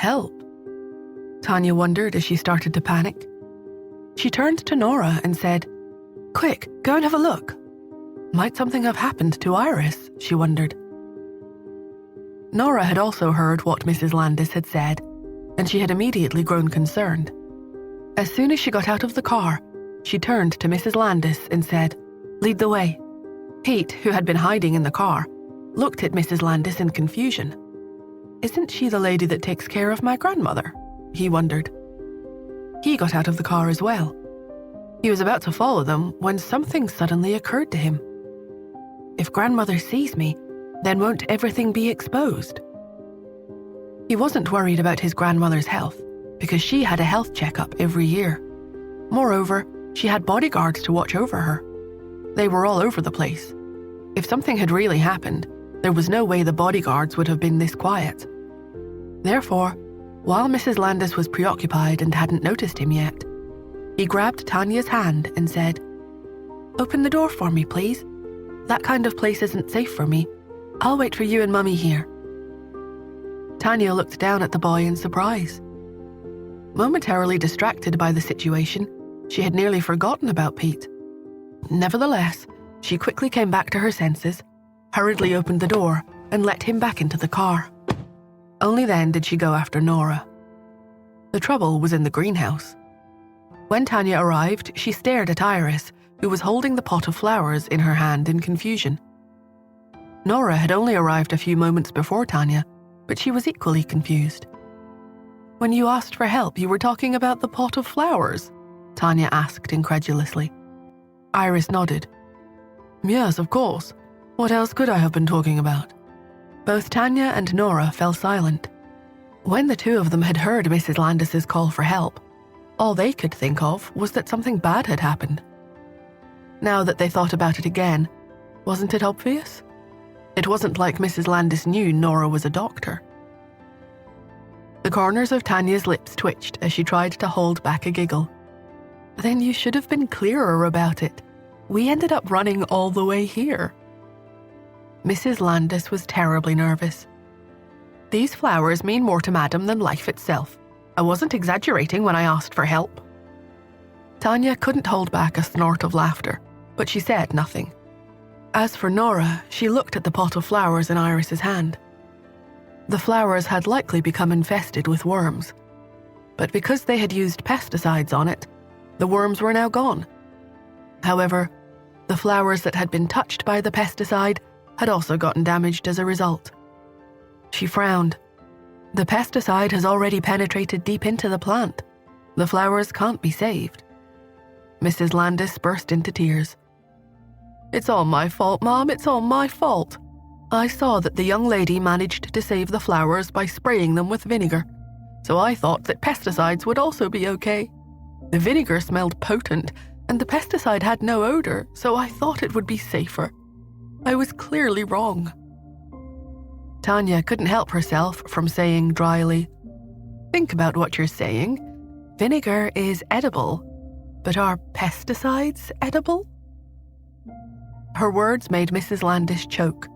Help? Tanya wondered as she started to panic. She turned to Nora and said, "Quick, go and have a look." Might something have happened to Iris, she wondered. Nora had also heard what Mrs. Landis had said, and she had immediately grown concerned. As soon as she got out of the car, she turned to Mrs. Landis and said, "Lead the way." Pete, who had been hiding in the car, looked at Mrs. Landis in confusion. "Isn't she the lady that takes care of my grandmother?" he wondered. He got out of the car as well. He was about to follow them when something suddenly occurred to him. If grandmother sees me, then won't everything be exposed? He wasn't worried about his grandmother's health because she had a health checkup every year. Moreover, she had bodyguards to watch over her. They were all over the place. If something had really happened, there was no way the bodyguards would have been this quiet. Therefore, while Mrs. Landis was preoccupied and hadn't noticed him yet, he grabbed Tanya's hand and said, "Open the door for me, please. That kind of place isn't safe for me. I'll wait for you and Mummy here." Tanya looked down at the boy in surprise. Momentarily distracted by the situation, she had nearly forgotten about Pete. Nevertheless, she quickly came back to her senses, hurriedly opened the door, and let him back into the car. Only then did she go after Nora. The trouble was in the greenhouse. When Tanya arrived, she stared at Iris, who was holding the pot of flowers in her hand in confusion. Nora had only arrived a few moments before Tanya, but she was equally confused. "When you asked for help, you were talking about the pot of flowers?" Tanya asked incredulously. Iris nodded. "Yes, of course. What else could I have been talking about?" Both Tanya and Nora fell silent. When the two of them had heard Mrs. Landis's call for help, all they could think of was that something bad had happened. Now that they thought about it again, wasn't it obvious? It wasn't like Mrs. Landis knew Nora was a doctor. The corners of Tanya's lips twitched as she tried to hold back a giggle. "Then you should have been clearer about it. We ended up running all the way here." Mrs. Landis was terribly nervous. "These flowers mean more to Madam than life itself. I wasn't exaggerating when I asked for help." Tanya couldn't hold back a snort of laughter, but she said nothing. As for Nora, she looked at the pot of flowers in Iris's hand. The flowers had likely become infested with worms. But because they had used pesticides on it, the worms were now gone. However, the flowers that had been touched by the pesticide had also gotten damaged as a result. She frowned. The pesticide has already penetrated deep into the plant. The flowers can't be saved. Mrs. Landis burst into tears. "It's all my fault, Mom, it's all my fault. I saw that the young lady managed to save the flowers by spraying them with vinegar, so I thought that pesticides would also be okay. The vinegar smelled potent, and the pesticide had no odor, so I thought it would be safer. I was clearly wrong." Tanya couldn't help herself from saying dryly, "Think about what you're saying. Vinegar is edible, but are pesticides edible?" Her words made Mrs. Landis choke,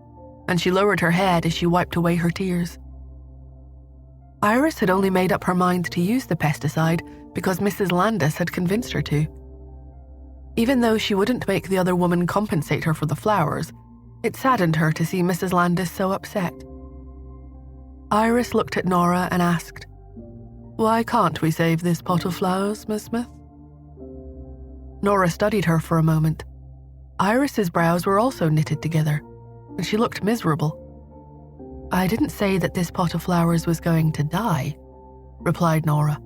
and she lowered her head as she wiped away her tears. Iris had only made up her mind to use the pesticide because Mrs. Landis had convinced her to. Even though she wouldn't make the other woman compensate her for the flowers, it saddened her to see Mrs. Landis so upset. Iris looked at Nora and asked, "Why can't we save this pot of flowers, Miss Smith?" Nora studied her for a moment. Iris's brows were also knitted together, and she looked miserable. "I didn't say that this pot of flowers was going to die," replied Nora.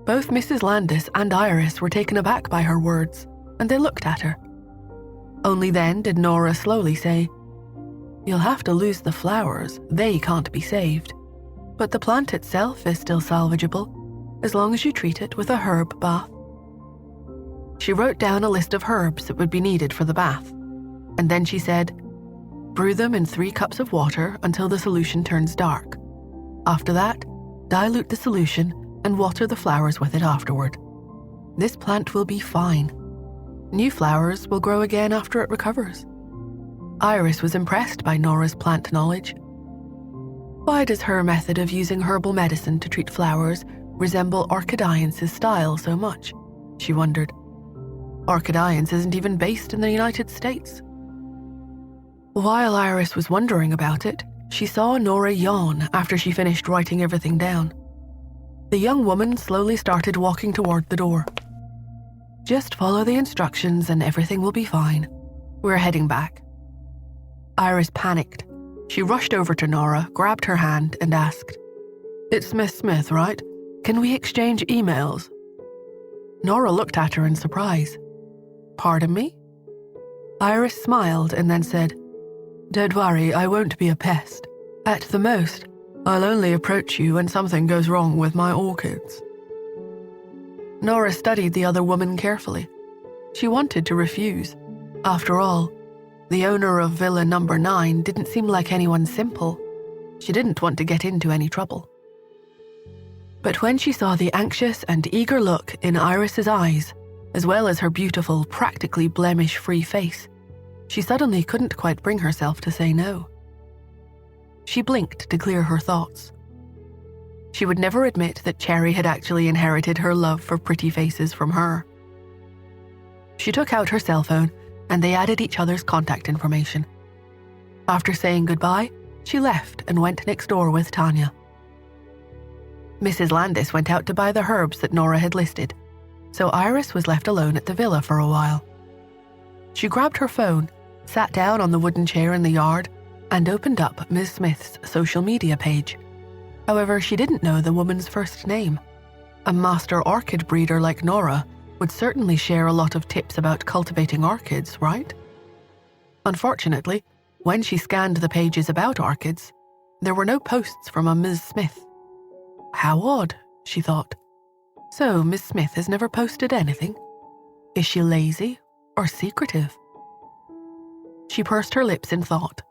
Both Mrs. Landis and Iris were taken aback by her words, and they looked at her. Only then did Nora slowly say, "You'll have to lose the flowers. They can't be saved. But the plant itself is still salvageable, as long as you treat it with a herb bath." She wrote down a list of herbs that would be needed for the bath, and then she said, "Brew them in 3 cups of water until the solution turns dark. After that, dilute the solution and water the flowers with it afterward. This plant will be fine. New flowers will grow again after it recovers." Iris was impressed by Nora's plant knowledge. Why does her method of using herbal medicine to treat flowers resemble Orchidiance's style so much? She wondered. Orchidiance isn't even based in the United States. While Iris was wondering about it, she saw Nora yawn after she finished writing everything down. The young woman slowly started walking toward the door. Just follow the instructions and everything will be fine. We're heading back. Iris panicked. She rushed over to Nora, grabbed her hand, and asked, "It's Miss Smith, right? Can we exchange emails?" Nora looked at her in surprise. "Pardon me?" Iris smiled and then said, "Don't worry, I won't be a pest. At the most, I'll only approach you when something goes wrong with my orchids." Nora studied the other woman carefully. She wanted to refuse. After all, the owner of Villa Number 9 didn't seem like anyone simple. She didn't want to get into any trouble. But when she saw the anxious and eager look in Iris's eyes, as well as her beautiful, practically blemish-free face, she suddenly couldn't quite bring herself to say no. She blinked to clear her thoughts. She would never admit that Cherry had actually inherited her love for pretty faces from her. She took out her cell phone and they added each other's contact information. After saying goodbye, she left and went next door with Tanya. Mrs. Landis went out to buy the herbs that Nora had listed, so Iris was left alone at the villa for a while. She grabbed her phone, sat down on the wooden chair in the yard, and opened up Ms. Smith's social media page. However, she didn't know the woman's first name. A master orchid breeder like Nora would certainly share a lot of tips about cultivating orchids, right? Unfortunately, when she scanned the pages about orchids, there were no posts from a Ms. Smith. How odd, she thought. So Miss Smith has never posted anything? Is she lazy or secretive? She pursed her lips in thought.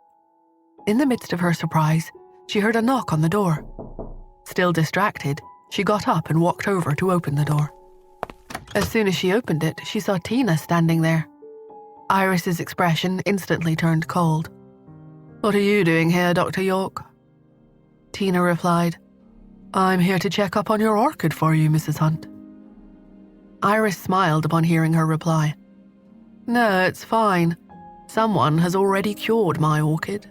In the midst of her surprise, she heard a knock on the door. Still distracted, she got up and walked over to open the door. As soon as she opened it, she saw Tina standing there. Iris's expression instantly turned cold. "What are you doing here, Dr. York?" Tina replied, "I'm here to check up on your orchid for you, Mrs. Hunt." Iris smiled upon hearing her reply. "No, it's fine. Someone has already cured my orchid."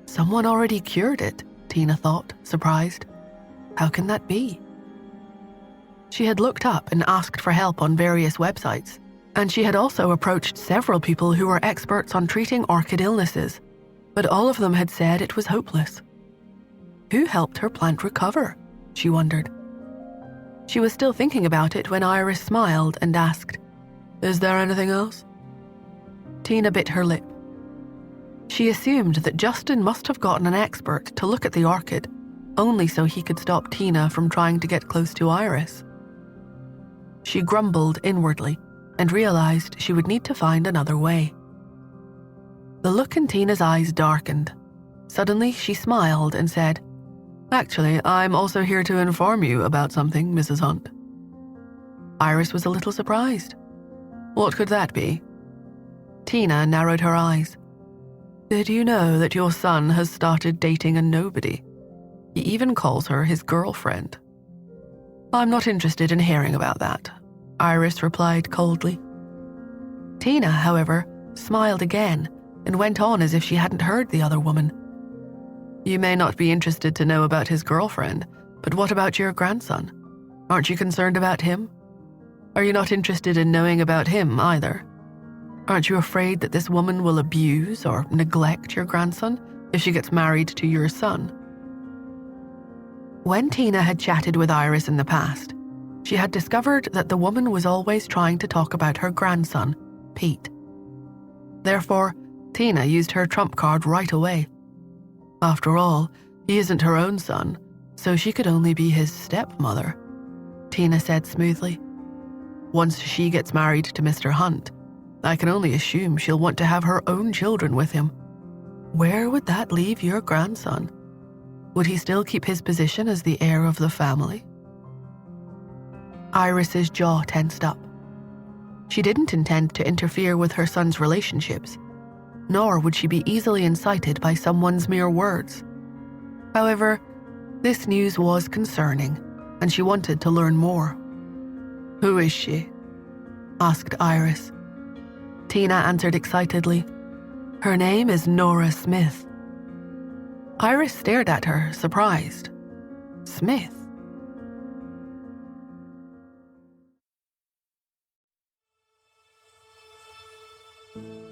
Someone already cured it, Tina thought, surprised. How can that be? She had looked up and asked for help on various websites, and she had also approached several people who were experts on treating orchid illnesses, but all of them had said it was hopeless. Who helped her plant recover? She wondered. She was still thinking about it when Iris smiled and asked, "Is there anything else?" Tina bit her lip. She assumed that Justin must have gotten an expert to look at the orchid, only so he could stop Tina from trying to get close to Iris. She grumbled inwardly and realized she would need to find another way. The look in Tina's eyes darkened. Suddenly, she smiled and said, "Actually, I'm also here to inform you about something, Mrs. Hunt." Iris was a little surprised. What could that be? Tina narrowed her eyes. "Did you know that your son has started dating a nobody? He even calls her his girlfriend." "I'm not interested in hearing about that," Iris replied coldly. Tina, however, smiled again and went on as if she hadn't heard the other woman. "You may not be interested to know about his girlfriend, but what about your grandson? Aren't you concerned about him? Are you not interested in knowing about him either? Aren't you afraid that this woman will abuse or neglect your grandson if she gets married to your son?" When Tina had chatted with Iris in the past, she had discovered that the woman was always trying to talk about her grandson, Pete. Therefore, Tina used her trump card right away. After all, he isn't her own son, so she could only be his stepmother, Tina said smoothly. Once she gets married to Mr. Hunt, I can only assume she'll want to have her own children with him. Where would that leave your grandson? Would he still keep his position as the heir of the family? Iris's jaw tensed up. She didn't intend to interfere with her son's relationships, nor would she be easily incited by someone's mere words. However, this news was concerning, and she wanted to learn more. "Who is she?" asked Iris. Tina answered excitedly, "Her name is Nora Smith." Iris stared at her, surprised. Smith?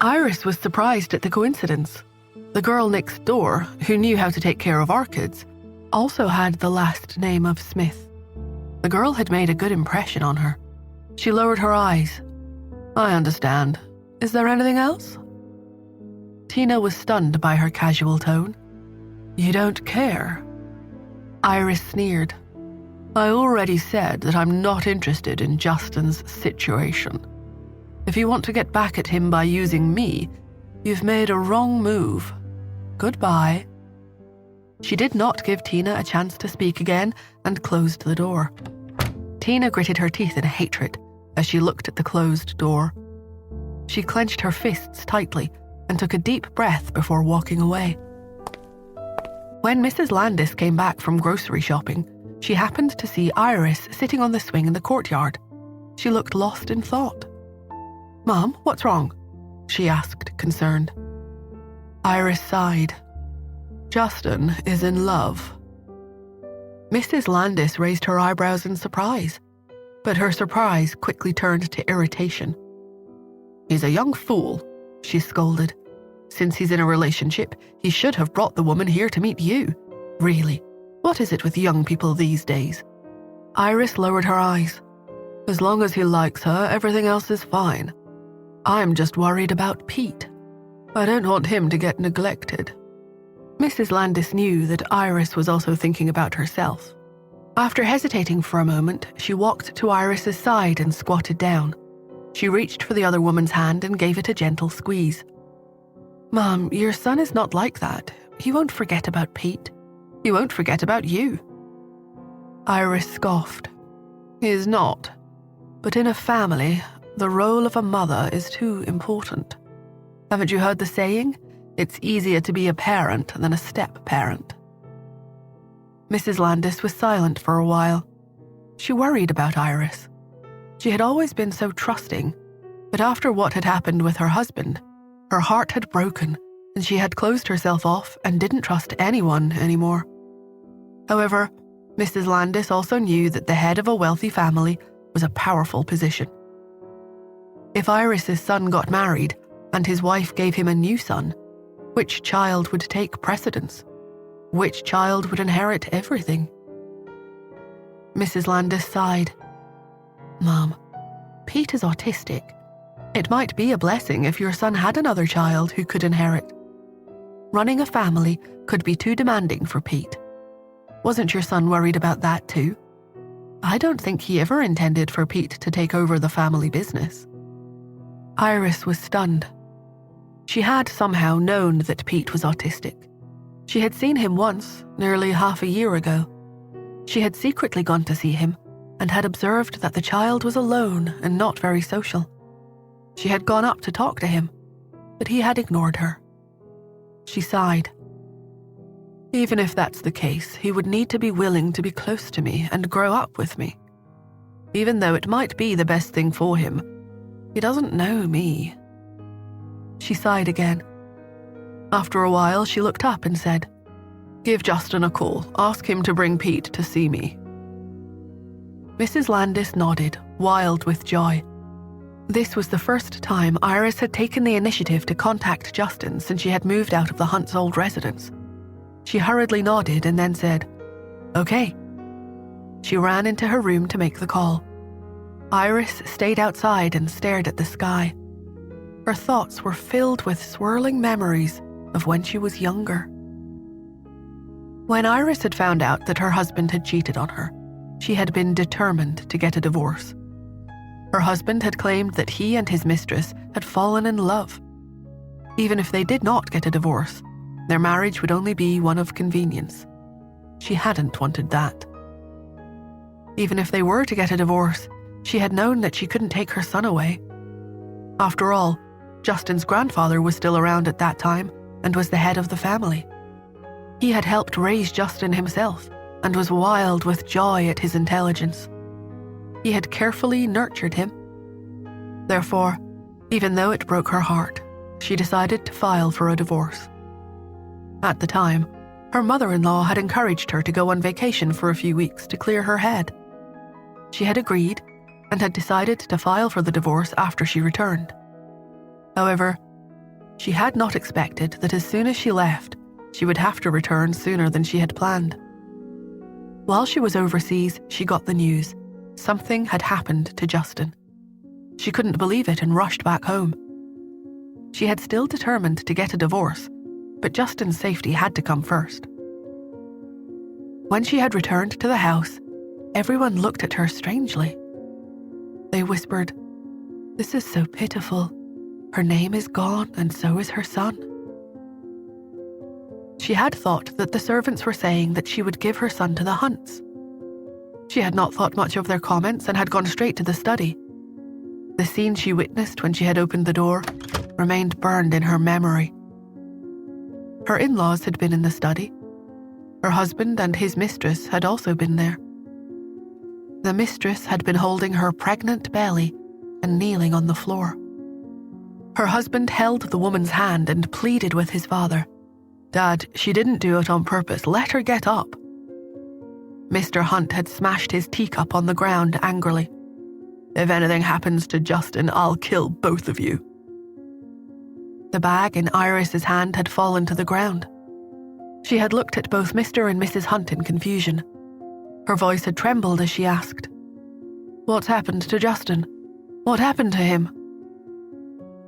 Iris was surprised at the coincidence. The girl next door, who knew how to take care of orchids, also had the last name of Smith. The girl had made a good impression on her. She lowered her eyes. "I understand. Is there anything else?" Tina was stunned by her casual tone. "You don't care?" Iris sneered. "I already said that I'm not interested in Justin's situation. If you want to get back at him by using me, you've made a wrong move. Goodbye." She did not give Tina a chance to speak again and closed the door. Tina gritted her teeth in hatred as she looked at the closed door. She clenched her fists tightly and took a deep breath before walking away. When Mrs. Landis came back from grocery shopping, she happened to see Iris sitting on the swing in the courtyard. She looked lost in thought. "Mom, what's wrong?" she asked, concerned. Iris sighed. "Justin is in love." Mrs. Landis raised her eyebrows in surprise, but her surprise quickly turned to irritation. "He's a young fool," she scolded. "Since he's in a relationship, he should have brought the woman here to meet you. Really, what is it with young people these days?" Iris lowered her eyes. "As long as he likes her, everything else is fine. I'm just worried about Pete. I don't want him to get neglected." Mrs. Landis knew that Iris was also thinking about herself. After hesitating for a moment, she walked to Iris's side and squatted down. She reached for the other woman's hand and gave it a gentle squeeze. "Mom, your son is not like that. He won't forget about Pete. He won't forget about you." Iris scoffed. "He is not. But in a family, the role of a mother is too important. Haven't you heard the saying? It's easier to be a parent than a step-parent." Mrs. Landis was silent for a while. She worried about Iris. She had always been so trusting, but after what had happened with her husband, her heart had broken and she had closed herself off and didn't trust anyone anymore. However, Mrs. Landis also knew that the head of a wealthy family was a powerful position. If Iris's son got married and his wife gave him a new son, which child would take precedence? Which child would inherit everything? Mrs. Landis sighed. "Mom, Pete is autistic. It might be a blessing if your son had another child who could inherit. Running a family could be too demanding for Pete. Wasn't your son worried about that too? I don't think he ever intended for Pete to take over the family business." Iris was stunned. She had somehow known that Pete was autistic. She had seen him once, nearly half a year ago. She had secretly gone to see him and had observed that the child was alone and not very social. She had gone up to talk to him, but he had ignored her. She sighed. "Even if that's the case, he would need to be willing to be close to me and grow up with me. Even though it might be the best thing for him, he doesn't know me." She sighed again. After a while, she looked up and said, "Give Justin a call. Ask him to bring Pete to see me." Mrs. Landis nodded, wild with joy. This was the first time Iris had taken the initiative to contact Justin since she had moved out of the Hunt's old residence. She hurriedly nodded and then said, "Okay." She ran into her room to make the call. Iris stayed outside and stared at the sky. Her thoughts were filled with swirling memories of when she was younger. When Iris had found out that her husband had cheated on her, she had been determined to get a divorce. Her husband had claimed that he and his mistress had fallen in love. Even if they did not get a divorce, their marriage would only be one of convenience. She hadn't wanted that. Even if they were to get a divorce, she had known that she couldn't take her son away. After all, Justin's grandfather was still around at that time and was the head of the family. He had helped raise Justin himself and was wild with joy at his intelligence. He had carefully nurtured him. Therefore, even though it broke her heart, she decided to file for a divorce. At the time, her mother-in-law had encouraged her to go on vacation for a few weeks to clear her head. She had agreed and had decided to file for the divorce after she returned. However, she had not expected that as soon as she left, she would have to return sooner than she had planned. While she was overseas, she got the news. Something had happened to Justin. She couldn't believe it and rushed back home. She had still determined to get a divorce, but Justin's safety had to come first. When she had returned to the house, everyone looked at her strangely. They whispered, "This is so pitiful. Her name is gone and so is her son." She had thought that the servants were saying that she would give her son to the Hunts. She had not thought much of their comments and had gone straight to the study. The scene she witnessed when she had opened the door remained burned in her memory. Her in-laws had been in the study. Her husband and his mistress had also been there. The mistress had been holding her pregnant belly and kneeling on the floor. Her husband held the woman's hand and pleaded with his father, "Dad, she didn't do it on purpose. Let her get up." Mr. Hunt had smashed his teacup on the ground angrily. "If anything happens to Justin, I'll kill both of you." The bag in Iris's hand had fallen to the ground. She had looked at both Mr. and Mrs. Hunt in confusion. Her voice had trembled as she asked, "What's happened to Justin? What happened to him?"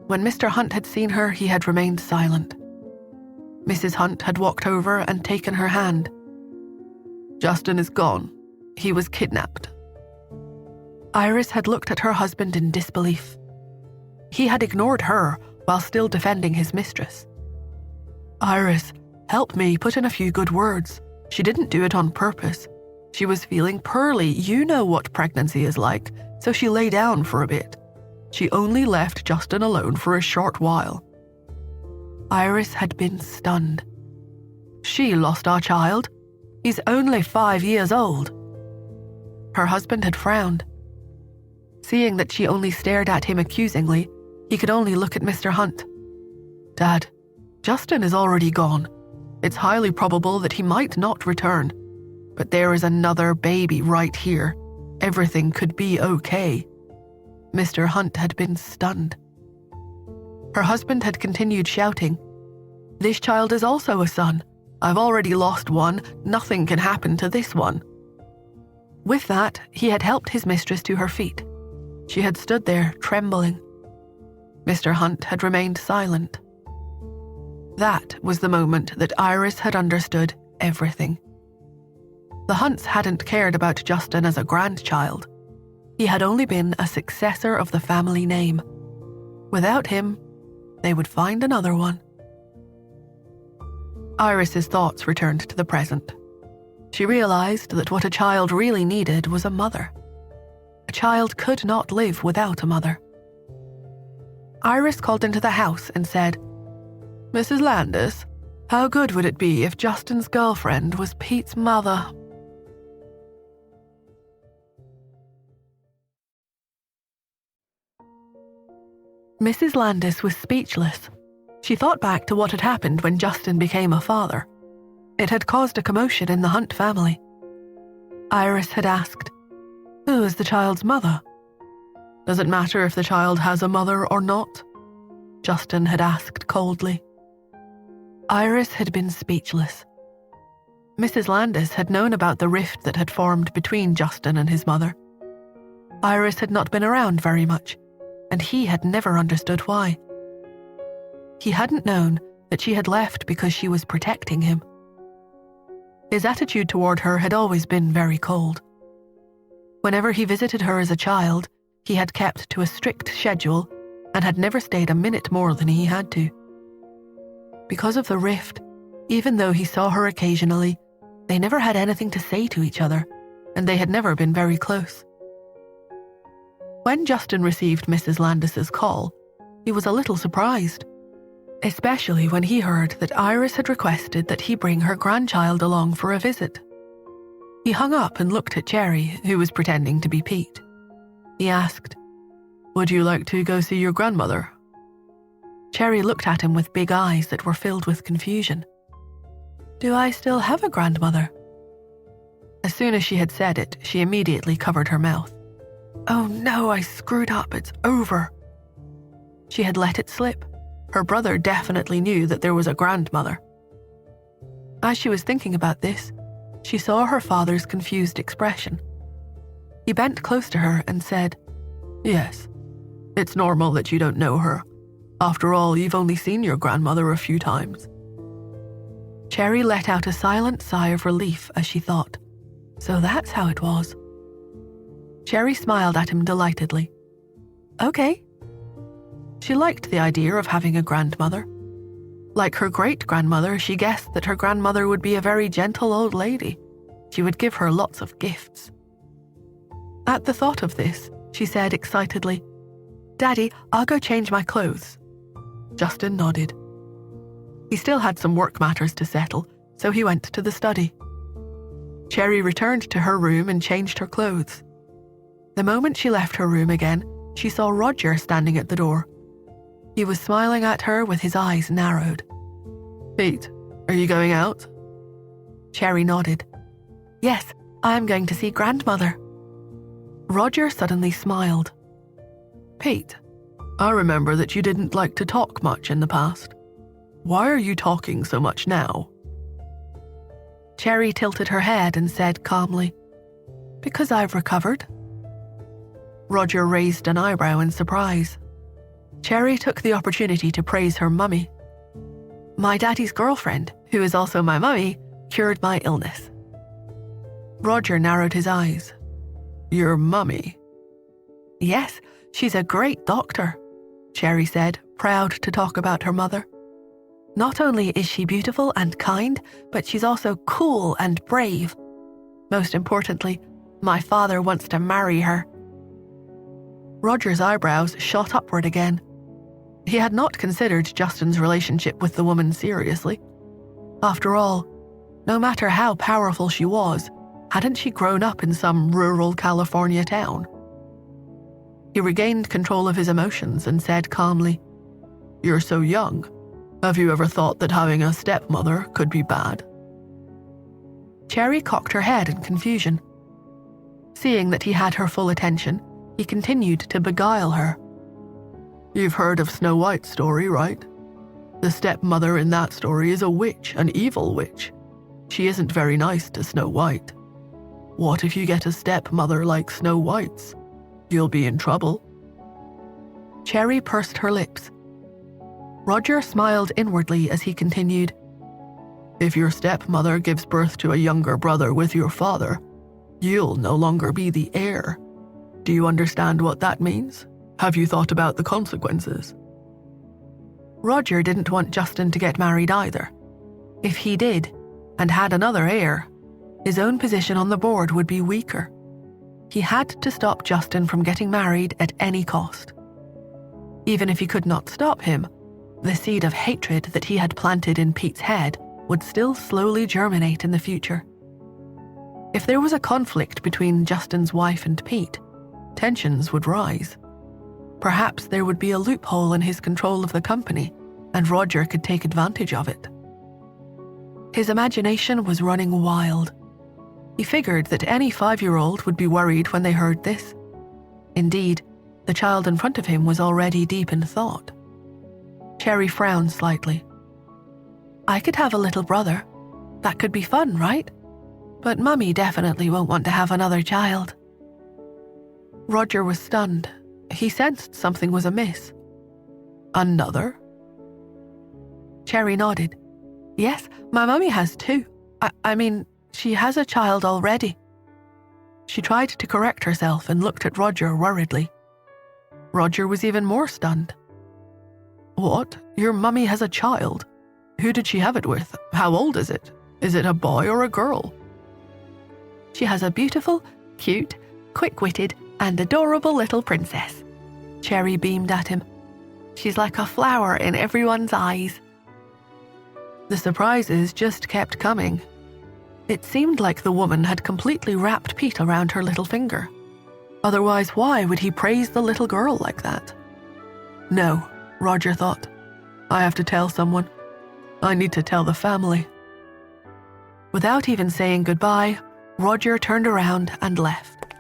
When Mr. Hunt had seen her, he had remained silent. Mrs. Hunt had walked over and taken her hand. "Justin is gone. He was kidnapped." Iris had looked at her husband in disbelief. He had ignored her while still defending his mistress. "Iris, help me put in a few good words. She didn't do it on purpose. She was feeling poorly. You know what pregnancy is like, so she lay down for a bit. She only left Justin alone for a short while." Iris had been stunned. "She lost our child. He's only 5 years old." Her husband had frowned. Seeing that she only stared at him accusingly, he could only look at Mr. Hunt. "Dad, Justin is already gone. It's highly probable that he might not return. But there is another baby right here. Everything could be okay." Mr. Hunt had been stunned. Her husband had continued shouting, "This child is also a son. I've already lost one. Nothing can happen to this one." With that, he had helped his mistress to her feet. She had stood there, trembling. Mr. Hunt had remained silent. That was the moment that Iris had understood everything. The Hunts hadn't cared about Justin as a grandchild. He had only been a successor of the family name. Without him, they would find another one. Iris's thoughts returned to the present. She realized that what a child really needed was a mother. A child could not live without a mother. Iris called into the house and said, "Mrs. Landis, how good would it be if Justin's girlfriend was Pete's mother?" Mrs. Landis was speechless. She thought back to what had happened when Justin became a father. It had caused a commotion in the Hunt family. Iris had asked, "Who is the child's mother?" "Does it matter if the child has a mother or not?" Justin had asked coldly. Iris had been speechless. Mrs. Landis had known about the rift that had formed between Justin and his mother. Iris had not been around very much, and he had never understood why. He hadn't known that she had left because she was protecting him. His attitude toward her had always been very cold. Whenever he visited her as a child, he had kept to a strict schedule and had never stayed a minute more than he had to. Because of the rift, even though he saw her occasionally, they never had anything to say to each other, and they had never been very close. When Justin received Mrs. Landis's call, he was a little surprised. especially when he heard that Iris had requested that he bring her grandchild along for a visit. He hung up and looked at Cherry, who was pretending to be Pete. He asked, "Would you like to go see your grandmother?" Cherry looked at him with big eyes that were filled with confusion. "Do I still have a grandmother?" As soon as she had said it, she immediately covered her mouth. "Oh no, I screwed up, it's over." She had let it slip. Her brother definitely knew that there was a grandmother. As she was thinking about this, she saw her father's confused expression. He bent close to her and said, "Yes, it's normal that you don't know her. After all, you've only seen your grandmother a few times." Cherry let out a silent sigh of relief as she thought, so that's how it was. Cherry smiled at him delightedly. Okay. She liked the idea of having a grandmother. Like her great-grandmother, she guessed that her grandmother would be a very gentle old lady. She would give her lots of gifts. At the thought of this, she said excitedly, "Daddy, I'll go change my clothes." Justin nodded. He still had some work matters to settle, so he went to the study. Cherry returned to her room and changed her clothes. The moment she left her room again, she saw Roger standing at the door. He was smiling at her with his eyes narrowed. "Pete, are you going out?" Cherry nodded. "Yes, I'm going to see grandmother." Roger suddenly smiled. "Pete, I remember that you didn't like to talk much in the past. Why are you talking so much now?" Cherry tilted her head and said calmly, "Because I've recovered." Roger raised an eyebrow in surprise. Cherry took the opportunity to praise her mummy. "My daddy's girlfriend, who is also my mummy, cured my illness." Roger narrowed his eyes. "Your mummy?" "Yes, she's a great doctor," Cherry said, proud to talk about her mother. "Not only is she beautiful and kind, but she's also cool and brave. Most importantly, my father wants to marry her." Roger's eyebrows shot upward again. He had not considered Justin's relationship with the woman seriously. After all, no matter how powerful she was, hadn't she grown up in some rural California town? He regained control of his emotions and said calmly, "You're so young. Have you ever thought that having a stepmother could be bad?" Cherry cocked her head in confusion. Seeing that he had her full attention, he continued to beguile her. "You've heard of Snow White's story, right? The stepmother in that story is a witch, an evil witch. She isn't very nice to Snow White. What if you get a stepmother like Snow White's? You'll be in trouble." Cherry pursed her lips. Roger smiled inwardly as he continued, "If your stepmother gives birth to a younger brother with your father, you'll no longer be the heir. Do you understand what that means? Have you thought about the consequences?" Roger didn't want Justin to get married either. If he did, and had another heir, his own position on the board would be weaker. He had to stop Justin from getting married at any cost. Even if he could not stop him, the seed of hatred that he had planted in Pete's head would still slowly germinate in the future. If there was a conflict between Justin's wife and Pete, tensions would rise. Perhaps there would be a loophole in his control of the company, and Roger could take advantage of it. His imagination was running wild. He figured that any 5-year-old would be worried when they heard this. Indeed, the child in front of him was already deep in thought. Cherry frowned slightly. "I could have a little brother. That could be fun, right? But Mummy definitely won't want to have another child." Roger was stunned. He sensed something was amiss. "Another?" Cherry nodded. "Yes, my mummy has 2. I mean, she has a child already." She tried to correct herself and looked at Roger worriedly. Roger was even more stunned. "What? Your mummy has a child? Who did she have it with? How old is it? Is it a boy or a girl?" "She has a beautiful, cute, quick-witted, and adorable little princess," Cherry beamed at him. She's like a flower in everyone's eyes." The surprises just kept coming. It seemed like the woman had completely wrapped Pete around her little finger. Otherwise, why would he praise the little girl like that? No, Roger thought. I have to tell someone. I need to tell the family. Without even saying goodbye, Roger turned around and left.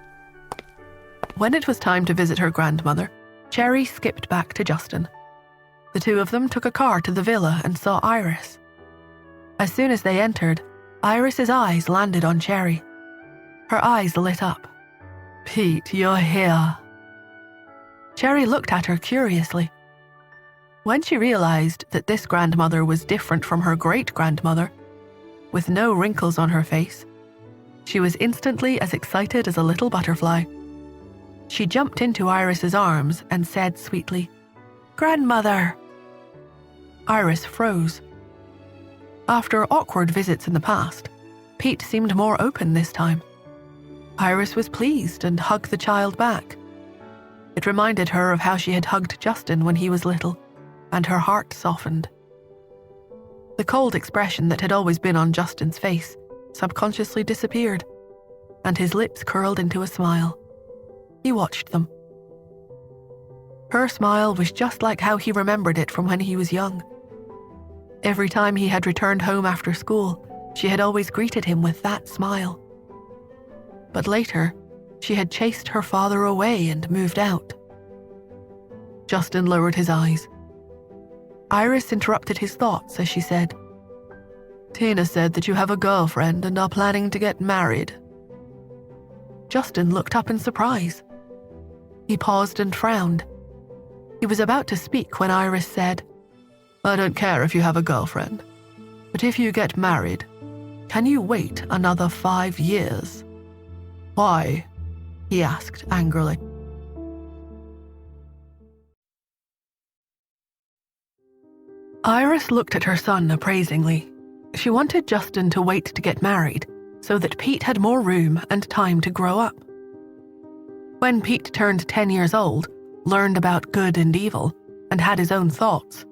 When it was time to visit her grandmother, Cherry skipped back to Justin. The two of them took a car to the villa and saw Iris. As soon as they entered, Iris's eyes landed on Cherry. Her eyes lit up. "Pete, you're here." Cherry looked at her curiously. When she realized that this grandmother was different from her great-grandmother, with no wrinkles on her face, she was instantly as excited as a little butterfly. She jumped into Iris's arms and said sweetly, "Grandmother!" Iris froze. After awkward visits in the past, Pete seemed more open this time. Iris was pleased and hugged the child back. It reminded her of how she had hugged Justin when he was little, and her heart softened. The cold expression that had always been on Justin's face subconsciously disappeared, and his lips curled into a smile. He watched them. Her smile was just like how he remembered it from when he was young. Every time he had returned home after school, she had always greeted him with that smile. But later, she had chased her father away and moved out. Justin lowered his eyes. Iris interrupted his thoughts as she said, "Tina said that you have a girlfriend and are planning to get married." Justin looked up in surprise. He paused and frowned. He was about to speak when Iris said, "I don't care if you have a girlfriend, but if you get married, can you wait another 5 years?" "Why?" he asked angrily. Iris looked at her son appraisingly. She wanted Justin to wait to get married so that Pete had more room and time to grow up. When Pete turned 10 years old, learned about good and evil, and had his own thoughts,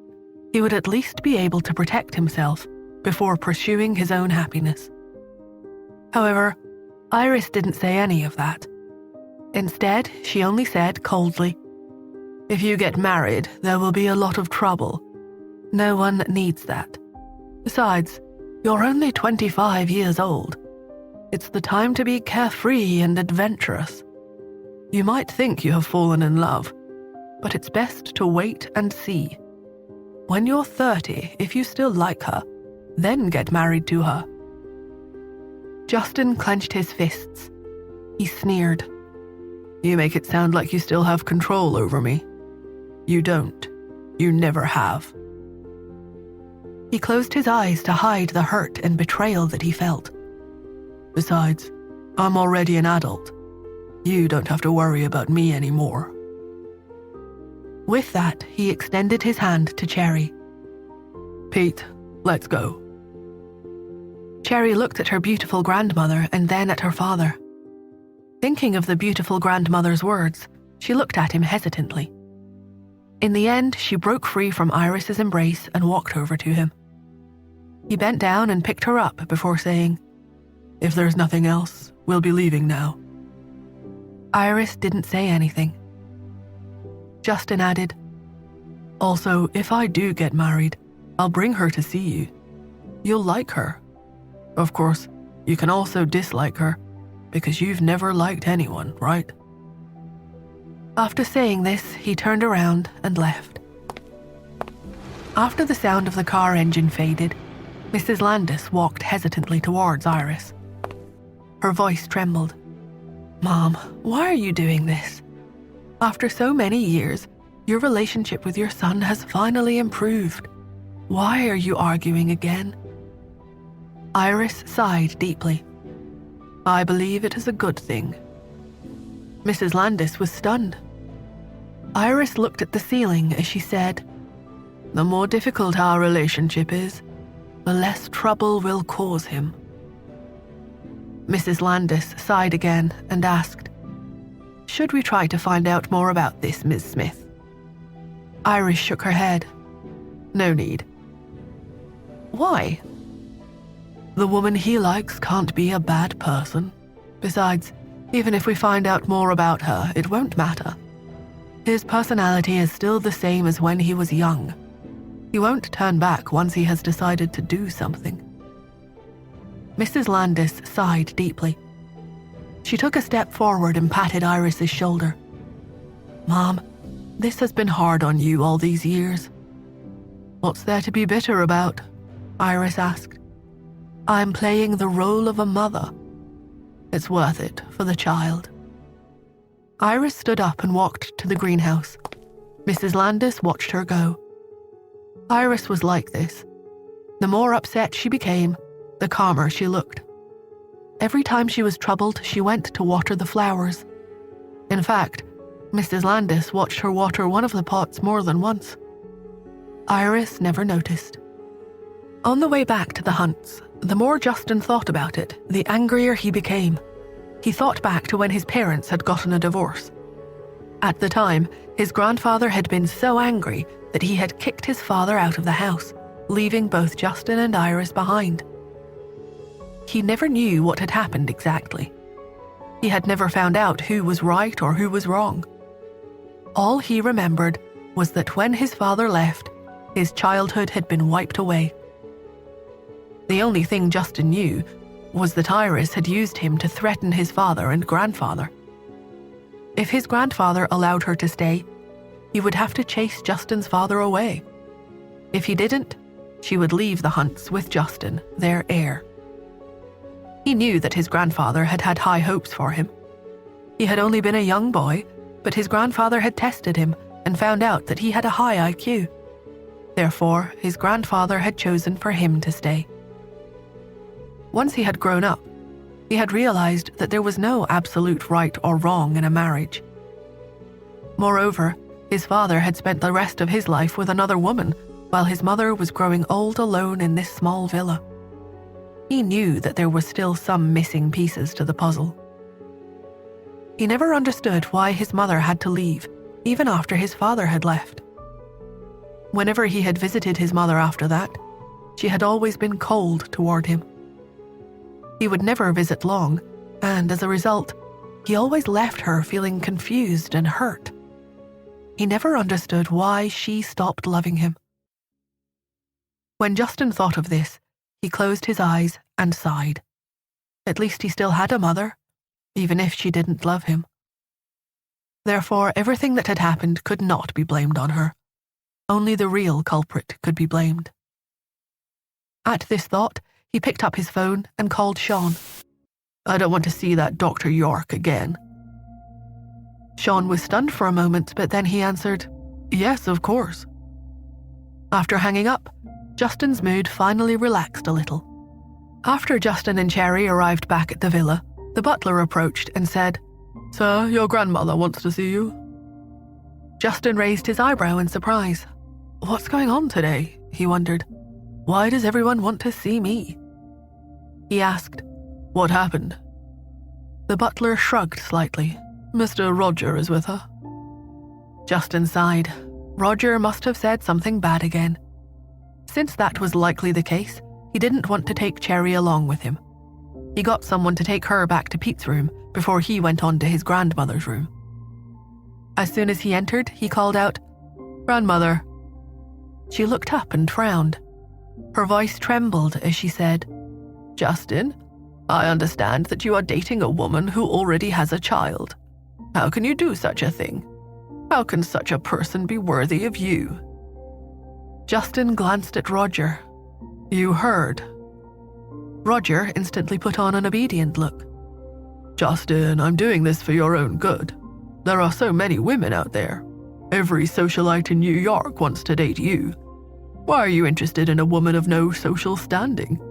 he would at least be able to protect himself before pursuing his own happiness. However, Iris didn't say any of that. Instead, she only said coldly, "If you get married, there will be a lot of trouble. No one needs that. Besides, you're only 25 years old. It's the time to be carefree and adventurous. You might think you have fallen in love, but it's best to wait and see. When you're 30, if you still like her, then get married to her." Justin clenched his fists. He sneered. "You make it sound like you still have control over me. You don't. You never have." He closed his eyes to hide the hurt and betrayal that he felt. "Besides, I'm already an adult. You don't have to worry about me anymore." With that, he extended his hand to Cherry. "Pete, let's go." Cherry looked at her beautiful grandmother and then at her father. Thinking of the beautiful grandmother's words, she looked at him hesitantly. In the end, she broke free from Iris's embrace and walked over to him. He bent down and picked her up before saying, "If there's nothing else, we'll be leaving now." Iris didn't say anything. Justin added, "Also, if I do get married, I'll bring her to see you. You'll like her. Of course, you can also dislike her, because you've never liked anyone, right?" After saying this, he turned around and left. After the sound of the car engine faded, Mrs. Landis walked hesitantly towards Iris. Her voice trembled. "Mom, why are you doing this? After so many years, your relationship with your son has finally improved. Why are you arguing again?" Iris sighed deeply. "I believe it is a good thing." Mrs. Landis was stunned. Iris looked at the ceiling as she said, "The more difficult our relationship is, the less trouble we'll cause him." Mrs. Landis sighed again and asked, "Should we try to find out more about this, Ms. Smith?" Iris shook her head. No need. Why? The woman he likes can't be a bad person. Besides, even if we find out more about her, it won't matter. His personality is still the same as when he was young. He won't turn back once he has decided to do something. Mrs. Landis sighed deeply. She took a step forward and patted Iris's shoulder. Mom, this has been hard on you all these years. What's there to be bitter about? Iris asked. I'm playing the role of a mother. It's worth it for the child. Iris stood up and walked to the greenhouse. Mrs. Landis watched her go. Iris was like this. The more upset she became, the calmer she looked. Every time she was troubled, she went to water the flowers. In fact, Mrs. Landis watched her water one of the pots more than once. Iris never noticed. On the way back to the Hunts, the more Justin thought about it, the angrier he became. He thought back to when his parents had gotten a divorce. At the time, his grandfather had been so angry that he had kicked his father out of the house, leaving both Justin and Iris behind. He never knew what had happened exactly. He had never found out who was right or who was wrong. All he remembered was that when his father left, his childhood had been wiped away. The only thing Justin knew was that Iris had used him to threaten his father and grandfather. If his grandfather allowed her to stay, he would have to chase Justin's father away. If he didn't, she would leave the Hunts with Justin, their heir. He knew that his grandfather had had high hopes for him. He had only been a young boy, but his grandfather had tested him and found out that he had a high IQ. Therefore, his grandfather had chosen for him to stay. Once he had grown up, he had realized that there was no absolute right or wrong in a marriage. Moreover, his father had spent the rest of his life with another woman, while his mother was growing old alone in this small villa. He knew that there were still some missing pieces to the puzzle. He never understood why his mother had to leave, even after his father had left. Whenever he had visited his mother after that, she had always been cold toward him. He would never visit long, and as a result, he always left her feeling confused and hurt. He never understood why she stopped loving him. When Justin thought of this, he closed his eyes and sighed. At least he still had a mother, even if she didn't love him. Therefore, everything that had happened could not be blamed on her. Only the real culprit could be blamed. At this thought, he picked up his phone and called Sean. I don't want to see that Dr. York again. Sean was stunned for a moment, but then he answered, Yes, of course. After hanging up, Justin's mood finally relaxed a little. After Justin and Cherry arrived back at the villa, the butler approached and said, Sir, your grandmother wants to see you. Justin raised his eyebrow in surprise. What's going on today? He wondered. Why does everyone want to see me? He asked, What happened? The butler shrugged slightly. Mr. Roger is with her. Justin sighed. Roger must have said something bad again. Since that was likely the case, he didn't want to take Cherry along with him. He got someone to take her back to Pete's room before he went on to his grandmother's room. As soon as he entered, he called out, Grandmother. She looked up and frowned. Her voice trembled as she said, Justin, I understand that you are dating a woman who already has a child. How can you do such a thing? How can such a person be worthy of you? Justin glanced at Roger. You heard. Roger instantly put on an obedient look. Justin, I'm doing this for your own good. There are so many women out there. Every socialite in New York wants to date you. Why are you interested in a woman of no social standing?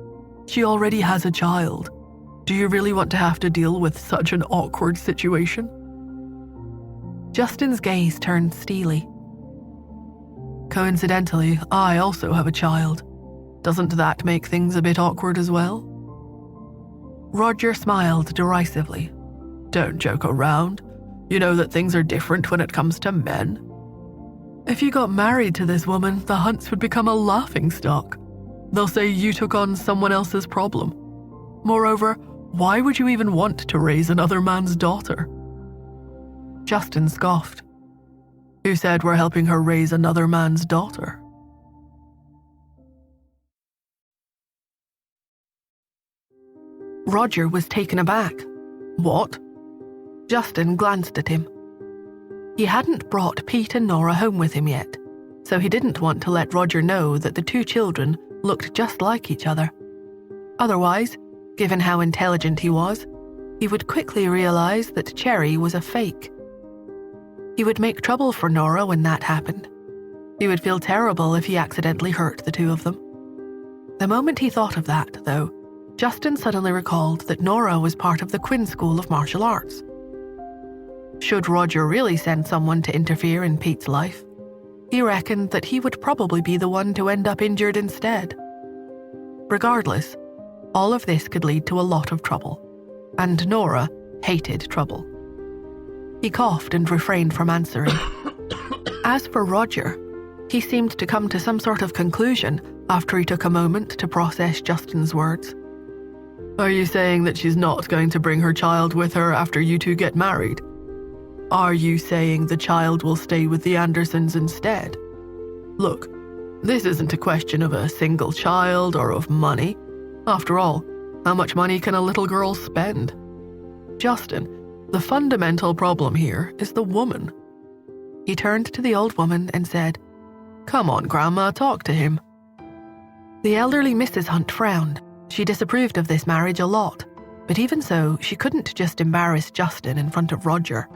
She already has a child. Do you really want to have to deal with such an awkward situation? Justin's gaze turned steely. Coincidentally, I also have a child. Doesn't that make things a bit awkward as well? Roger smiled derisively. Don't joke around. You know that things are different when it comes to men. If you got married to this woman, the Hunts would become a laughingstock. They'll say you took on someone else's problem. Moreover, why would you even want to raise another man's daughter? Justin scoffed. Who said we're helping her raise another man's daughter? Roger was taken aback. What? Justin glanced at him. He hadn't brought Pete and Nora home with him yet, so he didn't want to let Roger know that the two children looked just like each other. Otherwise, given how intelligent he was, he would quickly realize that Cherry was a fake. He would make trouble for Nora when that happened. He would feel terrible if he accidentally hurt the two of them. The moment he thought of that, though, Justin suddenly recalled that Nora was part of the Quinn School of Martial Arts. Should Roger really send someone to interfere in Pete's life, he reckoned that he would probably be the one to end up injured instead. Regardless, all of this could lead to a lot of trouble, and Nora hated trouble. He coughed and refrained from answering. As for Roger, he seemed to come to some sort of conclusion after he took a moment to process Justin's words. Are you saying that she's not going to bring her child with her after you two get married? Are you saying the child will stay with the Andersons instead? Look, this isn't a question of a single child or of money. After all, how much money can a little girl spend? Justin, the fundamental problem here is the woman. He turned to the old woman and said, Come on, Grandma, talk to him. The elderly Mrs. Hunt frowned. She disapproved of this marriage a lot, but even so, she couldn't just embarrass Justin in front of Roger.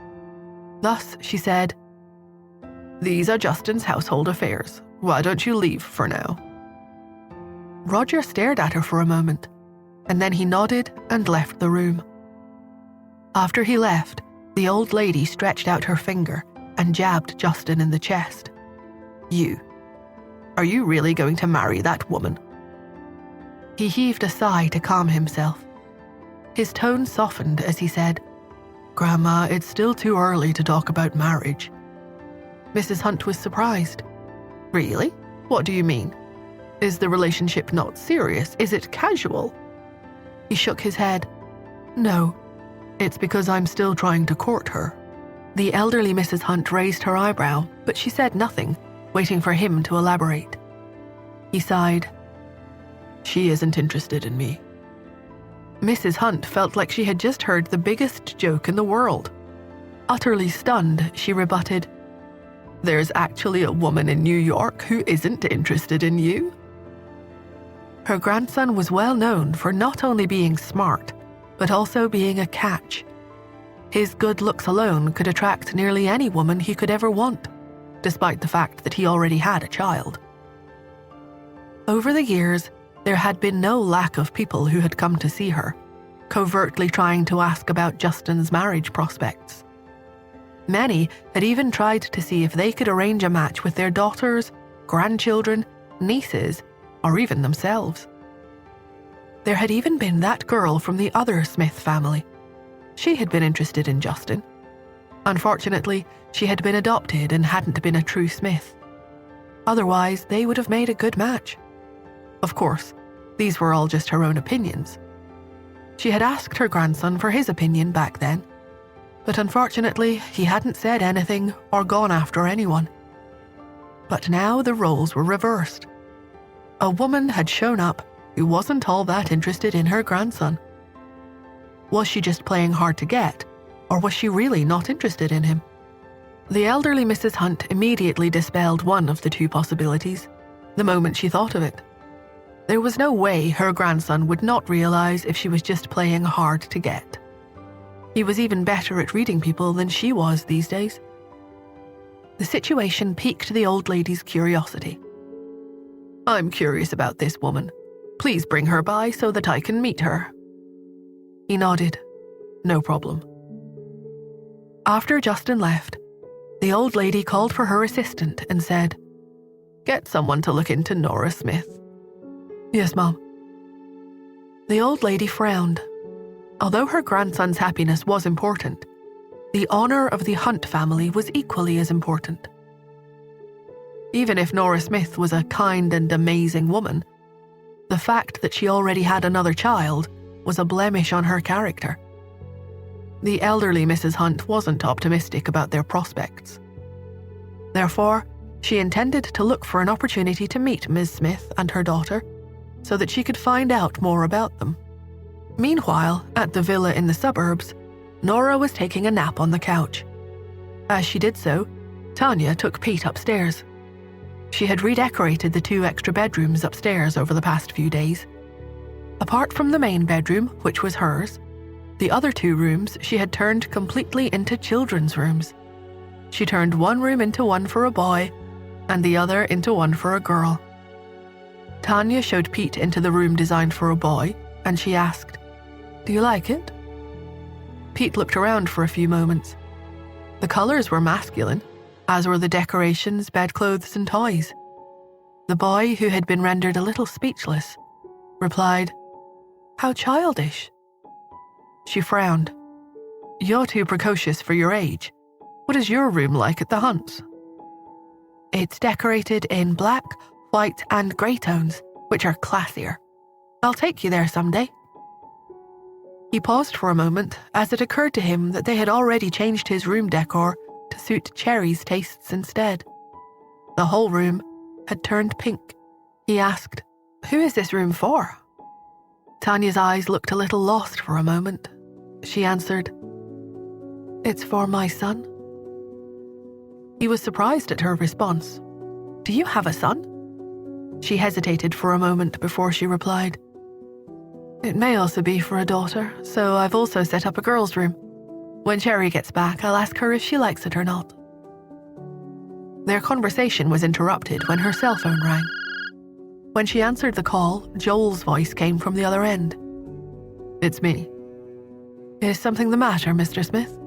Thus, she said, These are Justin's household affairs. Why don't you leave for now? Roger stared at her for a moment, and then he nodded and left the room. After he left, the old lady stretched out her finger and jabbed Justin in the chest. You. Are you really going to marry that woman? He heaved a sigh to calm himself. His tone softened as he said, Grandma, it's still too early to talk about marriage. Mrs. Hunt was surprised. Really? What do you mean? Is the relationship not serious? Is it casual? He shook his head. No, it's because I'm still trying to court her. The elderly Mrs. Hunt raised her eyebrow, but she said nothing, waiting for him to elaborate. He sighed. She isn't interested in me. Mrs. Hunt felt like she had just heard the biggest joke in the world. Utterly stunned, she rebutted, There's actually a woman in New York who isn't interested in you? Her grandson was well known for not only being smart, but also being a catch. His good looks alone could attract nearly any woman he could ever want, despite the fact that he already had a child. Over the years, there had been no lack of people who had come to see her, covertly trying to ask about Justin's marriage prospects. Many had even tried to see if they could arrange a match with their daughters, grandchildren, nieces, or even themselves. There had even been that girl from the other Smith family. She had been interested in Justin. Unfortunately, she had been adopted and hadn't been a true Smith. Otherwise, they would have made a good match. Of course, these were all just her own opinions. She had asked her grandson for his opinion back then, but unfortunately, he hadn't said anything or gone after anyone. But now the roles were reversed. A woman had shown up who wasn't all that interested in her grandson. Was she just playing hard to get, or was she really not interested in him? The elderly Mrs. Hunt immediately dispelled one of the two possibilities, the moment she thought of it. There was no way her grandson would not realize if she was just playing hard to get. He was even better at reading people than she was these days. The situation piqued the old lady's curiosity. I'm curious about this woman. Please bring her by so that I can meet her. He nodded. No problem. After Justin left, the old lady called for her assistant and said, Get someone to look into Nora Smith. Yes, Mom. The old lady frowned. Although her grandson's happiness was important, the honor of the Hunt family was equally as important. Even if Nora Smith was a kind and amazing woman, the fact that she already had another child was a blemish on her character. The elderly Mrs. Hunt wasn't optimistic about their prospects. Therefore, she intended to look for an opportunity to meet Ms. Smith and her daughter so that she could find out more about them. Meanwhile, at the villa in the suburbs, Nora was taking a nap on the couch. As she did so, Tanya took Pete upstairs. She had redecorated the 2 extra bedrooms upstairs over the past few days. Apart from the main bedroom, which was hers, the other 2 rooms she had turned completely into children's rooms. She turned one room into one for a boy and the other into one for a girl. Tanya showed Pete into the room designed for a boy, and she asked, "Do you like it?" Pete looked around for a few moments. The colors were masculine, as were the decorations, bedclothes, and toys. The boy, who had been rendered a little speechless, replied, "How childish." She frowned. "You're too precocious for your age. What is your room like at the Hunts?" "It's decorated in black, white, and grey tones, which are classier. I'll take you there someday." He paused for a moment as it occurred to him that they had already changed his room decor to suit Cherry's tastes instead. The whole room had turned pink. He asked, "Who is this room for?" Tanya's eyes looked a little lost for a moment. She answered, "It's for my son." He was surprised at her response. "Do you have a son?" She hesitated for a moment before she replied, "It may also be for a daughter, so I've also set up a girl's room. When Cherry gets back, I'll ask her if she likes it or not." Their conversation was interrupted when her cell phone rang. When she answered the call, Joel's voice came from the other end. "It's me." "Is something the matter, Mr. Smith?"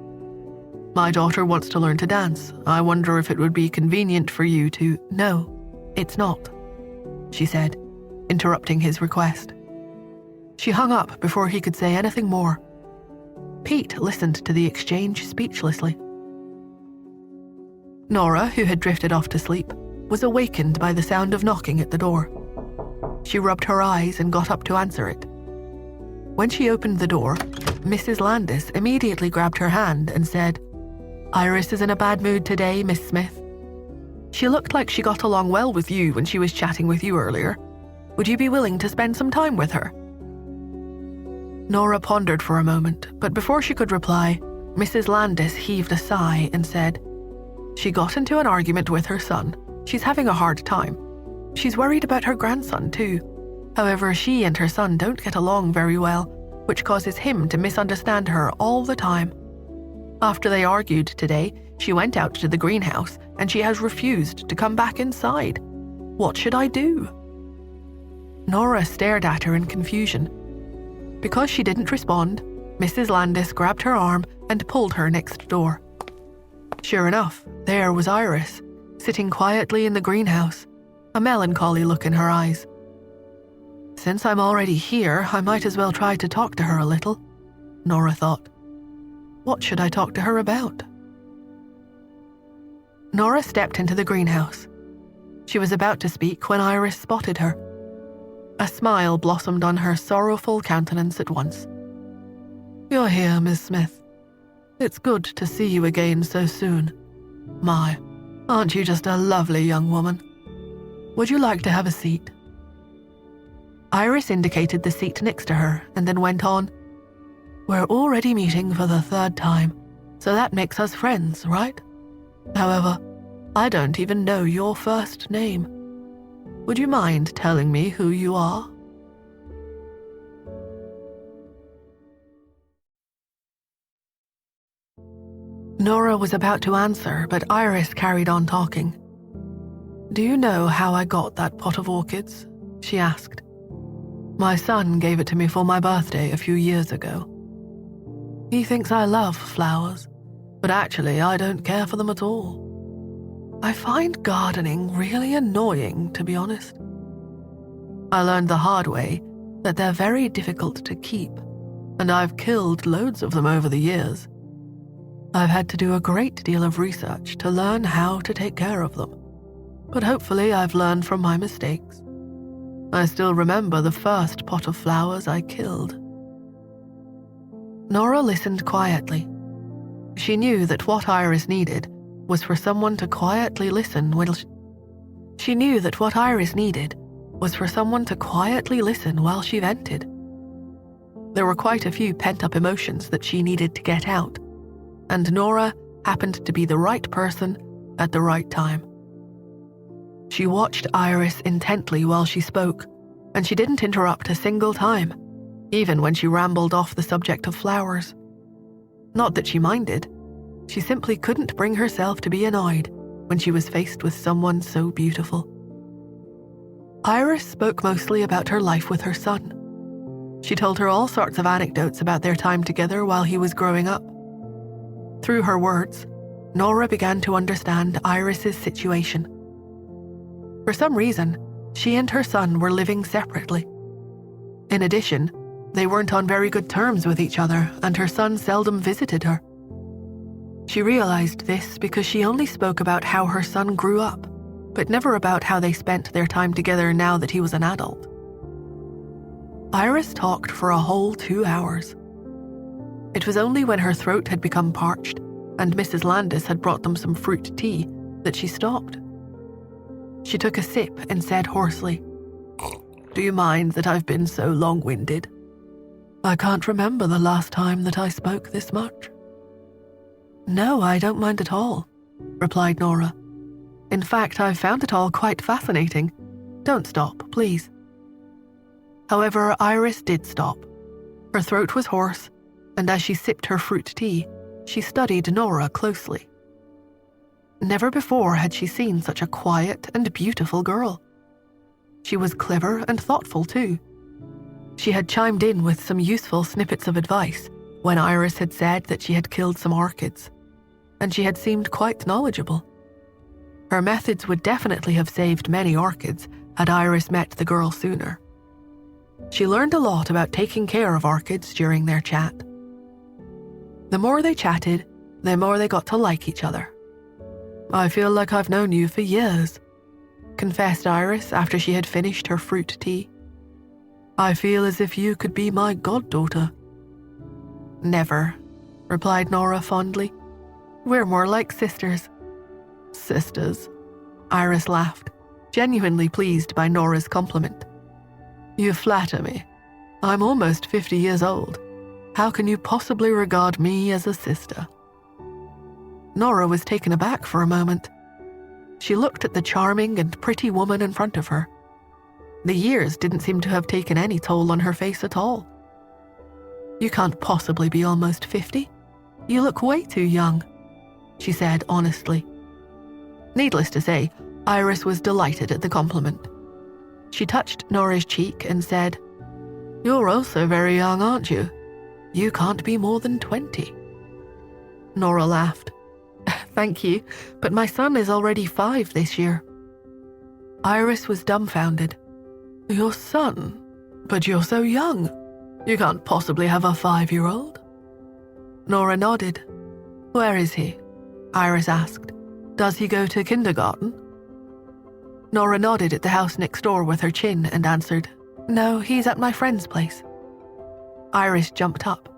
"My daughter wants to learn to dance. I wonder if it would be convenient for you to—" "No, it's not," she said, interrupting his request. She hung up before he could say anything more. Pete listened to the exchange speechlessly. Nora, who had drifted off to sleep, was awakened by the sound of knocking at the door. She rubbed her eyes and got up to answer it. When she opened the door, Mrs. Landis immediately grabbed her hand and said, "Iris is in a bad mood today, Miss Smith. She looked like she got along well with you when she was chatting with you earlier. Would you be willing to spend some time with her?" Nora pondered for a moment, but before she could reply, Mrs. Landis heaved a sigh and said, "She got into an argument with her son. She's having a hard time. She's worried about her grandson too. However, she and her son don't get along very well, which causes him to misunderstand her all the time. After they argued today, she went out to the greenhouse and she has refused to come back inside. What should I do?" Nora stared at her in confusion. Because she didn't respond, Mrs. Landis grabbed her arm and pulled her next door. Sure enough, there was Iris, sitting quietly in the greenhouse, a melancholy look in her eyes. Since I'm already here, I might as well try to talk to her a little, Nora thought. What should I talk to her about? Nora stepped into the greenhouse. She was about to speak when Iris spotted her. A smile blossomed on her sorrowful countenance at once. "You're here, Miss Smith. It's good to see you again so soon. My, aren't you just a lovely young woman? Would you like to have a seat?" Iris indicated the seat next to her and then went on, "We're already meeting for the 3rd time, so that makes us friends, right? However, I don't even know your first name. Would you mind telling me who you are?" Nora was about to answer, but Iris carried on talking. "Do you know how I got that pot of orchids?" she asked. "My son gave it to me for my birthday a few years ago. He thinks I love flowers, but actually I don't care for them at all. I find gardening really annoying, to be honest. I learned the hard way that they're very difficult to keep, and I've killed loads of them over the years. I've had to do a great deal of research to learn how to take care of them. but hopefully I've learned from my mistakes. I still remember the first pot of flowers I killed." Nora listened quietly. She knew that what Iris needed was for someone to quietly listen while she vented. There were quite a few pent-up emotions that she needed to get out, and Nora happened to be the right person at the right time. She watched Iris intently while she spoke, and she didn't interrupt a single time, even when she rambled off the subject of flowers. Not that she minded, she simply couldn't bring herself to be annoyed when she was faced with someone so beautiful. Iris spoke mostly about her life with her son. She told her all sorts of anecdotes about their time together while he was growing up. Through her words, Nora began to understand Iris's situation. For some reason, she and her son were living separately. In addition, they weren't on very good terms with each other, and her son seldom visited her. She realized this because she only spoke about how her son grew up, but never about how they spent their time together now that he was an adult. Iris talked for a whole 2 hours. It was only when her throat had become parched and Mrs. Landis had brought them some fruit tea that she stopped. She took a sip and said hoarsely, "Do you mind that I've been so long-winded? I can't remember the last time that I spoke this much." "No, I don't mind at all," replied Nora. "In fact, I've found it all quite fascinating. Don't stop, please." However, Iris did stop. Her throat was hoarse, and as she sipped her fruit tea, she studied Nora closely. Never before had she seen such a quiet and beautiful girl. She was clever and thoughtful too. She had chimed in with some useful snippets of advice when Iris had said that she had killed some orchids, and she had seemed quite knowledgeable. Her methods would definitely have saved many orchids had Iris met the girl sooner. She learned a lot about taking care of orchids during their chat. The more they chatted, the more they got to like each other. "I feel like I've known you for years," confessed Iris after she had finished her fruit tea. "I feel as if you could be my goddaughter." "Never," replied Nora fondly. "We're more like sisters." "Sisters?" Iris laughed, genuinely pleased by Nora's compliment. "You flatter me. I'm almost 50 years old. How can you possibly regard me as a sister?" Nora was taken aback for a moment. She looked at the charming and pretty woman in front of her. The years didn't seem to have taken any toll on her face at all. "You can't possibly be almost 50. You look way too young," she said honestly. Needless to say, Iris was delighted at the compliment. She touched Nora's cheek and said, "You're also very young, aren't you? You can't be more than 20. Nora laughed. "Thank you, but my son is already 5 this year." Iris was dumbfounded. "Your son? But you're so young. You can't possibly have a 5-year-old." Nora nodded. "Where is he?" Iris asked. "Does he go to kindergarten?" Nora nodded at the house next door with her chin and answered, "No, he's at my friend's place." Iris jumped up.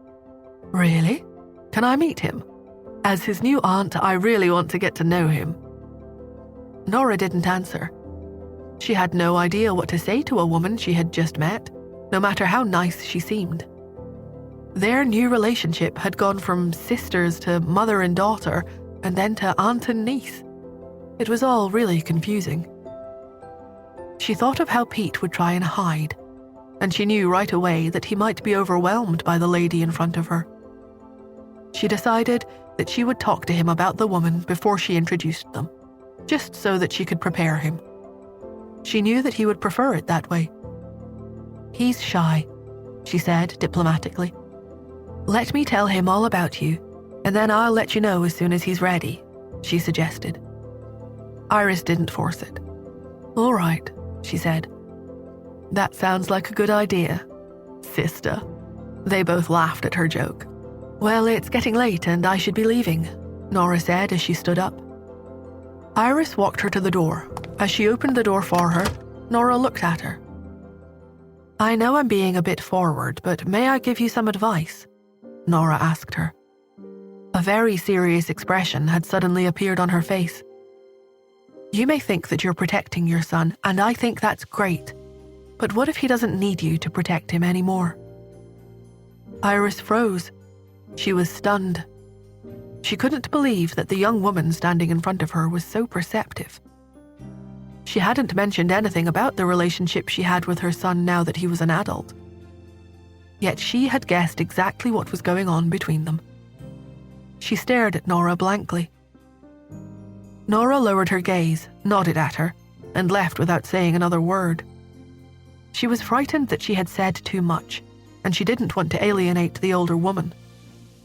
"Really? Can I meet him? As his new aunt, I really want to get to know him." Nora didn't answer. She had no idea what to say to a woman she had just met, no matter how nice she seemed. Their new relationship had gone from sisters to mother and daughter, and then to aunt and niece. It was all really confusing. She thought of how Pete would try and hide, and she knew right away that he might be overwhelmed by the lady in front of her. She decided that she would talk to him about the woman before she introduced them, just so that she could prepare him. She knew that he would prefer it that way. "He's shy," she said diplomatically. "Let me tell him all about you, and then I'll let you know as soon as he's ready," she suggested. Iris didn't force it. "All right," she said. "That sounds like a good idea, sister." They both laughed at her joke. "Well, it's getting late and I should be leaving," Nora said as she stood up. Iris walked her to the door. As she opened the door for her, Nora looked at her. "I know I'm being a bit forward, but may I give you some advice?" Nora asked her. A very serious expression had suddenly appeared on her face. "You may think that you're protecting your son, and I think that's great. But what if he doesn't need you to protect him anymore?" Iris froze. She was stunned. She couldn't believe that the young woman standing in front of her was so perceptive. She hadn't mentioned anything about the relationship she had with her son now that he was an adult. Yet she had guessed exactly what was going on between them. She stared at Nora blankly. Nora lowered her gaze, nodded at her, and left without saying another word. She was frightened that she had said too much, and she didn't want to alienate the older woman.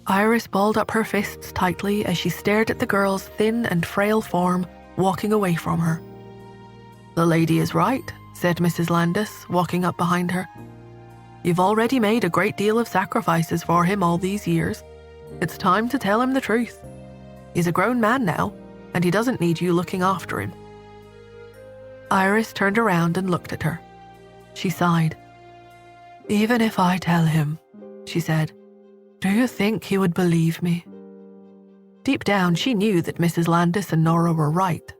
Iris balled up her fists tightly as she stared at the girl's thin and frail form walking away from her. "The lady is right," said Mrs. Landis, walking up behind her. "You've already made a great deal of sacrifices for him all these years. It's time to tell him the truth. He's a grown man now, and he doesn't need you looking after him." Iris turned around and looked at her. She sighed. "Even if I tell him," she said, "do you think he would believe me?" Deep down, she knew that Mrs. Landis and Nora were right.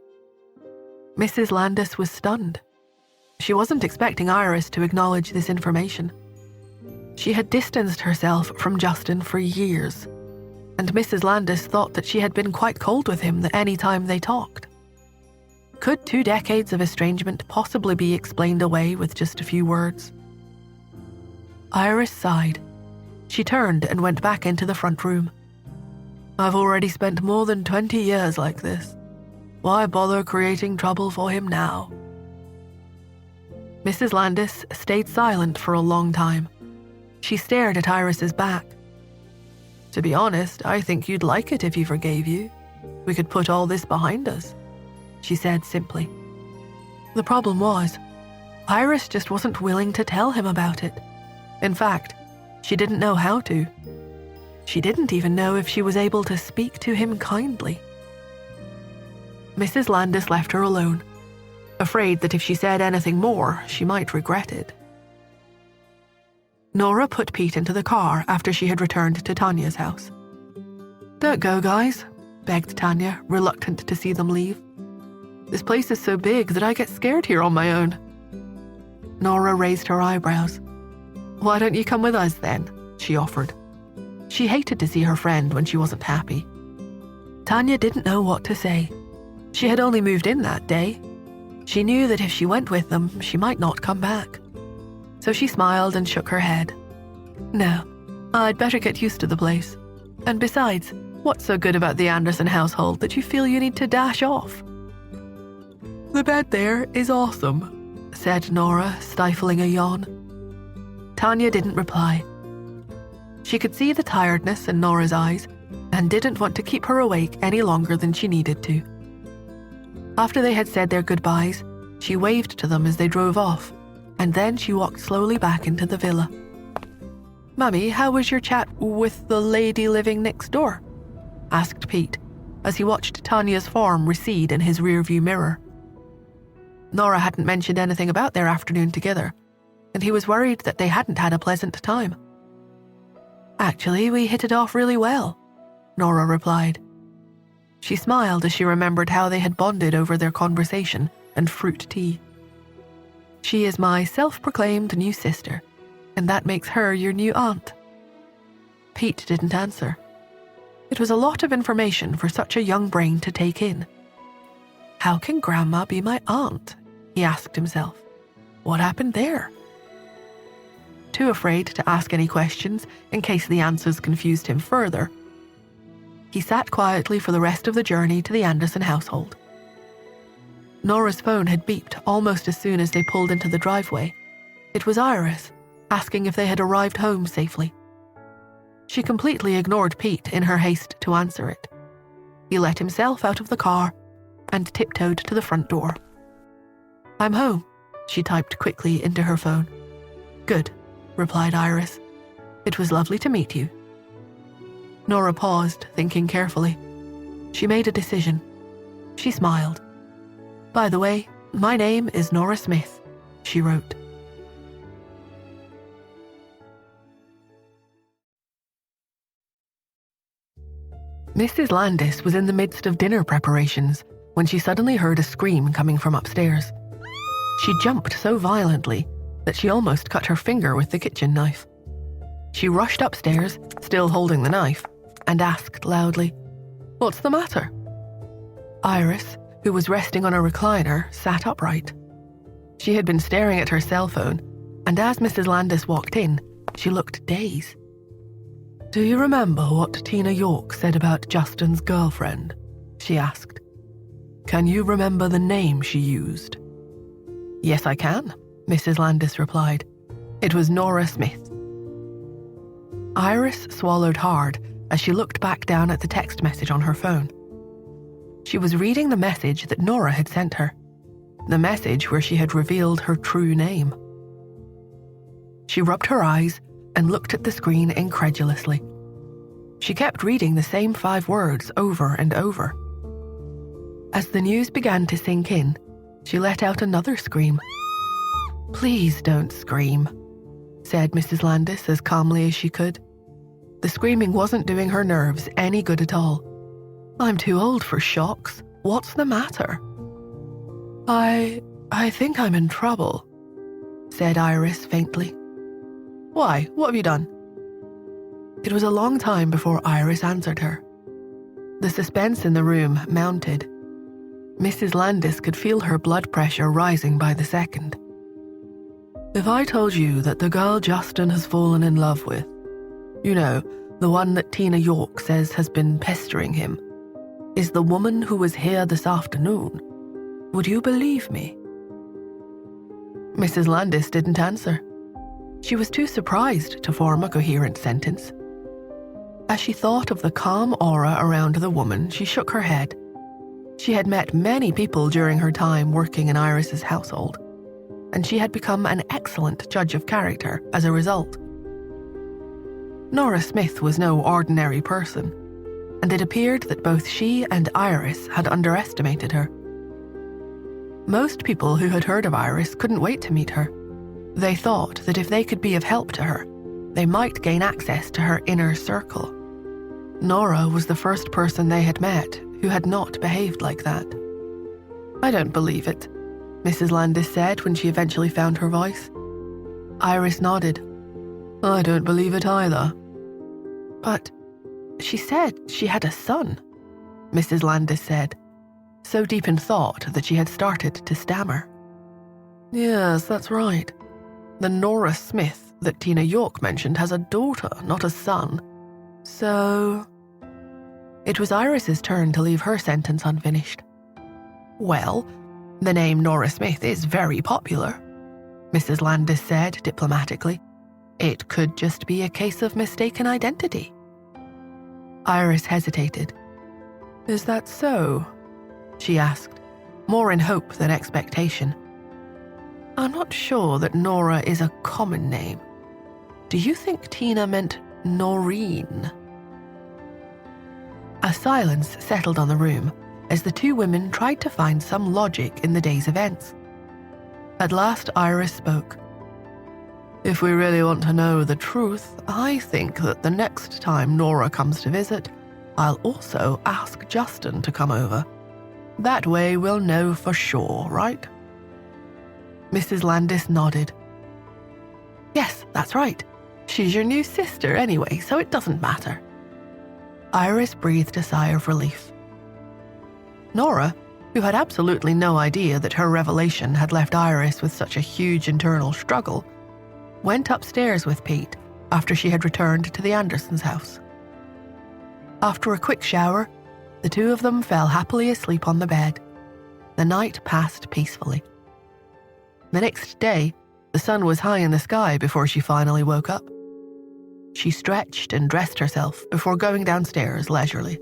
Mrs. Landis was stunned. She wasn't expecting Iris to acknowledge this information. She had distanced herself from Justin for years, and Mrs. Landis thought that she had been quite cold with him any time they talked. Could 2 decades of estrangement possibly be explained away with just a few words? Iris sighed. She turned and went back into the front room. "I've already spent more than 20 years like this. Why bother creating trouble for him now?" Mrs. Landis stayed silent for a long time. She stared at Iris's back. "To be honest, I think you'd like it if he forgave you. We could put all this behind us," she said simply. The problem was, Iris just wasn't willing to tell him about it. In fact, she didn't know how to. She didn't even know if she was able to speak to him kindly. Mrs. Landis left her alone, afraid that if she said anything more, she might regret it. Nora put Pete into the car after she had returned to Tanya's house. "Don't go, guys," begged Tanya, reluctant to see them leave. "This place is so big that I get scared here on my own." Nora raised her eyebrows. "Why don't you come with us then?" she offered. She hated to see her friend when she wasn't happy. Tanya didn't know what to say. She had only moved in that day. She knew that if she went with them, she might not come back. So she smiled and shook her head. "No, I'd better get used to the place. And besides, what's so good about the Anderson household that you feel you need to dash off?" "The bed there is awesome," said Nora, stifling a yawn. Tanya didn't reply. She could see the tiredness in Nora's eyes and didn't want to keep her awake any longer than she needed to. After they had said their goodbyes, she waved to them as they drove off, and then she walked slowly back into the villa. "Mummy, how was your chat with the lady living next door?" asked Pete, as he watched Tanya's form recede in his rearview mirror. Nora hadn't mentioned anything about their afternoon together, and he was worried that they hadn't had a pleasant time. "Actually, we hit it off really well," Nora replied. She smiled as she remembered how they had bonded over their conversation and fruit tea. "She is my self-proclaimed new sister, and that makes her your new aunt." Pete didn't answer. It was a lot of information for such a young brain to take in. How can Grandma be my aunt? He asked himself. What happened there? Too afraid to ask any questions in case the answers confused him further, he sat quietly for the rest of the journey to the Anderson household. Nora's phone had beeped almost as soon as they pulled into the driveway. It was Iris, asking if they had arrived home safely. She completely ignored Pete in her haste to answer it. He let himself out of the car and tiptoed to the front door. "I'm home," she typed quickly into her phone. "Good," replied Iris. "It was lovely to meet you." Nora paused, thinking carefully. She made a decision. She smiled. "By the way, my name is Nora Smith," she wrote. Mrs. Landis was in the midst of dinner preparations when she suddenly heard a scream coming from upstairs. She jumped so violently that she almost cut her finger with the kitchen knife. She rushed upstairs, still holding the knife, and asked loudly, "What's the matter?" Iris, who was resting on a recliner, sat upright. She had been staring at her cell phone, and as Mrs. Landis walked in, she looked dazed. "Do you remember what Tina York said about Justin's girlfriend?" she asked. "Can you remember the name she used?" "Yes, I can," Mrs. Landis replied. "It was Nora Smith." Iris swallowed hard as she looked back down at the text message on her phone. She was reading the message that Nora had sent her, the message where she had revealed her true name. She rubbed her eyes and looked at the screen incredulously. She kept reading the same 5 words over and over. As the news began to sink in, she let out another scream. "Please don't scream," said Mrs. Landis as calmly as she could. The screaming wasn't doing her nerves any good at all. "I'm too old for shocks. What's the matter?" I think I'm in trouble," said Iris faintly. "Why? What have you done?" It was a long time before Iris answered her. The suspense in the room mounted. Mrs. Landis could feel her blood pressure rising by the second. "If I told you that the girl Justin has fallen in love with, you know, the one that Tina York says has been pestering him, is the woman who was here this afternoon, would you believe me?" Mrs. Landis didn't answer. She was too surprised to form a coherent sentence. As she thought of the calm aura around the woman, she shook her head. She had met many people during her time working in Iris's household, and she had become an excellent judge of character as a result. Nora Smith was no ordinary person, and it appeared that both she and Iris had underestimated her. Most people who had heard of Iris couldn't wait to meet her. They thought that if they could be of help to her, they might gain access to her inner circle. Nora was the first person they had met who had not behaved like that. "I don't believe it," Mrs. Landis said when she eventually found her voice. Iris nodded. "I don't believe it either." "But she said she had a son," Mrs. Landis said, so deep in thought that she had started to stammer. "Yes, that's right. The Nora Smith that Tina York mentioned has a daughter, not a son. So..." It was Iris's turn to leave her sentence unfinished. "Well, the name Nora Smith is very popular," Mrs. Landis said diplomatically. "It could just be a case of mistaken identity." Iris hesitated. "Is that so?" she asked, more in hope than expectation. "I'm not sure that Nora is a common name. Do you think Tina meant Noreen?" A silence settled on the room as the two women tried to find some logic in the day's events. At last Iris spoke. "If we really want to know the truth, I think that the next time Nora comes to visit, I'll also ask Justin to come over. That way we'll know for sure, right?" Mrs. Landis nodded. "Yes, that's right. She's your new sister anyway, so it doesn't matter." Iris breathed a sigh of relief. Nora, who had absolutely no idea that her revelation had left Iris with such a huge internal struggle, went upstairs with Pete after she had returned to the Andersons' house. After a quick shower, the two of them fell happily asleep on the bed. The night passed peacefully. The next day, the sun was high in the sky before she finally woke up. She stretched and dressed herself before going downstairs leisurely.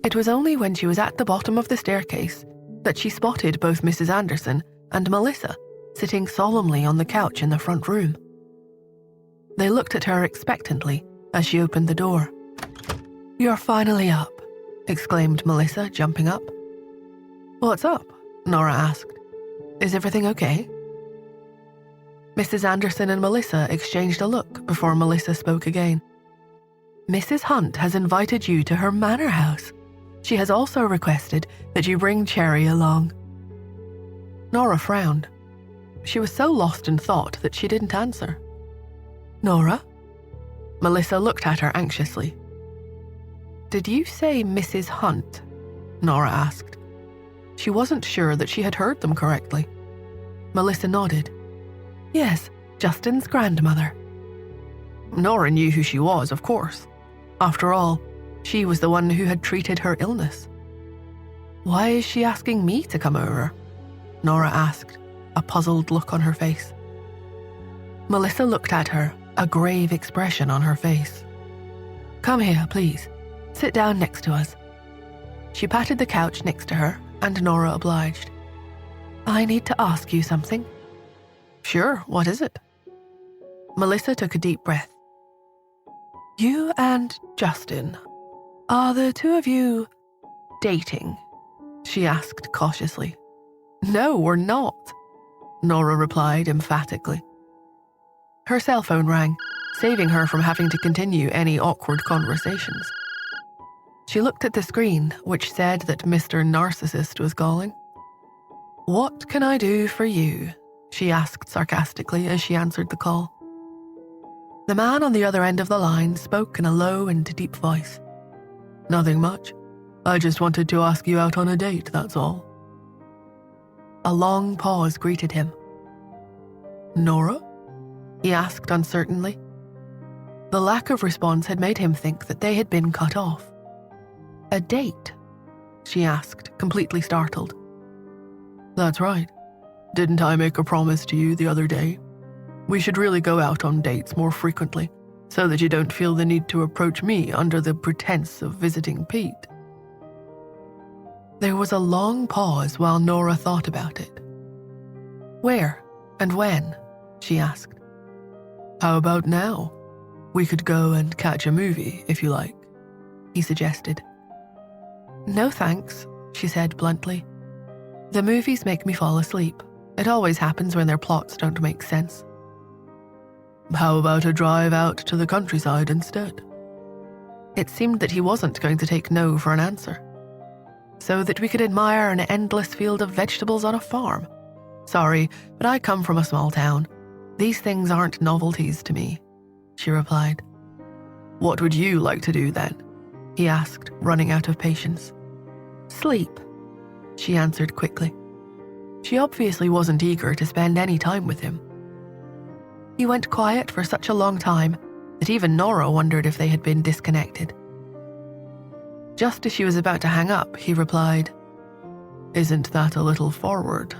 It was only when she was at the bottom of the staircase that she spotted both Mrs. Anderson and Melissa sitting solemnly on the couch in the front room. They looked at her expectantly as she opened the door. "You're finally up," exclaimed Melissa, jumping up. What's up? Nora asked. Is everything okay? Mrs. Anderson and Melissa exchanged a look before Melissa spoke again. Mrs. Hunt has invited you to her manor house. She has also requested that you bring Cherry along. Nora frowned. She was so lost in thought that she didn't answer. Nora? Melissa looked at her anxiously. Did you say Mrs. Hunt? Nora asked. She wasn't sure that she had heard them correctly. Melissa nodded. Yes, Justin's grandmother. Nora knew who she was, of course. After all, she was the one who had treated her illness. Why is she asking me to come over? Nora asked, a puzzled look on her face. Melissa looked at her, a grave expression on her face. Come here, please. Sit down next to us. She patted the couch next to her, and Nora obliged. I need to ask you something. Sure, what is it? Melissa took a deep breath. You and Justin, are the two of you dating? She asked cautiously. No, we're not, Nora replied emphatically. Her cell phone rang, saving her from having to continue any awkward conversations. She looked at the screen, which said that Mr. Narcissist was calling. What can I do for you? She asked sarcastically as she answered the call. The man on the other end of the line spoke in a low and deep voice. Nothing much. I just wanted to ask you out on a date, that's all. A long pause greeted him. Nora? He asked uncertainly. The lack of response had made him think that they had been cut off. A date? She asked, completely startled. That's right. Didn't I make a promise to you the other day? We should really go out on dates more frequently, so that you don't feel the need to approach me under the pretense of visiting Pete. There was a long pause while Nora thought about it. Where and when? She asked. How about now? We could go and catch a movie, if you like, he suggested. No thanks, she said bluntly. The movies make me fall asleep. It always happens when their plots don't make sense. How about a drive out to the countryside instead? It seemed that he wasn't going to take no for an answer. So that we could admire an endless field of vegetables on a farm. Sorry, but I come from a small town. These things aren't novelties to me, she replied. What would you like to do then? He asked, running out of patience. Sleep, she answered quickly. She obviously wasn't eager to spend any time with him. He went quiet for such a long time that even Nora wondered if they had been disconnected. Just as she was about to hang up, he replied, Isn't that a little forward?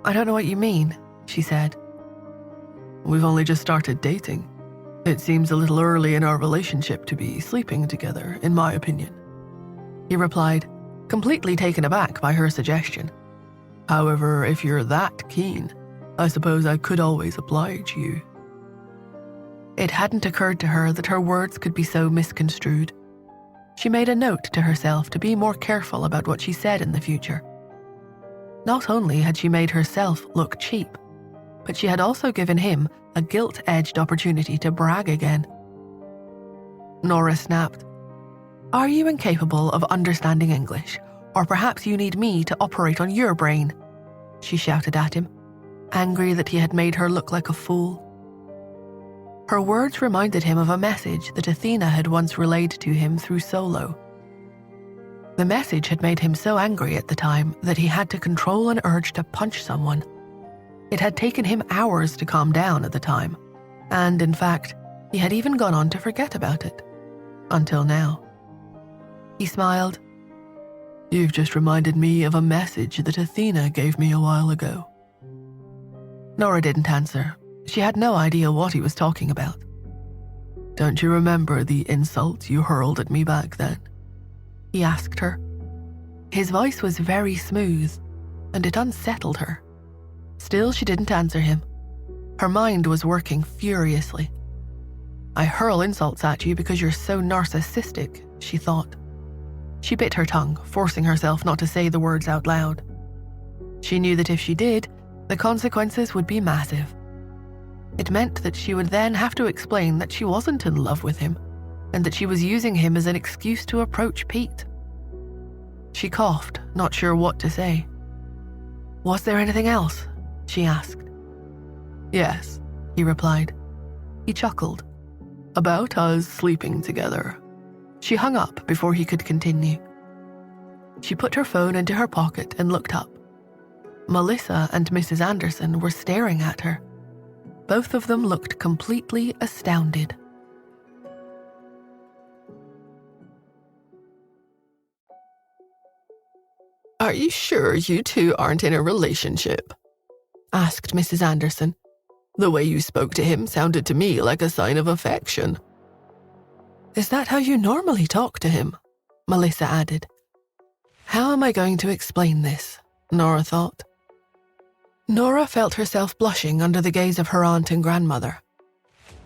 I don't know what you mean, she said. We've only just started dating. It seems a little early in our relationship to be sleeping together, in my opinion. He replied, completely taken aback by her suggestion. However, if you're that keen, I suppose I could always oblige you. It hadn't occurred to her that her words could be so misconstrued. She made a note to herself to be more careful about what she said in the future. Not only had she made herself look cheap, but she had also given him a gilt-edged opportunity to brag again. Nora snapped. Are you incapable of understanding English, or perhaps you need me to operate on your brain? She shouted at him, angry that he had made her look like a fool. Her words reminded him of a message that Athena had once relayed to him through Solo. The message had made him so angry at the time that he had to control an urge to punch someone. It had taken him hours to calm down at the time, and in fact, he had even gone on to forget about it. Until now. He smiled. You've just reminded me of a message that Athena gave me a while ago. Nora didn't answer. She had no idea what he was talking about. Don't you remember the insult you hurled at me back then? He asked her. His voice was very smooth, and it unsettled her. Still, she didn't answer him. Her mind was working furiously. I hurl insults at you because you're so narcissistic, she thought. She bit her tongue, forcing herself not to say the words out loud. She knew that if she did, the consequences would be massive. It meant that she would then have to explain that she wasn't in love with him, and that she was using him as an excuse to approach Pete. She coughed, not sure what to say. "Was there anything else?" she asked. "Yes," he replied. He chuckled. "About us sleeping together." She hung up before he could continue. She put her phone into her pocket and looked up. Melissa and Mrs. Anderson were staring at her. Both of them looked completely astounded. "Are you sure you two aren't in a relationship?" asked Mrs. Anderson. "The way you spoke to him sounded to me like a sign of affection." "Is that how you normally talk to him?" Melissa added. How am I going to explain this? Nora thought. Nora felt herself blushing under the gaze of her aunt and grandmother.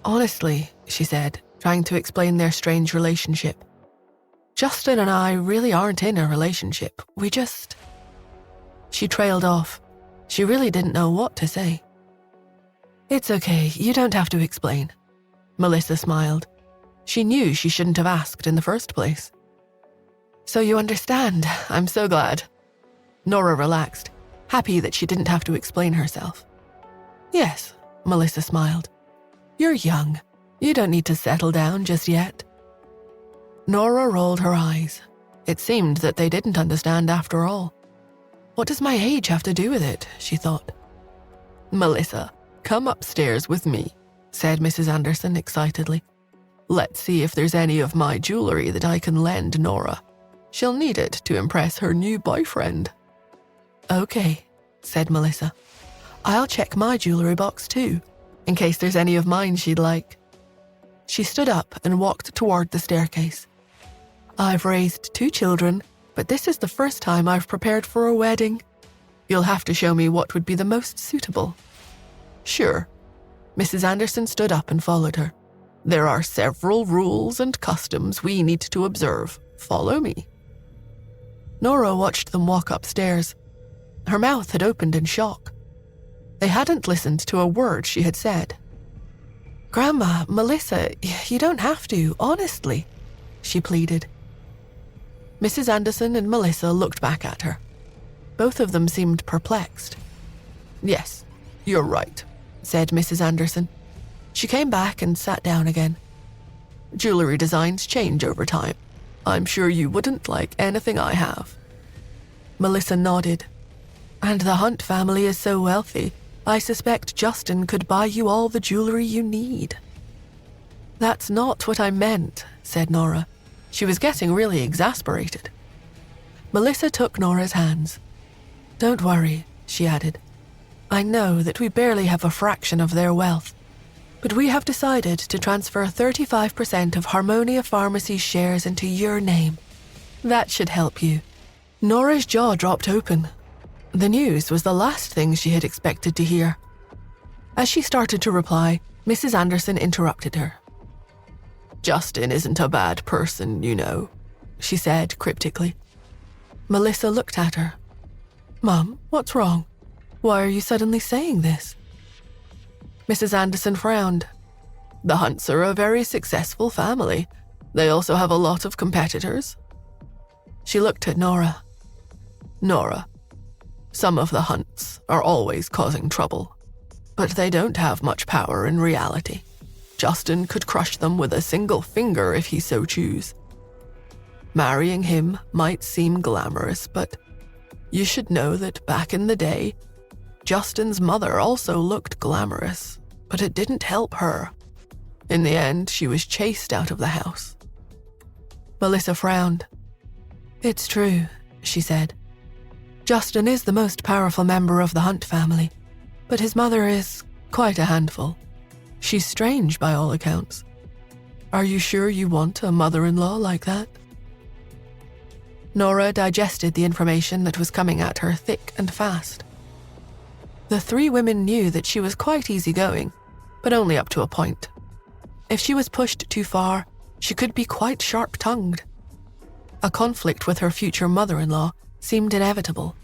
"Honestly," she said, trying to explain their strange relationship, "Justin and I really aren't in a relationship. We just..." She trailed off. She really didn't know what to say. "It's okay, you don't have to explain." Melissa smiled. She knew she shouldn't have asked in the first place. "So you understand. I'm so glad." Nora relaxed, happy that she didn't have to explain herself. "Yes," Melissa smiled. "You're young. You don't need to settle down just yet." Nora rolled her eyes. It seemed that they didn't understand after all. What does my age have to do with it? She thought. "Melissa, come upstairs with me," said Mrs. Anderson excitedly. "Let's see if there's any of my jewelry that I can lend Nora. She'll need it to impress her new boyfriend." "Okay," said Melissa. "I'll check my jewelry box too, in case there's any of mine she'd like." She stood up and walked toward the staircase. "I've raised 2 children, but this is the first time I've prepared for a wedding. You'll have to show me what would be the most suitable." "Sure." Mrs. Anderson stood up and followed her. "There are several rules and customs we need to observe. Follow me." Nora watched them walk upstairs. Her mouth had opened in shock. They hadn't listened to a word she had said. "Grandma, Melissa, you don't have to, honestly," she pleaded. Mrs. Anderson and Melissa looked back at her. Both of them seemed perplexed. "Yes, you're right," said Mrs. Anderson. She came back and sat down again. "Jewelry designs change over time. I'm sure you wouldn't like anything I have." Melissa nodded. "And the Hunt family is so wealthy, I suspect Justin could buy you all the jewelry you need." "That's not what I meant," said Nora. She was getting really exasperated. Melissa took Nora's hands. "Don't worry," she added. "I know that we barely have a fraction of their wealth, but we have decided to transfer 35% of Harmonia Pharmacy's shares into your name. That should help you." Nora's jaw dropped open. The news was the last thing she had expected to hear. As she started to reply, Mrs. Anderson interrupted her. "Justin isn't a bad person, you know," she said cryptically. Melissa looked at her. "Mum, what's wrong? Why are you suddenly saying this?" Mrs. Anderson frowned. "The Hunts are a very successful family. They also have a lot of competitors." She looked at Nora. "Nora, some of the Hunts are always causing trouble, but they don't have much power in reality. Justin could crush them with a single finger if he so choose. Marrying him might seem glamorous, but you should know that back in the day, Justin's mother also looked glamorous, but it didn't help her. In the end, she was chased out of the house." Melissa frowned. "It's true," she said. "Justin is the most powerful member of the Hunt family, but his mother is quite a handful. She's strange by all accounts. Are you sure you want a mother-in-law like that?" Nora digested the information that was coming at her thick and fast. The 3 women knew that she was quite easygoing, but only up to a point. If she was pushed too far, she could be quite sharp-tongued. A conflict with her future mother-in-law seemed inevitable,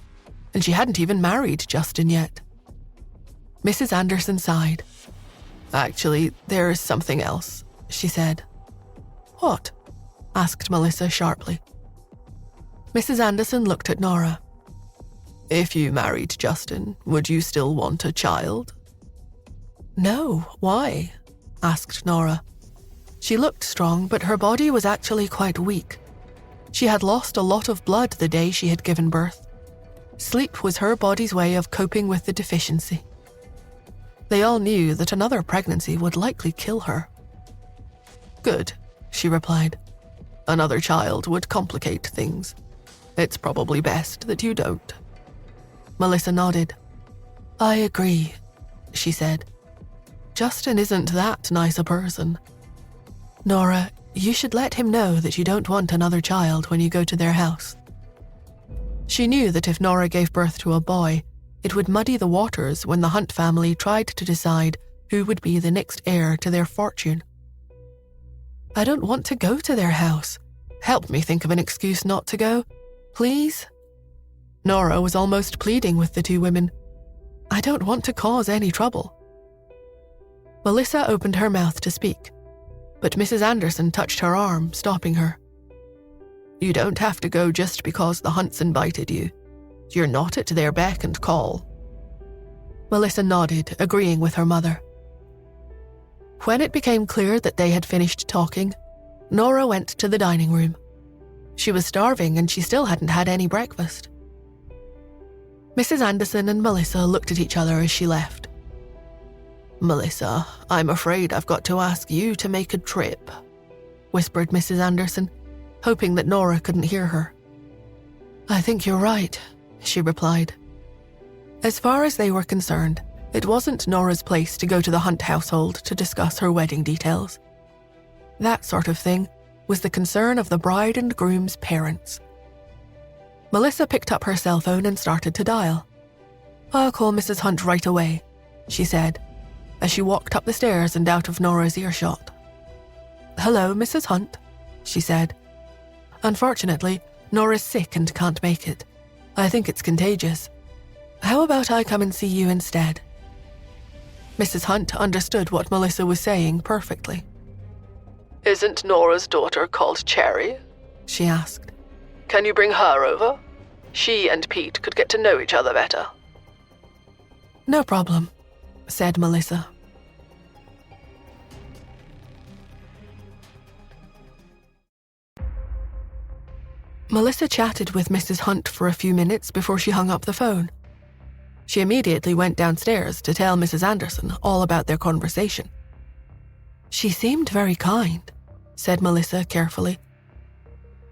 and she hadn't even married Justin yet. Mrs. Anderson sighed. "Actually, there is something else," she said. "What?" asked Melissa sharply. Mrs. Anderson looked at Nora. "If you married Justin, would you still want a child?" "No, why?" asked Nora. She looked strong, but her body was actually quite weak. She had lost a lot of blood the day she had given birth. Sleep was her body's way of coping with the deficiency. They all knew that another pregnancy would likely kill her. "Good," she replied. "Another child would complicate things. It's probably best that you don't." Melissa nodded. "I agree," she said. "Justin isn't that nice a person. Nora, you should let him know that you don't want another child when you go to their house." She knew that if Nora gave birth to a boy, it would muddy the waters when the Hunt family tried to decide who would be the next heir to their fortune. "I don't want to go to their house. Help me think of an excuse not to go, please?" Nora was almost pleading with the two women. "I don't want to cause any trouble." Melissa opened her mouth to speak, but Mrs. Anderson touched her arm, stopping her. "You don't have to go just because the Hunts invited you. You're not at their beck and call." Melissa nodded, agreeing with her mother. When it became clear that they had finished talking, Nora went to the dining room. She was starving and she still hadn't had any breakfast. Mrs. Anderson and Melissa looked at each other as she left. "Melissa, I'm afraid I've got to ask you to make a trip," whispered Mrs. Anderson, hoping that Nora couldn't hear her. "I think you're right," she replied. As far as they were concerned, it wasn't Nora's place to go to the Hunt household to discuss her wedding details. That sort of thing was the concern of the bride and groom's parents. Melissa picked up her cell phone and started to dial. "I'll call Mrs. Hunt right away," she said, as she walked up the stairs and out of Nora's earshot. "Hello, Mrs. Hunt," she said. "Unfortunately, Nora's sick and can't make it. I think it's contagious. How about I come and see you instead?" Mrs. Hunt understood what Melissa was saying perfectly. "Isn't Nora's daughter called Cherry?" she asked. "Can you bring her over? She and Pete could get to know each other better." "No problem," said Melissa. Melissa chatted with Mrs. Hunt for a few minutes before she hung up the phone. She immediately went downstairs to tell Mrs. Anderson all about their conversation. "She seemed very kind," said Melissa carefully.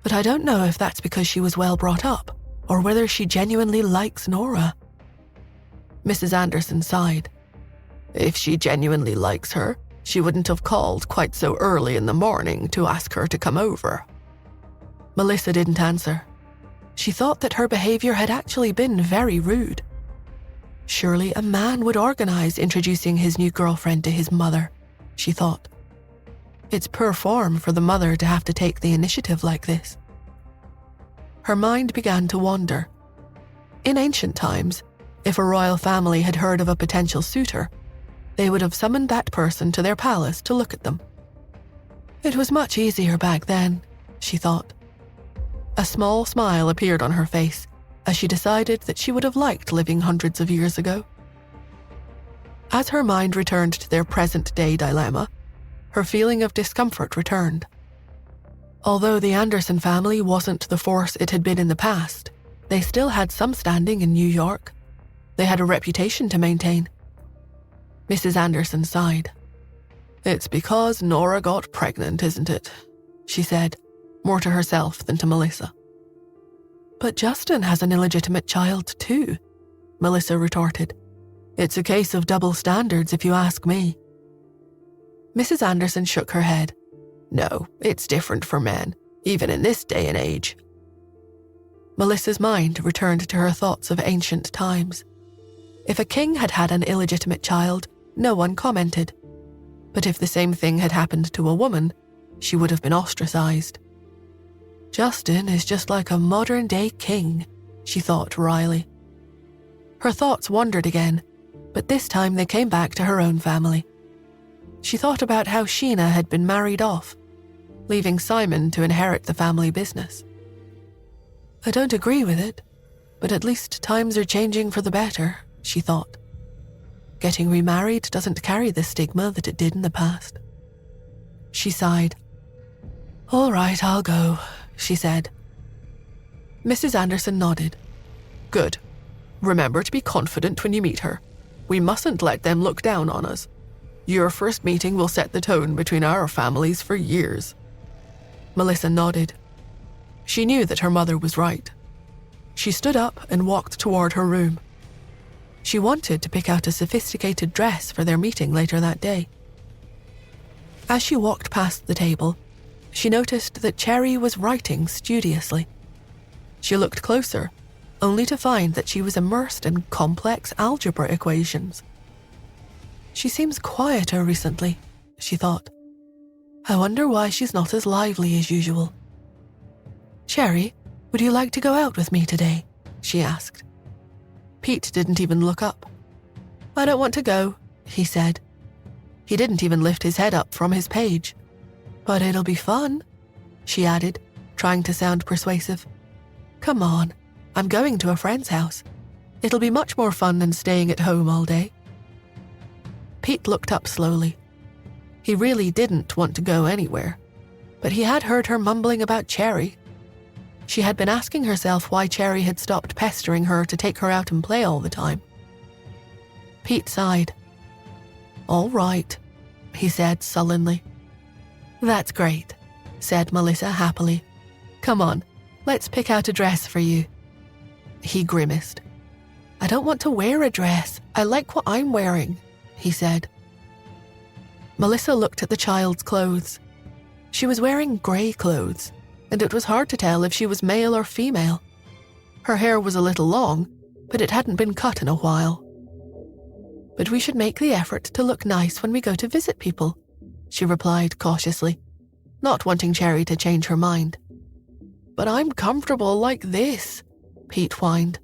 "But I don't know if that's because she was well brought up, or whether she genuinely likes Nora." Mrs. Anderson sighed. "If she genuinely likes her, she wouldn't have called quite so early in the morning to ask her to come over." Melissa didn't answer. She thought that her behavior had actually been very rude. Surely a man would organize introducing his new girlfriend to his mother, she thought. It's poor form for the mother to have to take the initiative like this. Her mind began to wander. In ancient times, if a royal family had heard of a potential suitor, they would have summoned that person to their palace to look at them. It was much easier back then, she thought. A small smile appeared on her face as she decided that she would have liked living hundreds of years ago. As her mind returned to their present-day dilemma, her feeling of discomfort returned. Although the Anderson family wasn't the force it had been in the past, they still had some standing in New York. They had a reputation to maintain. Mrs. Anderson sighed. "It's because Nora got pregnant, isn't it?" she said, more to herself than to Melissa. "But Justin has an illegitimate child too," Melissa retorted. "It's a case of double standards if you ask me." Mrs. Anderson shook her head. "No, it's different for men, even in this day and age." Melissa's mind returned to her thoughts of ancient times. If a king had had an illegitimate child, no one commented. But if the same thing had happened to a woman, she would have been ostracized. Justin is just like a modern-day king, she thought wryly. Her thoughts wandered again, but this time they came back to her own family. She thought about how Sheena had been married off, leaving Simon to inherit the family business. I don't agree with it, but at least times are changing for the better, she thought. Getting remarried doesn't carry the stigma that it did in the past. She sighed. All right, I'll go, she said. Mrs. Anderson nodded. Good. Remember to be confident when you meet her. We mustn't let them look down on us. Your first meeting will set the tone between our families for years. Melissa nodded. She knew that her mother was right. She stood up and walked toward her room. She wanted to pick out a sophisticated dress for their meeting later that day. As she walked past the table, she noticed that Cherry was writing studiously. She looked closer, only to find that she was immersed in complex algebra equations. She seems quieter recently, she thought. I wonder why she's not as lively as usual. Cherry, would you like to go out with me today? She asked. Pete didn't even look up. I don't want to go, he said. He didn't even lift his head up from his page. But it'll be fun, she added, trying to sound persuasive. Come on, I'm going to a friend's house. It'll be much more fun than staying at home all day. Pete looked up slowly. He really didn't want to go anywhere, but he had heard her mumbling about Cherry. She had been asking herself why Cherry had stopped pestering her to take her out and play all the time. Pete sighed. All right, he said sullenly. That's great, said Melissa happily. Come on, let's pick out a dress for you. He grimaced. I don't want to wear a dress. I like what I'm wearing, he said. Melissa looked at the child's clothes. She was wearing grey clothes, and it was hard to tell if she was male or female. Her hair was a little long, but it hadn't been cut in a while. But we should make the effort to look nice when we go to visit people, she replied cautiously, not wanting Cherry to change her mind. But I'm comfortable like this, Pete whined.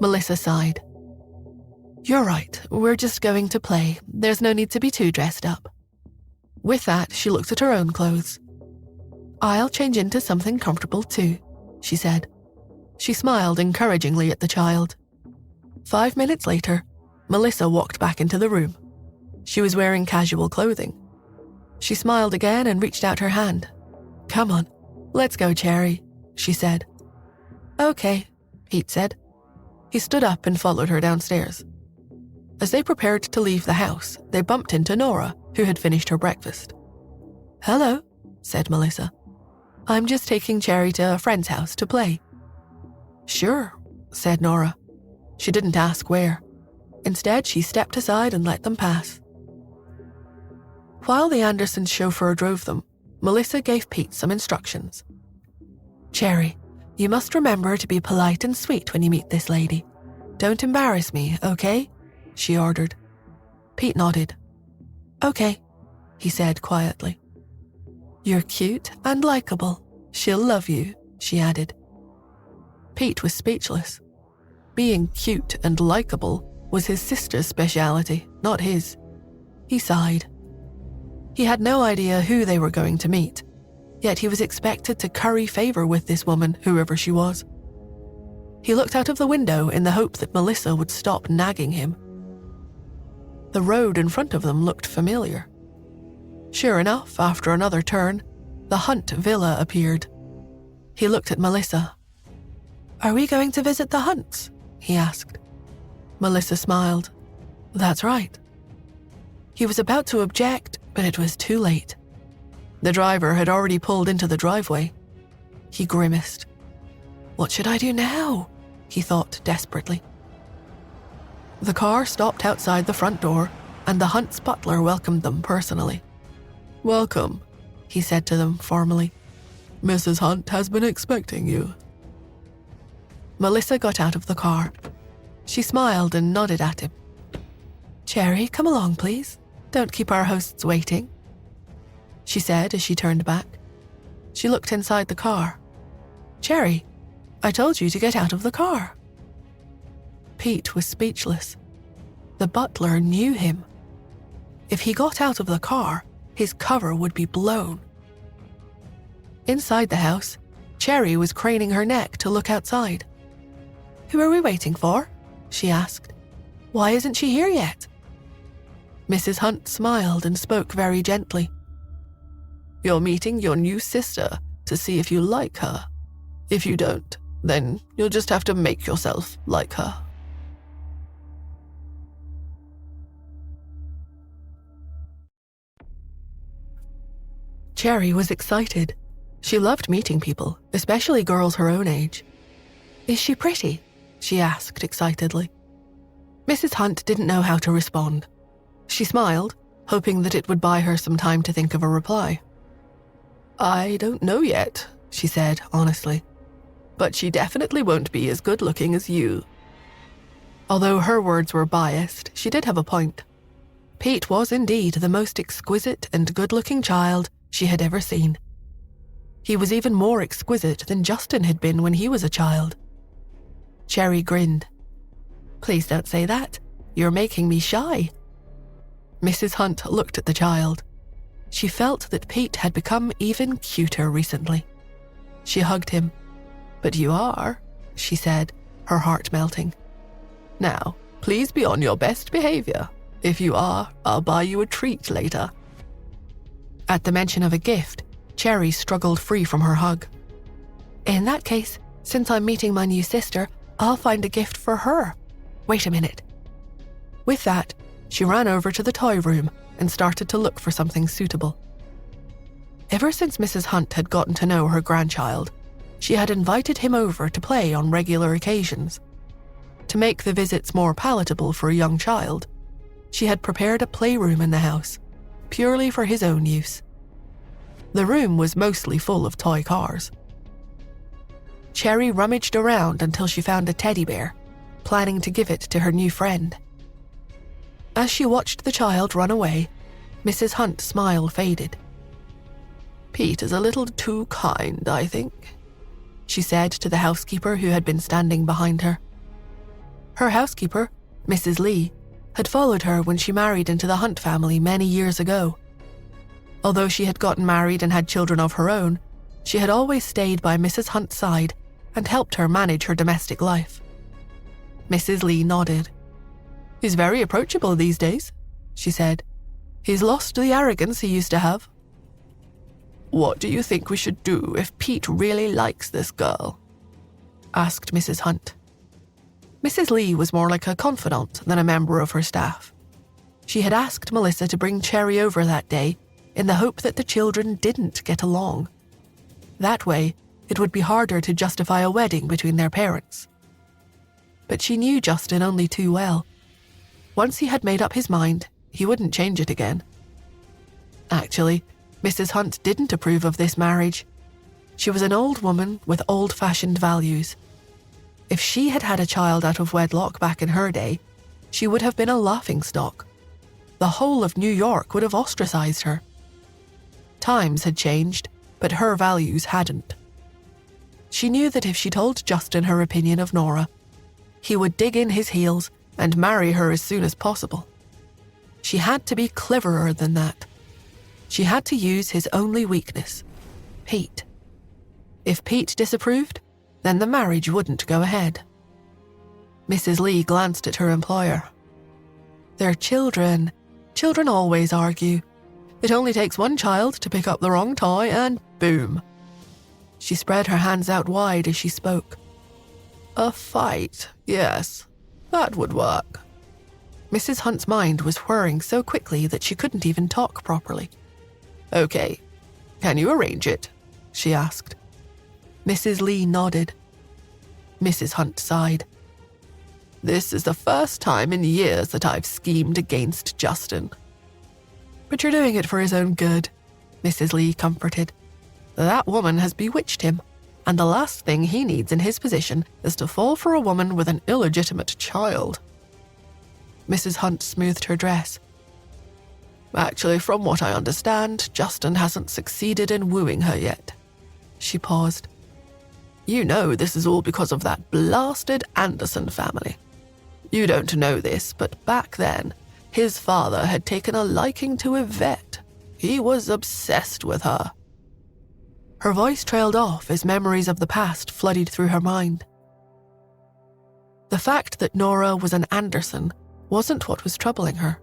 Melissa sighed. You're right, we're just going to play. There's no need to be too dressed up. With that, she looked at her own clothes. I'll change into something comfortable too, she said. She smiled encouragingly at the child. 5 minutes later, Melissa walked back into the room. She was wearing casual clothing. She smiled again and reached out her hand. Come on, let's go, Cherry, she said. Okay, Pete said. He stood up and followed her downstairs. As they prepared to leave the house, they bumped into Nora, who had finished her breakfast. Hello, said Melissa. I'm just taking Cherry to a friend's house to play. Sure, said Nora. She didn't ask where. Instead, she stepped aside and let them pass. While the Andersons' chauffeur drove them, Melissa gave Pete some instructions. Cherry, you must remember to be polite and sweet when you meet this lady. Don't embarrass me, okay? She ordered. Pete nodded. Okay, he said quietly. You're cute and likable. She'll love you, she added. Pete was speechless. Being cute and likable was his sister's speciality, not his. He sighed. He had no idea who they were going to meet, yet he was expected to curry favor with this woman, whoever she was. He looked out of the window in the hope that Melissa would stop nagging him. The road in front of them looked familiar. Sure enough, after another turn, the Hunt villa appeared. He looked at Melissa. Are we going to visit the Hunts? He asked. Melissa smiled. That's right. He was about to object, but it was too late. The driver had already pulled into the driveway. He grimaced. What should I do now? He thought desperately. The car stopped outside the front door, and the Hunt's butler welcomed them personally. Welcome, he said to them formally. Mrs. Hunt has been expecting you. Melissa got out of the car. She smiled and nodded at him. Cherry, come along, please. Don't keep our hosts waiting, she said as she turned back. She looked inside the car. "Cherry, I told you to get out of the car." Pete was speechless. The butler knew him. If he got out of the car, his cover would be blown. Inside the house, Cherry was craning her neck to look outside. "Who are we waiting for?" she asked. "Why isn't she here yet?" Mrs. Hunt smiled and spoke very gently. "You're meeting your new sister to see if you like her. If you don't, then you'll just have to make yourself like her." Cherry was excited. She loved meeting people, especially girls her own age. "Is she pretty?" she asked excitedly. Mrs. Hunt didn't know how to respond. She smiled, hoping that it would buy her some time to think of a reply. "I don't know yet," she said honestly, "but she definitely won't be as good-looking as you." Although her words were biased, she did have a point. Pete was indeed the most exquisite and good-looking child she had ever seen. He was even more exquisite than Justin had been when he was a child. Cherry grinned. "Please don't say that. You're making me shy." Mrs. Hunt looked at the child. She felt that Pete had become even cuter recently. She hugged him. "But you are," she said, her heart melting. "Now, please be on your best behavior. If you are, I'll buy you a treat later." At the mention of a gift, Cherry struggled free from her hug. "In that case, since I'm meeting my new sister, I'll find a gift for her. Wait a minute." With that, she ran over to the toy room and started to look for something suitable. Ever since Mrs. Hunt had gotten to know her grandchild, she had invited him over to play on regular occasions. To make the visits more palatable for a young child, she had prepared a playroom in the house, purely for his own use. The room was mostly full of toy cars. Cherry rummaged around until she found a teddy bear, planning to give it to her new friend. As she watched the child run away, Mrs. Hunt's smile faded. "Pete is a little too kind, I think," she said to the housekeeper who had been standing behind her. Her housekeeper, Mrs. Lee, had followed her when she married into the Hunt family many years ago. Although she had gotten married and had children of her own, she had always stayed by Mrs. Hunt's side and helped her manage her domestic life. Mrs. Lee nodded. "He's very approachable these days," she said. "He's lost the arrogance he used to have." "What do you think we should do if Pete really likes this girl?" asked Mrs. Hunt. Mrs. Lee was more like a confidant than a member of her staff. She had asked Melissa to bring Cherry over that day in the hope that the children didn't get along. That way, it would be harder to justify a wedding between their parents. But she knew Justin only too well. Once he had made up his mind, he wouldn't change it again. Actually, Mrs. Hunt didn't approve of this marriage. She was an old woman with old-fashioned values. If she had had a child out of wedlock back in her day, she would have been a laughingstock. The whole of New York would have ostracized her. Times had changed, but her values hadn't. She knew that if she told Justin her opinion of Nora, he would dig in his heels and marry her as soon as possible. She had to be cleverer than that. She had to use his only weakness, Pete. If Pete disapproved, then the marriage wouldn't go ahead. Mrs. Lee glanced at her employer. "They're children. Children always argue. It only takes one child to pick up the wrong toy and boom." She spread her hands out wide as she spoke. "A fight, yes, that would work." Mrs. Hunt's mind was whirring so quickly that she couldn't even talk properly. "Okay, can you arrange it?" she asked. Mrs. Lee nodded. Mrs. Hunt sighed. "This is the first time in years that I've schemed against Justin." "But you're doing it for his own good," Mrs. Lee comforted. "That woman has bewitched him, and the last thing he needs in his position is to fall for a woman with an illegitimate child." Mrs. Hunt smoothed her dress. "Actually, from what I understand, Justin hasn't succeeded in wooing her yet. She paused. "You know this is all because of that blasted Anderson family. You don't know this, but back then, his father had taken a liking to Yvette. He was obsessed with her." Her voice trailed off as memories of the past flooded through her mind. The fact that Nora was an Anderson wasn't what was troubling her.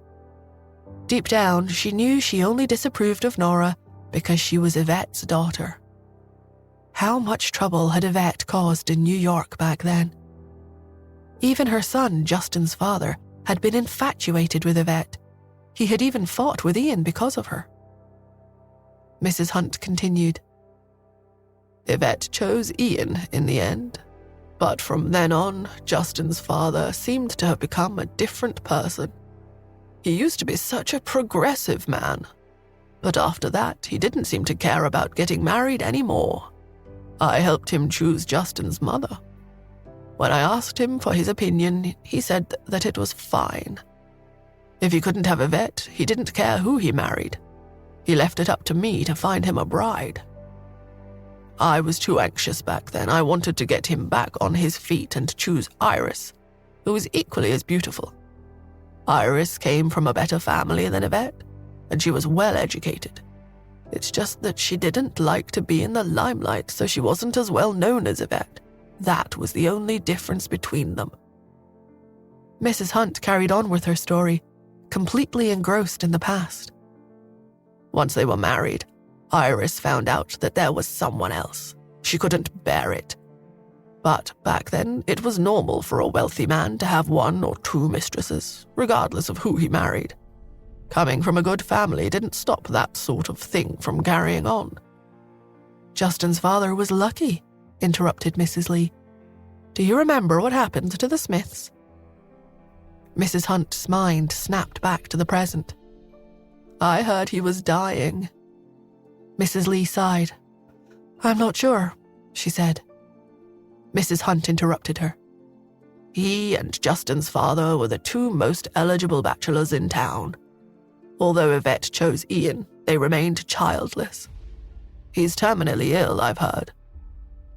Deep down, she knew she only disapproved of Nora because she was Yvette's daughter. How much trouble had Yvette caused in New York back then? Even her son, Justin's father, had been infatuated with Yvette. He had even fought with Ian because of her. Mrs. Hunt continued. "Yvette chose Ian in the end, but from then on, Justin's father seemed to have become a different person. He used to be such a progressive man, but after that, he didn't seem to care about getting married anymore. I helped him choose Justin's mother. When I asked him for his opinion, he said that it was fine. If he couldn't have Yvette, he didn't care who he married. He left it up to me to find him a bride. I was too anxious back then. I wanted to get him back on his feet and choose Iris, who was equally as beautiful. Iris came from a better family than Yvette, and she was well educated. It's just that she didn't like to be in the limelight, so she wasn't as well known as Yvette. That was the only difference between them." Mrs. Hunt carried on with her story, completely engrossed in the past. "Once they were married, Iris found out that there was someone else. She couldn't bear it. But back then, it was normal for a wealthy man to have one or two mistresses, regardless of who he married. Coming from a good family didn't stop that sort of thing from carrying on." "Justin's father was lucky," interrupted Mrs. Lee. "Do you remember what happened to the Smiths?" Mrs. Hunt's mind snapped back to the present. "I heard he was dying." Mrs. Lee sighed. "I'm not sure," she said. Mrs. Hunt interrupted her. "He and Justin's father were the two most eligible bachelors in town. Although Yvette chose Ian, they remained childless. He's terminally ill, I've heard.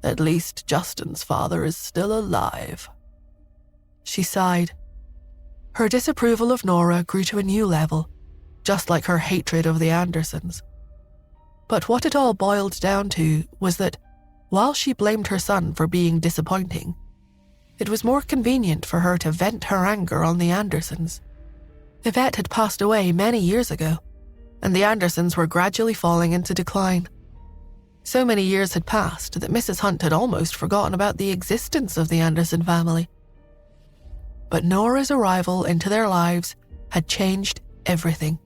At least Justin's father is still alive." She sighed. Her disapproval of Nora grew to a new level, just like her hatred of the Andersons. But what it all boiled down to was that, while she blamed her son for being disappointing, it was more convenient for her to vent her anger on the Andersons. Yvette had passed away many years ago, and the Andersons were gradually falling into decline. So many years had passed that Mrs. Hunt had almost forgotten about the existence of the Anderson family. But Nora's arrival into their lives had changed everything.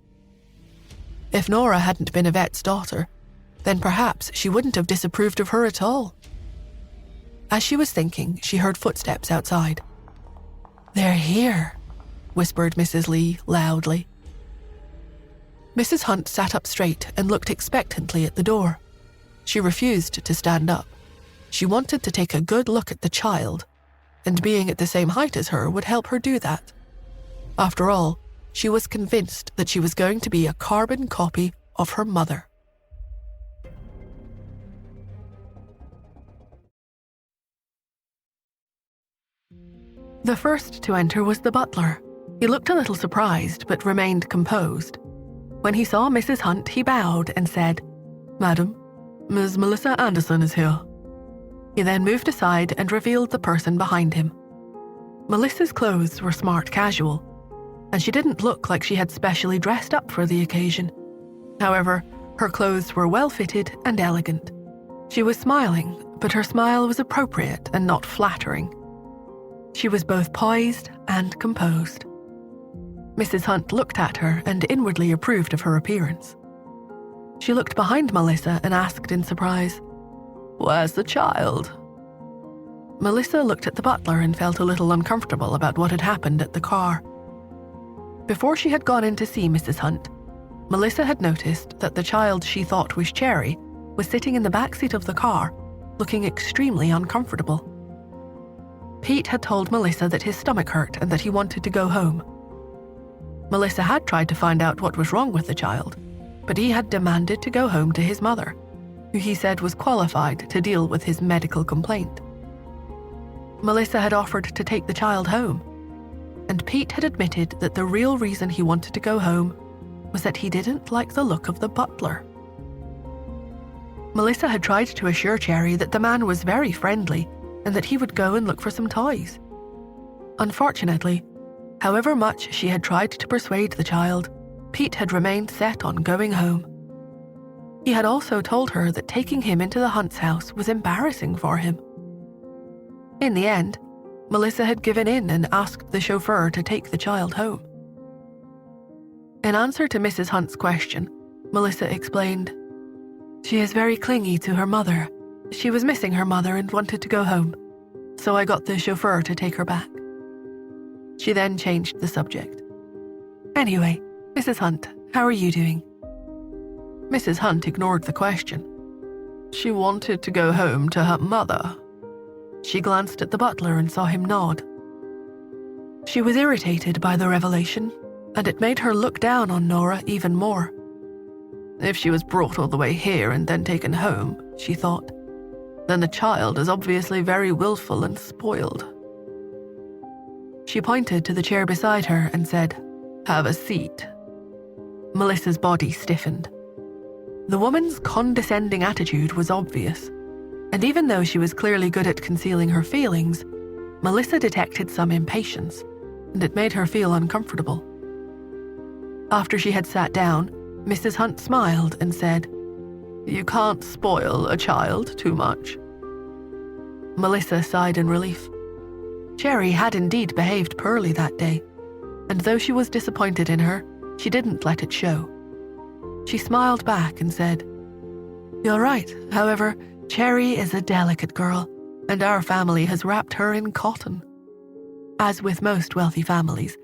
If Nora hadn't been Yvette's daughter, then perhaps she wouldn't have disapproved of her at all. As she was thinking, she heard footsteps outside. "They're here," whispered Mrs. Lee loudly. Mrs. Hunt sat up straight and looked expectantly at the door. She refused to stand up. She wanted to take a good look at the child, and being at the same height as her would help her do that. After all, she was convinced that she was going to be a carbon copy of her mother. The first to enter was the butler. He looked a little surprised, but remained composed. When he saw Mrs. Hunt, he bowed and said, "Madam, Ms. Melissa Anderson is here." He then moved aside and revealed the person behind him. Melissa's clothes were smart casual, and she didn't look like she had specially dressed up for the occasion. However, her clothes were well-fitted and elegant. She was smiling, but her smile was appropriate and not flattering. She was both poised and composed. Mrs. Hunt looked at her and inwardly approved of her appearance. She looked behind Melissa and asked in surprise, "Where's the child?" Melissa looked at the butler and felt a little uncomfortable about what had happened at the car. Before she had gone in to see Mrs. Hunt, Melissa had noticed that the child she thought was Cherry was sitting in the backseat of the car, looking extremely uncomfortable. Pete had told Melissa that his stomach hurt and that he wanted to go home. Melissa had tried to find out what was wrong with the child, but he had demanded to go home to his mother. who he said was qualified to deal with his medical complaint. Melissa had offered to take the child home, and Pete had admitted that the real reason he wanted to go home was that he didn't like the look of the butler. Melissa had tried to assure Cherry that the man was very friendly and that he would go and look for some toys. Unfortunately, however much she had tried to persuade the child, Pete had remained set on going home. He had also told her that taking him into the Hunt's house was embarrassing for him. In the end, Melissa had given in and asked the chauffeur to take the child home. In answer to Mrs. Hunt's question, Melissa explained, "She is very clingy to her mother. She was missing her mother and wanted to go home, so I got the chauffeur to take her back." She then changed the subject. "Anyway, Mrs. Hunt, how are you doing?" Mrs. Hunt ignored the question. She wanted to go home to her mother. She glanced at the butler and saw him nod. She was irritated by the revelation, and it made her look down on Nora even more. If she was brought all the way here and then taken home, she thought, then the child is obviously very willful and spoiled. She pointed to the chair beside her and said, "Have a seat." Melissa's body stiffened. The woman's condescending attitude was obvious, and even though she was clearly good at concealing her feelings, Melissa detected some impatience, and it made her feel uncomfortable. After she had sat down, Mrs. Hunt smiled and said, "You can't spoil a child too much." Melissa sighed in relief. Cherry had indeed behaved poorly that day, and though she was disappointed in her, she didn't let it show. She smiled back and said, "You're right, however, Cherry is a delicate girl, and our family has wrapped her in cotton. As with most wealthy families,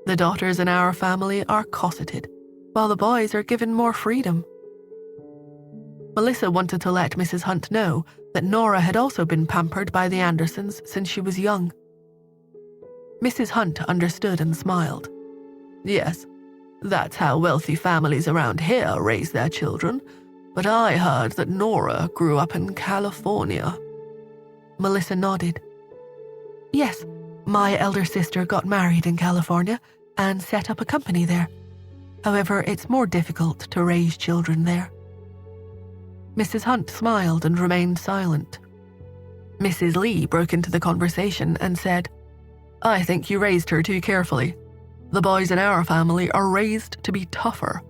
the daughters in our family are cosseted, while the boys are given more freedom." Melissa wanted to let Mrs. Hunt know that Nora had also been pampered by the Andersons since she was young. Mrs. Hunt understood and smiled. "Yes, that's how wealthy families around here raise their children, but I heard that Nora grew up in California." Melissa nodded. "Yes, my elder sister got married in California and set up a company there. However, it's more difficult to raise children there." Mrs. Hunt smiled and remained silent. Mrs. Lee broke into the conversation and said, "I think you raised her too carefully. The boys in our family are raised to be tougher.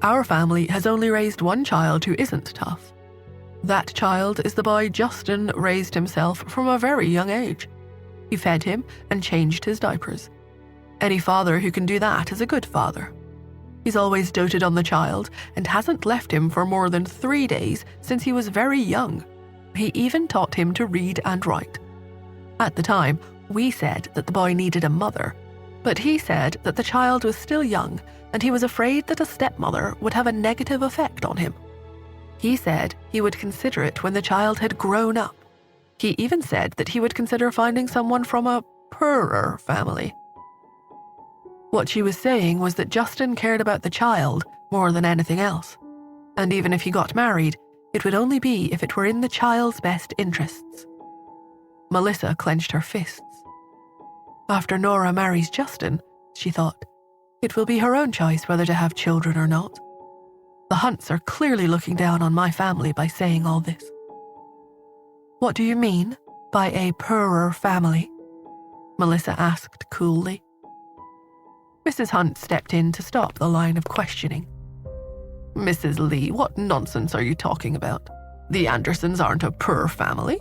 Our family has only raised one child who isn't tough. That child is the boy Justin raised himself from a very young age. He fed him and changed his diapers. Any father who can do that is a good father. He's always doted on the child and hasn't left him for more than 3 days since he was very young. He even taught him to read and write. At the time, we said that the boy needed a mother, but he said that the child was still young and he was afraid that a stepmother would have a negative effect on him. He said he would consider it when the child had grown up. He even said that he would consider finding someone from a poorer family." What she was saying was that Justin cared about the child more than anything else, and even if he got married, it would only be if it were in the child's best interests. Melissa clenched her fists. After Nora marries Justin, she thought, it will be her own choice whether to have children or not. The Hunts are clearly looking down on my family by saying all this. "What do you mean by a poorer family?" Melissa asked coolly. Mrs. Hunt stepped in to stop the line of questioning. "Mrs. Lee, what nonsense are you talking about? The Andersons aren't a poor family."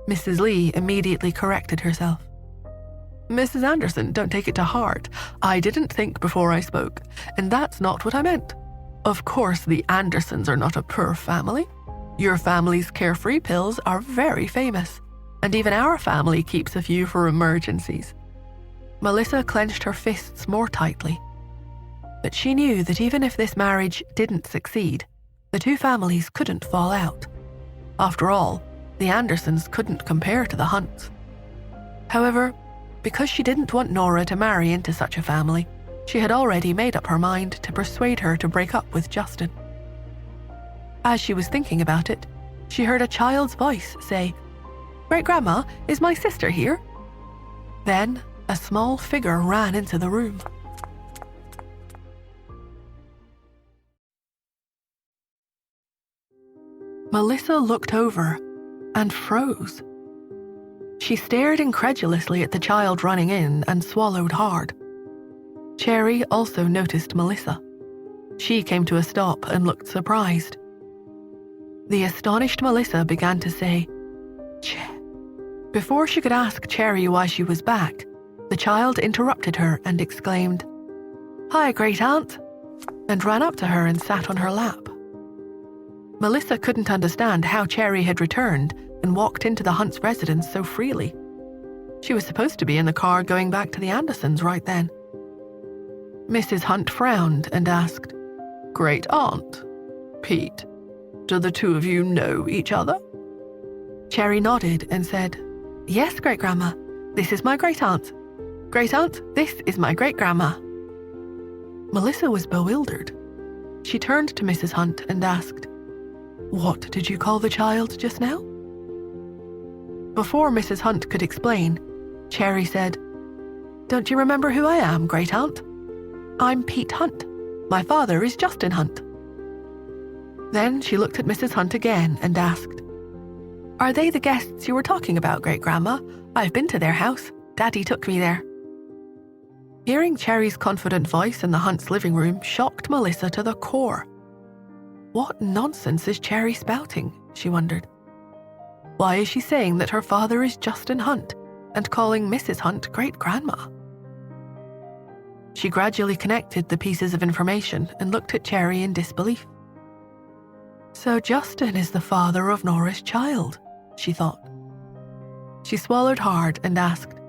Mrs. Lee immediately corrected herself. "Mrs. Anderson, don't take it to heart. I didn't think before I spoke, and that's not what I meant. Of course, the Andersons are not a poor family. Your family's carefree pills are very famous, and even our family keeps a few for emergencies." Melissa clenched her fists more tightly. But she knew that even if this marriage didn't succeed, the two families couldn't fall out. After all, the Andersons couldn't compare to the Hunts. However, because she didn't want Nora to marry into such a family, she had already made up her mind to persuade her to break up with Justin. As she was thinking about it, she heard a child's voice say, "Great-Grandma, is my sister here?" Then, a small figure ran into the room. Melissa looked over and froze. She stared incredulously at the child running in and swallowed hard. Cherry also noticed Melissa. She came to a stop and looked surprised. The astonished Melissa began to say, "Che." Before she could ask Cherry why she was back, the child interrupted her and exclaimed, "Hi, great-aunt," and ran up to her and sat on her lap. Melissa couldn't understand how Cherry had returned and walked into the Hunt's residence so freely. She was supposed to be in the car going back to the Andersons right then. Mrs. Hunt frowned and asked, "Great-aunt, Pete, do the two of you know each other?" Cherry nodded and said, "Yes, great-grandma, this is my great-aunt. Great-aunt, this is my great-grandma." Melissa was bewildered. She turned to Mrs. Hunt and asked, "What did you call the child just now?" Before Mrs. Hunt could explain, Cherry said, "Don't you remember who I am, great-aunt? I'm Pete Hunt. My father is Justin Hunt." Then she looked at Mrs. Hunt again and asked, "Are they the guests you were talking about, great-grandma? I've been to their house. Daddy took me there." Hearing Cherry's confident voice in the Hunt's living room shocked Melissa to the core. What nonsense is Cherry spouting, she wondered. Why is she saying that her father is Justin Hunt and calling Mrs. Hunt great-grandma? She gradually connected the pieces of information and looked at Cherry in disbelief. So Justin is the father of Nora's child, she thought. She swallowed hard and asked,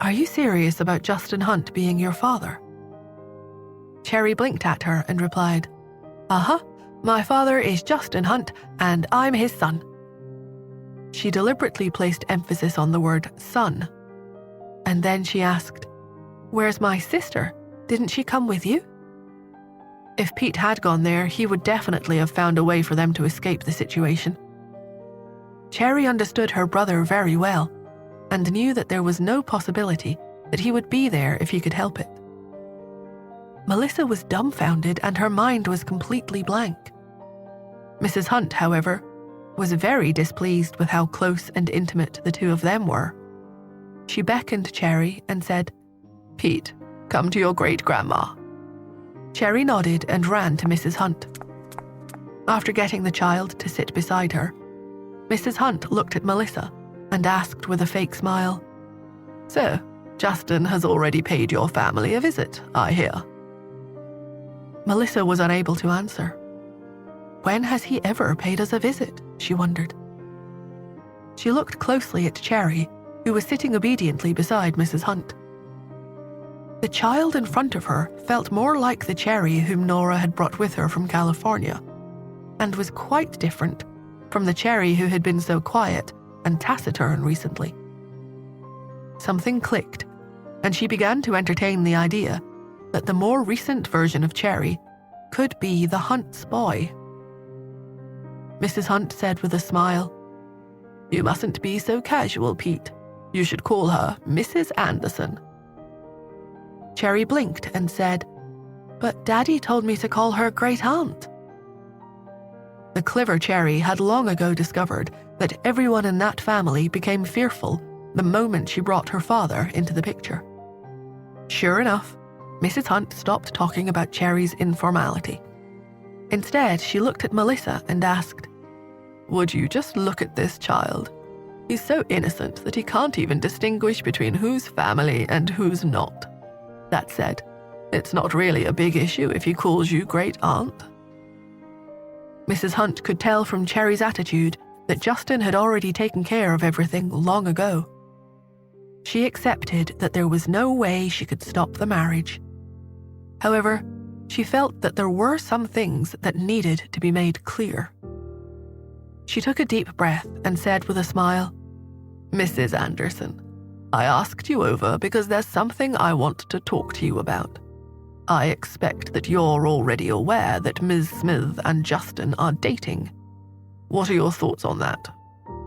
"Are you serious about Justin Hunt being your father?" Cherry blinked at her and replied, "Uh-huh, my father is Justin Hunt and I'm his son." She deliberately placed emphasis on the word son. And then she asked, "Where's my sister? Didn't she come with you?" If Pete had gone there, he would definitely have found a way for them to escape the situation. Cherry understood her brother very well and knew that there was no possibility that he would be there if he could help it. Melissa was dumbfounded and her mind was completely blank. Mrs. Hunt, however, was very displeased with how close and intimate the two of them were. She beckoned Cherry and said, "Pete, come to your great-grandma." Cherry nodded and ran to Mrs. Hunt. After getting the child to sit beside her, Mrs. Hunt looked at Melissa and asked with a fake smile, "So, Justin has already paid your family a visit, I hear." Melissa was unable to answer. When has he ever paid us a visit, she wondered. She looked closely at Cherry, who was sitting obediently beside Mrs. Hunt. The child in front of her felt more like the Cherry whom Nora had brought with her from California, and was quite different from the Cherry who had been so quiet and taciturn recently. Something clicked, and she began to entertain the idea that the more recent version of Cherry could be the Hunt's boy. Mrs. Hunt said with a smile, "You mustn't be so casual, Pete. You should call her Mrs. Anderson." Cherry blinked and said, "But Daddy told me to call her great-aunt." The clever Cherry had long ago discovered that everyone in that family became fearful the moment she brought her father into the picture. Sure enough, Mrs. Hunt stopped talking about Cherry's informality. Instead, she looked at Melissa and asked, "Would you just look at this child? He's so innocent that he can't even distinguish between who's family and who's not. That said, it's not really a big issue if he calls you great-aunt." Mrs. Hunt could tell from Cherry's attitude that Justin had already taken care of everything long ago. She accepted that there was no way she could stop the marriage. However, she felt that there were some things that needed to be made clear. She took a deep breath and said with a smile, "Mrs. Anderson, I asked you over because there's something I want to talk to you about. I expect that you're already aware that Ms. Smith and Justin are dating. What are your thoughts on that?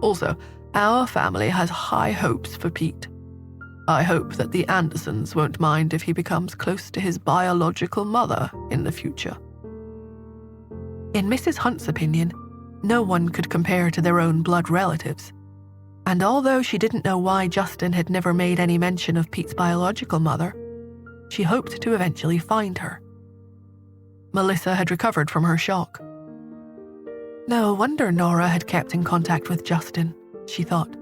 Also, our family has high hopes for Pete. I hope that the Andersons won't mind if he becomes close to his biological mother in the future." In Mrs. Hunt's opinion, no one could compare to their own blood relatives. And although she didn't know why Justin had never made any mention of Pete's biological mother, she hoped to eventually find her. Melissa had recovered from her shock. No wonder Nora had kept in contact with Justin, she thought.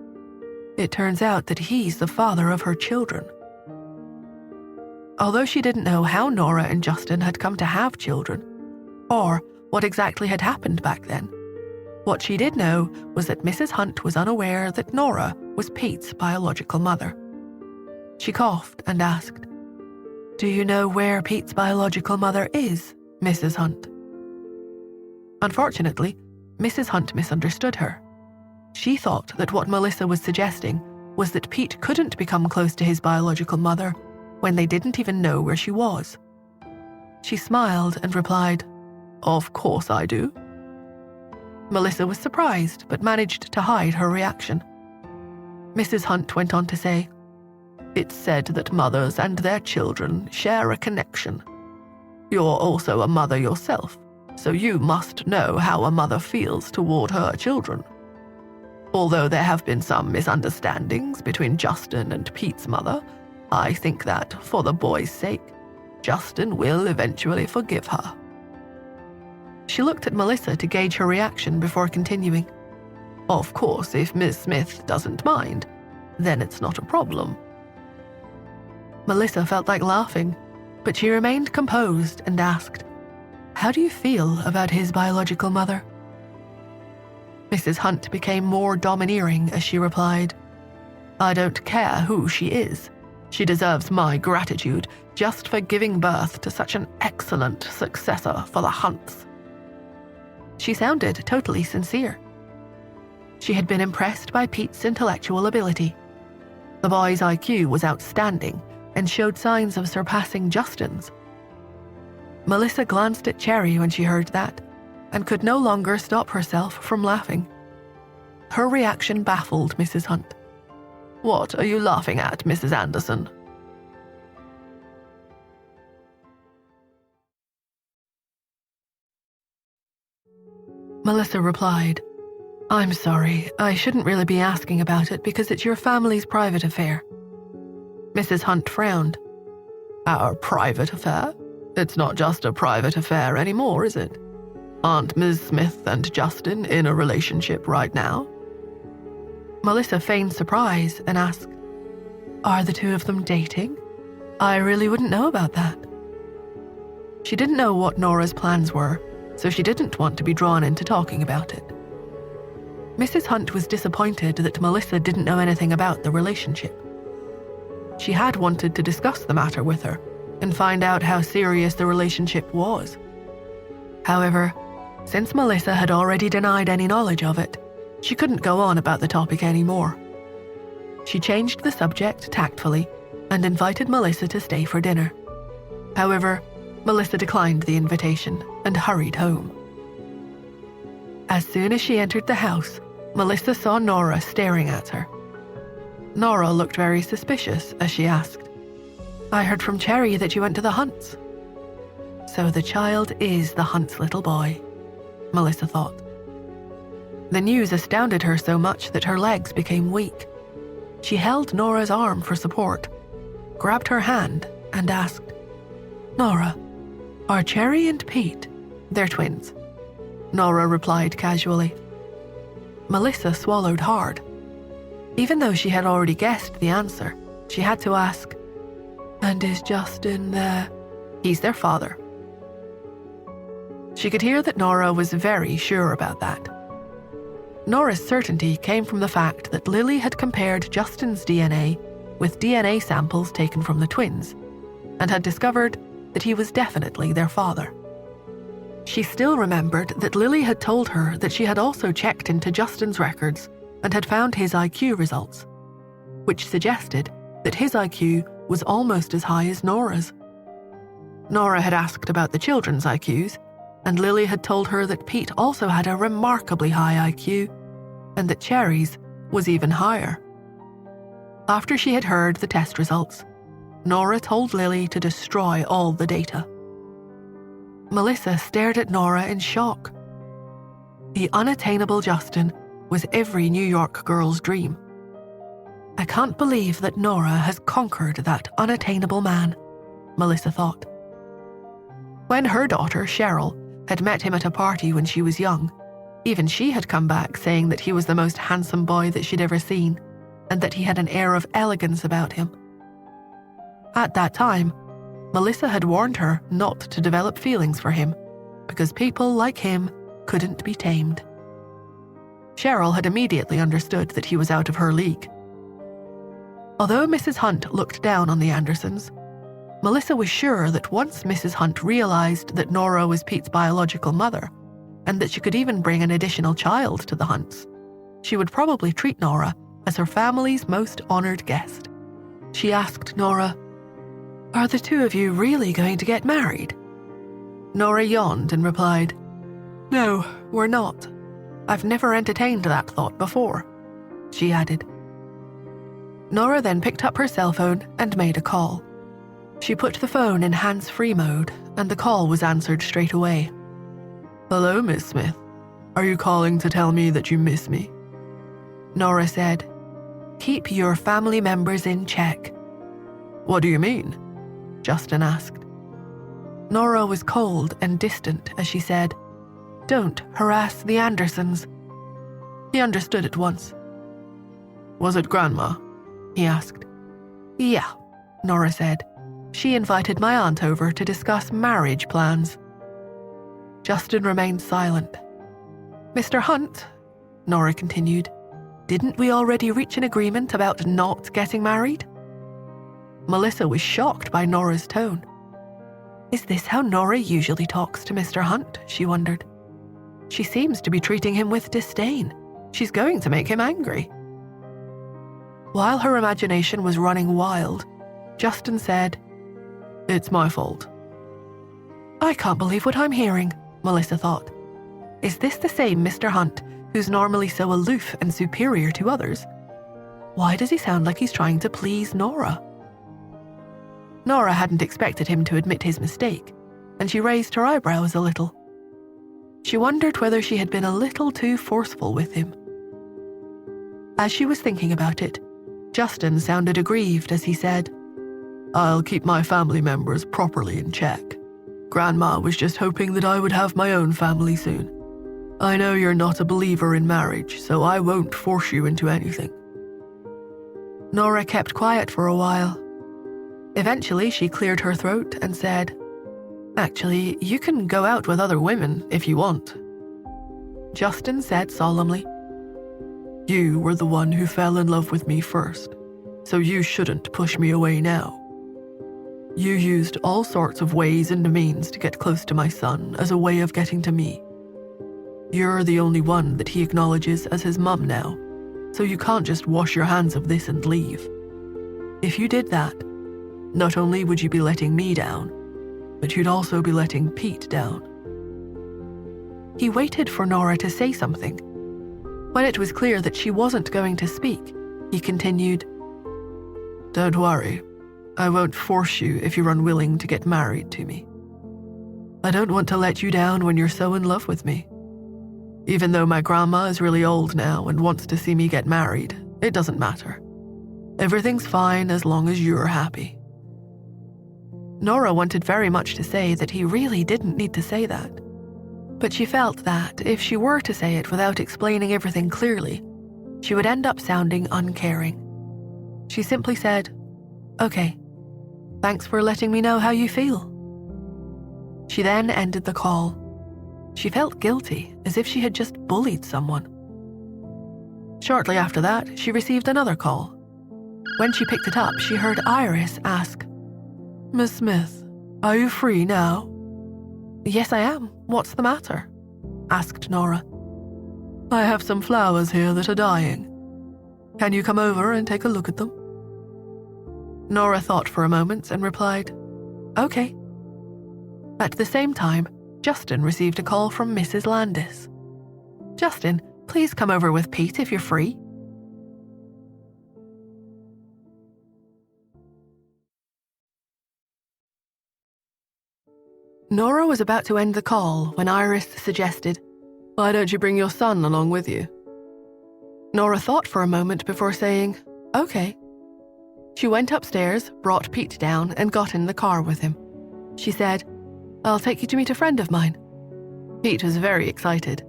It turns out that he's the father of her children. Although she didn't know how Nora and Justin had come to have children, or what exactly had happened back then, what she did know was that Mrs. Hunt was unaware that Nora was Pete's biological mother. She coughed and asked, "Do you know where Pete's biological mother is, Mrs. Hunt?" Unfortunately, Mrs. Hunt misunderstood her. She thought that what Melissa was suggesting was that Pete couldn't become close to his biological mother when they didn't even know where she was. She smiled and replied, "Of course I do." Melissa was surprised but managed to hide her reaction. Mrs. Hunt went on to say, "It's said that mothers and their children share a connection. You're also a mother yourself, so you must know how a mother feels toward her children. Although there have been some misunderstandings between Justin and Pete's mother, I think that, for the boy's sake, Justin will eventually forgive her." She looked at Melissa to gauge her reaction before continuing. "Of course, if Ms. Smith doesn't mind, then it's not a problem." Melissa felt like laughing, but she remained composed and asked, "How do you feel about his biological mother?" Mrs. Hunt became more domineering as she replied, "I don't care who she is. She deserves my gratitude just for giving birth to such an excellent successor for the Hunts." She sounded totally sincere. She had been impressed by Pete's intellectual ability. The boy's IQ was outstanding and showed signs of surpassing Justin's. Melissa glanced at Cherry when she heard that, and could no longer stop herself from laughing. Her reaction baffled Mrs. Hunt. "What are you laughing at, Mrs. Anderson?" Melissa replied, "I'm sorry, I shouldn't really be asking about it because it's your family's private affair." Mrs. Hunt frowned. "Our private affair? It's not just a private affair anymore, is it? Aren't Ms. Smith and Justin in a relationship right now?" Melissa feigned surprise and asked, "Are the two of them dating? I really wouldn't know about that." She didn't know what Nora's plans were, so she didn't want to be drawn into talking about it. Mrs. Hunt was disappointed that Melissa didn't know anything about the relationship. She had wanted to discuss the matter with her and find out how serious the relationship was. However, since Melissa had already denied any knowledge of it, she couldn't go on about the topic anymore. She changed the subject tactfully and invited Melissa to stay for dinner. However, Melissa declined the invitation and hurried home. As soon as she entered the house, Melissa saw Nora staring at her. Nora looked very suspicious as she asked, "I heard from Cherry that you went to the Hunts." So the child is the Hunt's little boy, Melissa thought. The news astounded her so much that her legs became weak. She held Nora's arm for support, grabbed her hand, and asked, "Nora, are Cherry and Pete, they're twins?" Nora replied casually. Melissa swallowed hard. Even though she had already guessed the answer, she had to ask, "And is Justin there?" "He's their father." She could hear that Nora was very sure about that. Nora's certainty came from the fact that Lily had compared Justin's DNA with DNA samples taken from the twins, and had discovered that he was definitely their father. She still remembered that Lily had told her that she had also checked into Justin's records and had found his IQ results, which suggested that his IQ was almost as high as Nora's. Nora had asked about the children's IQs, and Lily had told her that Pete also had a remarkably high IQ, and that Cherry's was even higher. After she had heard the test results, Nora told Lily to destroy all the data. Melissa stared at Nora in shock. The unattainable Justin was every New York girl's dream. I can't believe that Nora has conquered that unattainable man, Melissa thought. When her daughter, Cheryl, had met him at a party when she was young, even she had come back saying that he was the most handsome boy that she'd ever seen, and that he had an air of elegance about him. At that time, Melissa had warned her not to develop feelings for him, because people like him couldn't be tamed. Cheryl had immediately understood that he was out of her league. Although Mrs. Hunt looked down on the Andersons, Melissa was sure that once Mrs. Hunt realized that Nora was Pete's biological mother, and that she could even bring an additional child to the Hunts, she would probably treat Nora as her family's most honored guest. She asked Nora, "Are the two of you really going to get married?" Nora yawned and replied, "No, we're not. I've never entertained that thought before," she added. Nora then picked up her cell phone and made a call. She put the phone in hands-free mode, and the call was answered straight away. "Hello, Miss Smith. Are you calling to tell me that you miss me?" Nora said, "Keep your family members in check." "What do you mean?" Justin asked. Nora was cold and distant as she said, "Don't harass the Andersons." He understood at once. "Was it Grandma?" he asked. "Yeah," Nora said. "She invited my aunt over to discuss marriage plans." Justin remained silent. "Mr. Hunt," Nora continued, "didn't we already reach an agreement about not getting married?" Melissa was shocked by Nora's tone. Is this how Nora usually talks to Mr. Hunt, she wondered. She seems to be treating him with disdain. She's going to make him angry. While her imagination was running wild, Justin said, "It's my fault." "I can't believe what I'm hearing," Melissa thought. Is this the same Mr. Hunt who's normally so aloof and superior to others? Why does he sound like he's trying to please Nora? Nora hadn't expected him to admit his mistake, and she raised her eyebrows a little. She wondered whether she had been a little too forceful with him. As she was thinking about it, Justin sounded aggrieved as he said, "I'll keep my family members properly in check. Grandma was just hoping that I would have my own family soon. I know you're not a believer in marriage, so I won't force you into anything." Nora kept quiet for a while. Eventually, she cleared her throat and said, "Actually, you can go out with other women if you want." Justin said solemnly, "You were the one who fell in love with me first, so you shouldn't push me away now. You used all sorts of ways and means to get close to my son as a way of getting to me. You're the only one that he acknowledges as his mum now, so you can't just wash your hands of this and leave. If you did that, not only would you be letting me down, but you'd also be letting Pete down." He waited for Nora to say something. When it was clear that she wasn't going to speak, he continued, "Don't worry. I won't force you if you're unwilling to get married to me. I don't want to let you down when you're so in love with me. Even though my grandma is really old now and wants to see me get married, it doesn't matter. Everything's fine as long as you're happy." Nora wanted very much to say that he really didn't need to say that. But she felt that if she were to say it without explaining everything clearly, she would end up sounding uncaring. She simply said, "Okay, thanks for letting me know how you feel." She then ended the call. She felt guilty, as if she had just bullied someone. Shortly after that, she received another call. When she picked it up, she heard Iris ask, "Miss Smith, are you free now?" "Yes, I am. What's the matter?" asked Nora. "I have some flowers here that are dying. Can you come over and take a look at them?" Nora thought for a moment and replied, "Okay." At the same time, Justin received a call from Mrs. Landis. "Justin, please come over with Pete if you're free." Nora was about to end the call when Iris suggested, "Why don't you bring your son along with you?" Nora thought for a moment before saying, "Okay." She went upstairs, brought Pete down, and got in the car with him. She said, "I'll take you to meet a friend of mine." Pete was very excited.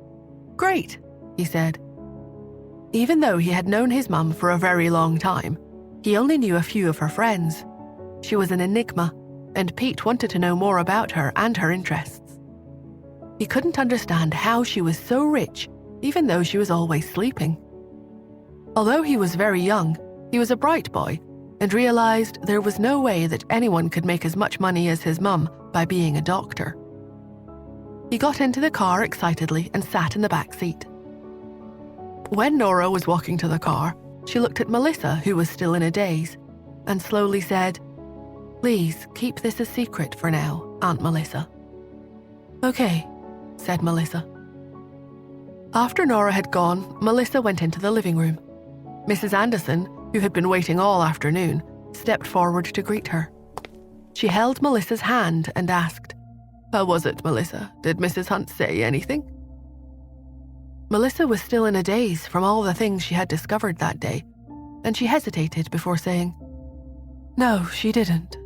"Great," he said. Even though he had known his mum for a very long time, he only knew a few of her friends. She was an enigma, and Pete wanted to know more about her and her interests. He couldn't understand how she was so rich, even though she was always sleeping. Although he was very young, he was a bright boy and realized there was no way that anyone could make as much money as his mum by being a doctor. He got into the car excitedly and sat in the back seat. When Nora was walking to the car, she looked at Melissa, who was still in a daze, and slowly said, "Please keep this a secret for now, Aunt Melissa." "Okay," said Melissa. After Nora had gone, Melissa went into the living room. Mrs. Anderson, who had been waiting all afternoon, stepped forward to greet her. She held Melissa's hand and asked, "How was it, Melissa? Did Mrs. Hunt say anything?" Melissa was still in a daze from all the things she had discovered that day, and she hesitated before saying, "No, she didn't."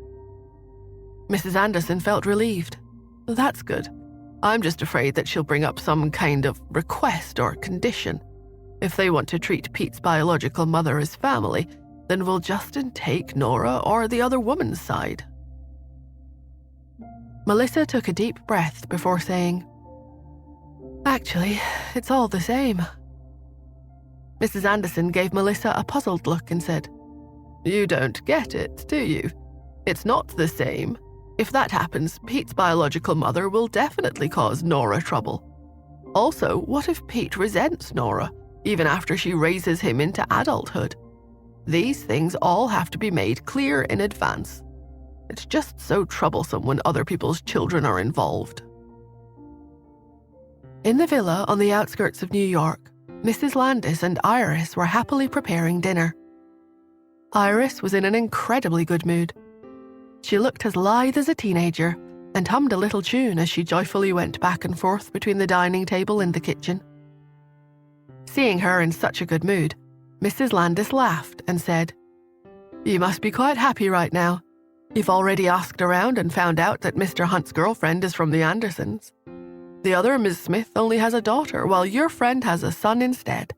Mrs. Anderson felt relieved. "That's good. I'm just afraid that she'll bring up some kind of request or condition. If they want to treat Pete's biological mother as family, then will Justin take Nora or the other woman's side?" Melissa took a deep breath before saying, "Actually, it's all the same." Mrs. Anderson gave Melissa a puzzled look and said, "You don't get it, do you? It's not the same. If that happens, Pete's biological mother will definitely cause Nora trouble. Also, what if Pete resents Nora, even after she raises him into adulthood? These things all have to be made clear in advance. It's just so troublesome when other people's children are involved." In the villa on the outskirts of New York, Mrs. Landis and Iris were happily preparing dinner. Iris was in an incredibly good mood. She looked as lithe as a teenager and hummed a little tune as she joyfully went back and forth between the dining table and the kitchen. Seeing her in such a good mood, Mrs. Landis laughed and said, "You must be quite happy right now. You've already asked around and found out that Mr. Hunt's girlfriend is from the Andersons. The other Miss Smith only has a daughter, while your friend has a son instead.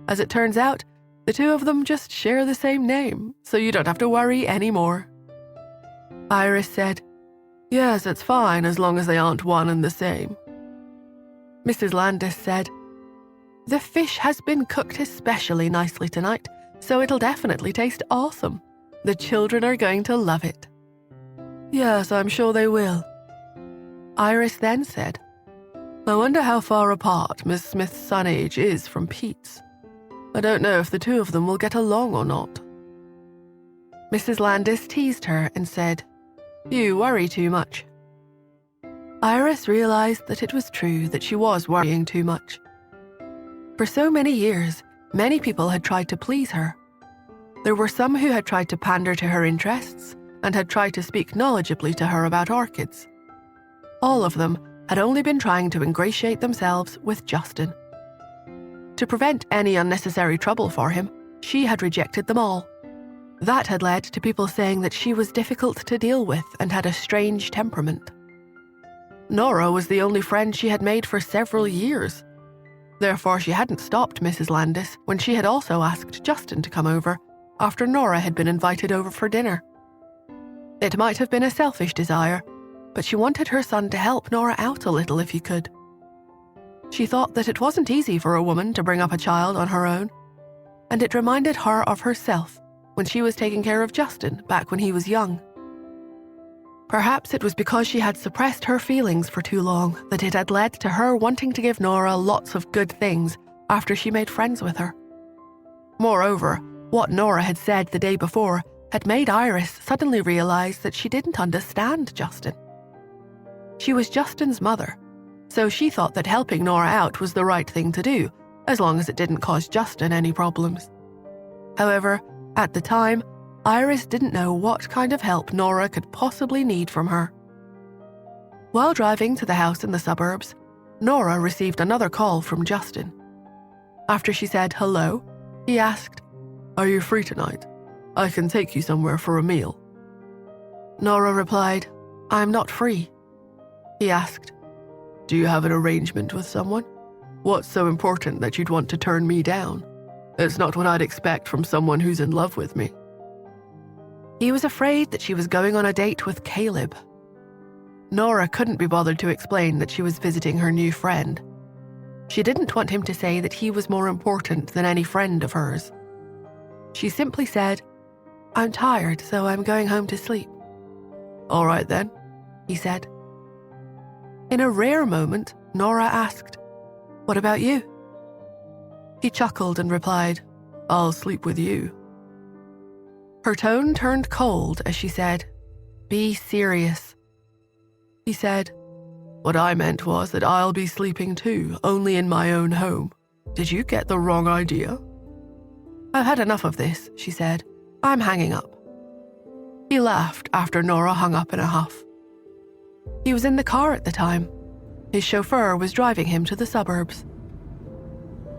As it turns out, the two of them just share the same name, so you don't have to worry anymore." Iris said, "Yes, it's fine as long as they aren't one and the same." Mrs. Landis said, "The fish has been cooked especially nicely tonight, so it'll definitely taste awesome. The children are going to love it." "Yes, I'm sure they will." Iris then said, "I wonder how far apart Miss Smith's son age is from Pete's. I don't know if the two of them will get along or not." Mrs. Landis teased her and said, "You worry too much." Iris realized that it was true that she was worrying too much. For so many years, many people had tried to please her. There were some who had tried to pander to her interests and had tried to speak knowledgeably to her about orchids. All of them had only been trying to ingratiate themselves with Justin. To prevent any unnecessary trouble for him, she had rejected them all. That had led to people saying that she was difficult to deal with and had a strange temperament. Nora was the only friend she had made for several years. Therefore, she hadn't stopped Mrs. Landis when she had also asked Justin to come over after Nora had been invited over for dinner. It might have been a selfish desire, but she wanted her son to help Nora out a little if he could. She thought that it wasn't easy for a woman to bring up a child on her own, and it reminded her of herself when she was taking care of Justin back when he was young. Perhaps it was because she had suppressed her feelings for too long that it had led to her wanting to give Nora lots of good things after she made friends with her. Moreover, what Nora had said the day before had made Iris suddenly realize that she didn't understand Justin. She was Justin's mother, so she thought that helping Nora out was the right thing to do, as long as it didn't cause Justin any problems. However, at the time, Iris didn't know what kind of help Nora could possibly need from her. While driving to the house in the suburbs, Nora received another call from Justin. After she said hello, he asked, "Are you free tonight? I can take you somewhere for a meal." Nora replied, "I'm not free." He asked, "Do you have an arrangement with someone? What's so important that you'd want to turn me down? It's not what I'd expect from someone who's in love with me." He was afraid that she was going on a date with Caleb. Nora couldn't be bothered to explain that she was visiting her new friend. She didn't want him to say that he was more important than any friend of hers. She simply said, "I'm tired, so I'm going home to sleep." "All right then," he said. In a rare moment, Nora asked, "What about you?" He chuckled and replied, "I'll sleep with you." Her tone turned cold as she said, "Be serious." He said, "What I meant was that I'll be sleeping too, only in my own home. Did you get the wrong idea?" "I've had enough of this," she said. "I'm hanging up." He laughed after Nora hung up in a huff. He was in the car at the time. His chauffeur was driving him to the suburbs.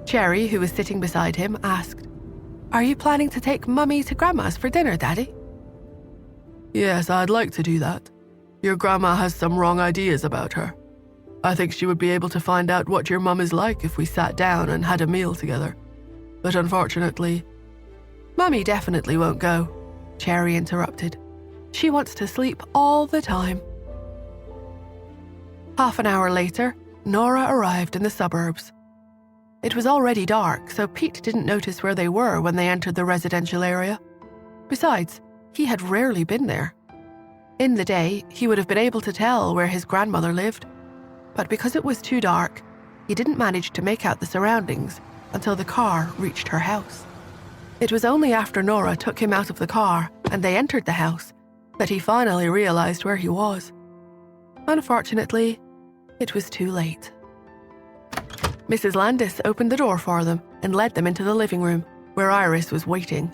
Cherry, who was sitting beside him, asked, "Are you planning to take Mummy to Grandma's for dinner, Daddy?" "Yes, I'd like to do that. Your grandma has some wrong ideas about her. I think she would be able to find out what your mum is like if we sat down and had a meal together. But unfortunately—" "Mummy definitely won't go," Cherry interrupted. "She wants to sleep all the time." Half an hour later, Nora arrived in the suburbs. It was already dark, so Pete didn't notice where they were when they entered the residential area. Besides, he had rarely been there. In the day, he would have been able to tell where his grandmother lived, but because it was too dark, he didn't manage to make out the surroundings until the car reached her house. It was only after Nora took him out of the car and they entered the house that he finally realized where he was. Unfortunately, it was too late. Mrs. Landis opened the door for them and led them into the living room, where Iris was waiting.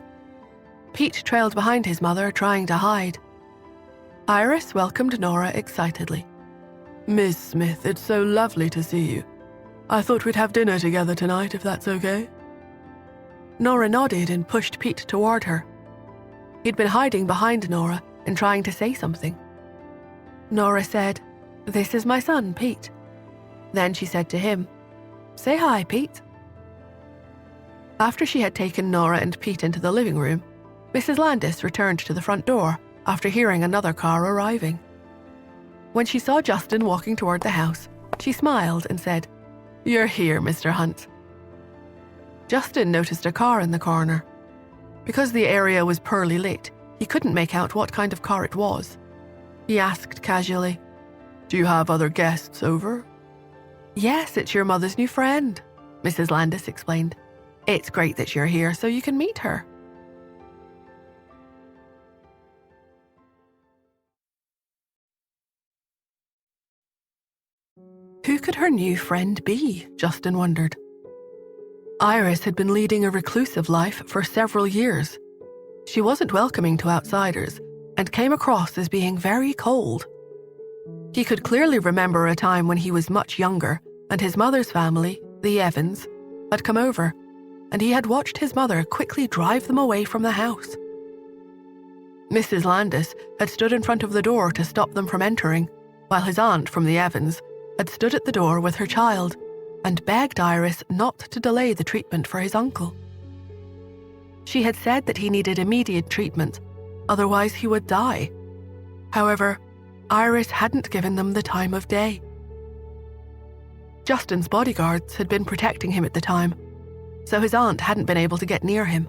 Pete trailed behind his mother, trying to hide. Iris welcomed Nora excitedly. "Miss Smith, it's so lovely to see you. I thought we'd have dinner together tonight, if that's okay." Nora nodded and pushed Pete toward her. He'd been hiding behind Nora and trying to say something. Nora said, "This is my son, Pete." Then she said to him, "Say hi, Pete." After she had taken Nora and Pete into the living room, Mrs. Landis returned to the front door after hearing another car arriving. When she saw Justin walking toward the house, she smiled and said, "You're here, Mr. Hunt." Justin noticed a car in the corner. Because the area was poorly lit, he couldn't make out what kind of car it was. He asked casually, "Do you have other guests over?" "Yes, it's your mother's new friend," Mrs. Landis explained. "It's great that you're here so you can meet her." Who could her new friend be? Justin wondered. Iris had been leading a reclusive life for several years. She wasn't welcoming to outsiders and came across as being very cold. He could clearly remember a time when he was much younger and his mother's family, the Evans, had come over, and he had watched his mother quickly drive them away from the house. Mrs. Landis had stood in front of the door to stop them from entering, while his aunt from the Evans had stood at the door with her child and begged Iris not to delay the treatment for his uncle. She had said that he needed immediate treatment, otherwise he would die. However, Iris hadn't given them the time of day. Justin's bodyguards had been protecting him at the time, so his aunt hadn't been able to get near him.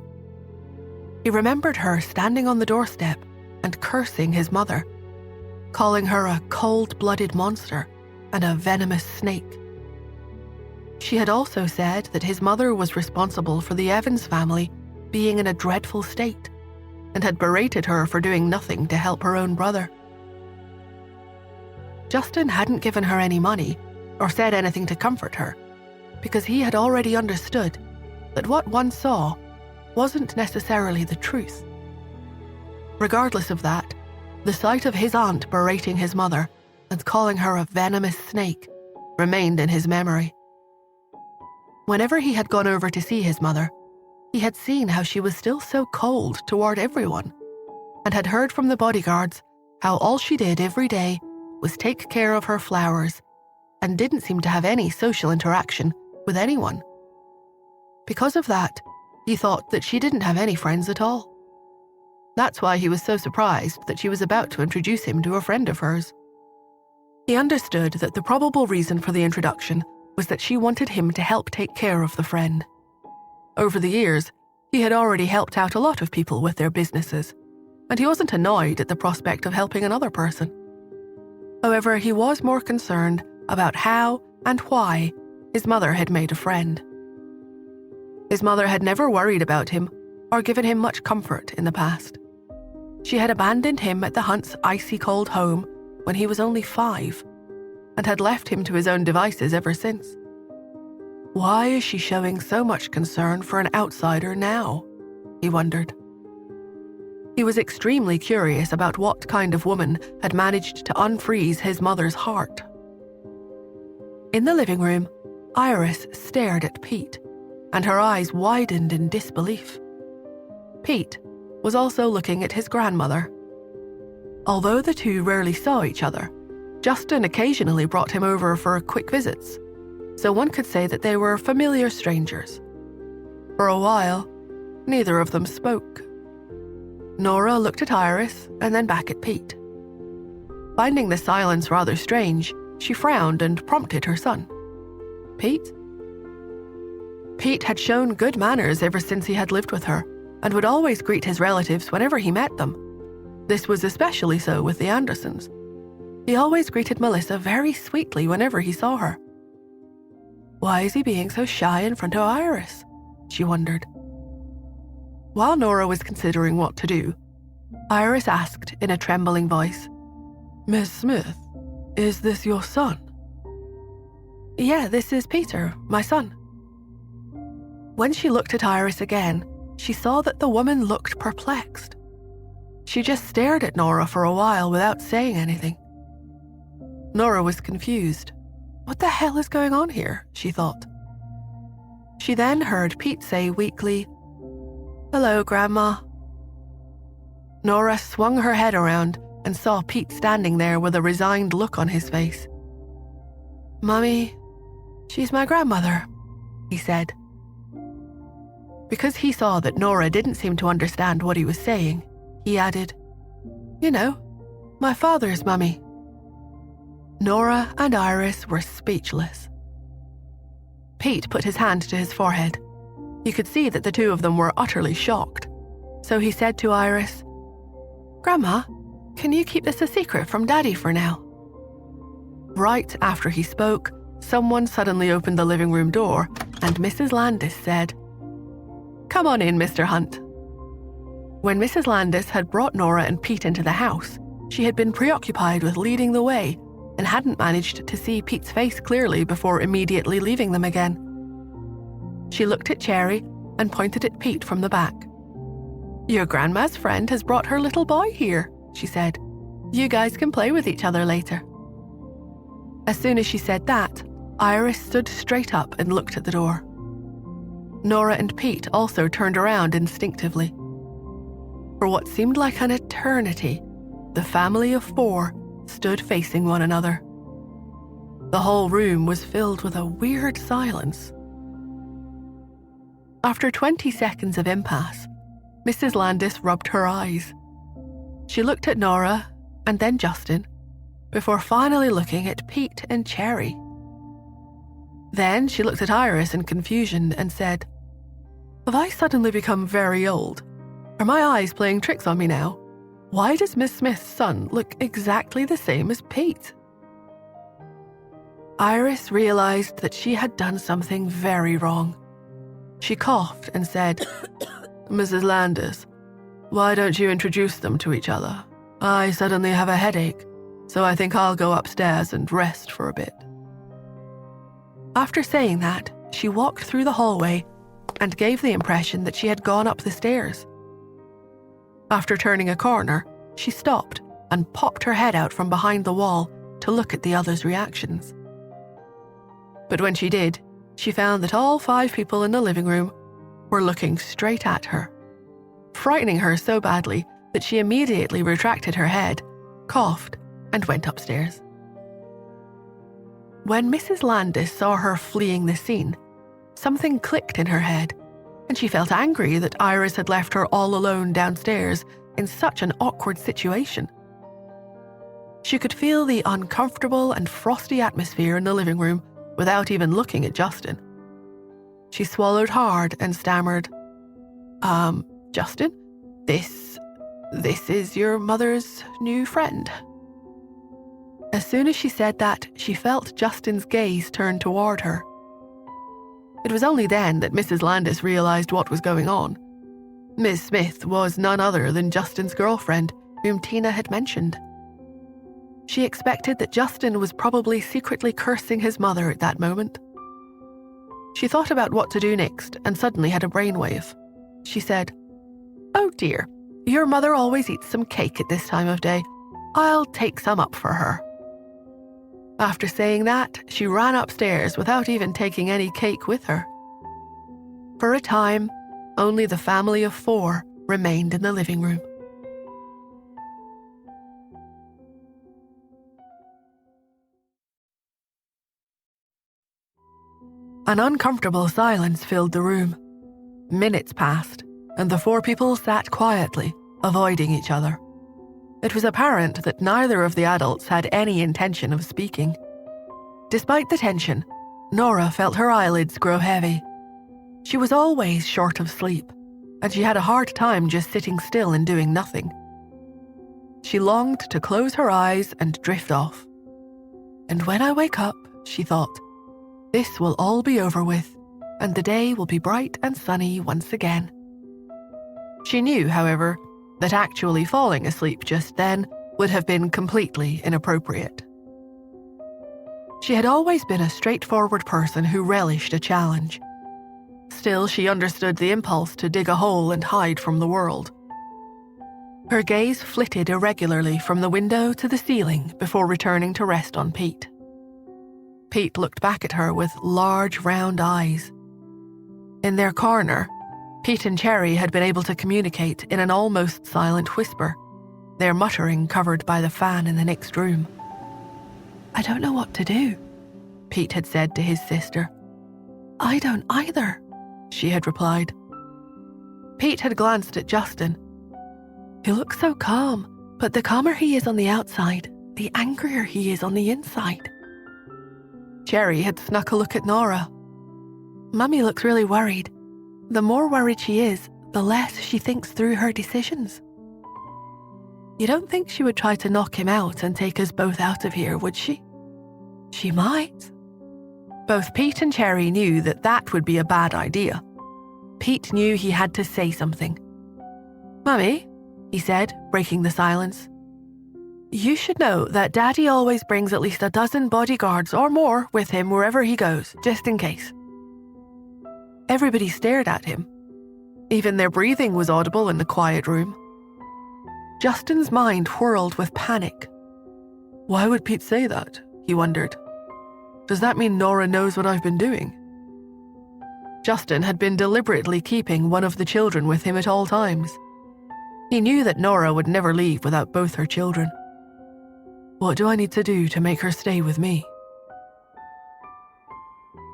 He remembered her standing on the doorstep and cursing his mother, calling her a cold-blooded monster and a venomous snake. She had also said that his mother was responsible for the Evans family being in a dreadful state and had berated her for doing nothing to help her own brother. Justin hadn't given her any money or said anything to comfort her, because he had already understood that what one saw wasn't necessarily the truth. Regardless of that, the sight of his aunt berating his mother and calling her a venomous snake remained in his memory. Whenever he had gone over to see his mother, he had seen how she was still so cold toward everyone, and had heard from the bodyguards how all she did every day was take care of her flowers and didn't seem to have any social interaction with anyone. Because of that, he thought that she didn't have any friends at all. That's why he was so surprised that she was about to introduce him to a friend of hers. He understood that the probable reason for the introduction was that she wanted him to help take care of the friend. Over the years, he had already helped out a lot of people with their businesses, and he wasn't annoyed at the prospect of helping another person. However, he was more concerned about how and why his mother had made a friend. His mother had never worried about him or given him much comfort in the past. She had abandoned him at the Hunts' icy cold home when he was only 5, and had left him to his own devices ever since. Why is she showing so much concern for an outsider now? He wondered. He was extremely curious about what kind of woman had managed to unfreeze his mother's heart. In the living room, Iris stared at Pete, and her eyes widened in disbelief. Pete was also looking at his grandmother. Although the two rarely saw each other, Justin occasionally brought him over for quick visits, so one could say that they were familiar strangers. For a while, neither of them spoke. Nora looked at Iris and then back at Pete. Finding the silence rather strange, she frowned and prompted her son. "Pete?" Pete had shown good manners ever since he had lived with her, and would always greet his relatives whenever he met them. This was especially so with the Andersons. He always greeted Melissa very sweetly whenever he saw her. Why is he being so shy in front of Iris? She wondered. While Nora was considering what to do, Iris asked in a trembling voice, "Miss Smith, is this your son?" "Yeah, this is Peter, my son." When she looked at Iris again, she saw that the woman looked perplexed. She just stared at Nora for a while without saying anything. Nora was confused. What the hell is going on here, she thought. She then heard Pete say weakly, "Hello, Grandma." Nora swung her head around and saw Pete standing there with a resigned look on his face. "Mummy, she's my grandmother," he said. Because he saw that Nora didn't seem to understand what he was saying, he added, "You know, my father's mummy." Nora and Iris were speechless. Pete put his hand to his forehead. You could see that the two of them were utterly shocked. So he said to Iris, "Grandma, can you keep this a secret from Daddy for now?" Right after he spoke, someone suddenly opened the living room door, and Mrs. Landis said, "Come on in, Mr. Hunt." When Mrs. Landis had brought Nora and Pete into the house, she had been preoccupied with leading the way and hadn't managed to see Pete's face clearly before immediately leaving them again. She looked at Cherry and pointed at Pete from the back. "Your grandma's friend has brought her little boy here," she said. "You guys can play with each other later." As soon as she said that, Iris stood straight up and looked at the door. Nora and Pete also turned around instinctively. For what seemed like an eternity, the family of 4 stood facing one another. The whole room was filled with a weird silence. After 20 seconds of impasse, Mrs. Landis rubbed her eyes. She looked at Nora and then Justin, before finally looking at Pete and Cherry. Then she looked at Iris in confusion and said, "Have I suddenly become very old? Are my eyes playing tricks on me now? Why does Miss Smith's son look exactly the same as Pete?" Iris realized that she had done something very wrong. She coughed and said, "Mrs. Landis, why don't you introduce them to each other? I suddenly have a headache. so I think I'll go upstairs and rest for a bit." After saying that, she walked through the hallway and gave the impression that she had gone up the stairs. After turning a corner, she stopped and popped her head out from behind the wall to look at the others' reactions. But when she did, she found that all 5 people in the living room were looking straight at her, frightening her so badly that she immediately retracted her head, coughed, and went upstairs. When Mrs. Landis saw her fleeing the scene, something clicked in her head, and she felt angry that Iris had left her all alone downstairs in such an awkward situation. She could feel the uncomfortable and frosty atmosphere in the living room without even looking at Justin. She swallowed hard and stammered, Justin, this is your mother's new friend." As soon as she said that, she felt Justin's gaze turn toward her. It was only then that Mrs. Landis realized what was going on. Miss Smith was none other than Justin's girlfriend, whom Tina had mentioned. She expected that Justin was probably secretly cursing his mother at that moment. She thought about what to do next and suddenly had a brainwave. She said, "Oh dear, your mother always eats some cake at this time of day. I'll take some up for her." After saying that, she ran upstairs without even taking any cake with her. For a time, only the family of 4 remained in the living room. An uncomfortable silence filled the room. Minutes passed, and the 4 people sat quietly, avoiding each other. It was apparent that neither of the adults had any intention of speaking. Despite the tension, Nora felt her eyelids grow heavy. She was always short of sleep, and she had a hard time just sitting still and doing nothing. She longed to close her eyes and drift off. "And when I wake up," she thought, "this will all be over with, and the day will be bright and sunny once again." She knew, however, that actually falling asleep just then would have been completely inappropriate. She had always been a straightforward person who relished a challenge. Still, she understood the impulse to dig a hole and hide from the world. Her gaze flitted irregularly from the window to the ceiling before returning to rest on Pete. Pete looked back at her with large, round eyes. In their corner, Pete and Cherry had been able to communicate in an almost silent whisper, their muttering covered by the fan in the next room. "I don't know what to do," Pete had said to his sister. "I don't either," she had replied. Pete had glanced at Justin. "He looks so calm, but the calmer he is on the outside, the angrier he is on the inside." Cherry had snuck a look at Nora. "Mummy looks really worried. The more worried she is, the less she thinks through her decisions." "You don't think she would try to knock him out and take us both out of here, would she?" "She might." Both Pete and Cherry knew that that would be a bad idea. Pete knew he had to say something. "Mummy," he said, breaking the silence, "you should know that Daddy always brings at least 12 bodyguards or more with him wherever he goes, just in case." Everybody stared at him. Even their breathing was audible in the quiet room. Justin's mind whirled with panic. Why would Pete say that? He wondered. Does that mean Nora knows what I've been doing? Justin had been deliberately keeping one of the children with him at all times. He knew that Nora would never leave without both her children. What do I need to do to make her stay with me?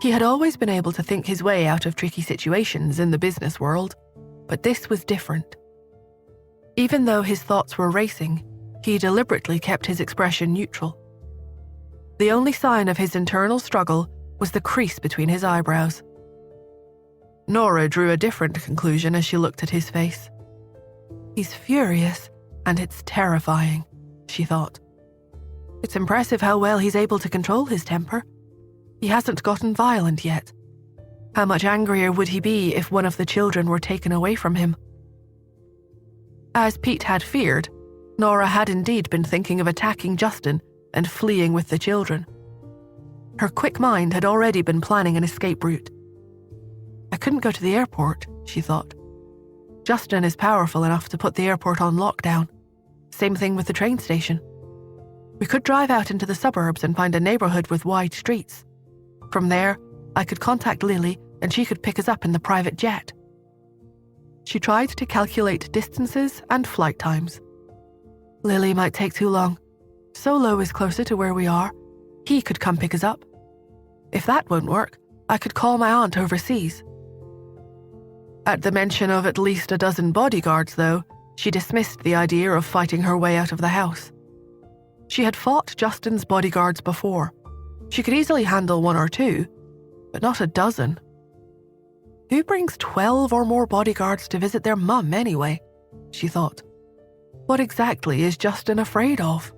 He had always been able to think his way out of tricky situations in the business world, but this was different. Even though his thoughts were racing, he deliberately kept his expression neutral. The only sign of his internal struggle was the crease between his eyebrows. Nora drew a different conclusion as she looked at his face. He's furious, and it's terrifying, she thought. It's impressive how well he's able to control his temper. He hasn't gotten violent yet. How much angrier would he be if one of the children were taken away from him? As Pete had feared, Nora had indeed been thinking of attacking Justin and fleeing with the children. Her quick mind had already been planning an escape route. I couldn't go to the airport, she thought. Justin is powerful enough to put the airport on lockdown. Same thing with the train station. We could drive out into the suburbs and find a neighborhood with wide streets. From there, I could contact Lily and she could pick us up in the private jet. She tried to calculate distances and flight times. Lily might take too long. Solo is closer to where we are. He could come pick us up. If that won't work, I could call my aunt overseas. At the mention of at least a dozen bodyguards, though, she dismissed the idea of fighting her way out of the house. She had fought Justin's bodyguards before. She could easily handle 1 or 2, but not a dozen. Who brings 12 or more bodyguards to visit their mum anyway? She thought. What exactly is Justin afraid of?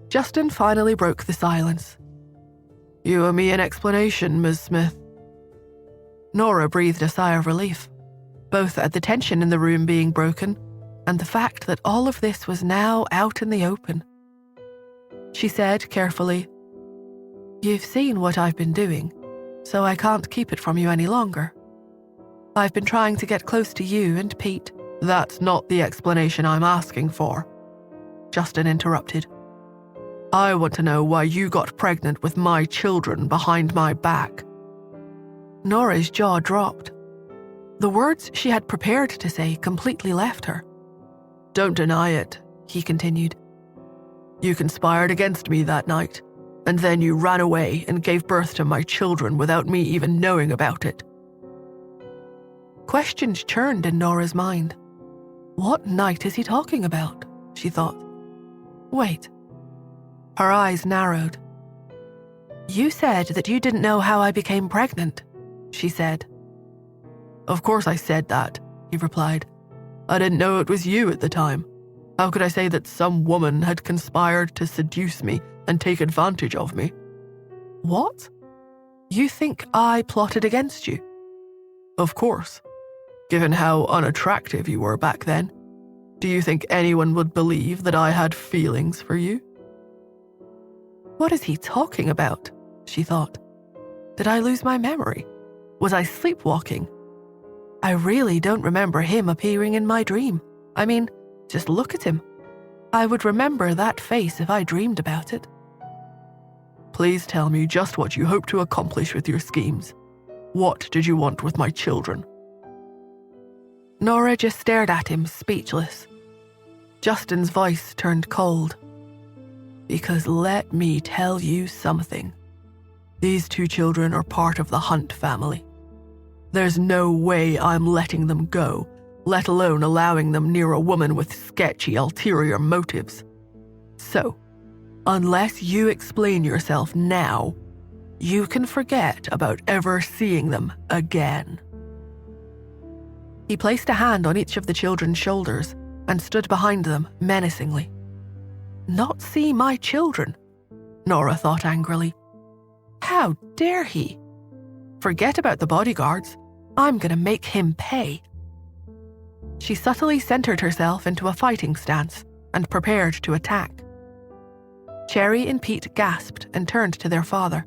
Justin finally broke the silence. You owe me an explanation, Ms. Smith. Nora breathed a sigh of relief, both at the tension in the room being broken and the fact that all of this was now out in the open. She said carefully, You've seen what I've been doing, so I can't keep it from you any longer. I've been trying to get close to you and Pete. That's not the explanation I'm asking for, Justin interrupted. I want to know why you got pregnant with my children behind my back. Nora's jaw dropped. The words she had prepared to say completely left her. Don't deny it, he continued. You conspired against me that night, and then you ran away and gave birth to my children without me even knowing about it. Questions churned in Nora's mind. What night is he talking about? She thought. Wait. Her eyes narrowed. You said that you didn't know how I became pregnant, she said. Of course I said that, he replied. I didn't know it was you at the time. How could I say that some woman had conspired to seduce me and take advantage of me? What? You think I plotted against you? Of course. Given how unattractive you were back then, do you think anyone would believe that I had feelings for you? What is he talking about? She thought. Did I lose my memory? Was I sleepwalking? I really don't remember him appearing in my dream. I mean, just look at him. I would remember that face if I dreamed about it. Please tell me just what you hope to accomplish with your schemes. What did you want with my children? Nora just stared at him, speechless. Justin's voice turned cold. Because let me tell you something. These 2 children are part of the Hunt family. There's no way I'm letting them go, let alone allowing them near a woman with sketchy ulterior motives. So, unless you explain yourself now, you can forget about ever seeing them again. He placed a hand on each of the children's shoulders and stood behind them menacingly. Not see my children, Nora thought angrily. How dare he? Forget about the bodyguards. I'm going to make him pay. She subtly centered herself into a fighting stance and prepared to attack. Cherry and Pete gasped and turned to their father.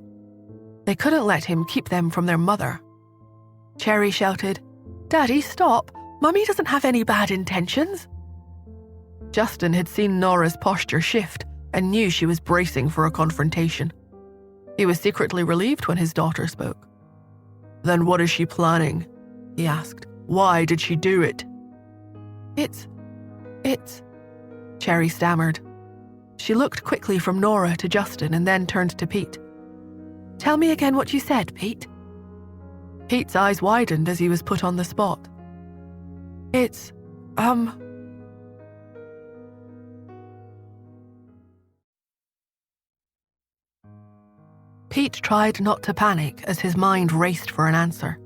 They couldn't let him keep them from their mother. Cherry shouted, Daddy, stop! Mummy doesn't have any bad intentions. Justin had seen Nora's posture shift and knew she was bracing for a confrontation. He was secretly relieved when his daughter spoke. Then what is she planning? He asked. Why did she do it? It's... Cherry stammered. She looked quickly from Nora to Justin and then turned to Pete. Tell me again what you said, Pete. Pete's eyes widened as he was put on the spot. Pete tried not to panic as his mind raced for an answer.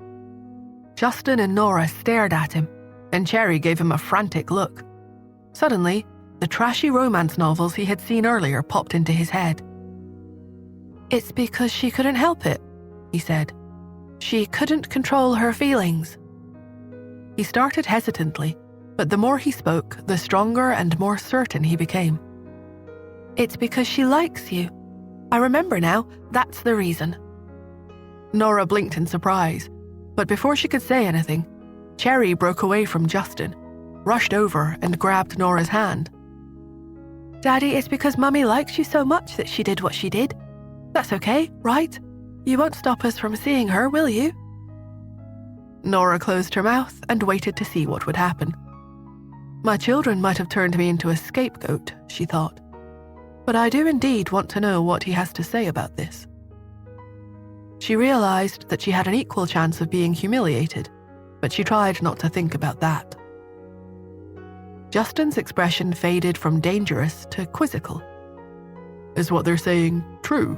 Justin and Nora stared at him, and Cherry gave him a frantic look. Suddenly, the trashy romance novels he had seen earlier popped into his head. It's because she couldn't help it, he said. She couldn't control her feelings. He started hesitantly, But the more he spoke, the stronger and more certain he became. "It's because she likes you. I remember now, that's the reason." Nora blinked in surprise, but before she could say anything, Cherry broke away from Justin, rushed over and grabbed Nora's hand. "Daddy, it's because Mummy likes you so much that she did what she did. That's okay, right? You won't stop us from seeing her, will you?" Nora closed her mouth and waited to see what would happen. My children might have turned me into a scapegoat, she thought. But I do indeed want to know what he has to say about this. She realized that she had an equal chance of being humiliated, but she tried not to think about that. Justin's expression faded from dangerous to quizzical. "Is what they're saying true?"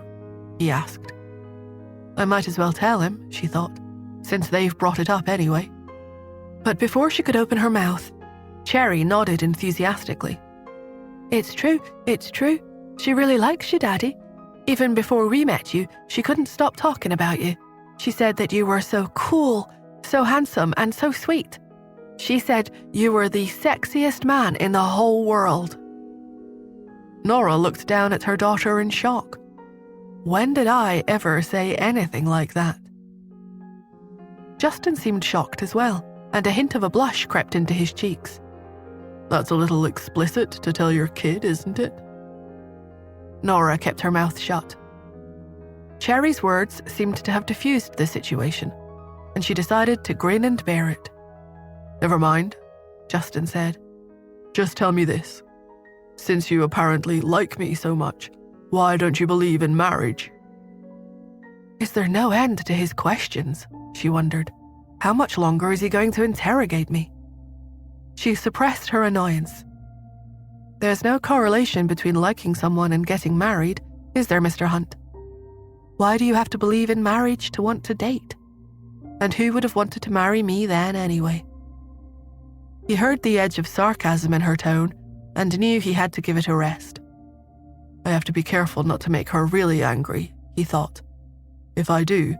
he asked. I might as well tell him, she thought, since they've brought it up anyway. But before she could open her mouth, Cherry nodded enthusiastically. It's true. She really likes you, Daddy. Even before we met you, she couldn't stop talking about you. She said that you were so cool, so handsome, and so sweet. She said you were the sexiest man in the whole world." Nora looked down at her daughter in shock. When did I ever say anything like that? Justin seemed shocked as well, and a hint of a blush crept into his cheeks. "That's a little explicit to tell your kid, isn't it?" Nora kept her mouth shut. Cherry's words seemed to have diffused the situation, and she decided to grin and bear it. "Never mind," Justin said. "Just tell me this. Since you apparently like me so much, why don't you believe in marriage?" Is there no end to his questions? She wondered. How much longer is he going to interrogate me? She suppressed her annoyance. There's no correlation between liking someone and getting married, is there, Mr. Hunt? Why do you have to believe in marriage to want to date? And who would have wanted to marry me then anyway? He heard the edge of sarcasm in her tone and knew he had to give it a rest. I have to be careful not to make her really angry, he thought. If I do,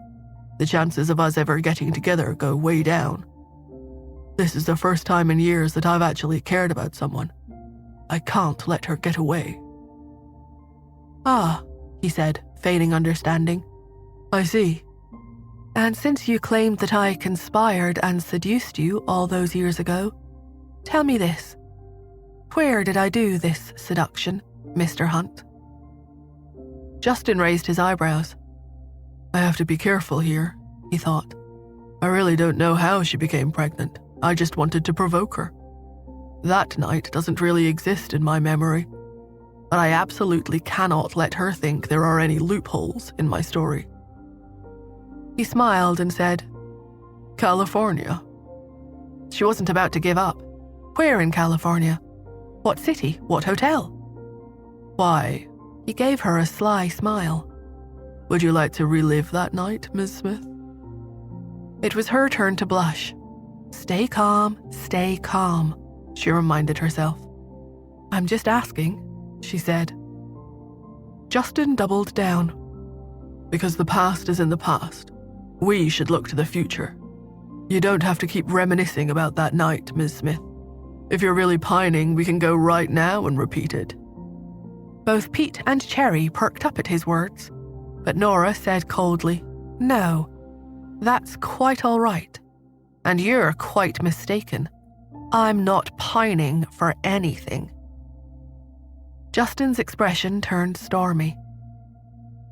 the chances of us ever getting together go way down. This is the first time in years that I've actually cared about someone. I can't let her get away. "Ah," he said, feigning understanding. "I see. And since you claimed that I conspired and seduced you all those years ago, tell me this. Where did I do this seduction, Mr. Hunt?" Justin raised his eyebrows. I have to be careful here, he thought. I really don't know how she became pregnant. I just wanted to provoke her. That night doesn't really exist in my memory, but I absolutely cannot let her think there are any loopholes in my story. He smiled and said, California. She wasn't about to give up. Where in California? What city? What hotel? Why, he gave her a sly smile. Would you like to relive that night, Ms. Smith? It was her turn to blush. Stay calm, she reminded herself. I'm just asking, she said. Justin doubled down. Because the past is in the past. We should look to the future. You don't have to keep reminiscing about that night, Ms. Smith. If you're really pining, we can go right now and repeat it. Both Pete and Cherry perked up at his words, but Nora said coldly, No, that's quite all right. And you're quite mistaken. I'm not pining for anything. Justin's expression turned stormy.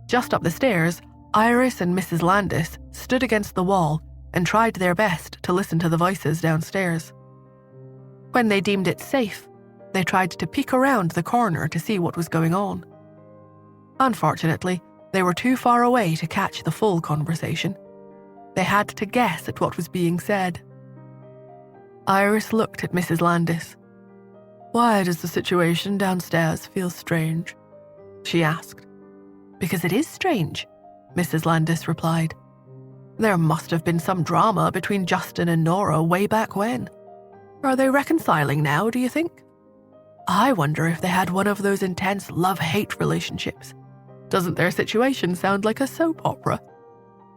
Just up the stairs, Iris and Mrs. Landis stood against the wall and tried their best to listen to the voices downstairs. When they deemed it safe, they tried to peek around the corner to see what was going on. Unfortunately, they were too far away to catch the full conversation. They had to guess at what was being said. Iris looked at Mrs. Landis. Why does the situation downstairs feel strange? She asked. Because it is strange, Mrs. Landis replied. There must have been some drama between Justin and Nora way back when. Are they reconciling now, do you think? I wonder if they had one of those intense love-hate relationships. Doesn't their situation sound like a soap opera?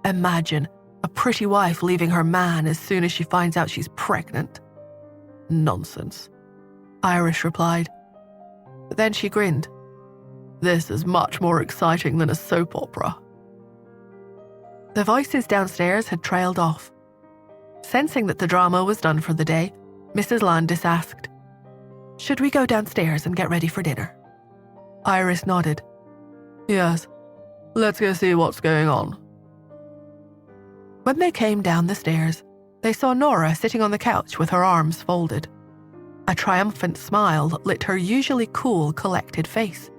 Imagine a pretty wife leaving her man as soon as she finds out she's pregnant. Nonsense, Iris replied. But then she grinned. This is much more exciting than a soap opera. The voices downstairs had trailed off. Sensing that the drama was done for the day, Mrs. Landis asked, "Should we go downstairs and get ready for dinner?" Iris nodded. "Yes, let's go see what's going on." When they came down the stairs, they saw Nora sitting on the couch with her arms folded. A triumphant smile lit her usually cool, collected face.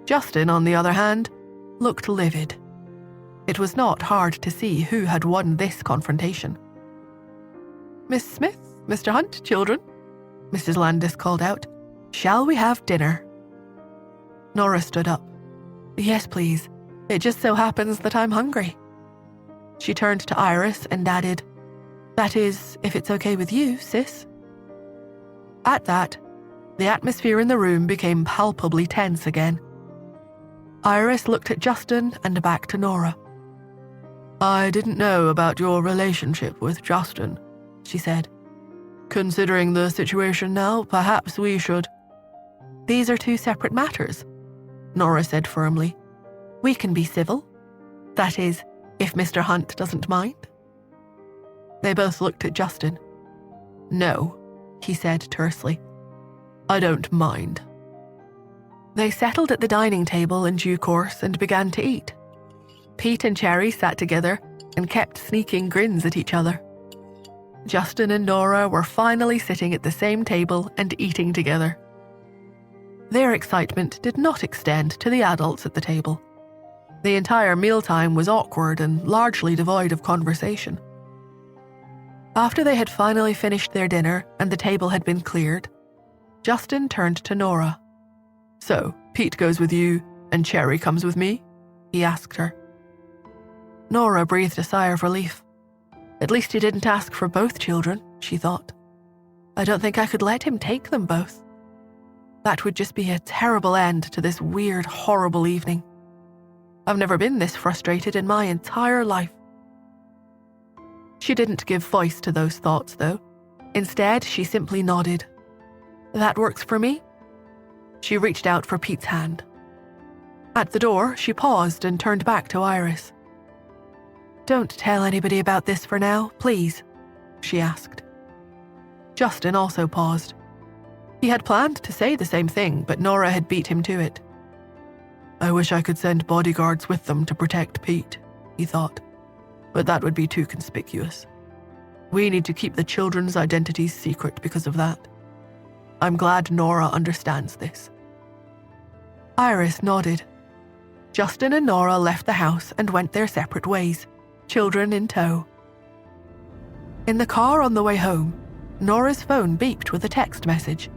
Justin, on the other hand, looked livid. It was not hard to see who had won this confrontation. "Miss Smith, Mr. Hunt, children," Mrs. Landis called out. "Shall we have dinner?" Nora stood up. "Yes, please. It just so happens that I'm hungry." She turned to Iris and added, "That is, if it's okay with you, sis." At that, the atmosphere in the room became palpably tense again. Iris looked at Justin and back to Nora. "I didn't know about your relationship with Justin," she said. "Considering the situation now, perhaps we should—" "These are two separate matters," Nora said firmly. "We can be civil. That is, if Mr. Hunt doesn't mind." They both looked at Justin. "No," he said tersely. "I don't mind." They settled at the dining table in due course and began to eat. Pete and Cherry sat together and kept sneaking grins at each other. Justin and Nora were finally sitting at the same table and eating together. Their excitement did not extend to the adults at the table. The entire mealtime was awkward and largely devoid of conversation. After they had finally finished their dinner and the table had been cleared, Justin turned to Nora. "So, Pete goes with you and Cherry comes with me?" he asked her. Nora breathed a sigh of relief. At least he didn't ask for both children, she thought. I don't think I could let him take them both. That would just be a terrible end to this weird, horrible evening. I've never been this frustrated in my entire life. She didn't give voice to those thoughts, though. Instead, she simply nodded. "That works for me." She reached out for Pete's hand. At the door, she paused and turned back to Iris. "Don't tell anybody about this for now, please," she asked. Justin also paused. He had planned to say the same thing, but Nora had beat him to it. "I wish I could send bodyguards with them to protect Pete," he thought. "But that would be too conspicuous. We need to keep the children's identities secret because of that. I'm glad Nora understands this." Iris nodded. Justin and Nora left the house and went their separate ways, children in tow. In the car on the way home, Nora's phone beeped with a text message.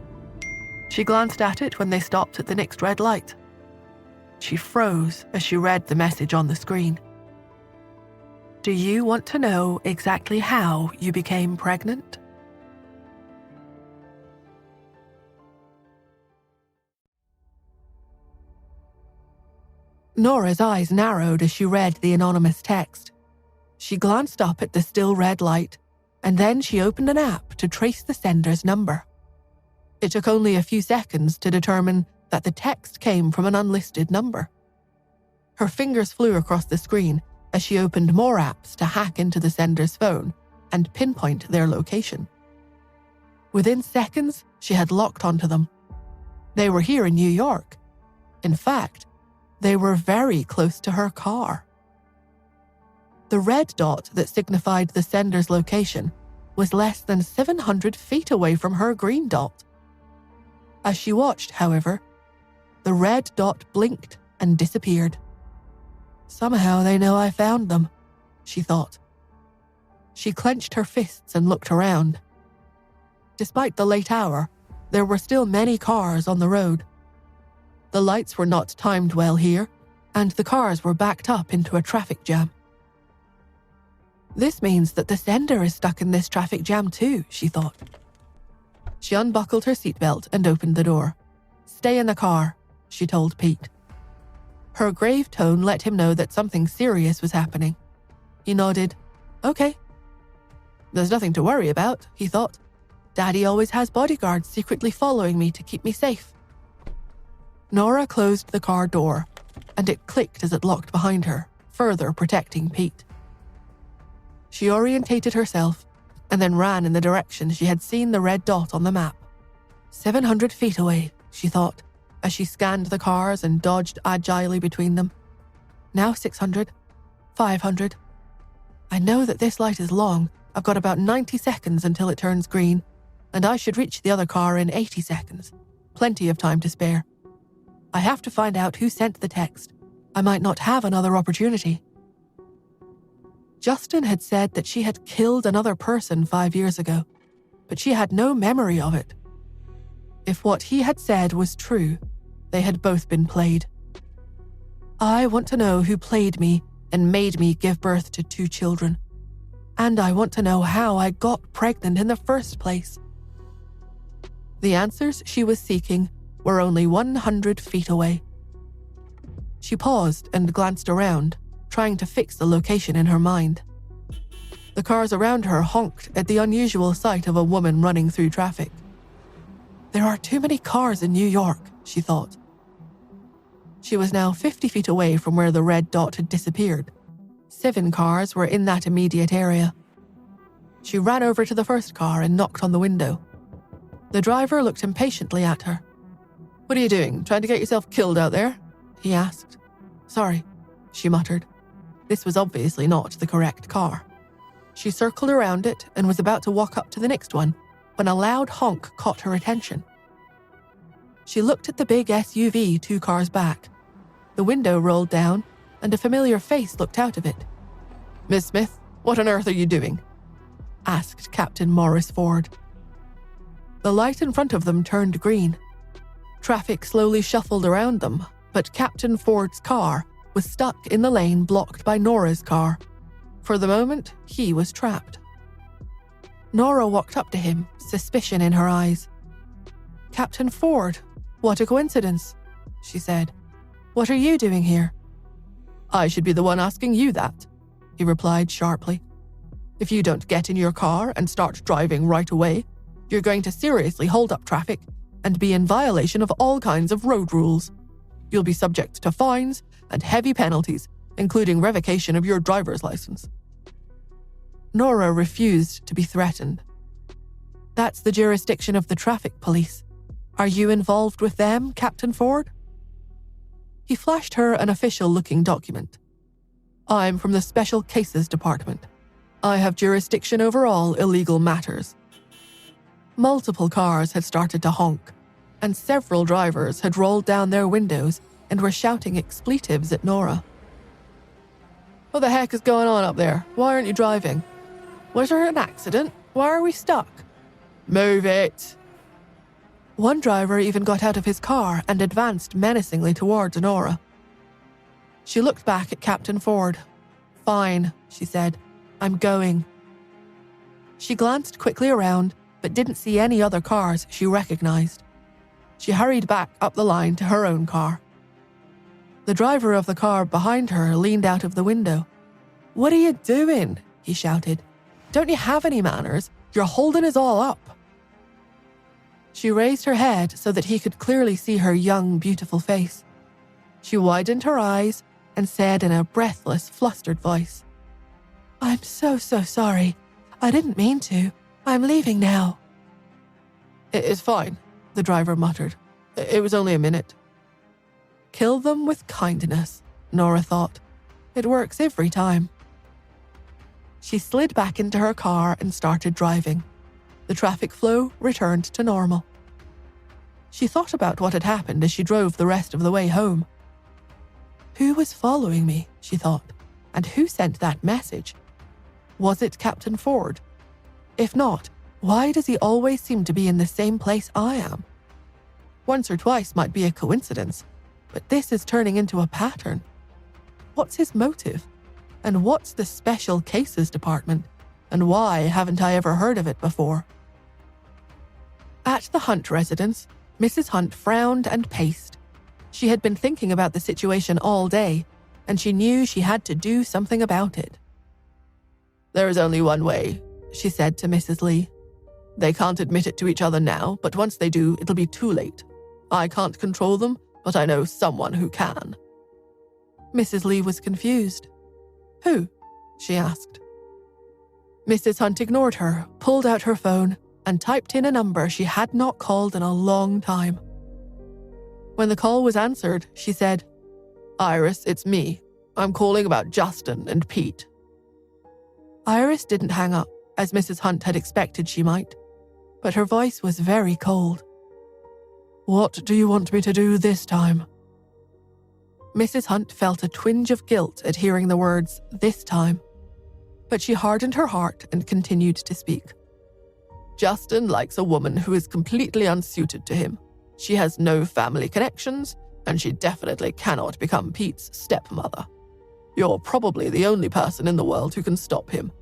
She glanced at it when they stopped at the next red light. She froze as she read the message on the screen. "Do you want to know exactly how you became pregnant?" Nora's eyes narrowed as she read the anonymous text. She glanced up at the still red light, and then she opened an app to trace the sender's number. It took only a few seconds to determine that the text came from an unlisted number. Her fingers flew across the screen as she opened more apps to hack into the sender's phone and pinpoint their location. Within seconds, she had locked onto them. They were here in New York. In fact, they were very close to her car. The red dot that signified the sender's location was less than 700 feet away from her green dot. As she watched, however, the red dot blinked and disappeared. Somehow they know I found them, she thought. She clenched her fists and looked around. Despite the late hour, there were still many cars on the road. The lights were not timed well here, and the cars were backed up into a traffic jam. This means that the sender is stuck in this traffic jam too, she thought. She unbuckled her seatbelt and opened the door. "Stay in the car," she told Pete. Her grave tone let him know that something serious was happening. He nodded. "Okay." There's nothing to worry about, he thought. Daddy always has bodyguards secretly following me to keep me safe. Nora closed the car door, and it clicked as it locked behind her, further protecting Pete. She orientated herself and then ran in the direction she had seen the red dot on the map. 700 feet away, she thought, as she scanned the cars and dodged agilely between them. Now 600, 500. I know that this light is long. I've got about 90 seconds until it turns green, and I should reach the other car in 80 seconds. Plenty of time to spare. I have to find out who sent the text. I might not have another opportunity. Justin had said that she had killed another person 5 years ago, but she had no memory of it. If what he had said was true, they had both been played. I want to know who played me and made me give birth to 2 children. And I want to know how I got pregnant in the first place. The answers she was seeking were only 100 feet away. She paused and glanced around, trying to fix the location in her mind. The cars around her honked at the unusual sight of a woman running through traffic. There are too many cars in New York, she thought. She was now 50 feet away from where the red dot had disappeared. 7 cars were in that immediate area. She ran over to the first car and knocked on the window. The driver looked impatiently at her. "What are you doing? Trying to get yourself killed out there?" he asked. "Sorry," she muttered. This was obviously not the correct car. She circled around it and was about to walk up to the next one when a loud honk caught her attention. She looked at the big SUV 2 cars back. The window rolled down and a familiar face looked out of it. "Miss Smith, what on earth are you doing?" asked Captain Morris Ford. The light in front of them turned green. Traffic slowly shuffled around them, but Captain Ford's car was stuck in the lane blocked by Nora's car. For the moment, he was trapped. Nora walked up to him, suspicion in her eyes. "Captain Ford, what a coincidence," she said. "What are you doing here?" "I should be the one asking you that," he replied sharply. "If you don't get in your car and start driving right away, you're going to seriously hold up traffic and be in violation of all kinds of road rules. You'll be subject to fines and heavy penalties, including revocation of your driver's license." Nora refused to be threatened. "That's the jurisdiction of the traffic police. Are you involved with them, Captain Ford?" He flashed her an official-looking document. "I'm from the Special Cases Department. I have jurisdiction over all illegal matters." Multiple cars had started to honk, and several drivers had rolled down their windows and were shouting expletives at Nora. "What the heck is going on up there? Why aren't you driving? Was there an accident? Why are we stuck? Move it!" One driver even got out of his car and advanced menacingly towards Nora. She looked back at Captain Ford. "Fine," she said. "I'm going." She glanced quickly around, but didn't see any other cars she recognized. She hurried back up the line to her own car. The driver of the car behind her leaned out of the window. "What are you doing?" he shouted. "Don't you have any manners? You're holding us all up." She raised her head so that he could clearly see her young, beautiful face. She widened her eyes and said in a breathless, flustered voice, "I'm so sorry. I didn't mean to. I'm leaving now." "It's fine," the driver muttered. "It was only a minute." Kill them with kindness, Nora thought. It works every time. She slid back into her car and started driving. The traffic flow returned to normal. She thought about what had happened as she drove the rest of the way home. Who was following me, she thought, and who sent that message? Was it Captain Ford? If not, why does he always seem to be in the same place I am? Once or twice might be a coincidence, but this is turning into a pattern. What's his motive? And what's the Special Cases Department? And why haven't I ever heard of it before? At the Hunt residence, Mrs. Hunt frowned and paced. She had been thinking about the situation all day, and she knew she had to do something about it. "There is only one way," she said to Mrs. Lee. They can't admit it to each other now, but once they do, it'll be too late. I can't control them, but I know someone who can." Mrs. Lee was confused. "Who?" she asked. Mrs. Hunt ignored her, pulled out her phone, and typed in a number she had not called in a long time. When the call was answered, she said, "Iris, it's me. I'm calling about Justin and Pete." Iris didn't hang up, as Mrs. Hunt had expected she might, but her voice was very cold. "What do you want me to do this time?" Mrs. Hunt felt a twinge of guilt at hearing the words, "this time," but she hardened her heart and continued to speak. "Justin likes a woman who is completely unsuited to him. She has no family connections, and she definitely cannot become Pete's stepmother. You're probably the only person in the world who can stop him.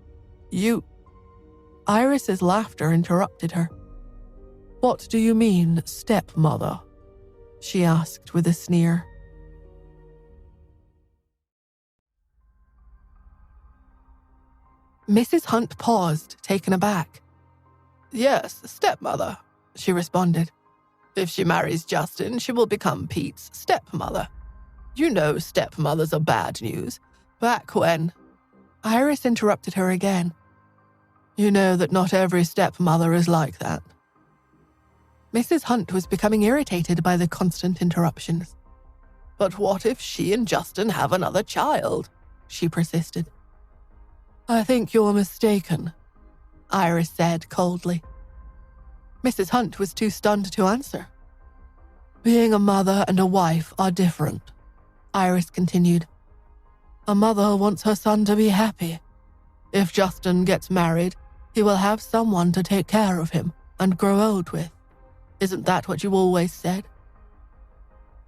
You—" Iris's laughter interrupted her. "What do you mean, stepmother?" she asked with a sneer. Mrs. Hunt paused, taken aback. "Yes, stepmother," she responded. "If she marries Justin, she will become Pete's stepmother. You know stepmothers are bad news. Back when—" Iris interrupted her again. "You know that not every stepmother is like that." Mrs. Hunt was becoming irritated by the constant interruptions. "But what if she and Justin have another child?" she persisted. "I think you're mistaken," Iris said coldly. Mrs. Hunt was too stunned to answer. "Being a mother and a wife are different," Iris continued. "A mother wants her son to be happy. If Justin gets married, he will have someone to take care of him and grow old with. Isn't that what you always said?"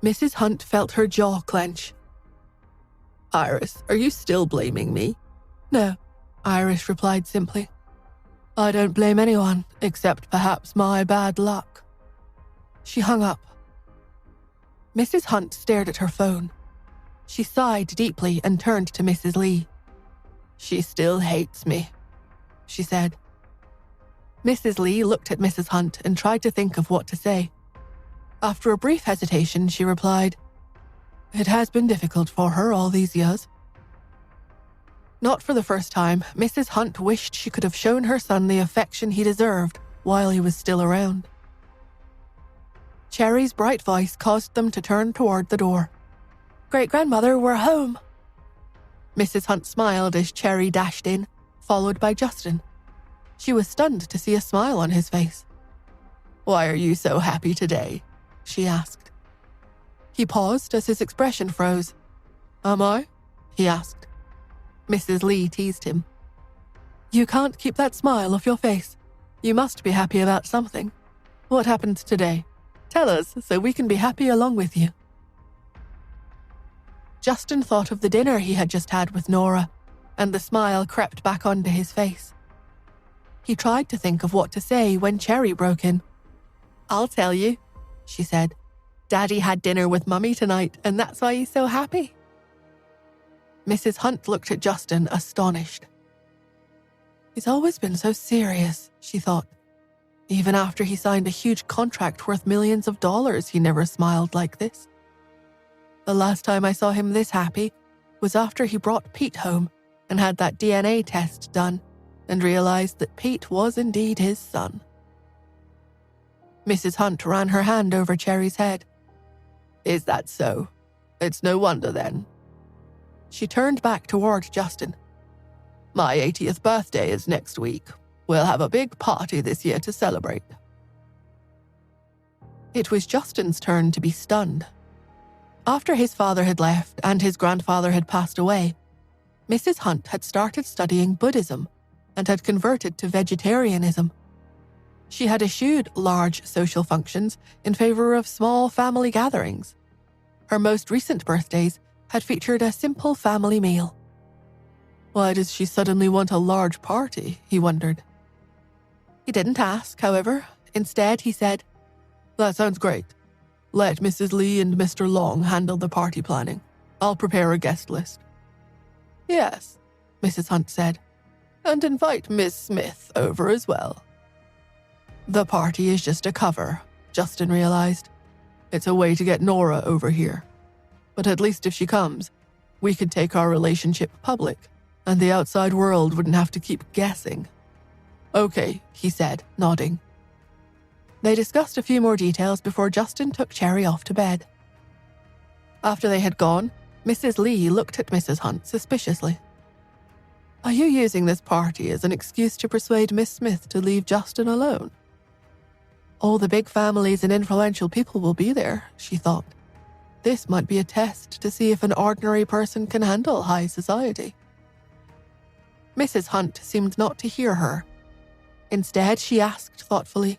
Mrs. Hunt felt her jaw clench. "Iris, are you still blaming me?" "No," Iris replied simply. "I don't blame anyone, except perhaps my bad luck." She hung up. Mrs. Hunt stared at her phone. She sighed deeply and turned to Mrs. Lee. "She still hates me," she said. Mrs. Lee looked at Mrs. Hunt and tried to think of what to say. After a brief hesitation, she replied, "It has been difficult for her all these years." Not for the first time, Mrs. Hunt wished she could have shown her son the affection he deserved while he was still around. Cherry's bright voice caused them to turn toward the door. "Great-grandmother, we're home." Mrs. Hunt smiled as Cherry dashed in, followed by Justin. She was stunned to see a smile on his face. "Why are you so happy today?" she asked. He paused as his expression froze. "Am I?" he asked. Mrs. Lee teased him. "You can't keep that smile off your face. You must be happy about something. What happened today? Tell us so we can be happy along with you." Justin thought of the dinner he had just had with Nora, and the smile crept back onto his face. He tried to think of what to say when Cherry broke in. "I'll tell you," she said. "Daddy had dinner with Mummy tonight, and that's why he's so happy." Mrs. Hunt looked at Justin, astonished. He's always been so serious, she thought. Even after he signed a huge contract worth millions of dollars, he never smiled like this. The last time I saw him this happy was after he brought Pete home and had that DNA test done and realized that Pete was indeed his son. Mrs. Hunt ran her hand over Cherry's head. "Is that so? It's no wonder then." She turned back toward Justin. "My 80th birthday is next week. We'll have a big party this year to celebrate." It was Justin's turn to be stunned. After his father had left and his grandfather had passed away, Mrs. Hunt had started studying Buddhism and had converted to vegetarianism. She had eschewed large social functions in favor of small family gatherings. Her most recent birthdays had featured a simple family meal. Why does she suddenly want a large party, he wondered. He didn't ask, however. Instead, he said, "That sounds great. Let Mrs. Lee and Mr. Long handle the party planning. I'll prepare a guest list." "Yes," Mrs. Hunt said, "and invite Miss Smith over as well." The party is just a cover, Justin realized. It's a way to get Nora over here. But at least if she comes, we could take our relationship public, and the outside world wouldn't have to keep guessing. Okay, he said, nodding. They discussed a few more details before Justin took Cherry off to bed. After they had gone, Mrs. Lee looked at Mrs. Hunt suspiciously. Are you using this party as an excuse to persuade Miss Smith to leave Justin alone? All the big families and influential people will be there, she thought. This might be a test to see if an ordinary person can handle high society. Mrs. Hunt seemed not to hear her. Instead, she asked thoughtfully,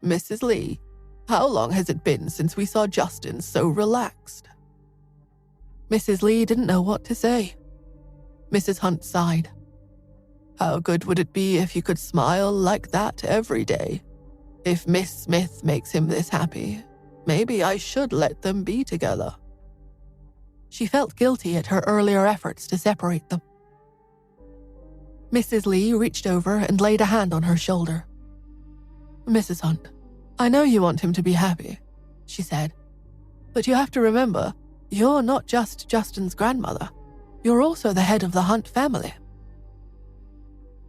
Mrs. Lee, how long has it been since we saw Justin so relaxed? Mrs. Lee didn't know what to say. Mrs. Hunt sighed. How good would it be if you could smile like that every day? If Miss Smith makes him this happy, maybe I should let them be together. She felt guilty at her earlier efforts to separate them. Mrs. Lee reached over and laid a hand on her shoulder. Mrs. Hunt, I know you want him to be happy, she said. But you have to remember, you're not just Justin's grandmother. You're also the head of the Hunt family.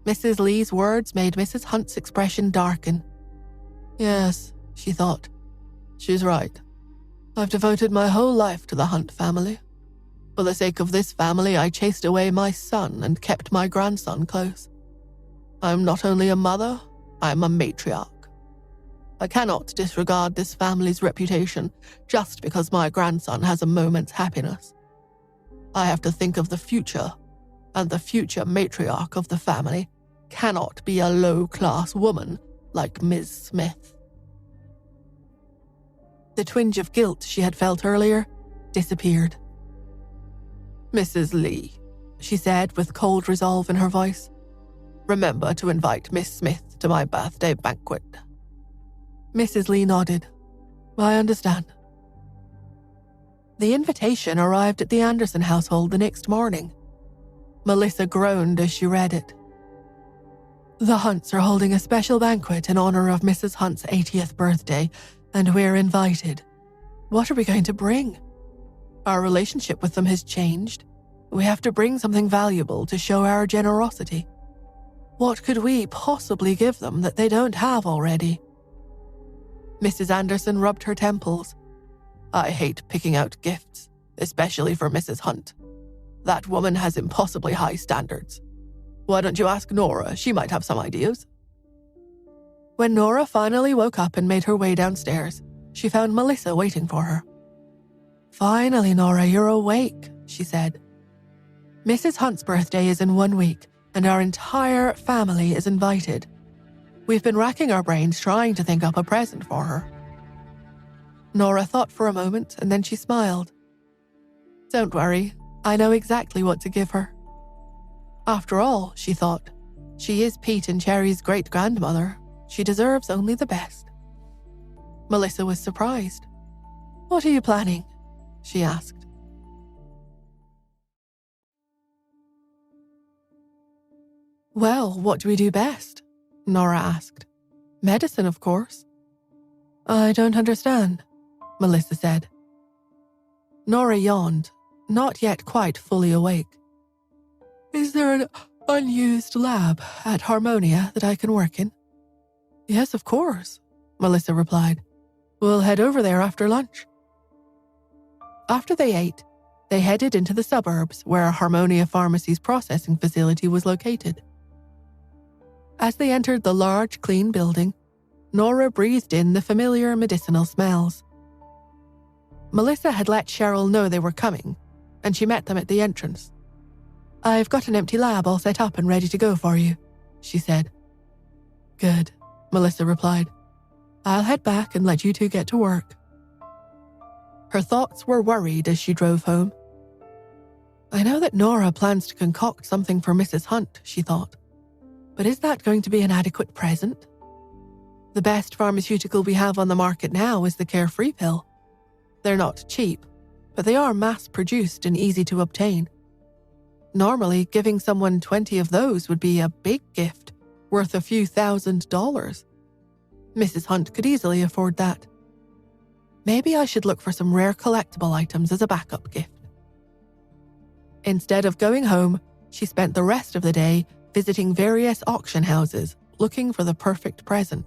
Mrs. Lee's words made Mrs. Hunt's expression darken. Yes, she thought. She's right. I've devoted my whole life to the Hunt family. For the sake of this family, I chased away my son and kept my grandson close. I'm not only a mother, I'm a matriarch. I cannot disregard this family's reputation just because my grandson has a moment's happiness. I have to think of the future, and the future matriarch of the family cannot be a low-class woman like Ms. Smith. The twinge of guilt she had felt earlier disappeared. Mrs. Lee, she said with cold resolve in her voice, remember to invite Miss Smith to my birthday banquet. Mrs. Lee nodded. I understand. The invitation arrived at the Anderson household the next morning. Melissa groaned as she read it. The Hunts are holding a special banquet in honor of Mrs. Hunt's 80th birthday, and we're invited. What are we going to bring? Our relationship with them has changed. We have to bring something valuable to show our generosity. What could we possibly give them that they don't have already? Mrs. Anderson rubbed her temples. I hate picking out gifts, especially for Mrs. Hunt. That woman has impossibly high standards. Why don't you ask Nora? She might have some ideas. When Nora finally woke up and made her way downstairs, she found Melissa waiting for her. Finally, Nora, you're awake, she said. Mrs. Hunt's birthday is in 1 week, and our entire family is invited. We've been racking our brains trying to think up a present for her. Nora thought for a moment, and then she smiled. Don't worry, I know exactly what to give her. After all, she thought, she is Pete and Cherry's great-grandmother. She deserves only the best. Melissa was surprised. What are you planning? She asked. Well, what do we do best? Nora asked. Medicine, of course. I don't understand, Melissa said. Nora yawned, not yet quite fully awake. Is there an unused lab at Harmonia that I can work in? Yes, of course, Melissa replied. We'll head over there after lunch. After they ate, they headed into the suburbs where Harmonia Pharmacy's processing facility was located. As they entered the large, clean building, Nora breathed in the familiar medicinal smells. Melissa had let Cheryl know they were coming, and she met them at the entrance. I've got an empty lab all set up and ready to go for you, she said. Good, Melissa replied. I'll head back and let you two get to work. Her thoughts were worried as she drove home. I know that Nora plans to concoct something for Mrs. Hunt, she thought. But is that going to be an adequate present? The best pharmaceutical we have on the market now is the Carefree pill. They're not cheap, but they are mass-produced and easy to obtain. Normally, giving someone 20 of those would be a big gift, worth a few $1,000s. Mrs. Hunt could easily afford that. Maybe I should look for some rare collectible items as a backup gift. Instead of going home, she spent the rest of the day visiting various auction houses looking for the perfect present.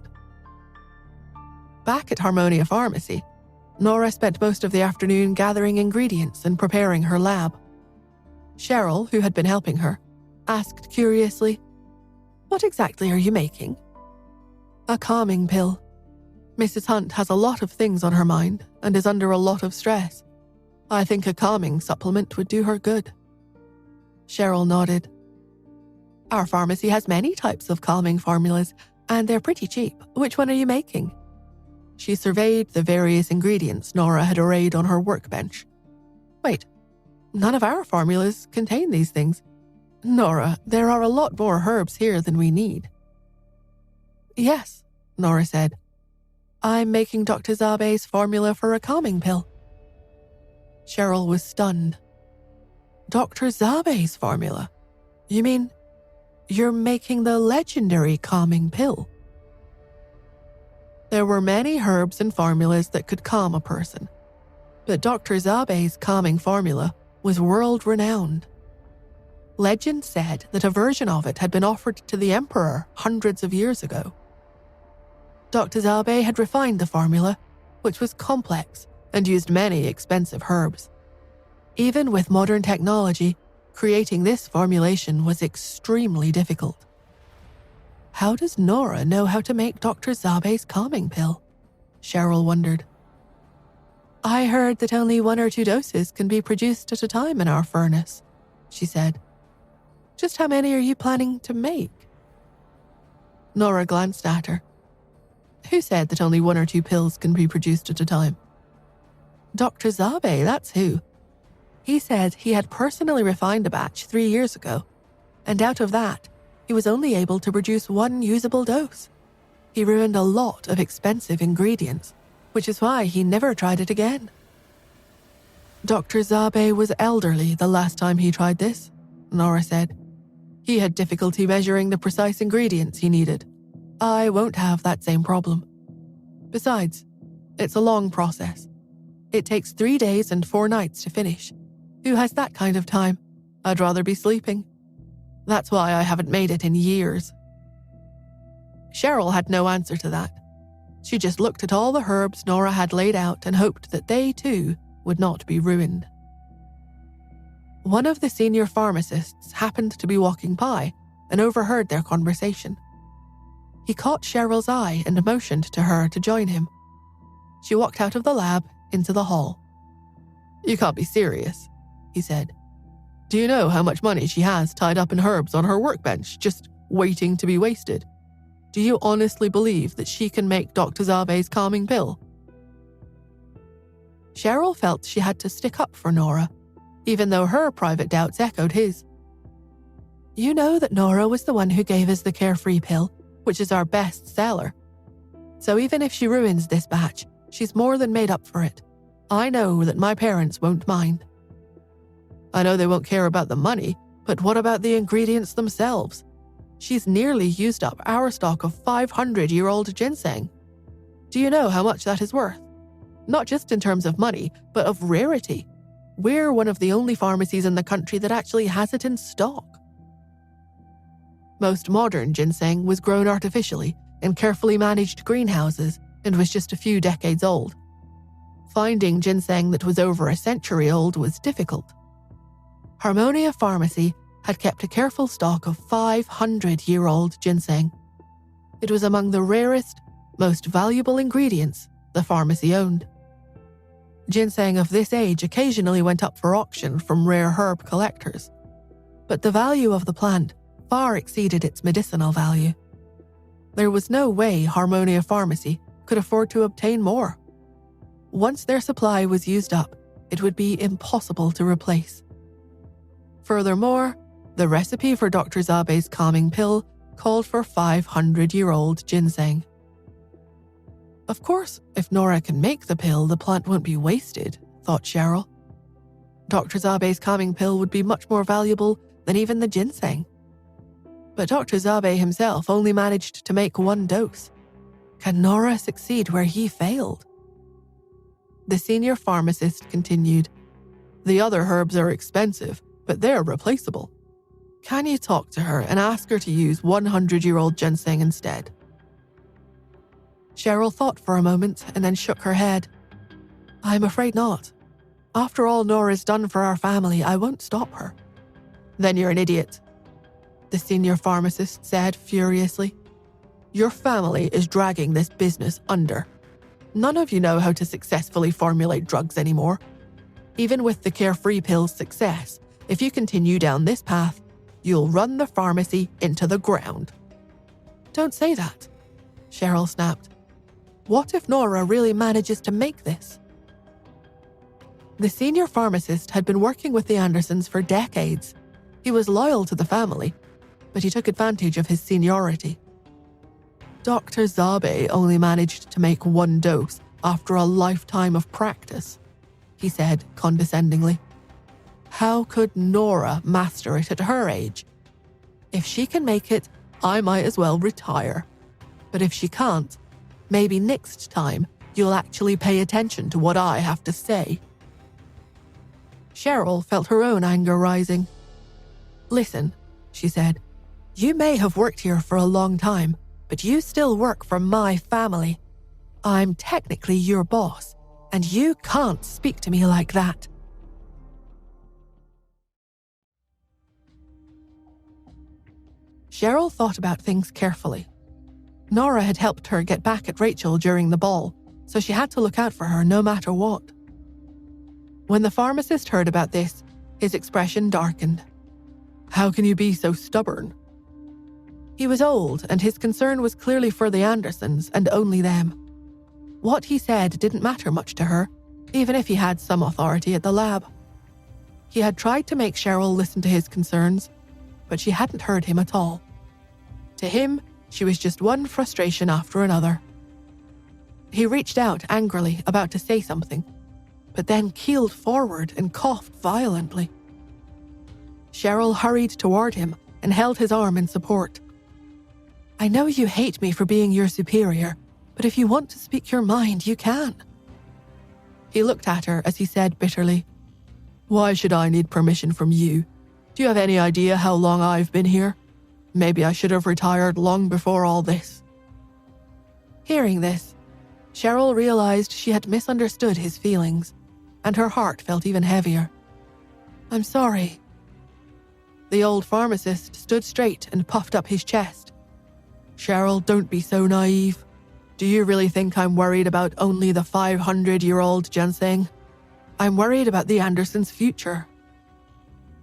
Back at Harmonia Pharmacy, Nora spent most of the afternoon gathering ingredients and preparing her lab. Cheryl, who had been helping her, asked curiously, "What exactly are you making?" "A calming pill. Mrs. Hunt has a lot of things on her mind and is under a lot of stress. I think a calming supplement would do her good." Cheryl nodded. "Our pharmacy has many types of calming formulas, and they're pretty cheap. Which one are you making?" She surveyed the various ingredients Nora had arrayed on her workbench. "Wait, none of our formulas contain these things. Nora, there are a lot more herbs here than we need." "Yes," Nora said. "I'm making Dr. Zabe's formula for a calming pill." Cheryl was stunned. "Dr. Zabe's formula? You mean you're making the legendary calming pill?" There were many herbs and formulas that could calm a person, but Dr. Zabe's calming formula was world-renowned. Legend said that a version of it had been offered to the Emperor hundreds of years ago. Dr. Zabe had refined the formula, which was complex and used many expensive herbs. Even with modern technology, creating this formulation was extremely difficult. How does Nora know how to make Dr. Zabe's calming pill? Cheryl wondered. "I heard that only 1 or 2 doses can be produced at a time in our furnace," she said. "Just how many are you planning to make?" Nora glanced at her. "Who said that only 1 or 2 pills can be produced at a time?" "Dr. Zabe, that's who. He said he had personally refined a batch 3 years ago, and out of that, he was only able to produce 1 usable dose. He ruined a lot of expensive ingredients, which is why he never tried it again." "Dr. Zabe was elderly the last time he tried this," Nora said. "He had difficulty measuring the precise ingredients he needed. I won't have that same problem. Besides, it's a long process. It takes 3 days and 4 nights to finish. Who has that kind of time? I'd rather be sleeping. That's why I haven't made it in years." Cheryl had no answer to that. She just looked at all the herbs Nora had laid out and hoped that they, too, would not be ruined. One of the senior pharmacists happened to be walking by and overheard their conversation. He caught Cheryl's eye and motioned to her to join him. She walked out of the lab into the hall. "You can't be serious," he said. "Do you know how much money she has tied up in herbs on her workbench, just waiting to be wasted? Do you honestly believe that she can make Dr. Zabe's calming pill?" Cheryl felt she had to stick up for Nora, even though her private doubts echoed his. "You know that Nora was the one who gave us the Carefree pill, which is our best seller. So even if she ruins this batch, she's more than made up for it. I know that my parents won't mind." "I know they won't care about the money, but what about the ingredients themselves? She's nearly used up our stock of 500-year-old ginseng. Do you know how much that is worth? Not just in terms of money, but of rarity. We're one of the only pharmacies in the country that actually has it in stock." Most modern ginseng was grown artificially in carefully managed greenhouses and was just a few decades old. Finding ginseng that was over a century old was difficult. Harmonia Pharmacy had kept a careful stock of 500-year-old ginseng. It was among the rarest, most valuable ingredients the pharmacy owned. Ginseng of this age occasionally went up for auction from rare herb collectors, but the value of the plant far exceeded its medicinal value. There was no way Harmonia Pharmacy could afford to obtain more. Once their supply was used up, it would be impossible to replace. Furthermore, the recipe for Dr. Zabe's calming pill called for 500-year-old ginseng. Of course, if Nora can make the pill, the plant won't be wasted, thought Cheryl. Dr. Zabe's calming pill would be much more valuable than even the ginseng. But Dr. Zabe himself only managed to make 1 dose. Can Nora succeed where he failed? The senior pharmacist continued, The other herbs are expensive, but they're replaceable. Can you talk to her and ask her to use 100-year-old ginseng instead? Cheryl thought for a moment and then shook her head. I'm afraid not. After all Nora's done for our family, I won't stop her. Then you're an idiot, the senior pharmacist said furiously. Your family is dragging this business under. None of you know how to successfully formulate drugs anymore. Even with the carefree pill's success, if you continue down this path, you'll run the pharmacy into the ground. Don't say that, Cheryl snapped. What if Nora really manages to make this? The senior pharmacist had been working with the Andersons for decades. He was loyal to the family, but he took advantage of his seniority. Dr. Zabe only managed to make one dose after a lifetime of practice, he said condescendingly. How could Nora master it at her age? If she can make it, I might as well retire. But if she can't, maybe next time you'll actually pay attention to what I have to say. Cheryl felt her own anger rising. Listen, she said, you may have worked here for a long time, but you still work for my family. I'm technically your boss, and you can't speak to me like that. Cheryl thought about things carefully. Nora had helped her get back at Rachel during the ball, so she had to look out for her no matter what. When the pharmacist heard about this, his expression darkened. How can you be so stubborn? He was old, and his concern was clearly for the Andersons and only them. What he said didn't matter much to her, even if he had some authority at the lab. He had tried to make Cheryl listen to his concerns, but she hadn't heard him at all. To him, she was just one frustration after another. He reached out angrily, about to say something, but then keeled forward and coughed violently. Cheryl hurried toward him and held his arm in support. I know you hate me for being your superior, but if you want to speak your mind, you can. He looked at her as he said bitterly, Why should I need permission from you? Do you have any idea how long I've been here? Maybe I should have retired long before all this. Hearing this, Cheryl realized she had misunderstood his feelings, and her heart felt even heavier. I'm sorry. The old pharmacist stood straight and puffed up his chest. Cheryl, don't be so naive. Do you really think I'm worried about only the 500-year-old ginseng? I'm worried about the Andersons' future.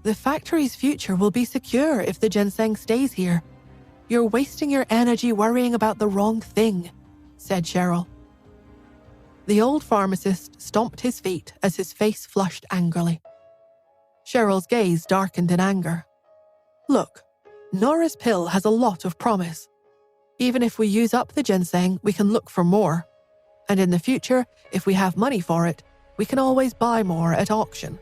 The factory's future will be secure if the ginseng stays here. You're wasting your energy worrying about the wrong thing, said Cheryl. The old pharmacist stomped his feet as his face flushed angrily. Cheryl's gaze darkened in anger. Look, Nora's pill has a lot of promise. Even if we use up the ginseng, we can look for more. And in the future, if we have money for it, we can always buy more at auction.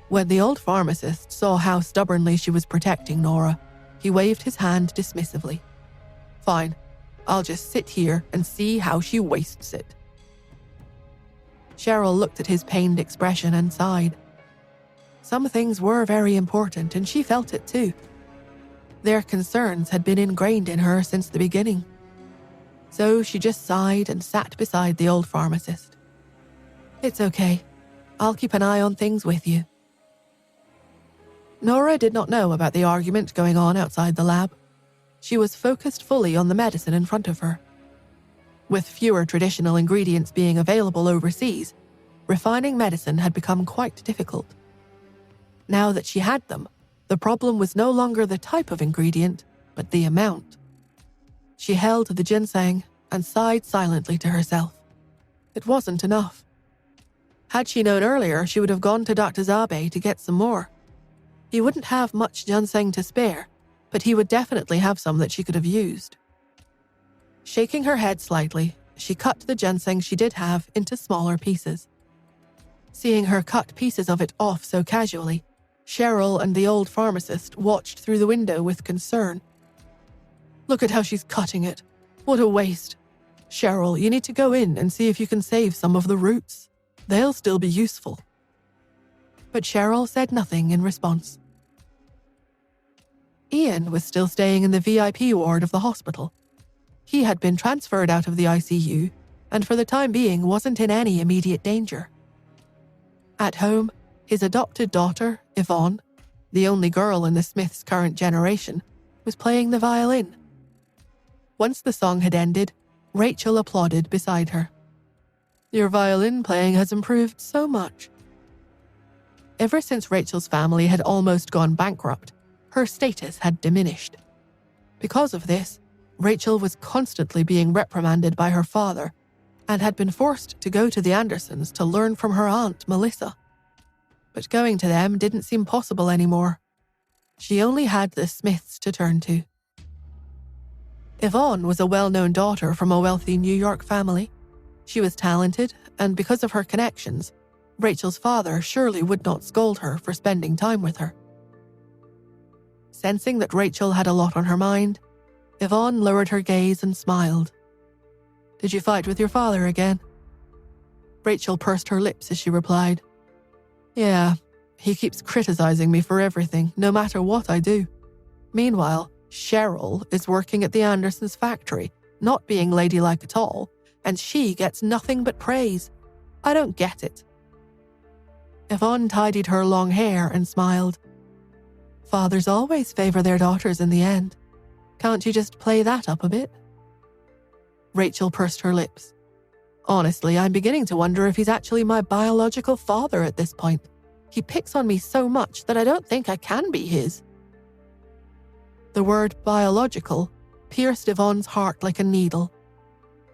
When the old pharmacist saw how stubbornly she was protecting Nora, he waved his hand dismissively. Fine, I'll just sit here and see how she wastes it. Cheryl looked at his pained expression and sighed. Some things were very important, and she felt it too. Their concerns had been ingrained in her since the beginning. So she just sighed and sat beside the old pharmacist. It's okay. I'll keep an eye on things with you. Nora did not know about the argument going on outside the lab. She was focused fully on the medicine in front of her. With fewer traditional ingredients being available overseas, refining medicine had become quite difficult. Now that she had them, the problem was no longer the type of ingredient, but the amount. She held the ginseng and sighed silently to herself. It wasn't enough. Had she known earlier, she would have gone to Dr. Zabe to get some more. He wouldn't have much ginseng to spare, but he would definitely have some that she could have used. Shaking her head slightly, she cut the ginseng she did have into smaller pieces. Seeing her cut pieces of it off so casually, Cheryl and the old pharmacist watched through the window with concern. Look at how she's cutting it. What a waste. Cheryl, you need to go in and see if you can save some of the roots. They'll still be useful. But Cheryl said nothing in response. Ian was still staying in the VIP ward of the hospital. He had been transferred out of the ICU and for the time being wasn't in any immediate danger. At home, his adopted daughter, Yvonne, the only girl in the Smiths' current generation, was playing the violin. Once the song had ended, Rachel applauded beside her. "Your violin playing has improved so much." Ever since Rachel's family had almost gone bankrupt, her status had diminished. Because of this, Rachel was constantly being reprimanded by her father and had been forced to go to the Andersons to learn from her aunt, Melissa. But going to them didn't seem possible anymore. She only had the Smiths to turn to. Yvonne was a well-known daughter from a wealthy New York family. She was talented, and because of her connections, Rachel's father surely would not scold her for spending time with her. Sensing that Rachel had a lot on her mind, Yvonne lowered her gaze and smiled. "Did you fight with your father again?" Rachel pursed her lips as she replied, "Yeah, he keeps criticizing me for everything, no matter what I do. Meanwhile, Cheryl is working at the Andersons' factory, not being ladylike at all, and she gets nothing but praise. I don't get it." Yvonne tidied her long hair and smiled. "Fathers always favor their daughters in the end. Can't you just play that up a bit?" Rachel pursed her lips. "Honestly, I'm beginning to wonder if he's actually my biological father at this point. He picks on me so much that I don't think I can be his." The word biological pierced Yvonne's heart like a needle.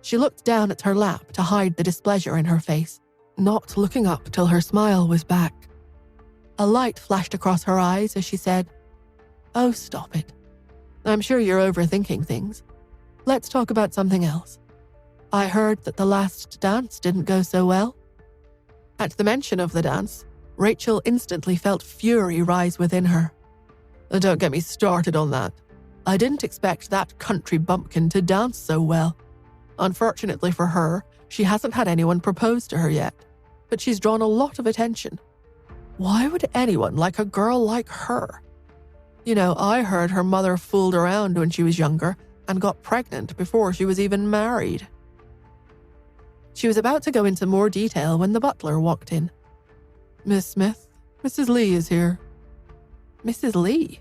She looked down at her lap to hide the displeasure in her face, not looking up till her smile was back. A light flashed across her eyes as she said, "Oh, stop it. I'm sure you're overthinking things. Let's talk about something else. I heard that the last dance didn't go so well." At the mention of the dance, Rachel instantly felt fury rise within her. "Don't get me started on that. I didn't expect that country bumpkin to dance so well. Unfortunately for her, she hasn't had anyone propose to her yet, but she's drawn a lot of attention. Why would anyone like a girl like her? You know, I heard her mother fooled around when she was younger and got pregnant before she was even married." She was about to go into more detail when the butler walked in. "Miss Smith, Mrs. Lee is here." Mrs. Lee?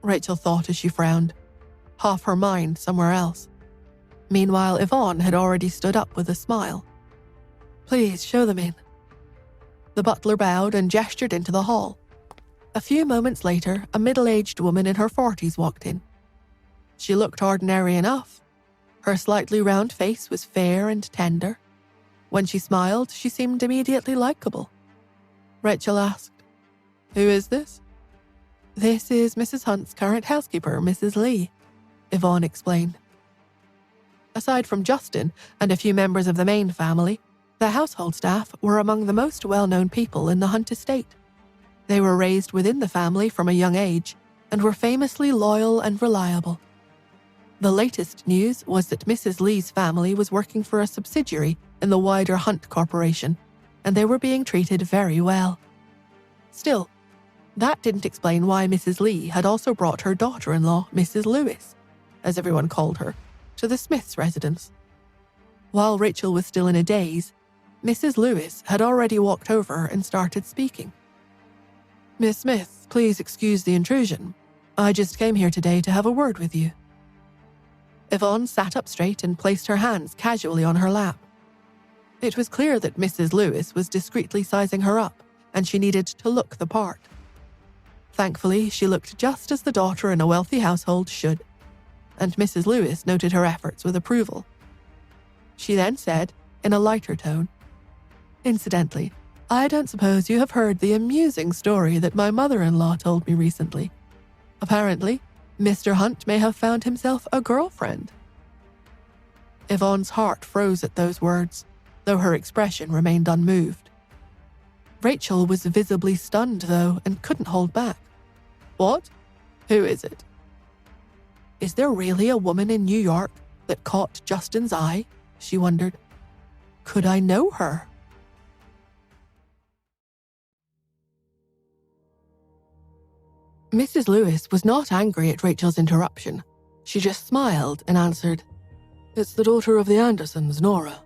Rachel thought as she frowned, half her mind somewhere else. Meanwhile, Yvonne had already stood up with a smile. "Please, show them in." The butler bowed and gestured into the hall. A few moments later, a middle-aged woman in her 40s walked in. She looked ordinary enough. Her slightly round face was fair and tender. When she smiled, she seemed immediately likable. Rachel asked, "Who is this?" "This is Mrs. Hunt's current housekeeper, Mrs. Lee," Yvonne explained. Aside from Justin and a few members of the main family, the household staff were among the most well-known people in the Hunt estate. They were raised within the family from a young age and were famously loyal and reliable. The latest news was that Mrs. Lee's family was working for a subsidiary in the wider Hunt Corporation, and they were being treated very well. Still, that didn't explain why Mrs. Lee had also brought her daughter-in-law, Mrs. Lewis, as everyone called her, to the Smiths' residence. While Rachel was still in a daze, Mrs. Lewis had already walked over and started speaking. "Miss Smith, please excuse the intrusion. I just came here today to have a word with you." Yvonne sat up straight and placed her hands casually on her lap. It was clear that Mrs. Lewis was discreetly sizing her up, and she needed to look the part. Thankfully, she looked just as the daughter in a wealthy household should, and Mrs. Lewis noted her efforts with approval. She then said, in a lighter tone, "Incidentally, I don't suppose you have heard the amusing story that my mother-in-law told me recently. Apparently, Mr. Hunt may have found himself a girlfriend." Yvonne's heart froze at those words, though her expression remained unmoved. Rachel was visibly stunned, though, and couldn't hold back. "What? Who is it?" "Is there really a woman in New York that caught Justin's eye, she wondered. Could I know her? Mrs. Lewis was not angry at Rachel's interruption. She just smiled and answered, "It's the daughter of the Andersons, Nora."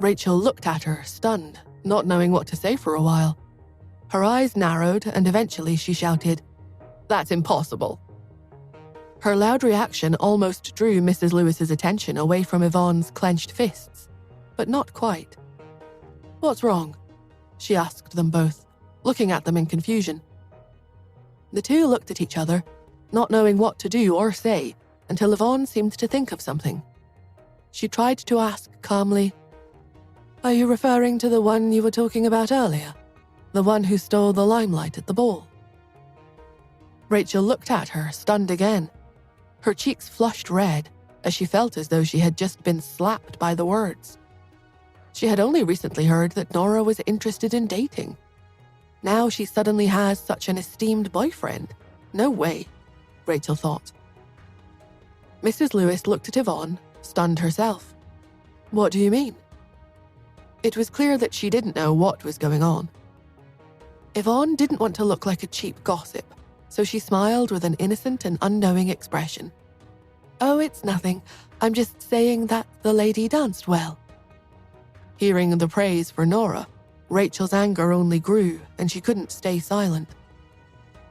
Rachel looked at her, stunned, not knowing what to say for a while. Her eyes narrowed and eventually she shouted, "That's impossible." Her loud reaction almost drew Mrs. Lewis's attention away from Yvonne's clenched fists, but not quite. "What's wrong?" she asked them both, looking at them in confusion. The two looked at each other, not knowing what to do or say, until Yvonne seemed to think of something. She tried to ask calmly, "Are you referring to the one you were talking about earlier? The one who stole the limelight at the ball?" Rachel looked at her, stunned again. Her cheeks flushed red as she felt as though she had just been slapped by the words. She had only recently heard that Nora was interested in dating. Now she suddenly has such an esteemed boyfriend. No way, Rachel thought. Mrs. Lewis looked at Yvonne, stunned herself. "What do you mean?" It was clear that she didn't know what was going on. Yvonne didn't want to look like a cheap gossip, so she smiled with an innocent and unknowing expression. "Oh, it's nothing. I'm just saying that the lady danced well." Hearing the praise for Nora, Rachel's anger only grew and she couldn't stay silent.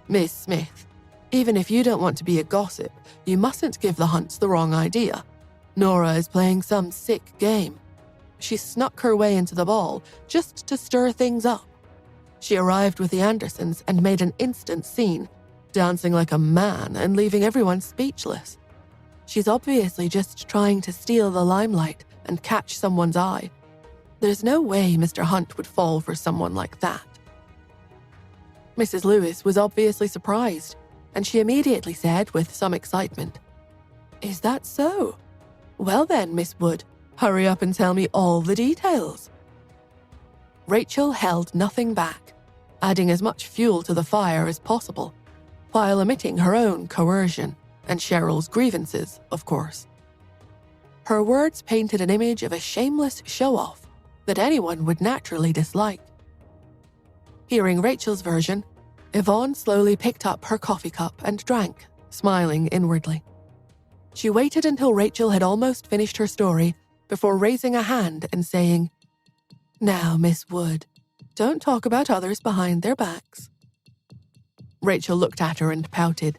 "Miss Smith, even if you don't want to be a gossip, you mustn't give the Hunts the wrong idea. Nora is playing some sick game. She snuck her way into the ball just to stir things up. She arrived with the Andersons and made an instant scene, dancing like a man and leaving everyone speechless. She's obviously just trying to steal the limelight and catch someone's eye. There's no way Mr. Hunt would fall for someone like that." Mrs. Lewis was obviously surprised, and she immediately said with some excitement, "Is that so? Well then, Miss Wood, hurry up and tell me all the details." Rachel held nothing back, adding as much fuel to the fire as possible, while omitting her own coercion and Cheryl's grievances, of course. Her words painted an image of a shameless show-off that anyone would naturally dislike. Hearing Rachel's version, Yvonne slowly picked up her coffee cup and drank, smiling inwardly. She waited until Rachel had almost finished her story before raising a hand and saying, "Now, Miss Wood, don't talk about others behind their backs." Rachel looked at her and pouted,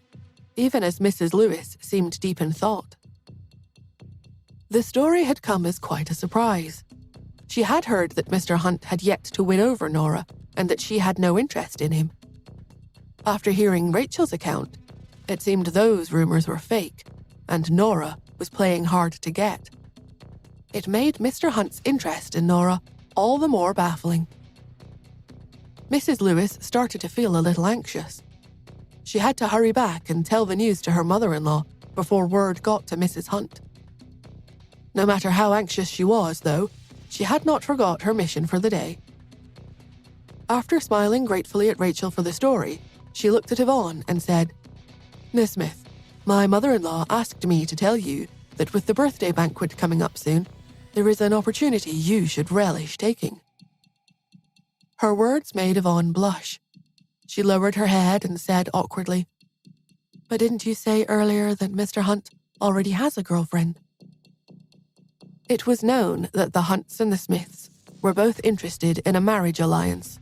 even as Mrs. Lewis seemed deep in thought. The story had come as quite a surprise. She had heard that Mr. Hunt had yet to win over Nora and that she had no interest in him. After hearing Rachel's account, it seemed those rumors were fake, and Nora was playing hard to get. It made Mr. Hunt's interest in Nora all the more baffling. Mrs. Lewis started to feel a little anxious. She had to hurry back and tell the news to her mother-in-law before word got to Mrs. Hunt. No matter how anxious she was, though, she had not forgot her mission for the day. After smiling gratefully at Rachel for the story, she looked at Yvonne and said, "Miss Smith, my mother-in-law asked me to tell you that with the birthday banquet coming up soon, there is an opportunity you should relish taking." Her words made Yvonne blush. She lowered her head and said awkwardly, "But didn't you say earlier that Mr. Hunt already has a girlfriend?" It was known that the Hunts and the Smiths were both interested in a marriage alliance.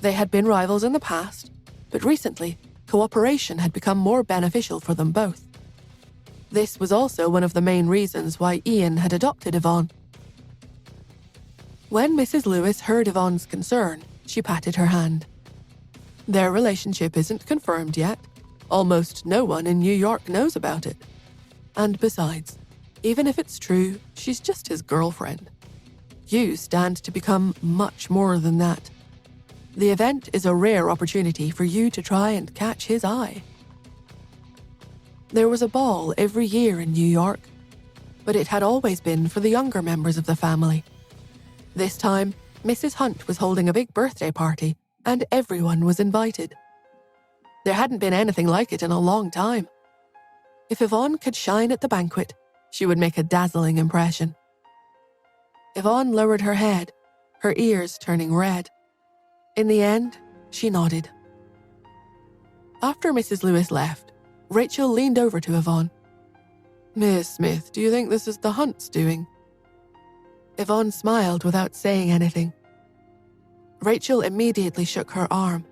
They had been rivals in the past, but recently, cooperation had become more beneficial for them both. This was also one of the main reasons why Ian had adopted Yvonne. When Mrs. Lewis heard Yvonne's concern, she patted her hand. "Their relationship isn't confirmed yet. Almost no one in New York knows about it. And besides, even if it's true, she's just his girlfriend. You stand to become much more than that. The event is a rare opportunity for you to try and catch his eye." There was a ball every year in New York, but it had always been for the younger members of the family. This time, Mrs. Hunt was holding a big birthday party, and everyone was invited. There hadn't been anything like it in a long time. If Yvonne could shine at the banquet, she would make a dazzling impression. Yvonne lowered her head, her ears turning red. In the end, she nodded. After Mrs. Lewis left, Rachel leaned over to Yvonne. "Miss Smith, do you think this is the Hunt's doing?" Yvonne smiled without saying anything. Rachel immediately shook her arm.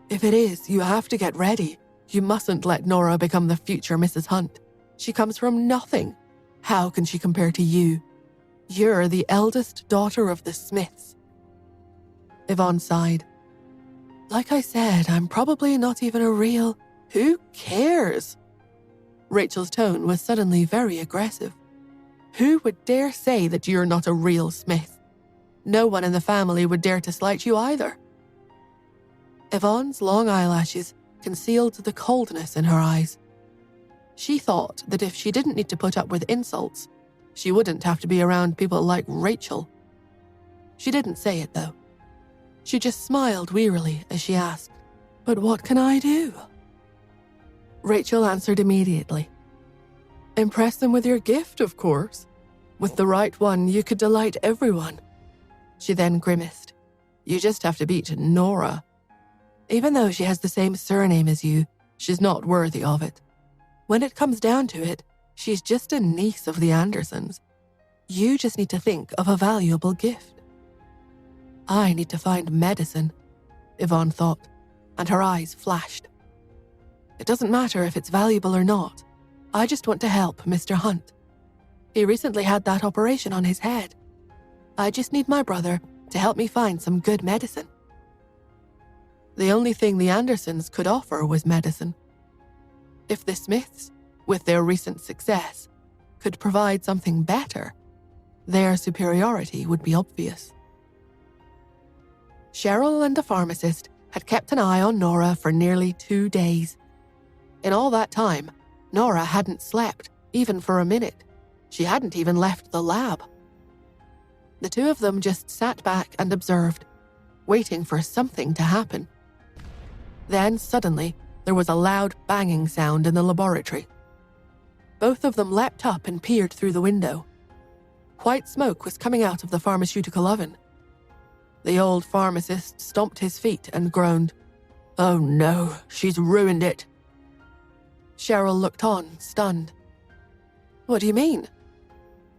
"If it is, you have to get ready. You mustn't let Nora become the future Mrs. Hunt. She comes from nothing. How can she compare to you? You're the eldest daughter of the Smiths." Yvonne sighed. "Like I said, I'm probably not even a real... Who cares?" Rachel's tone was suddenly very aggressive. "Who would dare say that you're not a real Smith? No one in the family would dare to slight you either." Yvonne's long eyelashes concealed the coldness in her eyes. She thought that if she didn't need to put up with insults, she wouldn't have to be around people like Rachel. She didn't say it, though. She just smiled wearily as she asked, "But what can I do?" Rachel answered immediately. "Impress them with your gift, of course. With the right one, you could delight everyone." She then grimaced. "You just have to beat Nora. Even though she has the same surname as you, she's not worthy of it. When it comes down to it, she's just a niece of the Andersons. You just need to think of a valuable gift." "I need to find medicine," Yvonne thought, and her eyes flashed. "It doesn't matter if it's valuable or not. I just want to help Mr. Hunt. He recently had that operation on his head. I just need my brother to help me find some good medicine." The only thing the Andersons could offer was medicine. If the Smiths, with their recent success, could provide something better, their superiority would be obvious. Cheryl and the pharmacist had kept an eye on Nora for nearly 2 days. In all that time, Nora hadn't slept, even for a minute. She hadn't even left the lab. The two of them just sat back and observed, waiting for something to happen. Then, suddenly, there was a loud banging sound in the laboratory. Both of them leapt up and peered through the window. White smoke was coming out of the pharmaceutical oven. The old pharmacist stomped his feet and groaned, "Oh no, she's ruined it." Cheryl looked on, stunned. "What do you mean?"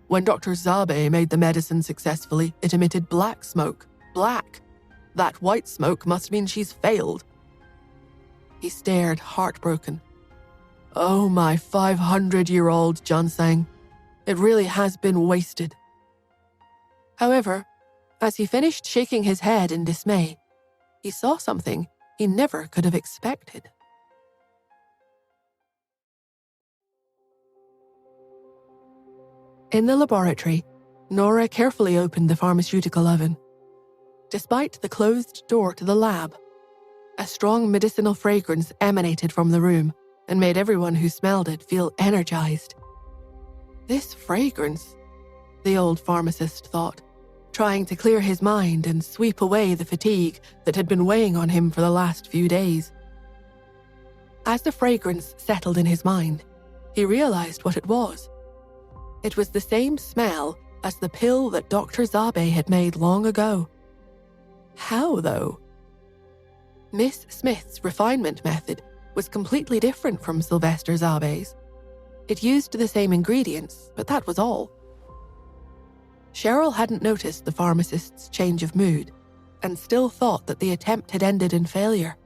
"When Dr. Zabe made the medicine successfully, it emitted black smoke. Black. That white smoke must mean she's failed." He stared, heartbroken. "Oh, my 500-year-old Ginseng. It really has been wasted." However, as he finished shaking his head in dismay, he saw something he never could have expected. In the laboratory, Nora carefully opened the pharmaceutical oven. Despite the closed door to the lab, a strong medicinal fragrance emanated from the room and made everyone who smelled it feel energized. This fragrance, the old pharmacist thought, trying to clear his mind and sweep away the fatigue that had been weighing on him for the last few days. As the fragrance settled in his mind, he realized what it was. It was the same smell as the pill that Dr. Zabe had made long ago. How, though? Miss Smith's refinement method was completely different from Sylvester Zabe's. It used the same ingredients, but that was all. Cheryl hadn't noticed the pharmacist's change of mood and still thought that the attempt had ended in failure.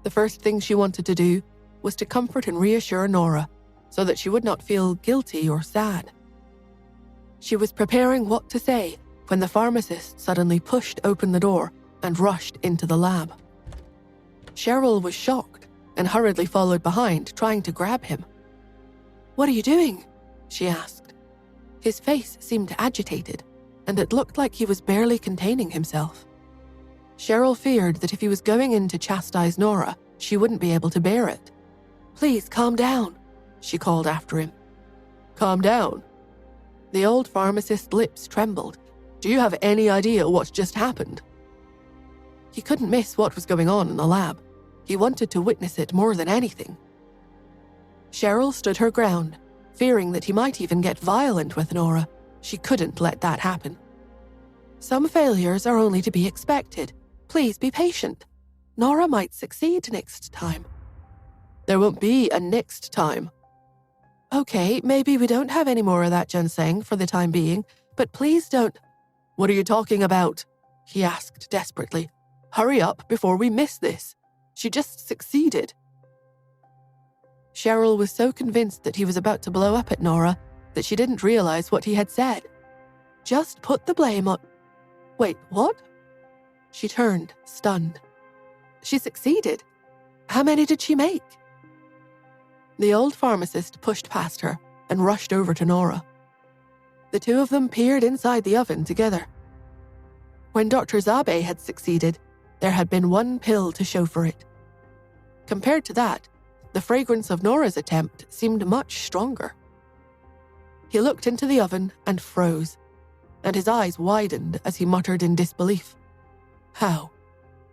The first thing she wanted to do was to comfort and reassure Nora so that she would not feel guilty or sad. She was preparing what to say when the pharmacist suddenly pushed open the door and rushed into the lab. Cheryl was shocked and hurriedly followed behind, trying to grab him. "What are you doing?" she asked. His face seemed agitated, and it looked like he was barely containing himself. Cheryl feared that if he was going in to chastise Nora, she wouldn't be able to bear it. "Please calm down," she called after him. "Calm down?" The old pharmacist's lips trembled. "Do you have any idea what's just happened?" He couldn't miss what was going on in the lab. He wanted to witness it more than anything. Cheryl stood her ground, Fearing that he might even get violent with Nora, she couldn't let that happen. Some failures are only to be expected. Please be patient. Nora might succeed next time. There won't be a next time. Okay, maybe we don't have any more of that ginseng for the time being, but please don't. What are you talking about? He asked desperately. Hurry up before we miss this. She just succeeded. Cheryl was so convinced that he was about to blow up at Nora that she didn't realize what he had said. Just put the blame on... Wait, what? She turned, stunned. She succeeded. How many did she make? The old pharmacist pushed past her and rushed over to Nora. The two of them peered inside the oven together. When Dr. Zabe had succeeded, there had been one pill to show for it. Compared to that, the fragrance of Nora's attempt seemed much stronger. He looked into the oven and froze, and his eyes widened as he muttered in disbelief. How?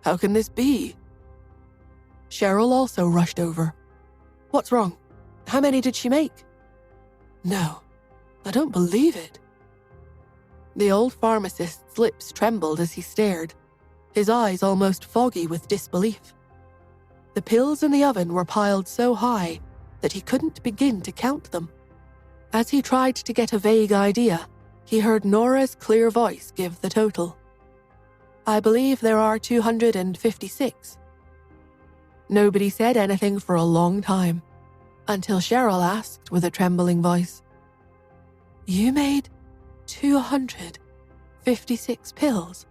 How can this be? Cheryl also rushed over. What's wrong? How many did she make? No, I don't believe it. The old pharmacist's lips trembled as he stared, his eyes almost foggy with disbelief. The pills in the oven were piled so high that he couldn't begin to count them. As he tried to get a vague idea, he heard Nora's clear voice give the total. I believe there are 256. Nobody said anything for a long time, until Cheryl asked with a trembling voice, You made 256 pills?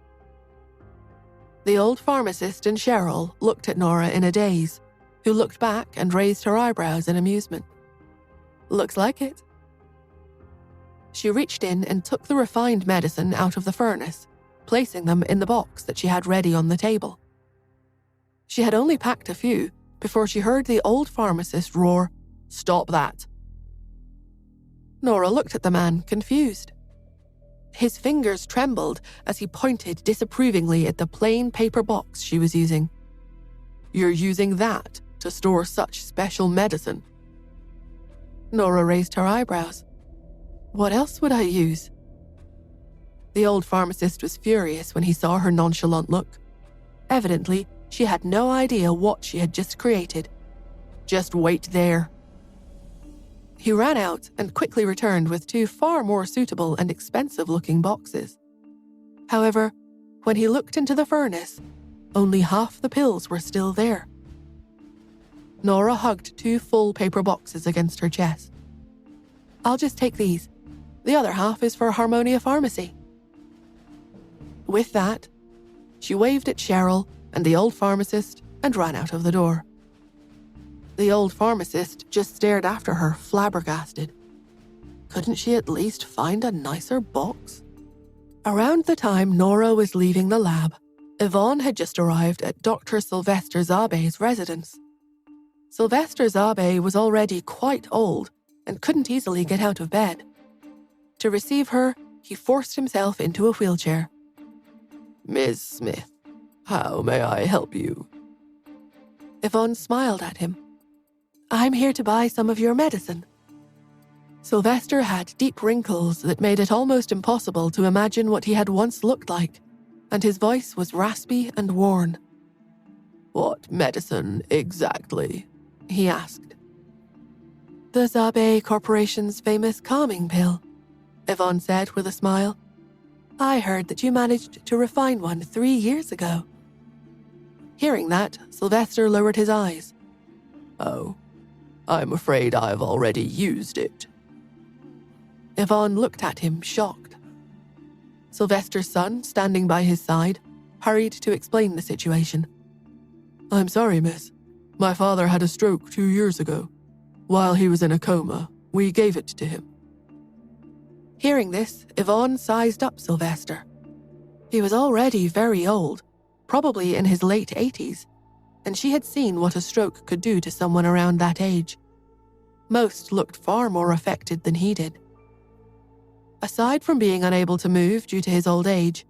The old pharmacist and Cheryl looked at Nora in a daze, who looked back and raised her eyebrows in amusement. Looks like it. She reached in and took the refined medicine out of the furnace, placing them in the box that she had ready on the table. She had only packed a few before she heard the old pharmacist roar, Stop that! Nora looked at the man, confused. His fingers trembled as he pointed disapprovingly at the plain paper box she was using. You're using that to store such special medicine? Nora raised her eyebrows. What else would I use? The old pharmacist was furious when he saw her nonchalant look. Evidently, she had no idea what she had just created. Just wait there. He ran out and quickly returned with two far more suitable and expensive-looking boxes. However, when he looked into the furnace, only half the pills were still there. Nora hugged two full paper boxes against her chest. I'll just take these. The other half is for Harmonia Pharmacy. With that, she waved at Cheryl and the old pharmacist and ran out of the door. The old pharmacist just stared after her, flabbergasted. Couldn't she at least find a nicer box? Around the time Nora was leaving the lab, Yvonne had just arrived at Dr. Sylvester Zabe's residence. Sylvester Zabe was already quite old and couldn't easily get out of bed. To receive her, he forced himself into a wheelchair. Ms. Smith, how may I help you? Yvonne smiled at him. I'm here to buy some of your medicine. Sylvester had deep wrinkles that made it almost impossible to imagine what he had once looked like, and his voice was raspy and worn. What medicine exactly? He asked. The Zabe Corporation's famous calming pill, Yvonne said with a smile. I heard that you managed to refine one 3 years ago. Hearing that, Sylvester lowered his eyes. Oh, I'm afraid I've already used it. Yvonne looked at him, shocked. Sylvester's son, standing by his side, hurried to explain the situation. I'm sorry, miss. My father had a stroke 2 years ago. While he was in a coma, we gave it to him. Hearing this, Yvonne sized up Sylvester. He was already very old, probably in his late 80s, and she had seen what a stroke could do to someone around that age. Most looked far more affected than he did. Aside from being unable to move due to his old age,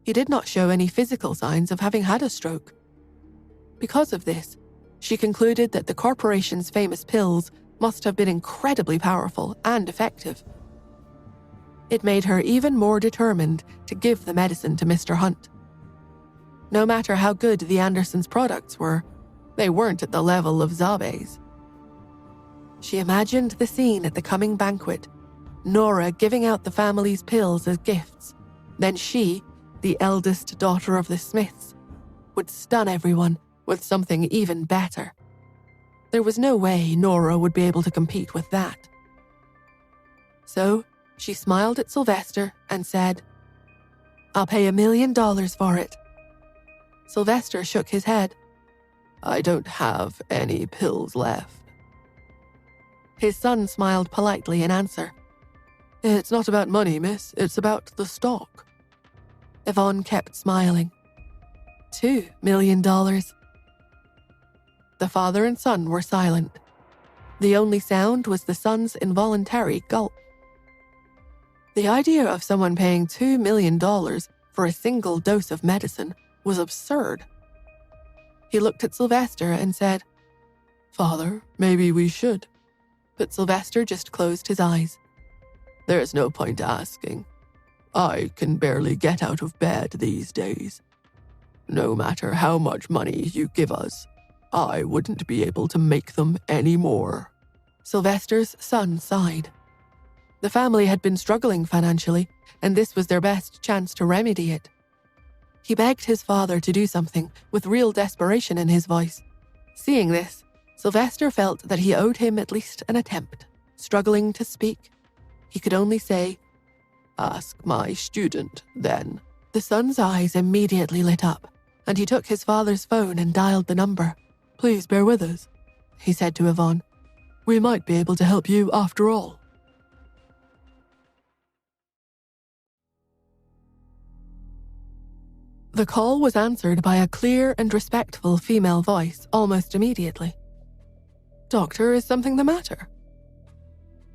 he did not show any physical signs of having had a stroke. Because of this, she concluded that the corporation's famous pills must have been incredibly powerful and effective. It made her even more determined to give the medicine to Mr. Hunt. No matter how good the Andersons' products were, they weren't at the level of Zabe's. She imagined the scene at the coming banquet, Nora giving out the family's pills as gifts. Then she, the eldest daughter of the Smiths, would stun everyone with something even better. There was no way Nora would be able to compete with that. So, she smiled at Sylvester and said, "I'll pay $1 million for it." Sylvester shook his head. "I don't have any pills left." His son smiled politely in answer. "It's not about money, miss. It's about the stock." Yvonne kept smiling. $2 million. The father and son were silent. The only sound was the son's involuntary gulp. The idea of someone paying $2 million for a single dose of medicine was absurd. He looked at Sylvester and said, "Father, maybe we should." But Sylvester just closed his eyes. "There's no point asking. I can barely get out of bed these days. No matter how much money you give us, I wouldn't be able to make them any more." Sylvester's son sighed. The family had been struggling financially, and this was their best chance to remedy it. He begged his father to do something, with real desperation in his voice. Seeing this, Sylvester felt that he owed him at least an attempt. Struggling to speak, he could only say, "Ask my student, then." The son's eyes immediately lit up, and he took his father's phone and dialed the number. "Please bear with us," he said to Yvonne. "We might be able to help you after all." The call was answered by a clear and respectful female voice almost immediately. "Doctor, is something the matter?"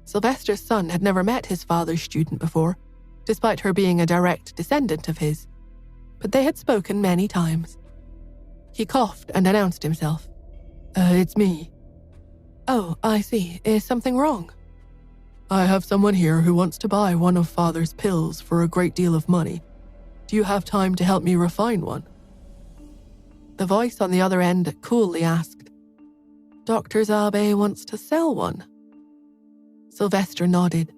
Sylvester's son had never met his father's student before, despite her being a direct descendant of his, but they had spoken many times. He coughed and announced himself. It's me." "Oh, I see. Is something wrong?" "I have someone here who wants to buy one of Father's pills for a great deal of money. Do you have time to help me refine one?" The voice on the other end coolly asked, "Dr. Zabe wants to sell one?" Sylvester nodded.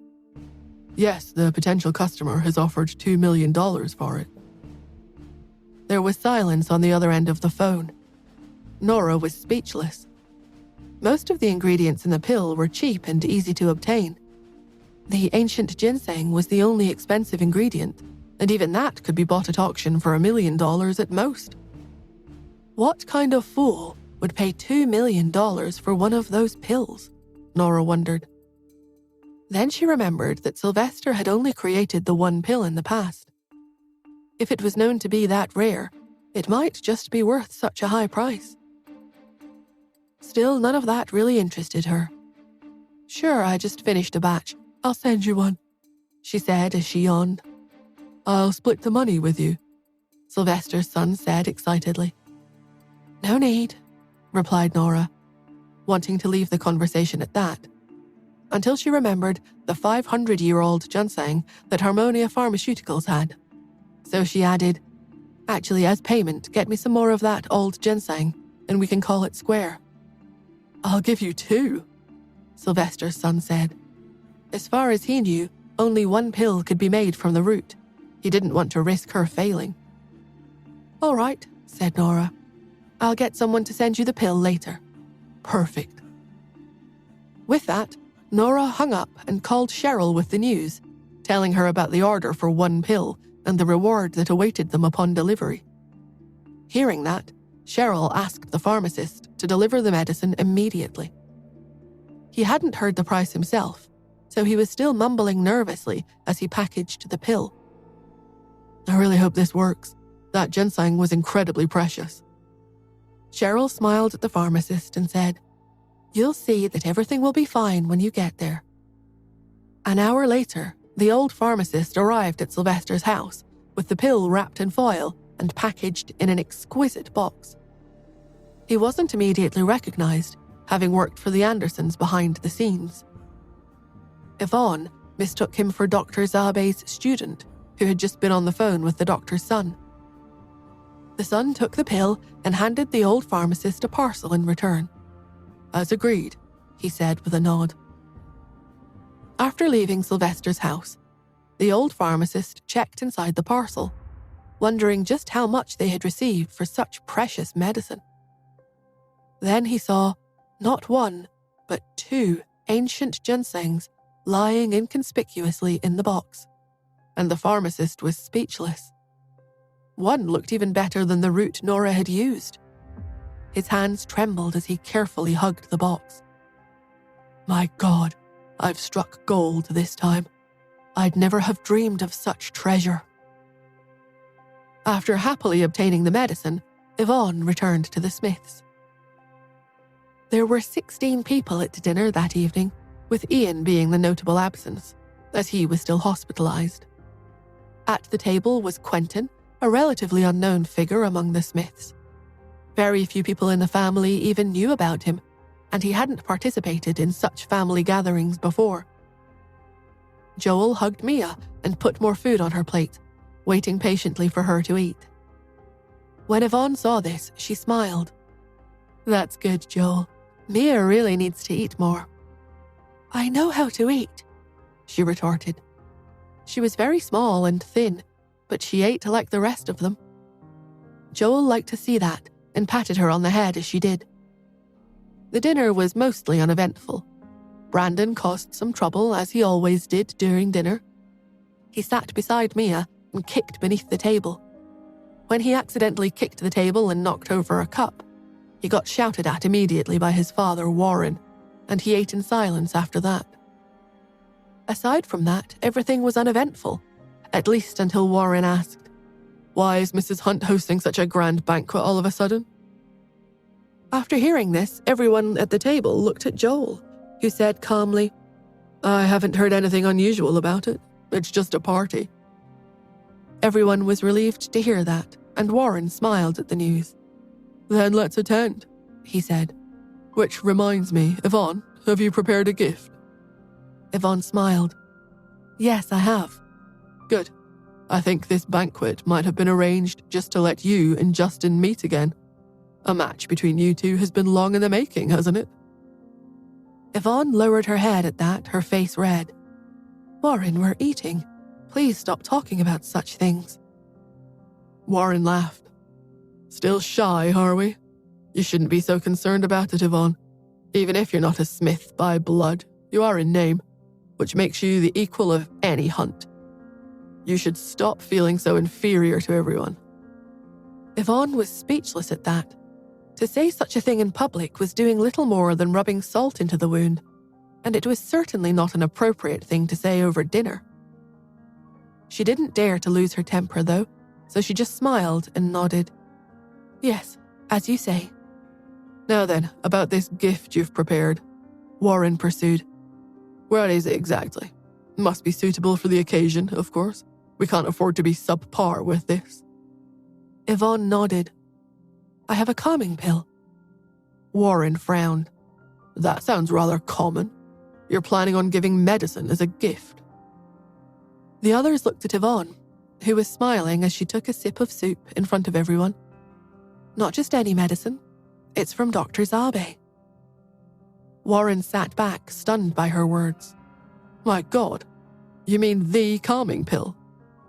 "Yes, the potential customer has offered $2 million for it." There was silence on the other end of the phone. Nora was speechless. Most of the ingredients in the pill were cheap and easy to obtain. The ancient ginseng was the only expensive ingredient, and even that could be bought at auction for $1 million at most. What kind of fool would pay $2 million for one of those pills? Nora wondered. Then she remembered that Sylvester had only created the one pill in the past. If it was known to be that rare, it might just be worth such a high price. Still, none of that really interested her. "Sure, I just finished a batch. I'll send you one," she said as she yawned. "I'll split the money with you," Sylvester's son said excitedly. "No need," replied Nora, wanting to leave the conversation at that, until she remembered the 500-year-old ginseng that Harmonia Pharmaceuticals had. So she added, "Actually, as payment, get me some more of that old ginseng, and we can call it square." "I'll give you 2, Sylvester's son said. As far as he knew, only one pill could be made from the root. He didn't want to risk her failing. "All right," said Nora. "I'll get someone to send you the pill later." "Perfect." With that, Nora hung up and called Cheryl with the news, telling her about the order for one pill and the reward that awaited them upon delivery. Hearing that, Cheryl asked the pharmacist to deliver the medicine immediately. He hadn't heard the price himself, so he was still mumbling nervously as he packaged the pill. "I really hope this works. That ginseng was incredibly precious." Cheryl smiled at the pharmacist and said, "You'll see that everything will be fine when you get there." An hour later, the old pharmacist arrived at Sylvester's house with the pill wrapped in foil and packaged in an exquisite box. He wasn't immediately recognized, having worked for the Andersons behind the scenes. Yvonne mistook him for Dr. Zabe's student who had just been on the phone with the doctor's son. The son took the pill and handed the old pharmacist a parcel in return. "As agreed," he said with a nod. After leaving Sylvester's house, the old pharmacist checked inside the parcel, wondering just how much they had received for such precious medicine. Then he saw not one, but 2 ancient ginsengs lying inconspicuously in the box, and the pharmacist was speechless. One looked even better than the root Nora had used. His hands trembled as he carefully hugged the box. "My God, I've struck gold this time. I'd never have dreamed of such treasure." After happily obtaining the medicine, Yvonne returned to the Smiths. There were 16 people at dinner that evening, with Ian being the notable absence, as he was still hospitalized. At the table was Quentin, a relatively unknown figure among the Smiths. Very few people in the family even knew about him, and he hadn't participated in such family gatherings before. Joel hugged Mia and put more food on her plate, waiting patiently for her to eat. When Yvonne saw this, she smiled. "That's good, Joel. Mia really needs to eat more." "I know how to eat," she retorted. She was very small and thin, but she ate like the rest of them. Joel liked to see that and patted her on the head as she did. The dinner was mostly uneventful. Brandon caused some trouble, as he always did during dinner. He sat beside Mia and kicked beneath the table. When he accidentally kicked the table and knocked over a cup, he got shouted at immediately by his father, Warren, and he ate in silence after that. Aside from that, everything was uneventful, at least until Warren asked, "Why is Mrs. Hunt hosting such a grand banquet all of a sudden?" After hearing this, everyone at the table looked at Joel, who said calmly, "I haven't heard anything unusual about it. It's just a party." Everyone was relieved to hear that, and Warren smiled at the news. "Then let's attend," he said. "Which reminds me, Yvonne, have you prepared a gift?" Yvonne smiled. "Yes, I have." "Good. I think this banquet might have been arranged just to let you and Justin meet again. A match between you two has been long in the making, hasn't it?" Yvonne lowered her head at that, her face red. "Warren, we're eating. Please stop talking about such things." Warren laughed. "Still shy, are we? You shouldn't be so concerned about it, Yvonne. Even if you're not a Smith by blood, you are in name, which makes you the equal of any Hunt. You should stop feeling so inferior to everyone." Yvonne was speechless at that. To say such a thing in public was doing little more than rubbing salt into the wound, and it was certainly not an appropriate thing to say over dinner. She didn't dare to lose her temper, though, so she just smiled and nodded. "Yes, as you say." "Now then, about this gift you've prepared," Warren pursued. "What is it exactly? Must be suitable for the occasion, of course. We can't afford to be subpar with this." Yvonne nodded. "I have a calming pill." Warren frowned. "That sounds rather common. You're planning on giving medicine as a gift." The others looked at Yvonne, who was smiling as she took a sip of soup in front of everyone. "Not just any medicine. It's from Dr. Zabe." Warren sat back, stunned by her words. "My God, you mean the calming pill?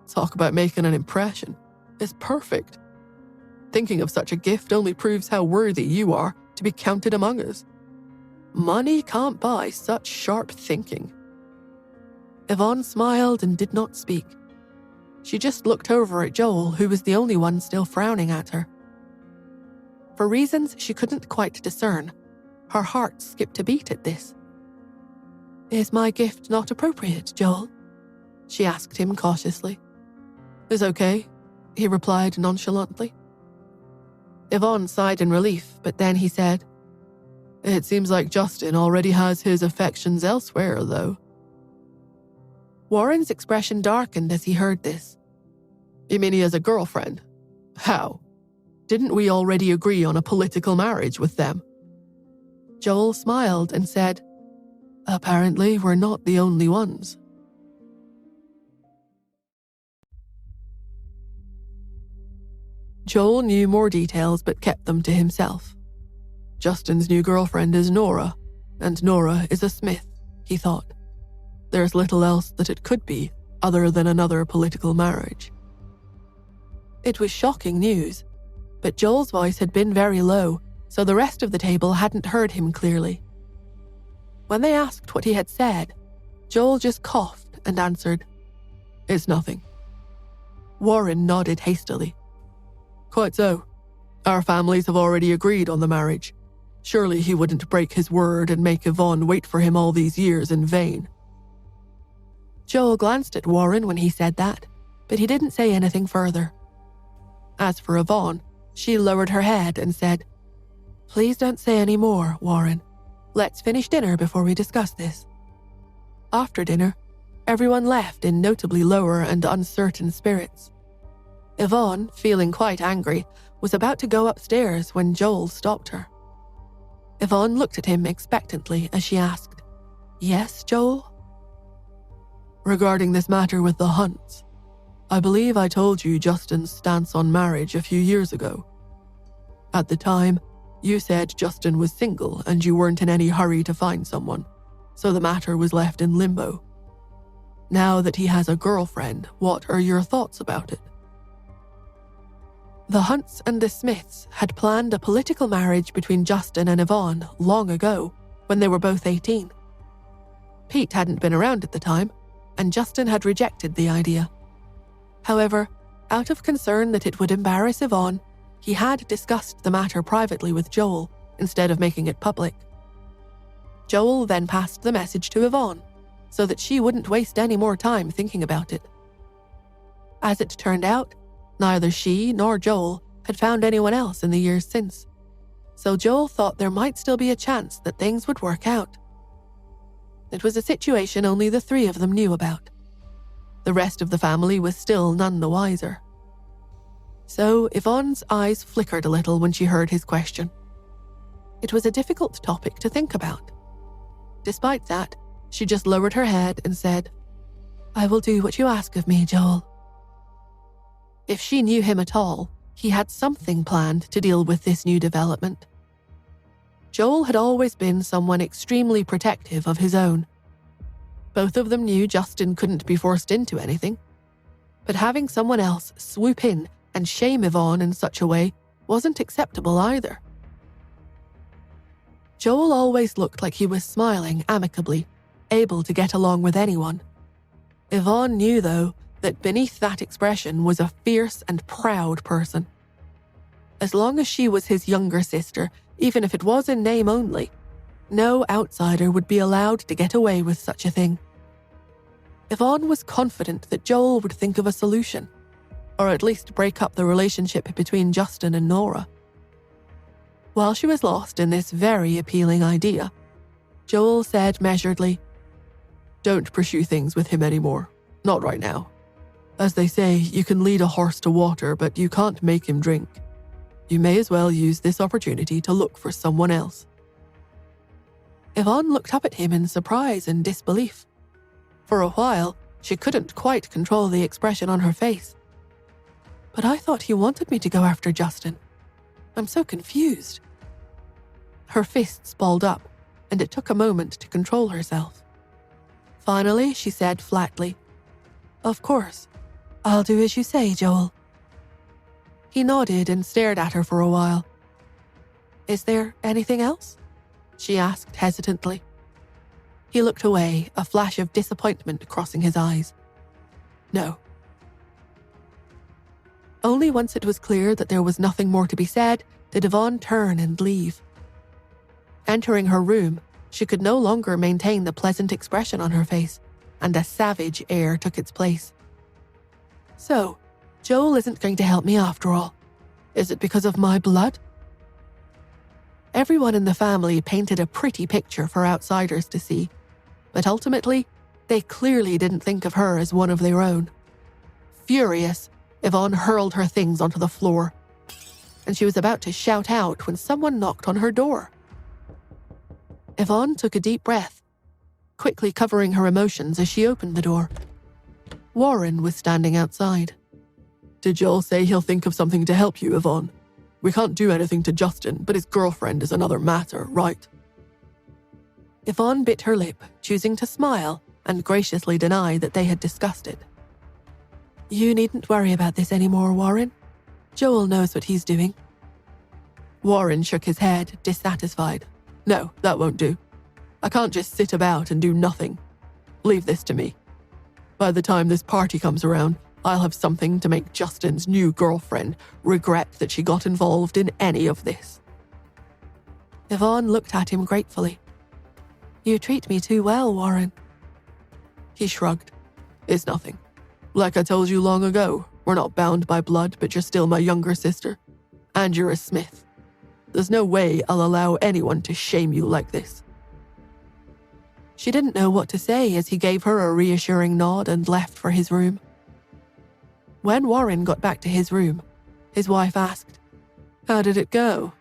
Talk about making an impression. It's perfect. Thinking of such a gift only proves how worthy you are to be counted among us. Money can't buy such sharp thinking." Yvonne smiled and did not speak. She just looked over at Joel, who was the only one still frowning at her. For reasons she couldn't quite discern, her heart skipped a beat at this. "Is my gift not appropriate, Joel?" she asked him cautiously. "It's okay," he replied nonchalantly. Yvonne sighed in relief, but then he said, "It seems like Justin already has his affections elsewhere, though." Warren's expression darkened as he heard this. "You mean he has a girlfriend? How? Didn't we already agree on a political marriage with them?" Joel smiled and said, "Apparently, we're not the only ones." Joel knew more details but kept them to himself. Justin's new girlfriend is Nora, and Nora is a Smith, he thought. There's little else that it could be other than another political marriage. It was shocking news, but Joel's voice had been very low, so the rest of the table hadn't heard him clearly. When they asked what he had said, Joel just coughed and answered, "It's nothing." Warren nodded hastily. "Quite so. Our families have already agreed on the marriage. Surely he wouldn't break his word and make Yvonne wait for him all these years in vain." Joel glanced at Warren when he said that, but he didn't say anything further. As for Yvonne, she lowered her head and said, "Please don't say any more, Warren. Let's finish dinner before we discuss this." After dinner, everyone left in notably lower and uncertain spirits. Yvonne, feeling quite angry, was about to go upstairs when Joel stopped her. Yvonne looked at him expectantly as she asked, "Yes, Joel?" "Regarding this matter with the Hunts, I believe I told you Justin's stance on marriage a few years ago. At the time, you said Justin was single and you weren't in any hurry to find someone, so the matter was left in limbo. Now that he has a girlfriend, what are your thoughts about it?" The Hunts and the Smiths had planned a political marriage between Justin and Yvonne long ago, when they were both 18. Pete hadn't been around at the time, and Justin had rejected the idea. However, out of concern that it would embarrass Yvonne, he had discussed the matter privately with Joel instead of making it public. Joel then passed the message to Yvonne, so that she wouldn't waste any more time thinking about it. As it turned out, neither she nor Joel had found anyone else in the years since, so Joel thought there might still be a chance that things would work out. It was a situation only the three of them knew about. The rest of the family was still none the wiser. So Yvonne's eyes flickered a little when she heard his question. It was a difficult topic to think about. Despite that, she just lowered her head and said, "I will do what you ask of me, Joel." If she knew him at all, he had something planned to deal with this new development. Joel had always been someone extremely protective of his own. Both of them knew Justin couldn't be forced into anything, but having someone else swoop in and shame Yvonne in such a way wasn't acceptable either. Joel always looked like he was smiling amicably, able to get along with anyone. Yvonne knew, though, that beneath that expression was a fierce and proud person. As long as she was his younger sister, even if it was in name only, no outsider would be allowed to get away with such a thing. Yvonne was confident that Joel would think of a solution, or at least break up the relationship between Justin and Nora. While she was lost in this very appealing idea, Joel said measuredly, "Don't pursue things with him anymore. Not right now. As they say, you can lead a horse to water, but you can't make him drink. You may as well use this opportunity to look for someone else." Yvonne looked up at him in surprise and disbelief. For a while, she couldn't quite control the expression on her face. "But I thought he wanted me to go after Justin. I'm so confused." Her fists balled up, and it took a moment to control herself. Finally, she said flatly, "Of course. I'll do as you say, Joel." He nodded and stared at her for a while. "Is there anything else?" she asked hesitantly. He looked away, a flash of disappointment crossing his eyes. "No." Only once it was clear that there was nothing more to be said did Yvonne turn and leave. Entering her room, she could no longer maintain the pleasant expression on her face, and a savage air took its place. "So, Joel isn't going to help me after all. Is it because of my blood?" Everyone in the family painted a pretty picture for outsiders to see, but ultimately, they clearly didn't think of her as one of their own. Furious, Yvonne hurled her things onto the floor, and she was about to shout out when someone knocked on her door. Yvonne took a deep breath, quickly covering her emotions as she opened the door. Warren was standing outside. Did Joel say he'll think of something to help you, Yvonne? We can't do anything to Justin, but his girlfriend is another matter, right? Yvonne bit her lip, choosing to smile and graciously deny that they had discussed it. You needn't worry about this anymore, Warren. Joel knows what he's doing. Warren shook his head, dissatisfied. No, that won't do. I can't just sit about and do nothing. Leave this to me. By the time this party comes around, I'll have something to make Justin's new girlfriend regret that she got involved in any of this. Yvonne looked at him gratefully. You treat me too well, Warren. He shrugged. It's nothing. Like I told you long ago, we're not bound by blood, but you're still my younger sister. And you're a Smith. There's no way I'll allow anyone to shame you like this. She didn't know what to say as he gave her a reassuring nod and left for his room. When Warren got back to his room, his wife asked, How did it go?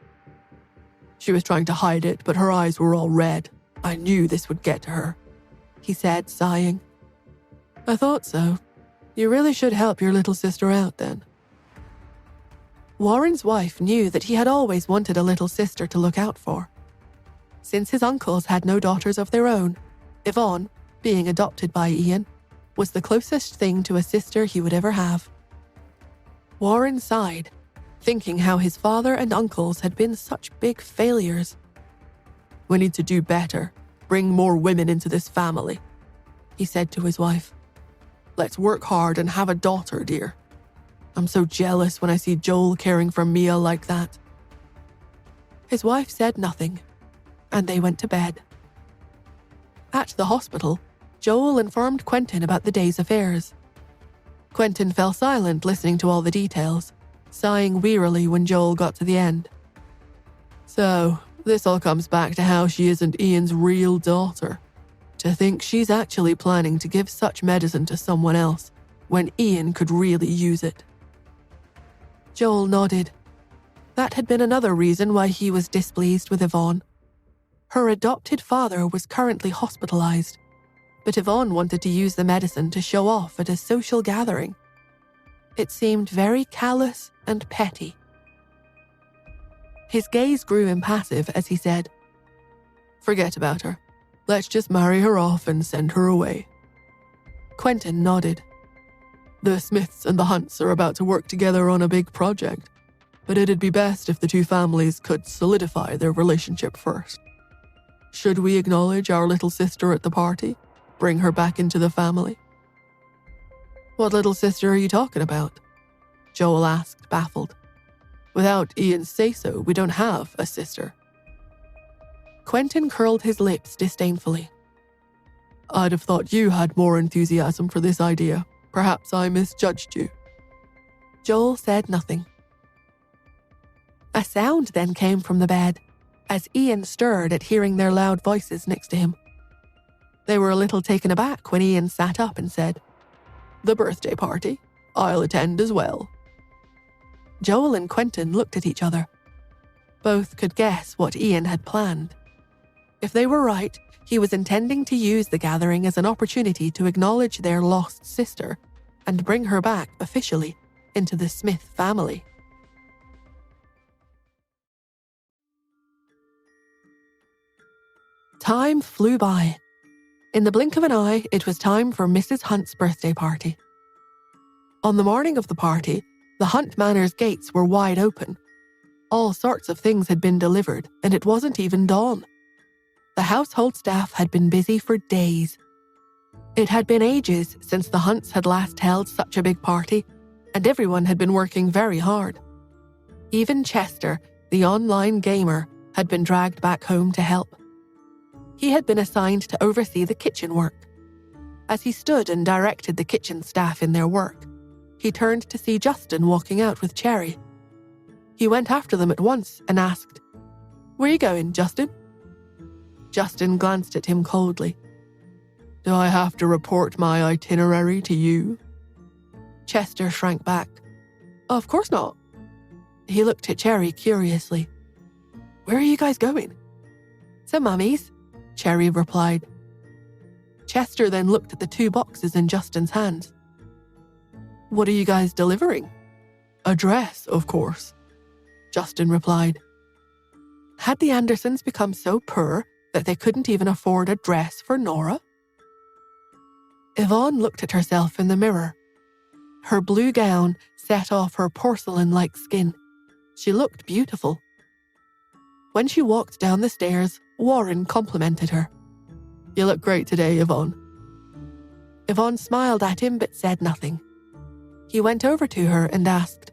She was trying to hide it, but her eyes were all red. I knew this would get to her, he said, sighing. I thought so. You really should help your little sister out then. Warren's wife knew that he had always wanted a little sister to look out for. Since his uncles had no daughters of their own, Yvonne, being adopted by Ian, was the closest thing to a sister he would ever have. Warren sighed, thinking how his father and uncles had been such big failures. We need to do better, bring more women into this family, he said to his wife. Let's work hard and have a daughter, dear. I'm so jealous when I see Joel caring for Mia like that. His wife said nothing, and they went to bed. At the hospital, Joel informed Quentin about the day's affairs. Quentin fell silent listening to all the details, sighing wearily when Joel got to the end. So, this all comes back to how she isn't Ian's real daughter. To think she's actually planning to give such medicine to someone else when Ian could really use it. Joel nodded. That had been another reason why he was displeased with Yvonne. Her adopted father was currently hospitalized, but Yvonne wanted to use the medicine to show off at a social gathering. It seemed very callous and petty. His gaze grew impassive as he said, Forget about her. Let's just marry her off and send her away. Quentin nodded. The Smiths and the Hunts are about to work together on a big project, but it'd be best if the two families could solidify their relationship first. Should we acknowledge our little sister at the party? Bring her back into the family? What little sister are you talking about? Joel asked, baffled. Without Ian's say-so, we don't have a sister. Quentin curled his lips disdainfully. I'd have thought you had more enthusiasm for this idea. Perhaps I misjudged you. Joel said nothing. A sound then came from the bed, as Ian stirred at hearing their loud voices next to him. They were a little taken aback when Ian sat up and said, The birthday party. I'll attend as well. Joel and Quentin looked at each other. Both could guess what Ian had planned. If they were right, he was intending to use the gathering as an opportunity to acknowledge their lost sister and bring her back officially into the Smith family. Time flew by. In the blink of an eye, it was time for Mrs. Hunt's birthday party. On the morning of the party, the Hunt Manor's gates were wide open. All sorts of things had been delivered, and it wasn't even dawn. The household staff had been busy for days. It had been ages since the Hunts had last held such a big party, and everyone had been working very hard. Even Chester, the online gamer, had been dragged back home to help. He had been assigned to oversee the kitchen work. As he stood and directed the kitchen staff in their work, he turned to see Justin walking out with Cherry. He went after them at once and asked, "Where are you going, Justin?" Justin glanced at him coldly. Do I have to report my itinerary to you? Chester shrank back. Of course not. He looked at Cherry curiously. Where are you guys going? To Mummy's. Cherry replied. Chester then looked at the 2 boxes in Justin's hands. What are you guys delivering? A dress, of course, Justin replied. Had the Andersons become so poor that they couldn't even afford a dress for Nora? Yvonne looked at herself in the mirror. Her blue gown set off her porcelain-like skin. She looked beautiful. When she walked down the stairs, Warren complimented her. You look great today, Yvonne. Yvonne smiled at him but said nothing. He went over to her and asked,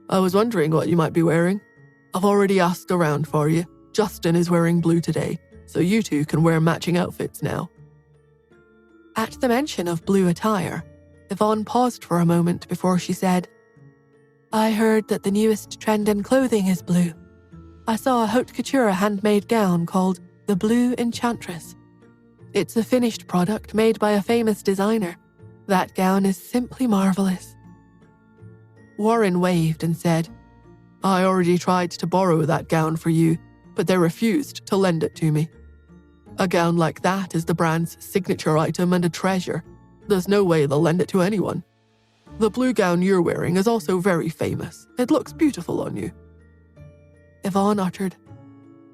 I was wondering what you might be wearing. I've already asked around for you. Justin is wearing blue today, so you two can wear matching outfits now. At the mention of blue attire, Yvonne paused for a moment before she said, I heard that the newest trend in clothing is blue. I saw a haute couture handmade gown called the Blue Enchantress. It's a finished product made by a famous designer. That gown is simply marvelous. Warren waved and said, I already tried to borrow that gown for you, but they refused to lend it to me. A gown like that is the brand's signature item and a treasure. There's no way they'll lend it to anyone. The blue gown you're wearing is also very famous. It looks beautiful on you. Yvonne uttered,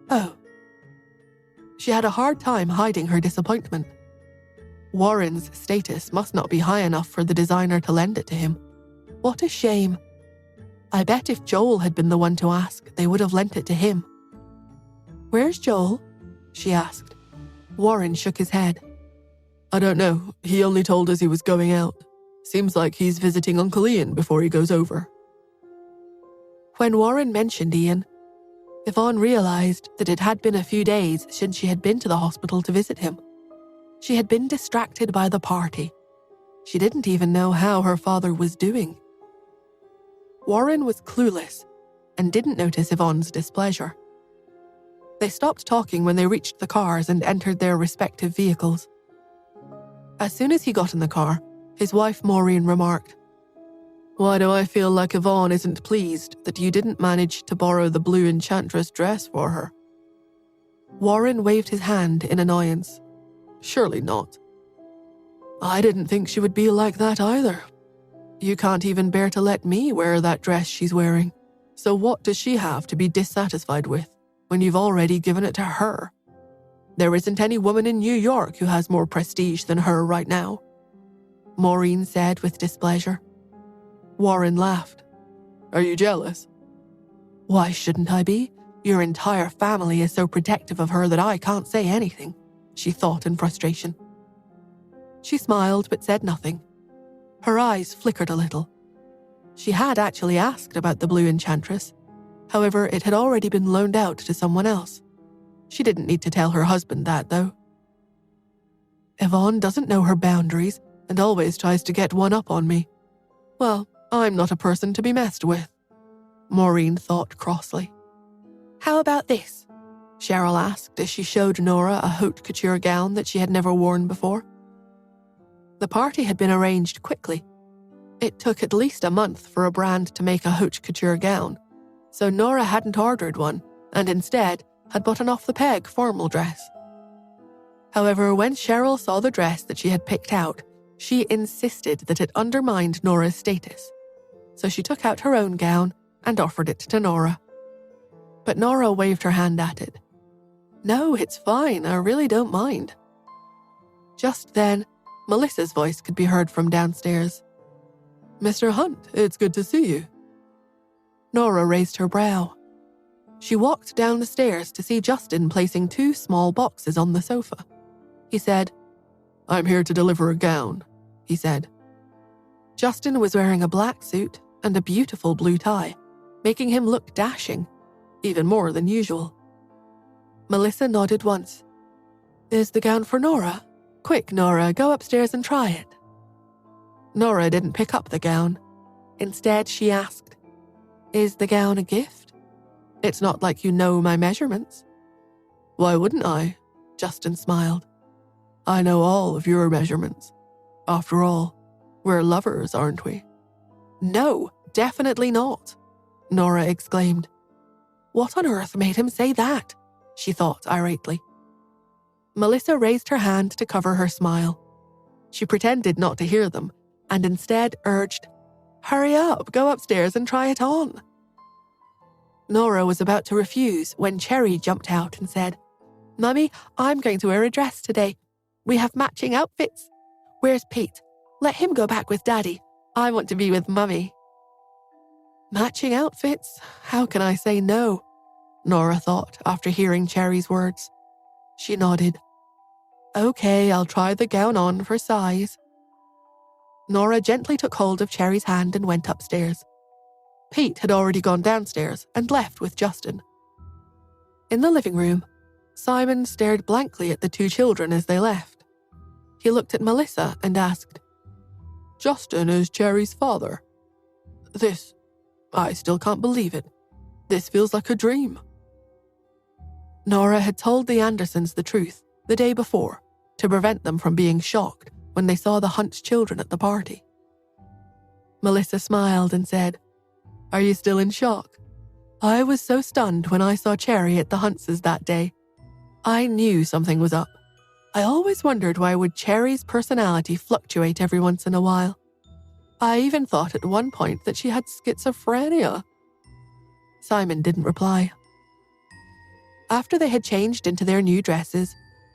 Oh. She had a hard time hiding her disappointment. Warren's status must not be high enough for the designer to lend it to him. What a shame. I bet if Joel had been the one to ask, they would have lent it to him. Where's Joel? She asked. Warren shook his head. I don't know. He only told us he was going out. Seems like he's visiting Uncle Ian before he goes over. When Warren mentioned Ian, Yvonne realized that it had been a few days since she had been to the hospital to visit him. She had been distracted by the party. She didn't even know how her father was doing. Warren was clueless and didn't notice Yvonne's displeasure. They stopped talking when they reached the cars and entered their respective vehicles. As soon as he got in the car, his wife Maureen remarked, Why do I feel like Yvonne isn't pleased that you didn't manage to borrow the Blue Enchantress dress for her? Warren waved his hand in annoyance. Surely not. I didn't think she would be like that either. You can't even bear to let me wear that dress she's wearing. So what does she have to be dissatisfied with when you've already given it to her? There isn't any woman in New York who has more prestige than her right now, Maureen said with displeasure. Warren laughed. Are you jealous? Why shouldn't I be? Your entire family is so protective of her that I can't say anything, she thought in frustration. She smiled but said nothing. Her eyes flickered a little. She had actually asked about the Blue Enchantress. However, it had already been loaned out to someone else. She didn't need to tell her husband that, though. Yvonne doesn't know her boundaries and always tries to get one up on me. Well, I'm not a person to be messed with, Maureen thought crossly. How about this? Cheryl asked as she showed Nora a haute couture gown that she had never worn before. The party had been arranged quickly. It took at least a month for a brand to make a haute couture gown, so Nora hadn't ordered one and instead had bought an off-the-peg formal dress. However, when Cheryl saw the dress that she had picked out, she insisted that it undermined Nora's status. So she took out her own gown and offered it to Nora. But Nora waved her hand at it. No, it's fine, I really don't mind. Just then, Melissa's voice could be heard from downstairs. Mr. Hunt, it's good to see you. Nora raised her brow. She walked down the stairs to see Justin placing 2 small boxes on the sofa. He said, I'm here to deliver a gown, he said. Justin was wearing a black suit and a beautiful blue tie, making him look dashing, even more than usual. Melissa nodded once. Is the gown for Nora? Quick, Nora, go upstairs and try it. Nora didn't pick up the gown. Instead, she asked, Is the gown a gift? It's not like you know my measurements. Why wouldn't I? Justin smiled. I know all of your measurements. After all, we're lovers, aren't we? No, definitely not, Nora exclaimed. What on earth made him say that? She thought irately. Melissa raised her hand to cover her smile. She pretended not to hear them and instead urged, "Hurry up, go upstairs and try it on." Nora was about to refuse when Cherry jumped out and said, "Mummy, I'm going to wear a dress today. We have matching outfits. Where's Pete? Let him go back with Daddy. I want to be with Mummy." Matching outfits? How can I say no? Nora thought after hearing Cherry's words. She nodded. "Okay, I'll try the gown on for size." Nora gently took hold of Cherry's hand and went upstairs. Pete had already gone downstairs and left with Justin. In the living room, Simon stared blankly at the two children as they left. He looked at Melissa and asked, "Justin is Cherry's father. I still can't believe it. This feels like a dream." Nora had told the Andersons the truth the day before to prevent them from being shocked when they saw the Hunt's children at the party. Melissa smiled and said, "Are you still in shock? I was so stunned when I saw Cherry at the Huntses that day. I knew something was up. I always wondered why would Cherry's personality fluctuate every once in a while. I even thought at one point that she had schizophrenia." Simon didn't reply. After they had changed into their new dresses,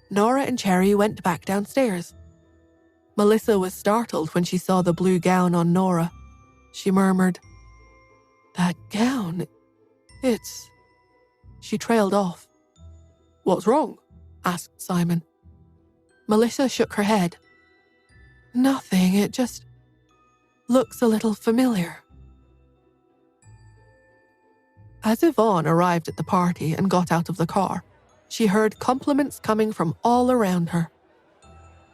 Nora and Cherry went back downstairs. Melissa was startled when she saw the blue gown on Nora. She murmured, "That gown, it's..." She trailed off. "What's wrong?" asked Simon. Melissa shook her head. "Nothing, it just looks a little familiar." As Yvonne arrived at the party and got out of the car, she heard compliments coming from all around her.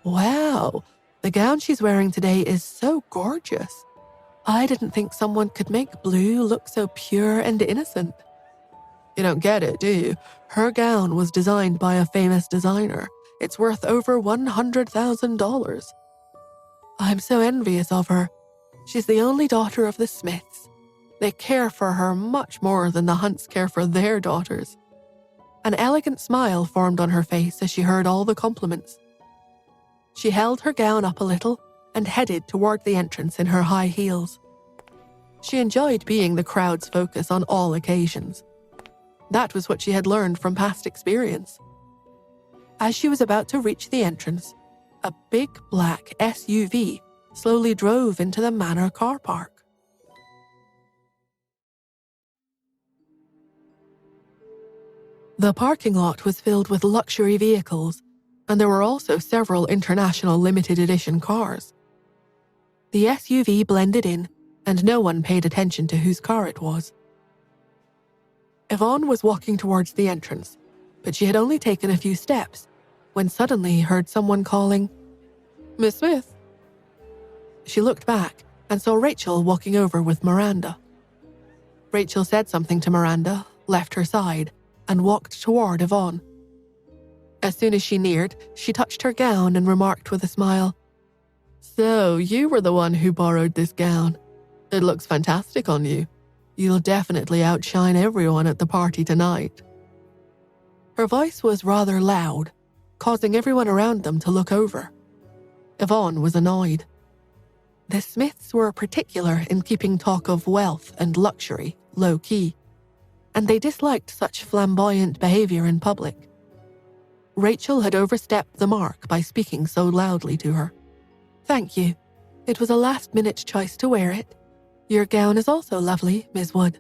"Wow, the gown she's wearing today is so gorgeous. I didn't think someone could make blue look so pure and innocent." "You don't get it, do you? Her gown was designed by a famous designer. It's worth over $100,000. "I'm so envious of her. She's the only daughter of the Smiths. They care for her much more than the Hunts care for their daughters." An elegant smile formed on her face as she heard all the compliments. She held her gown up a little and headed toward the entrance in her high heels. She enjoyed being the crowd's focus on all occasions. That was what she had learned from past experience. As she was about to reach the entrance, a big black SUV slowly drove into the Manor car park. The parking lot was filled with luxury vehicles, and there were also several international limited edition cars. The SUV blended in, and no one paid attention to whose car it was. Yvonne was walking towards the entrance, but she had only taken a few steps when suddenly heard someone calling, "Miss Smith." She looked back and saw Rachel walking over with Miranda. Rachel said something to Miranda, left her side, and walked toward Yvonne. As soon as she neared, she touched her gown and remarked with a smile, "So, you were the one who borrowed this gown. It looks fantastic on you. You'll definitely outshine everyone at the party tonight." Her voice was rather loud, causing everyone around them to look over. Yvonne was annoyed. The Smiths were particular in keeping talk of wealth and luxury low-key, and they disliked such flamboyant behavior in public. Rachel had overstepped the mark by speaking so loudly to her. "Thank you. It was a last-minute choice to wear it. Your gown is also lovely, Ms. Wood."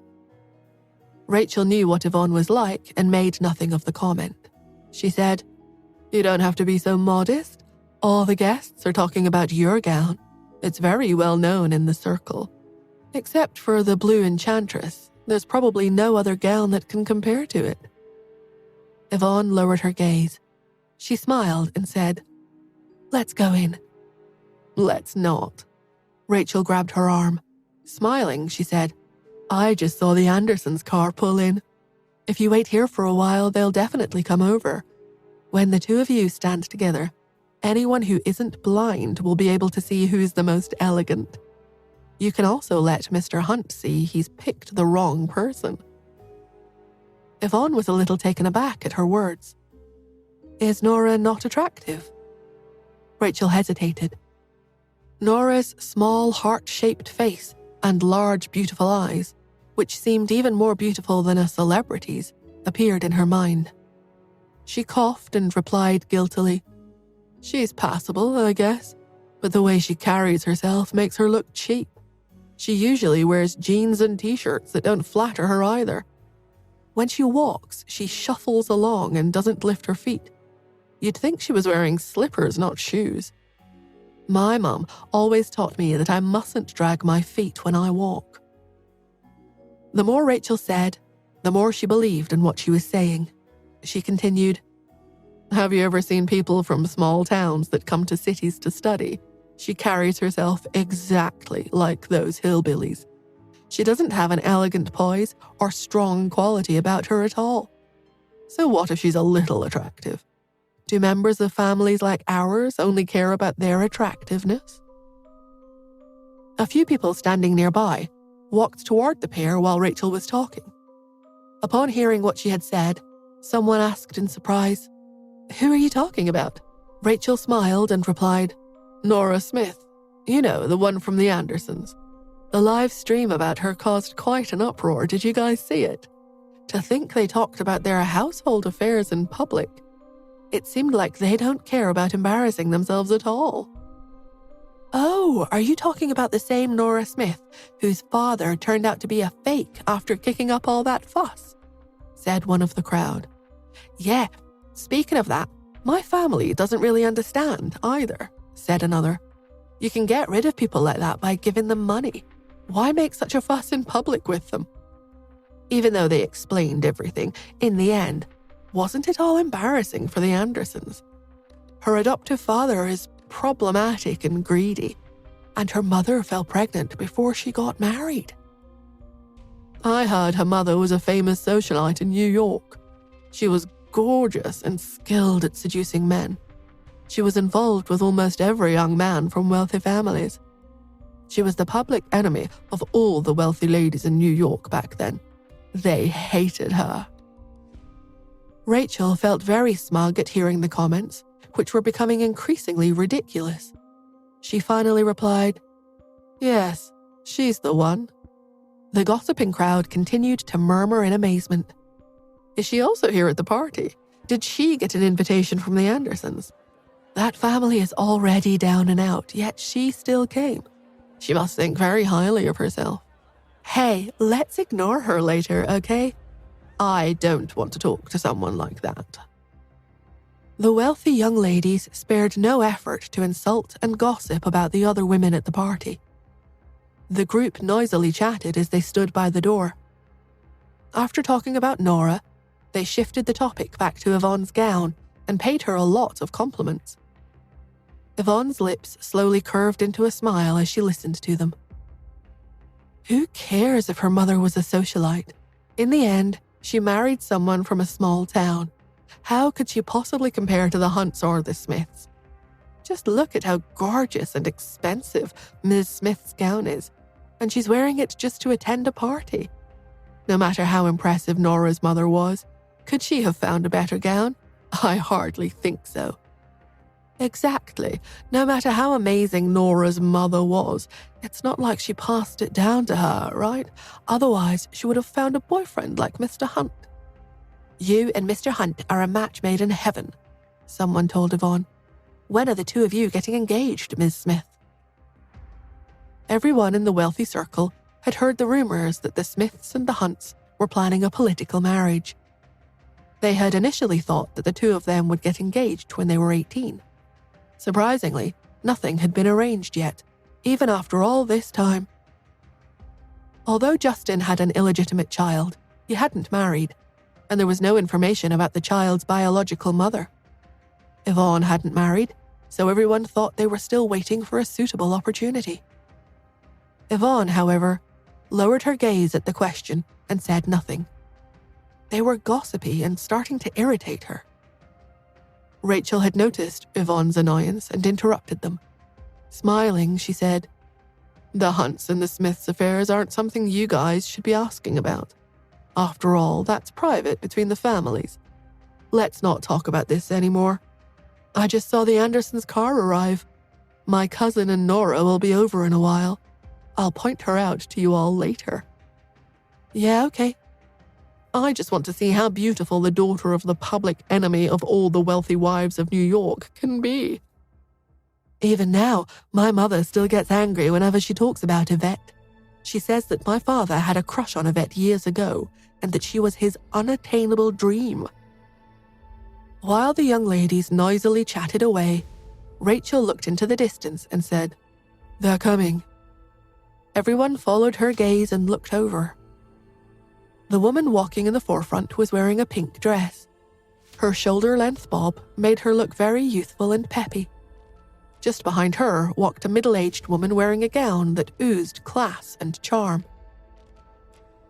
Rachel knew what Yvonne was like and made nothing of the comment. She said, "You don't have to be so modest. All the guests are talking about your gown. It's very well known in the circle. Except for the Blue Enchantress, there's probably no other gown that can compare to it." Yvonne lowered her gaze. She smiled and said, "Let's go in." "Let's not." Rachel grabbed her arm. Smiling, she said, "I just saw the Andersons' car pull in. If you wait here for a while, they'll definitely come over. When the two of you stand together, anyone who isn't blind will be able to see who's the most elegant. You can also let Mr. Hunt see he's picked the wrong person." Yvonne was a little taken aback at her words. Is Nora not attractive? Rachel hesitated. Nora's small heart-shaped face and large, beautiful eyes, which seemed even more beautiful than a celebrity's, appeared in her mind. She coughed and replied guiltily, "She's passable, I guess, but the way she carries herself makes her look cheap. She usually wears jeans and t-shirts that don't flatter her either. When she walks, she shuffles along and doesn't lift her feet. You'd think she was wearing slippers, not shoes. My mum always taught me that I mustn't drag my feet when I walk." The more Rachel said, the more she believed in what she was saying. She continued, "Have you ever seen people from small towns that come to cities to study? She carries herself exactly like those hillbillies. She doesn't have an elegant poise or strong quality about her at all. So what if she's a little attractive? Do members of families like ours only care about their attractiveness?" A few people standing nearby walked toward the pair while Rachel was talking. Upon hearing what she had said, someone asked in surprise, "Who are you talking about?" Rachel smiled and replied, "Nora Smith. You know, the one from the Andersons. The live stream about her caused quite an uproar. Did you guys see it? To think they talked about their household affairs in public. It seemed like they don't care about embarrassing themselves at all." "Oh, are you talking about the same Nora Smith whose father turned out to be a fake after kicking up all that fuss?" said one of the crowd. "Yeah, speaking of that, my family doesn't really understand either," said another. "You can get rid of people like that by giving them money. Why make such a fuss in public with them?" Even though they explained everything, in the end, wasn't it all embarrassing for the Andersons? Her adoptive father is problematic and greedy, and her mother fell pregnant before she got married. I heard her mother was a famous socialite in New York. She was gorgeous and skilled at seducing men. She was involved with almost every young man from wealthy families. She was the public enemy of all the wealthy ladies in New York back then. They hated her." Rachel felt very smug at hearing the comments, which were becoming increasingly ridiculous. She finally replied, "Yes, she's the one." The gossiping crowd continued to murmur in amazement. "Is she also here at the party? Did she get an invitation from the Andersons? That family is already down and out, yet she still came. She must think very highly of herself. Hey, let's ignore her later, okay? I don't want to talk to someone like that." The wealthy young ladies spared no effort to insult and gossip about the other women at the party. The group noisily chatted as they stood by the door. After talking about Nora, they shifted the topic back to Yvonne's gown and paid her a lot of compliments. Yvonne's lips slowly curved into a smile as she listened to them. Who cares if her mother was a socialite? In the end, she married someone from a small town. How could she possibly compare to the Hunts or the Smiths? Just look at how gorgeous and expensive Ms. Smith's gown is, and she's wearing it just to attend a party. No matter how impressive Nora's mother was, could she have found a better gown? I hardly think so. Exactly. No matter how amazing Nora's mother was, it's not like she passed it down to her, right? Otherwise, she would have found a boyfriend like Mr. Hunt. You and Mr. Hunt are a match made in heaven, someone told Yvonne. When are the two of you getting engaged, Ms. Smith? Everyone in the wealthy circle had heard the rumors that the Smiths and the Hunts were planning a political marriage. They had initially thought that the two of them would get engaged when they were 18. Surprisingly, nothing had been arranged yet, even after all this time. Although Justin had an illegitimate child, he hadn't married, and there was no information about the child's biological mother. Yvonne hadn't married, so everyone thought they were still waiting for a suitable opportunity. Yvonne, however, lowered her gaze at the question and said nothing. They were gossipy and starting to irritate her. Rachel had noticed Yvonne's annoyance and interrupted them. Smiling, she said, "The Hunts and the Smiths' affairs aren't something you guys should be asking about. After all, that's private between the families. Let's not talk about this anymore. I just saw the Andersons' car arrive. My cousin and Nora will be over in a while. I'll point her out to you all later." "Yeah, okay. I just want to see how beautiful the daughter of the public enemy of all the wealthy wives of New York can be. Even now, my mother still gets angry whenever she talks about Yvette. She says that my father had a crush on Yvette years ago and that she was his unattainable dream." While the young ladies noisily chatted away, Rachel looked into the distance and said, "They're coming." Everyone followed her gaze and looked over. The woman walking in the forefront was wearing a pink dress. Her shoulder-length bob made her look very youthful and peppy. Just behind her walked a middle-aged woman wearing a gown that oozed class and charm.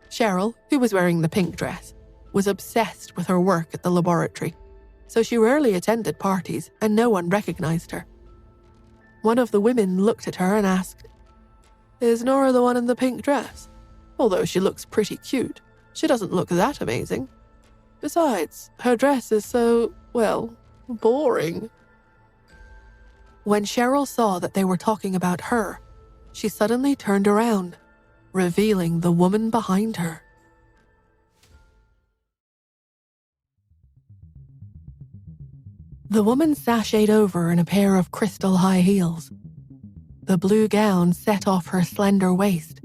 Cheryl, who was wearing the pink dress, was obsessed with her work at the laboratory, so she rarely attended parties and no one recognized her. One of the women looked at her and asked, "Is Nora the one in the pink dress? Although she looks pretty cute, she doesn't look that amazing. Besides, her dress is so, well, boring." When Cheryl saw that they were talking about her, she suddenly turned around, revealing the woman behind her. The woman sashayed over in a pair of crystal high heels. The blue gown set off her slender waist,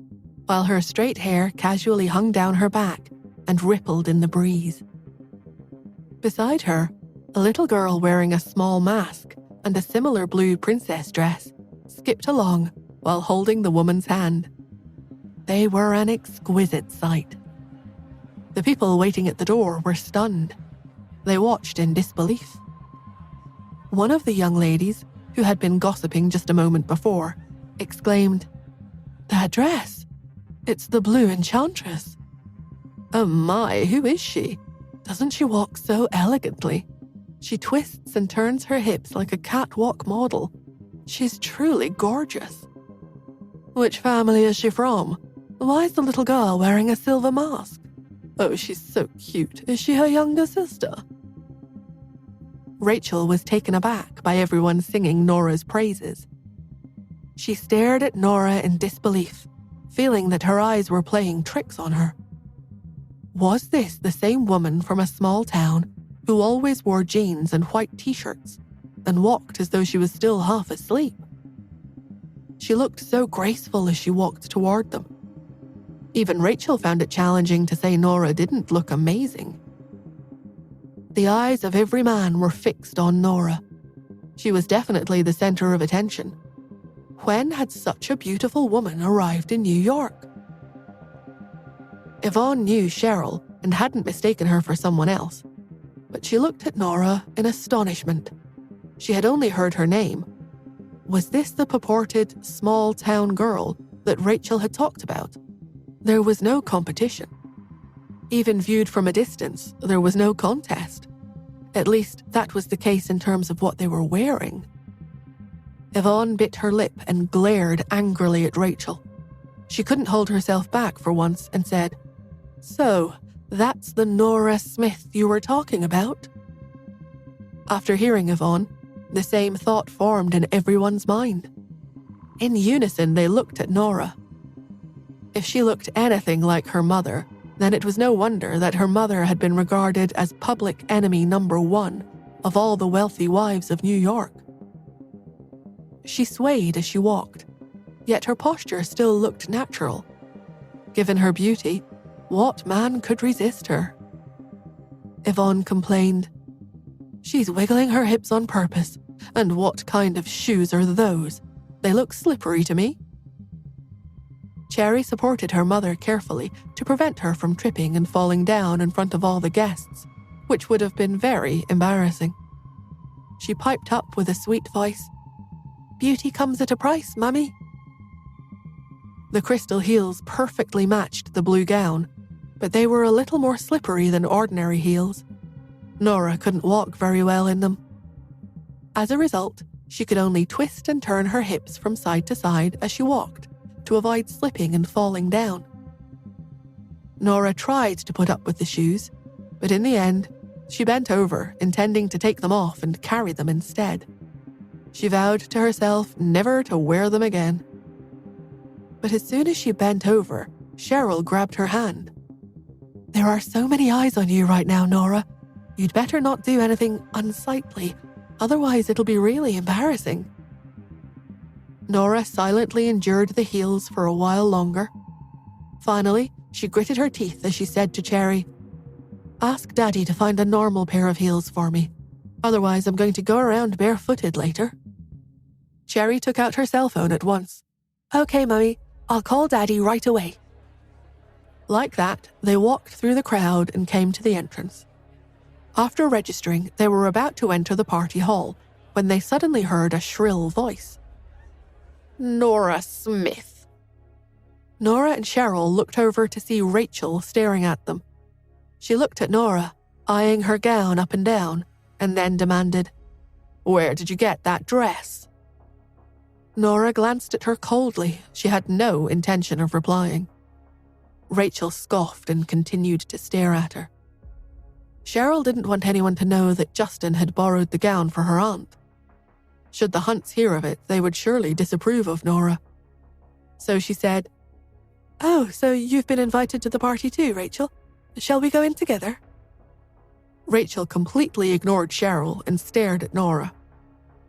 while her straight hair casually hung down her back and rippled in the breeze. Beside her, a little girl wearing a small mask and a similar blue princess dress skipped along while holding the woman's hand. They were an exquisite sight. The people waiting at the door were stunned. They watched in disbelief. One of the young ladies, who had been gossiping just a moment before, exclaimed, "That dress! It's the Blue Enchantress. Oh my, who is she? Doesn't she walk so elegantly? She twists and turns her hips like a catwalk model. She's truly gorgeous. Which family is she from? Why is the little girl wearing a silver mask? Oh, she's so cute. Is she her younger sister?" Rachel was taken aback by everyone singing Nora's praises. She stared at Nora in disbelief, feeling that her eyes were playing tricks on her. Was this the same woman from a small town who always wore jeans and white t-shirts and walked as though she was still half asleep? She looked so graceful as she walked toward them. Even Rachel found it challenging to say Nora didn't look amazing. The eyes of every man were fixed on Nora. She was definitely the center of attention. When had such a beautiful woman arrived in New York? Yvonne knew Cheryl and hadn't mistaken her for someone else, but she looked at Nora in astonishment. She had only heard her name. Was this the purported small-town girl that Rachel had talked about? There was no competition. Even viewed from a distance, there was no contest. At least, that was the case in terms of what they were wearing. Yvonne bit her lip and glared angrily at Rachel. She couldn't hold herself back for once and said, "So, that's the Nora Smith you were talking about?" After hearing Yvonne, the same thought formed in everyone's mind. In unison, they looked at Nora. If she looked anything like her mother, then it was no wonder that her mother had been regarded as public enemy number one of all the wealthy wives of New York. She swayed as she walked, yet her posture still looked natural. Given her beauty, what man could resist her? Yvonne complained, "She's wiggling her hips on purpose, and what kind of shoes are those? They look slippery to me." Cherry supported her mother carefully to prevent her from tripping and falling down in front of all the guests, which would have been very embarrassing. She piped up with a sweet voice, "Beauty comes at a price, Mummy." The crystal heels perfectly matched the blue gown, but they were a little more slippery than ordinary heels. Nora couldn't walk very well in them. As a result, she could only twist and turn her hips from side to side as she walked, to avoid slipping and falling down. Nora tried to put up with the shoes, but in the end, She bent over, intending to take them off and carry them instead. She vowed to herself never to wear them again. But as soon as she bent over, Cheryl grabbed her hand. "There are so many eyes on you right now, Nora. You'd better not do anything unsightly, otherwise it'll be really embarrassing." Nora silently endured the heels for a while longer. Finally, she gritted her teeth as she said to Cherry, "Ask Daddy to find a normal pair of heels for me. Otherwise, I'm going to go around barefooted later." Cherry took out her cell phone at once. "Okay, Mummy, I'll call Daddy right away." Like that, they walked through the crowd and came to the entrance. After registering, they were about to enter the party hall when they suddenly heard a shrill voice. "Nora Smith." Nora and Cheryl looked over to see Rachel staring at them. She looked at Nora, eyeing her gown up and down, and then demanded, "Where did you get that dress?" Nora glanced at her coldly. She had no intention of replying. Rachel scoffed and continued to stare at her. Cheryl didn't want anyone to know that Justin had borrowed the gown for her aunt. Should the Hunts hear of it, they would surely disapprove of Nora. So she said, "Oh, so you've been invited to the party too, Rachel? Shall we go in together?" Rachel completely ignored Cheryl and stared at Nora.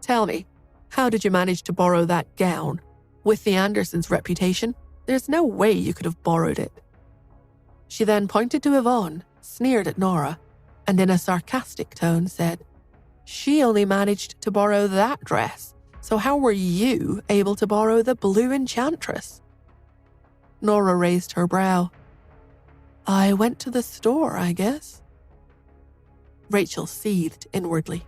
"Tell me, how did you manage to borrow that gown? With the Andersons' reputation, there's no way you could have borrowed it." She then pointed to Yvonne, sneered at Nora, and in a sarcastic tone said, "She only managed to borrow that dress, so how were you able to borrow the blue enchantress?" Nora raised her brow. "I went to the store, I guess." Rachel seethed inwardly.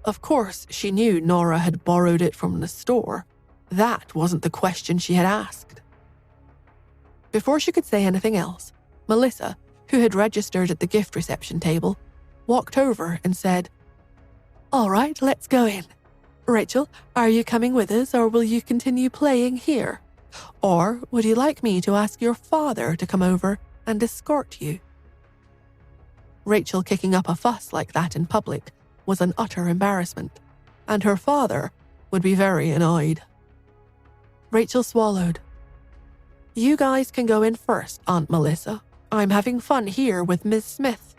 Of course, she knew Nora had borrowed it from the store. That wasn't the question she had asked. Before she could say anything else, Melissa, who had registered at the gift reception table, walked over and said, "All right, let's go in. Rachel, are you coming with us or will you continue playing here? Or would you like me to ask your father to come over and escort you?" Rachel kicking up a fuss like that in public was an utter embarrassment, and her father would be very annoyed. Rachel swallowed. "You guys can go in first, Aunt Melissa. I'm having fun here with Ms. Smith."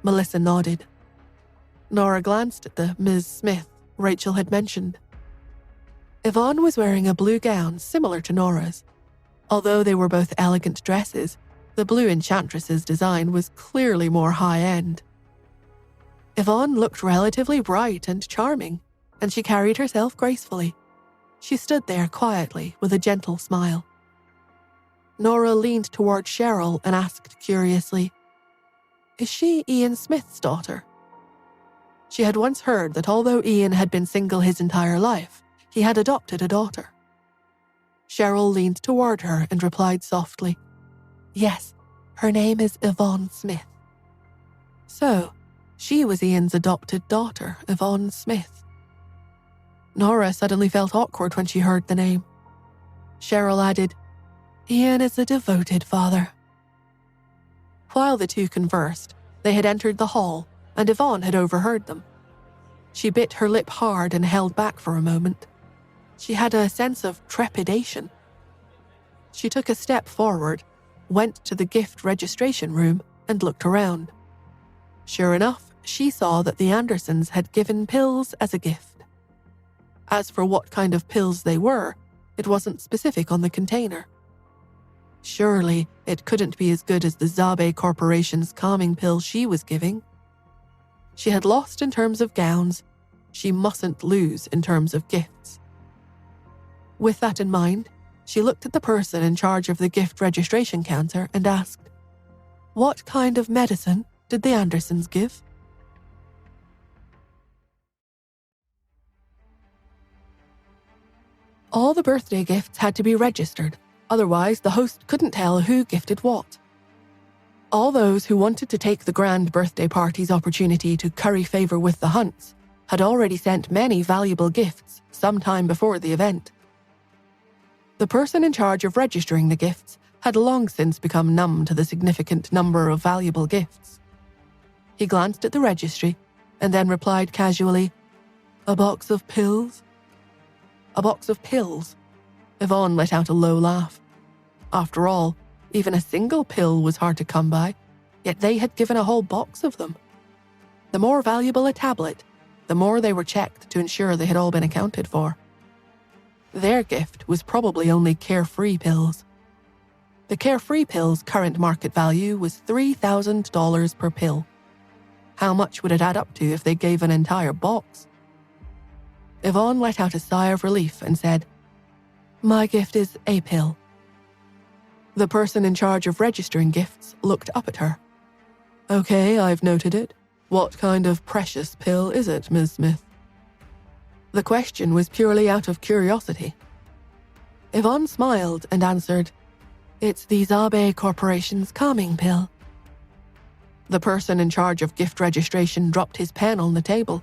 Melissa nodded. Nora glanced at the Ms. Smith Rachel had mentioned. Yvonne was wearing a blue gown similar to Nora's. Although they were both elegant dresses, the blue enchantress's design was clearly more high-end. Yvonne looked relatively bright and charming, and she carried herself gracefully. She stood there quietly with a gentle smile. Nora leaned toward Cheryl and asked curiously, "Is she Ian Smith's daughter?" She had once heard that although Ian had been single his entire life, he had adopted a daughter. Cheryl leaned toward her and replied softly, "Yes, her name is Yvonne Smith." So, she was Ian's adopted daughter, Yvonne Smith. Nora suddenly felt awkward when she heard the name. Cheryl added, "Ian is a devoted father." While the two conversed, they had entered the hall, and Yvonne had overheard them. She bit her lip hard and held back for a moment. She had a sense of trepidation. She took a step forward, went to the gift registration room, and looked around. Sure enough, she saw that the Andersons had given pills as a gift. As for what kind of pills they were, it wasn't specific on the container. Surely, it couldn't be as good as the Zabe Corporation's calming pill she was giving. She had lost in terms of gowns. She mustn't lose in terms of gifts. With that in mind, she looked at the person in charge of the gift registration counter and asked, "What kind of medicine did the Andersons give?" All the birthday gifts had to be registered, otherwise the host couldn't tell who gifted what. All those who wanted to take the grand birthday party's opportunity to curry favor with the Hunts had already sent many valuable gifts sometime before the event. The person in charge of registering the gifts had long since become numb to the significant number of valuable gifts. He glanced at the registry and then replied casually, "A box of pills?" A box of pills? Yvonne let out a low laugh. After all, even a single pill was hard to come by, yet they had given a whole box of them. The more valuable a tablet, the more they were checked to ensure they had all been accounted for. Their gift was probably only Carefree pills. The Carefree pill's current market value was $3,000 per pill. How much would it add up to if they gave an entire box? Yvonne let out a sigh of relief and said, "My gift is a pill." The person in charge of registering gifts looked up at her. "Okay, I've noted it. What kind of precious pill is it, Ms. Smith?" The question was purely out of curiosity. Yvonne smiled and answered, "It's the Zabe Corporation's calming pill." The person in charge of gift registration dropped his pen on the table.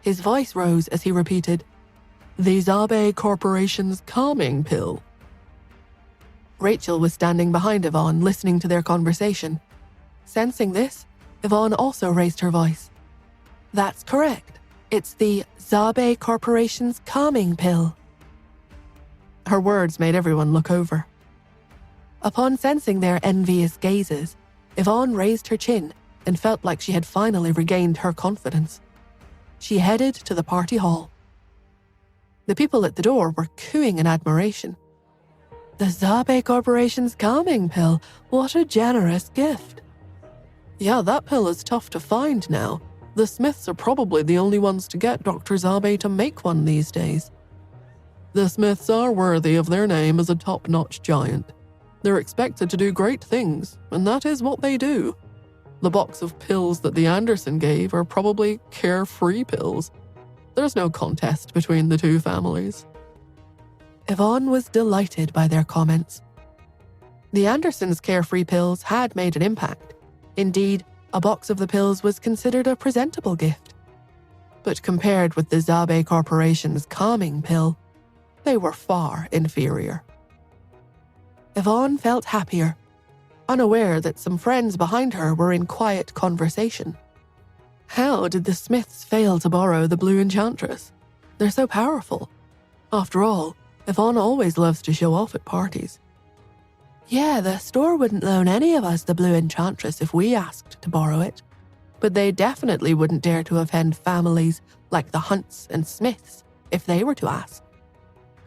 His voice rose as he repeated, "The Zabe Corporation's calming pill." Rachel was standing behind Yvonne, listening to their conversation. Sensing this, Yvonne also raised her voice. "That's correct. It's the Zabe Corporation's calming pill." Her words made everyone look over. Upon sensing their envious gazes, Yvonne raised her chin and felt like she had finally regained her confidence. She headed to the party hall. The people at the door were cooing in admiration. "The Zabe Corporation's calming pill, what a generous gift." "Yeah, that pill is tough to find now. The Smiths are probably the only ones to get Dr. Zabe to make one these days." "The Smiths are worthy of their name as a top-notch giant. They're expected to do great things, and that is what they do. The box of pills that the Anderson gave are probably Carefree pills. There's no contest between the two families." Yvonne was delighted by their comments. The Andersons' Carefree pills had made an impact. Indeed, a box of the pills was considered a presentable gift. But compared with the Zabe Corporation's calming pill, they were far inferior. Yvonne felt happier, unaware that some friends behind her were in quiet conversation. How did the Smiths fail to borrow the Blue Enchantress? They're so powerful. After all, Yvonne always loves to show off at parties. "Yeah, the store wouldn't loan any of us the Blue Enchantress if we asked to borrow it. But they definitely wouldn't dare to offend families like the Hunts and Smiths if they were to ask.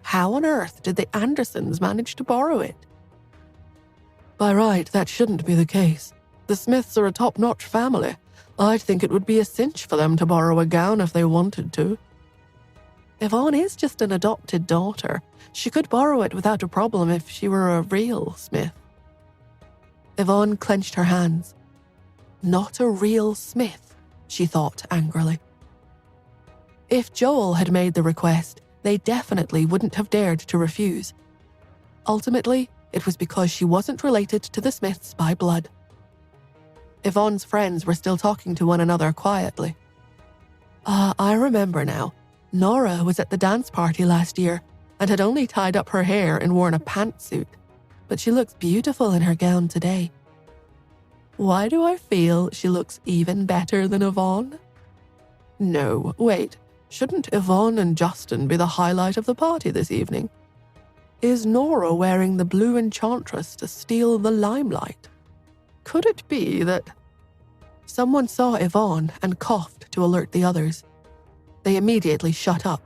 How on earth did the Andersons manage to borrow it?" "By right, that shouldn't be the case. The Smiths are a top-notch family. I'd think it would be a cinch for them to borrow a gown if they wanted to." "Yvonne is just an adopted daughter. She could borrow it without a problem if she were a real Smith." Yvonne clenched her hands. Not a real Smith, she thought angrily. If Joel had made the request, they definitely wouldn't have dared to refuse. Ultimately, it was because she wasn't related to the Smiths by blood. Yvonne's friends were still talking to one another quietly. I remember now. Nora was at the dance party last year and had only tied up her hair and worn a pantsuit, but she looks beautiful in her gown today. Why do I feel she looks even better than Yvonne? No, wait, shouldn't Yvonne and Justin be the highlight of the party this evening? Is Nora wearing the Blue Enchantress to steal the limelight? Could it be that... Someone saw Yvonne and coughed to alert the others. They immediately shut up,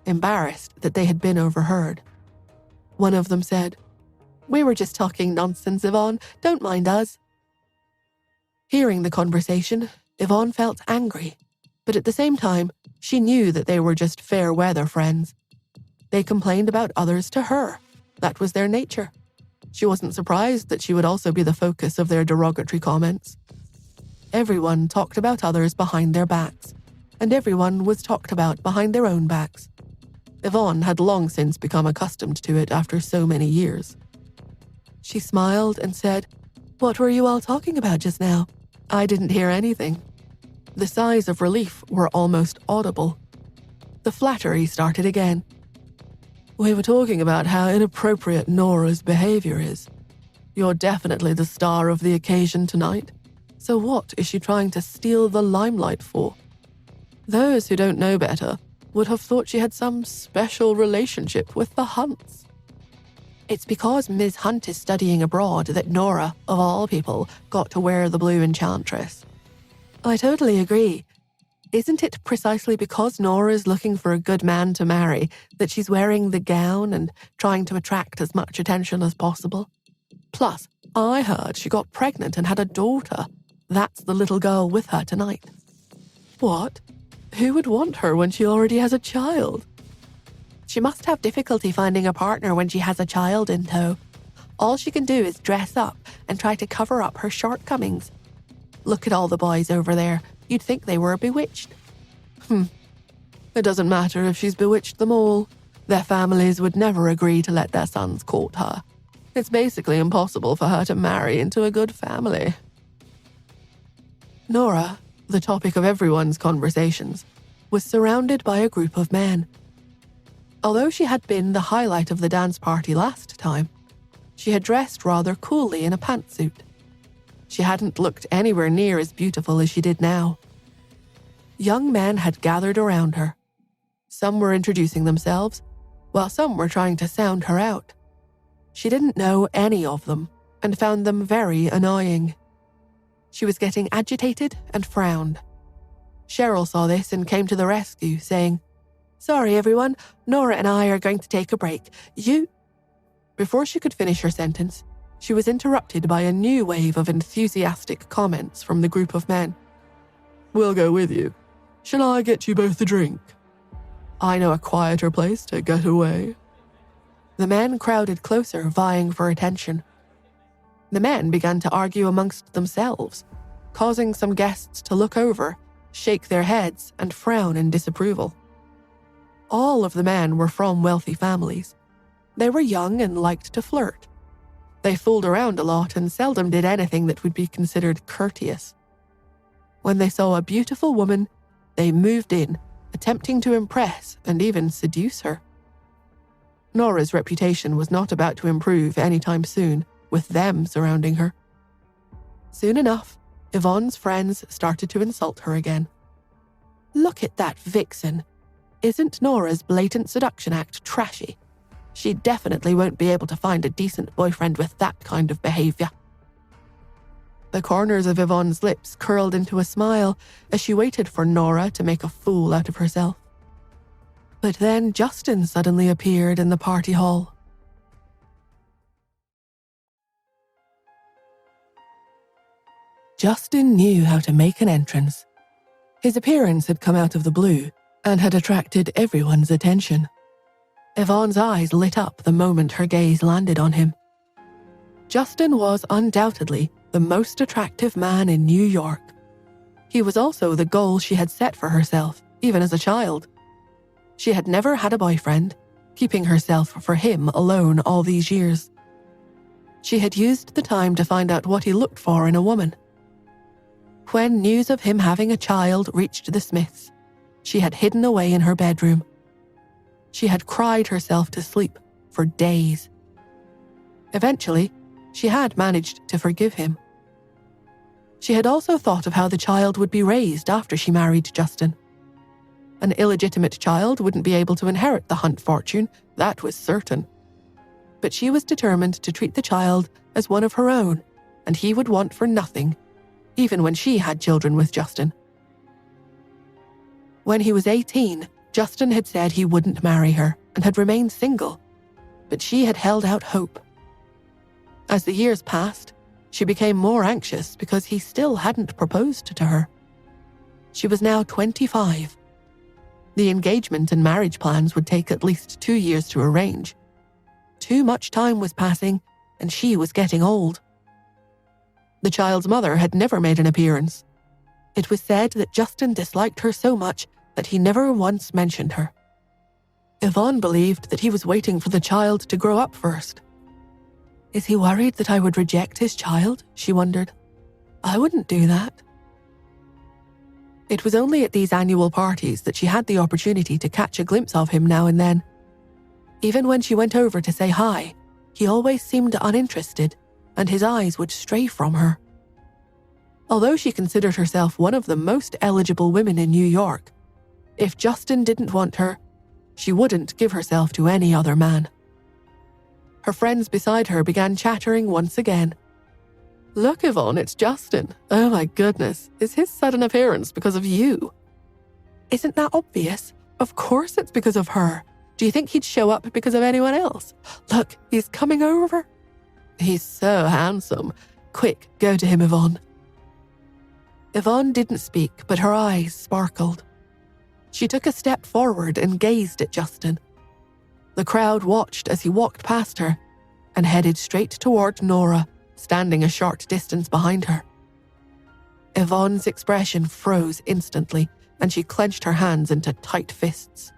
embarrassed that they had been overheard. One of them said, "We were just talking nonsense, Yvonne. Don't mind us." Hearing the conversation, Yvonne felt angry, but at the same time, she knew that they were just fair-weather friends. They complained about others to her. That was their nature. She wasn't surprised that she would also be the focus of their derogatory comments. Everyone talked about others behind their backs, and everyone was talked about behind their own backs. Yvonne had long since become accustomed to it after so many years. She smiled and said, "What were you all talking about just now? I didn't hear anything." The sighs of relief were almost audible. The flattery started again. "We were talking about how inappropriate Nora's behavior is. You're definitely the star of the occasion tonight. So what is she trying to steal the limelight for? Those who don't know better would have thought she had some special relationship with the Hunts. It's because Ms. Hunt is studying abroad that Nora, of all people, got to wear the blue enchantress. I totally agree. Isn't it precisely because Nora is looking for a good man to marry that she's wearing the gown and trying to attract as much attention as possible? Plus, I heard she got pregnant and had a daughter. That's the little girl with her tonight. What? Who would want her when she already has a child? She must have difficulty finding a partner when she has a child in tow. All she can do is dress up and try to cover up her shortcomings. Look at all the boys over there. You'd think they were bewitched. It doesn't matter if she's bewitched them all. Their families would never agree to let their sons court her. It's basically impossible for her to marry into a good family. Nora, the topic of everyone's conversations, was surrounded by a group of men. Although she had been the highlight of the dance party last time, she had dressed rather coolly in a pantsuit. She hadn't looked anywhere near as beautiful as she did now. Young men had gathered around her. Some were introducing themselves, while some were trying to sound her out. She didn't know any of them and found them very annoying. She was getting agitated and frowned. Cheryl saw this and came to the rescue, saying, "Sorry, everyone. Nora and I are going to take a break. You—" Before she could finish her sentence, she was interrupted by a new wave of enthusiastic comments from the group of men. "We'll go with you. Shall I get you both a drink? I know a quieter place to get away." The men crowded closer, vying for attention. The men began to argue amongst themselves, causing some guests to look over, shake their heads, and frown in disapproval. All of the men were from wealthy families. They were young and liked to flirt. They fooled around a lot and seldom did anything that would be considered courteous. When they saw a beautiful woman, they moved in, attempting to impress and even seduce her. Nora's reputation was not about to improve anytime soon, with them surrounding her. Soon enough, Yvonne's friends started to insult her again. "Look at that vixen. Isn't Nora's blatant seduction act trashy? She definitely won't be able to find a decent boyfriend with that kind of behavior." The corners of Yvonne's lips curled into a smile as she waited for Nora to make a fool out of herself. But then Justin suddenly appeared in the party hall. Justin knew how to make an entrance. His appearance had come out of the blue and had attracted everyone's attention. Yvonne's eyes lit up the moment her gaze landed on him. Justin was undoubtedly the most attractive man in New York. He was also the goal she had set for herself, even as a child. She had never had a boyfriend, keeping herself for him alone all these years. She had used the time to find out what he looked for in a woman. When news of him having a child reached the Smiths, she had hidden away in her bedroom. She had cried herself to sleep for days. Eventually, she had managed to forgive him. She had also thought of how the child would be raised after she married Justin. An illegitimate child wouldn't be able to inherit the Hunt fortune, that was certain. But she was determined to treat the child as one of her own, and he would want for nothing, even when she had children with Justin. When he was 18, Justin had said he wouldn't marry her and had remained single, but she had held out hope. As the years passed, she became more anxious because he still hadn't proposed to her. She was now 25. The engagement and marriage plans would take at least 2 years to arrange. Too much time was passing, and she was getting old. The child's mother had never made an appearance. It was said that Justin disliked her so much that he never once mentioned her. Yvonne believed that he was waiting for the child to grow up first. Is he worried that I would reject his child? She wondered. I wouldn't do that. It was only at these annual parties that she had the opportunity to catch a glimpse of him now and then. Even when she went over to say hi, he always seemed uninterested, and his eyes would stray from her. Although she considered herself one of the most eligible women in New York, if Justin didn't want her, she wouldn't give herself to any other man. Her friends beside her began chattering once again. "Look, Yvonne, it's Justin. Oh my goodness, is his sudden appearance because of you?" "Isn't that obvious? Of course it's because of her. Do you think he'd show up because of anyone else? Look, he's coming over." "He's so handsome. Quick, go to him, Yvonne." Yvonne didn't speak, but her eyes sparkled. She took a step forward and gazed at Justin. The crowd watched as he walked past her and headed straight toward Nora, standing a short distance behind her. Yvonne's expression froze instantly, and she clenched her hands into tight fists.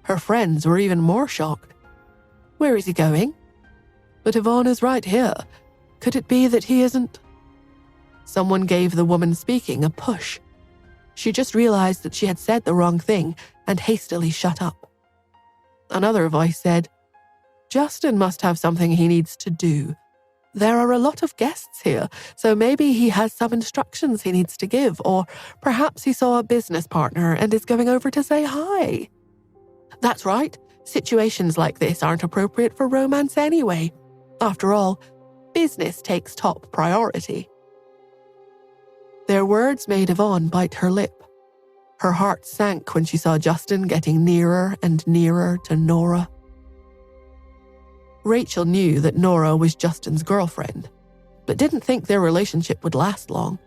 Her friends were even more shocked. "Where is he going?" "But Yvonne is right here. Could it be that he isn't?" Someone gave the woman speaking a push. She just realized that she had said the wrong thing and hastily shut up. Another voice said, "Justin must have something he needs to do. There are a lot of guests here, so maybe he has some instructions he needs to give, or perhaps he saw a business partner and is going over to say hi." "That's right. Situations like this aren't appropriate for romance anyway. After all, business takes top priority." Their words made Yvonne bite her lip. Her heart sank when she saw Justin getting nearer and nearer to Nora. Rachel knew that Nora was Justin's girlfriend, but didn't think their relationship would last long.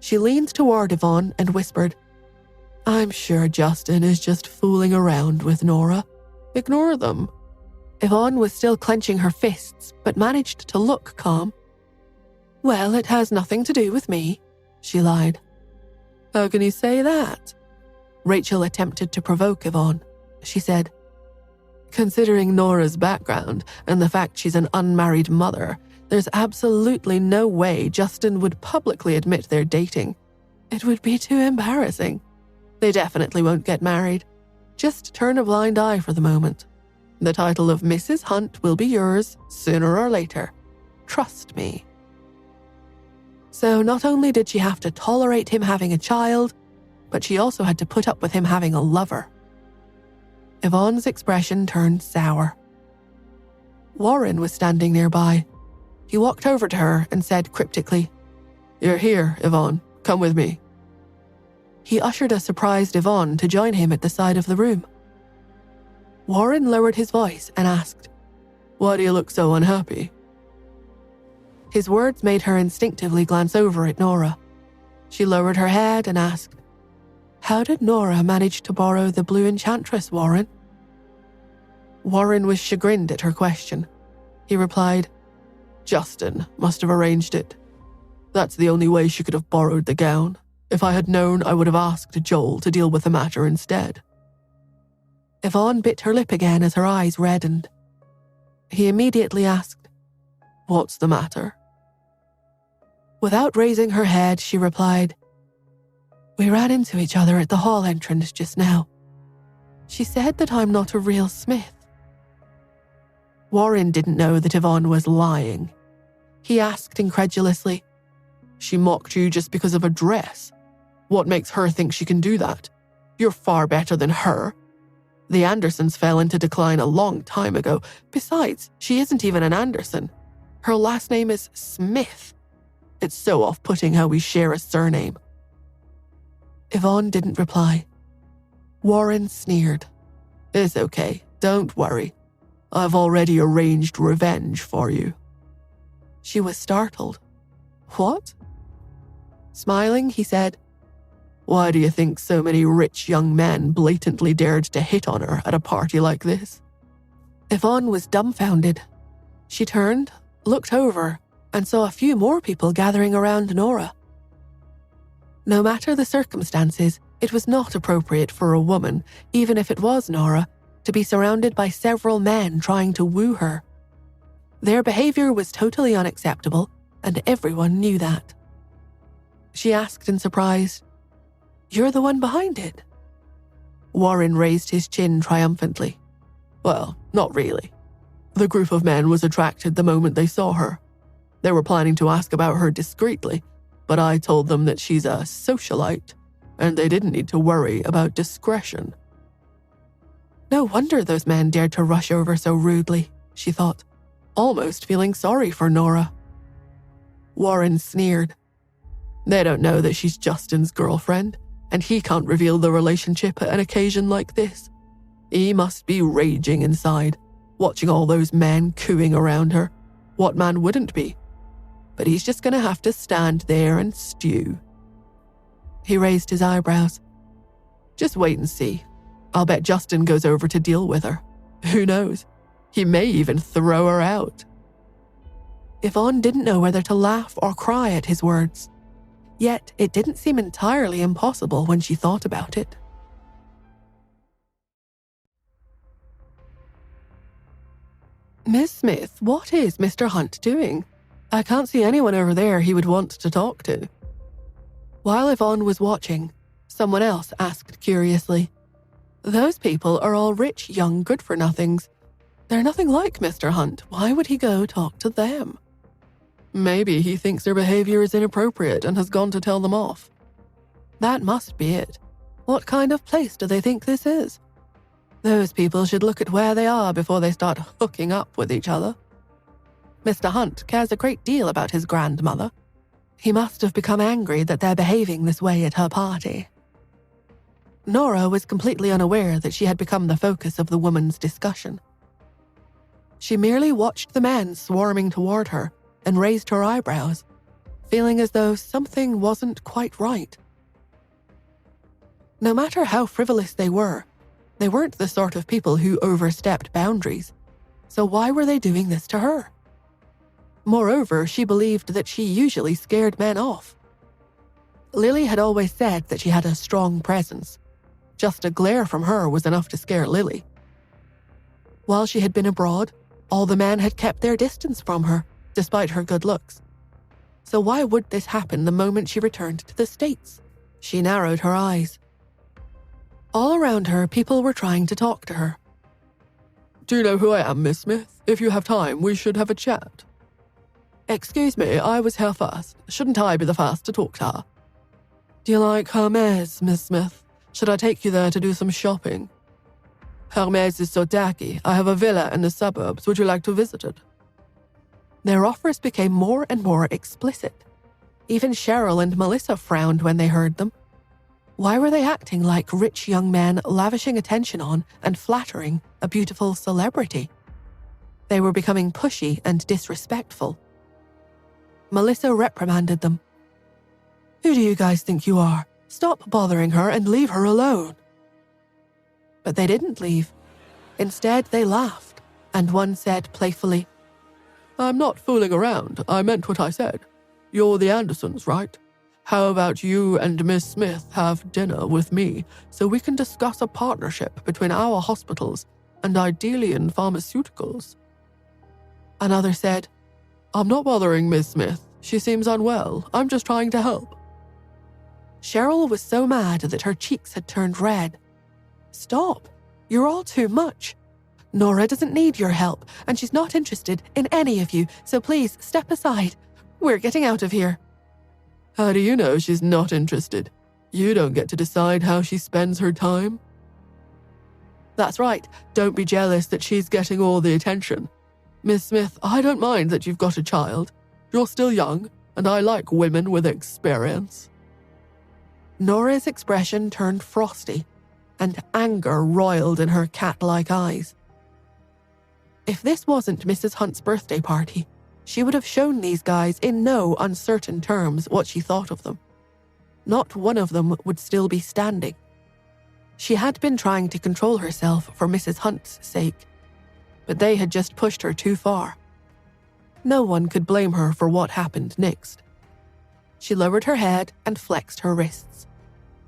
She leaned toward Yvonne and whispered, "I'm sure Justin is just fooling around with Nora. Ignore them." Yvonne was still clenching her fists, but managed to look calm. "Well, it has nothing to do with me," she lied. "How can you say that?" Rachel attempted to provoke Yvonne. She said, "Considering Nora's background and the fact she's an unmarried mother, there's absolutely no way Justin would publicly admit they're dating. It would be too embarrassing. They definitely won't get married. Just turn a blind eye for the moment. The title of Mrs. Hunt will be yours sooner or later. Trust me." So not only did she have to tolerate him having a child, but she also had to put up with him having a lover. Yvonne's expression turned sour. Warren was standing nearby. He walked over to her and said cryptically, "You're here, Yvonne. Come with me." He ushered a surprised Yvonne to join him at the side of the room. Warren lowered his voice and asked, "Why do you look so unhappy?" His words made her instinctively glance over at Nora. She lowered her head and asked, "How did Nora manage to borrow the Blue Enchantress, Warren?" Warren was chagrined at her question. He replied, "Justin must have arranged it. That's the only way she could have borrowed the gown. If I had known, I would have asked Joel to deal with the matter instead." Yvonne bit her lip again as her eyes reddened. He immediately asked, "What's the matter?" Without raising her head, she replied, "We ran into each other at the hall entrance just now. She said that I'm not a real Smith." Warren didn't know that Yvonne was lying. He asked incredulously, "She mocked you just because of a dress? What makes her think she can do that? You're far better than her. The Andersons fell into decline a long time ago. Besides, she isn't even an Anderson. Her last name is Smith. It's so off-putting how we share a surname." Yvonne didn't reply. Warren sneered. "It's okay, don't worry. I've already arranged revenge for you." She was startled. "What?" Smiling, he said, "Why do you think so many rich young men blatantly dared to hit on her at a party like this?" Yvonne was dumbfounded. She turned, looked over, and saw a few more people gathering around Nora. No matter the circumstances, it was not appropriate for a woman, even if it was Nora, to be surrounded by several men trying to woo her. Their behavior was totally unacceptable, and everyone knew that. She asked in surprise, "You're the one behind it?" Warren raised his chin triumphantly. "Well, not really. The group of men was attracted the moment they saw her. They were planning to ask about her discreetly, but I told them that she's a socialite, and they didn't need to worry about discretion. No wonder those men dared to rush over so rudely, she thought, almost feeling sorry for Nora. Warren sneered. They don't know that she's Justin's girlfriend, and he can't reveal the relationship at an occasion like this. He must be raging inside, watching all those men cooing around her. What man wouldn't be? But he's just going to have to stand there and stew. He raised his eyebrows. Just wait and see. I'll bet Justin goes over to deal with her. Who knows? He may even throw her out. Yvonne didn't know whether to laugh or cry at his words. Yet it didn't seem entirely impossible when she thought about it. Miss Smith, what is Mr. Hunt doing? I can't see anyone over there he would want to talk to. While Yvonne was watching, someone else asked curiously, Those people are all rich, young, good-for-nothings. They're nothing like Mr. Hunt. Why would he go talk to them? Maybe he thinks their behavior is inappropriate and has gone to tell them off. That must be it. What kind of place do they think this is? Those people should look at where they are before they start hooking up with each other. Mr. Hunt cares a great deal about his grandmother. He must have become angry that they're behaving this way at her party. Nora was completely unaware that she had become the focus of the woman's discussion. She merely watched the men swarming toward her and raised her eyebrows, feeling as though something wasn't quite right. No matter how frivolous they weren't the sort of people who overstepped boundaries, so why were they doing this to her? Moreover, she believed that she usually scared men off. Lily had always said that she had a strong presence. Just a glare from her was enough to scare Lily. While she had been abroad, all the men had kept their distance from her, despite her good looks. So why would this happen the moment she returned to the States? She narrowed her eyes. All around her, people were trying to talk to her. Do you know who I am, Miss Smith? If you have time, we should have a chat. Excuse me, I was here first. Shouldn't I be the first to talk to her? Do you like Hermes, Miss Smith? Should I take you there to do some shopping? Hermes is so tacky. I have a villa in the suburbs. Would you like to visit it? Their offers became more and more explicit. Even Cheryl and Melissa frowned when they heard them. Why were they acting like rich young men lavishing attention on and flattering a beautiful celebrity? They were becoming pushy and disrespectful. Melissa reprimanded them. Who do you guys think you are? Stop bothering her and leave her alone. But they didn't leave. Instead, they laughed, and one said playfully, I'm not fooling around. I meant what I said. You're the Andersons, right? How about you and Miss Smith have dinner with me so we can discuss a partnership between our hospitals and ideally in pharmaceuticals? Another said, I'm not bothering Miss Smith. She seems unwell. I'm just trying to help. Cheryl was so mad that her cheeks had turned red. Stop. You're all too much. Nora doesn't need your help, and she's not interested in any of you, so please step aside. We're getting out of here. How do you know she's not interested? You don't get to decide how she spends her time. That's right. Don't be jealous that she's getting all the attention. Miss Smith, I don't mind that you've got a child. You're still young, and I like women with experience. Nora's expression turned frosty, and anger roiled in her cat-like eyes. If this wasn't Mrs. Hunt's birthday party, she would have shown these guys in no uncertain terms what she thought of them. Not one of them would still be standing. She had been trying to control herself for Mrs. Hunt's sake, but they had just pushed her too far. No one could blame her for what happened next. She lowered her head and flexed her wrists.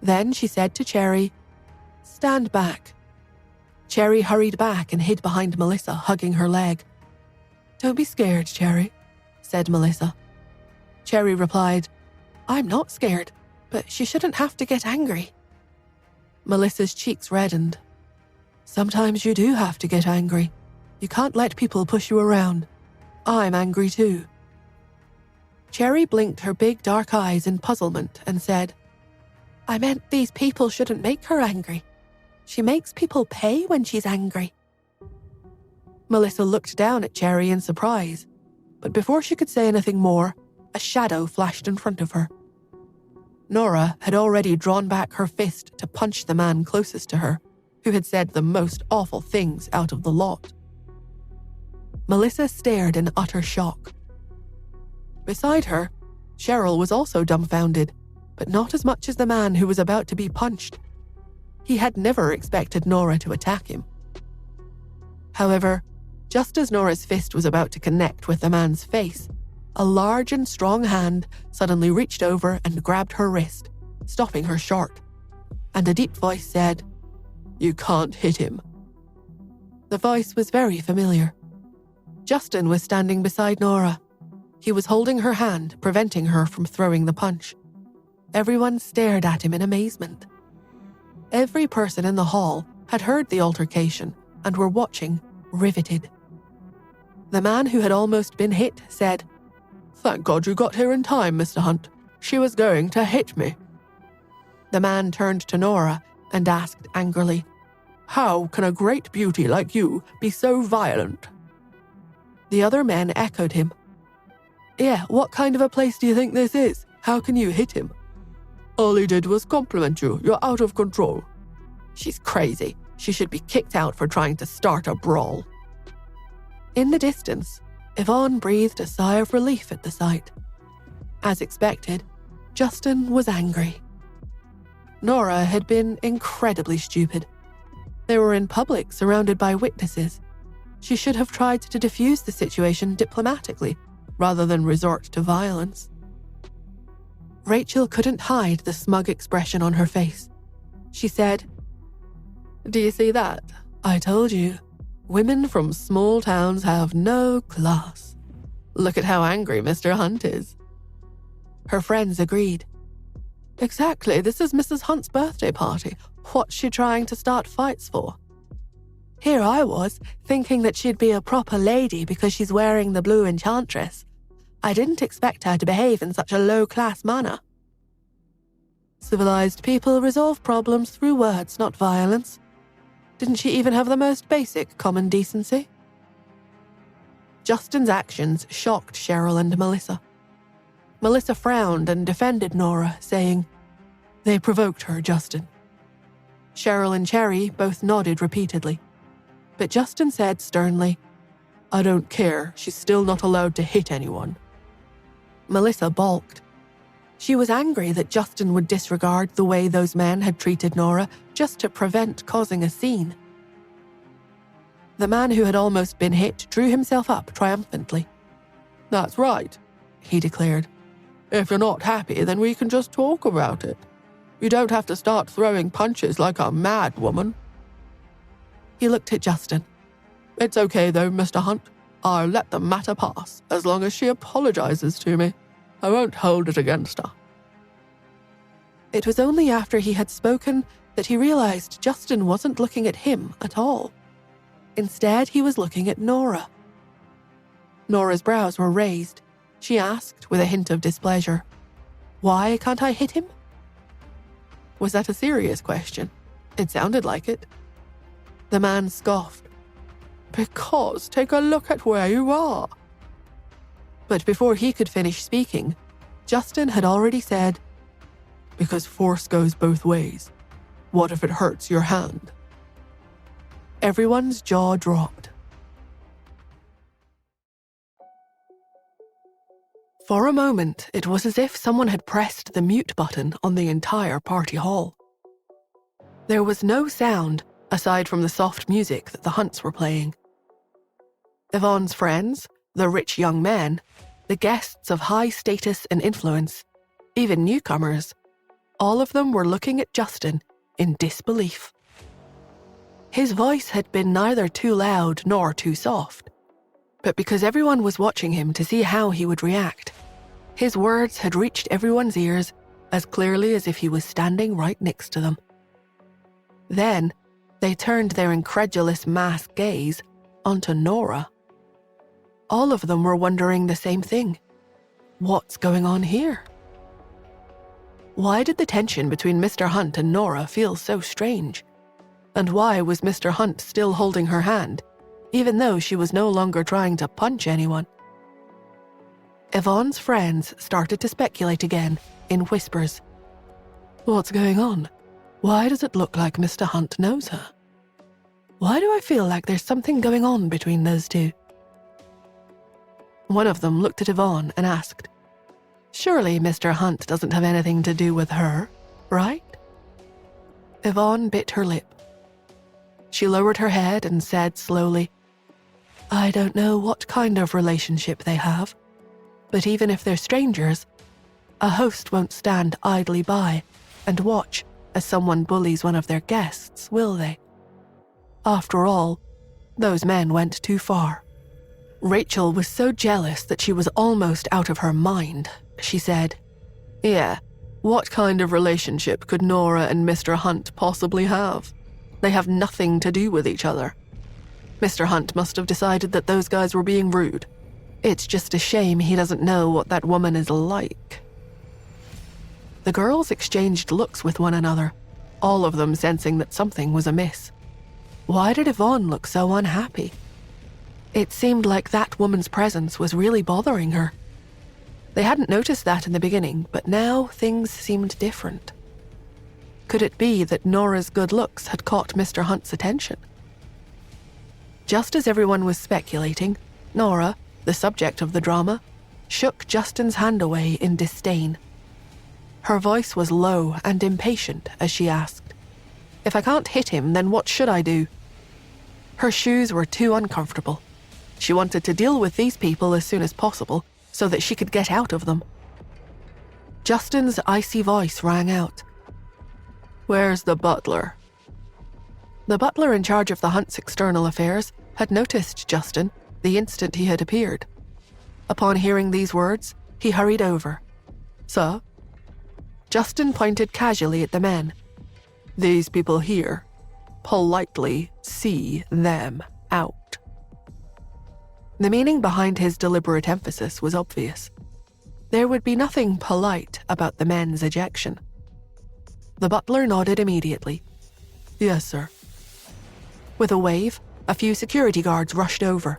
Then she said to Cherry, "Stand back." Cherry hurried back and hid behind Melissa, hugging her leg. "Don't be scared, Cherry," said Melissa. Cherry replied, "I'm not scared, but she shouldn't have to get angry." Melissa's cheeks reddened. "Sometimes you do have to get angry. You can't let people push you around. I'm angry too." Cherry blinked her big dark eyes in puzzlement and said, "I meant these people shouldn't make her angry. She makes people pay when she's angry." Melissa looked down at Cherry in surprise, but before she could say anything more, a shadow flashed in front of her. Nora had already drawn back her fist to punch the man closest to her, who had said the most awful things out of the lot. Melissa stared in utter shock. Beside her, Cheryl was also dumbfounded, but not as much as the man who was about to be punched. He had never expected Nora to attack him. However, just as Nora's fist was about to connect with the man's face, a large and strong hand suddenly reached over and grabbed her wrist, stopping her short, and a deep voice said, "You can't hit him." The voice was very familiar. Justin was standing beside Nora. He was holding her hand, preventing her from throwing the punch. Everyone stared at him in amazement. Every person in the hall had heard the altercation and were watching, riveted. The man who had almost been hit said, "Thank God you got here in time, Mr. Hunt. She was going to hit me." The man turned to Nora and asked angrily, "How can a great beauty like you be so violent?" The other men echoed him. "Yeah, what kind of a place do you think this is? How can you hit him?" "All he did was compliment you. You're out of control." "She's crazy. She should be kicked out for trying to start a brawl." In the distance, Yvonne breathed a sigh of relief at the sight. As expected, Justin was angry. Nora had been incredibly stupid. They were in public, surrounded by witnesses. She should have tried to defuse the situation diplomatically, rather than resort to violence. Rachel couldn't hide the smug expression on her face. She said, "Do you see that? I told you. Women from small towns have no class. Look at how angry Mr. Hunt is." Her friends agreed. "Exactly, this is Mrs. Hunt's birthday party. What's she trying to start fights for?" Here I was, thinking that she'd be a proper lady because she's wearing the blue enchantress. I didn't expect her to behave in such a low-class manner. Civilized people resolve problems through words, not violence. Didn't she even have the most basic common decency? Justin's actions shocked Cheryl and Melissa. Melissa frowned and defended Nora, saying, "They provoked her, Justin." Cheryl and Cherry both nodded repeatedly. But Justin said sternly, "I don't care. She's still not allowed to hit anyone." Melissa balked. She was angry that Justin would disregard the way those men had treated Nora just to prevent causing a scene. The man who had almost been hit drew himself up triumphantly. "That's right," he declared. "If you're not happy, then we can just talk about it. You don't have to start throwing punches like a mad woman." He looked at Justin. "It's okay though, Mr. Hunt. I'll let the matter pass as long as she apologizes to me. I won't hold it against her." It was only after he had spoken that he realized Justin wasn't looking at him at all. Instead, he was looking at Nora. Nora's brows were raised. She asked with a hint of displeasure, "Why can't I hit him?" Was that a serious question? It sounded like it. The man scoffed. "Because take a look at where you are." But before he could finish speaking, Justin had already said, "Because force goes both ways. What if it hurts your hand?" Everyone's jaw dropped. For a moment, it was as if someone had pressed the mute button on the entire party hall. There was no sound aside from the soft music that the Hunts were playing. Yvonne's friends, the rich young men, the guests of high status and influence, even newcomers, all of them were looking at Justin in disbelief. His voice had been neither too loud nor too soft, but because everyone was watching him to see how he would react, his words had reached everyone's ears as clearly as if he was standing right next to them. Then, they turned their incredulous mass gaze onto Nora. All of them were wondering the same thing. What's going on here? Why did the tension between Mr. Hunt and Nora feel so strange? And why was Mr. Hunt still holding her hand, even though she was no longer trying to punch anyone? Yvonne's friends started to speculate again, in whispers. What's going on? Why does it look like Mr. Hunt knows her? Why do I feel like there's something going on between those two? One of them looked at Yvonne and asked, Surely Mr. Hunt doesn't have anything to do with her, right? Yvonne bit her lip. She lowered her head and said slowly, I don't know what kind of relationship they have, but even if they're strangers, a host won't stand idly by and watch as someone bullies one of their guests, will they? After all, those men went too far. Rachel was so jealous that she was almost out of her mind. She said, Yeah, what kind of relationship could Nora and Mr. Hunt possibly have? They have nothing to do with each other. Mr. Hunt must have decided that those guys were being rude. It's just a shame he doesn't know what that woman is like. The girls exchanged looks with one another, all of them sensing that something was amiss. Why did Yvonne look so unhappy? It seemed like that woman's presence was really bothering her. They hadn't noticed that in the beginning, but now things seemed different. Could it be that Nora's good looks had caught Mr. Hunt's attention? Just as everyone was speculating, Nora, the subject of the drama, shook Justin's hand away in disdain. Her voice was low and impatient as she asked, If I can't hit him, then what should I do? Her shoes were too uncomfortable. She wanted to deal with these people as soon as possible so that she could get out of them. Justin's icy voice rang out. Where's the butler? The butler in charge of the Hunt's external affairs had noticed Justin the instant he had appeared. Upon hearing these words, he hurried over. Sir? Justin pointed casually at the men. These people here. Politely see them out. The meaning behind his deliberate emphasis was obvious. There would be nothing polite about the men's ejection. The butler nodded immediately. Yes, sir. With a wave, a few security guards rushed over.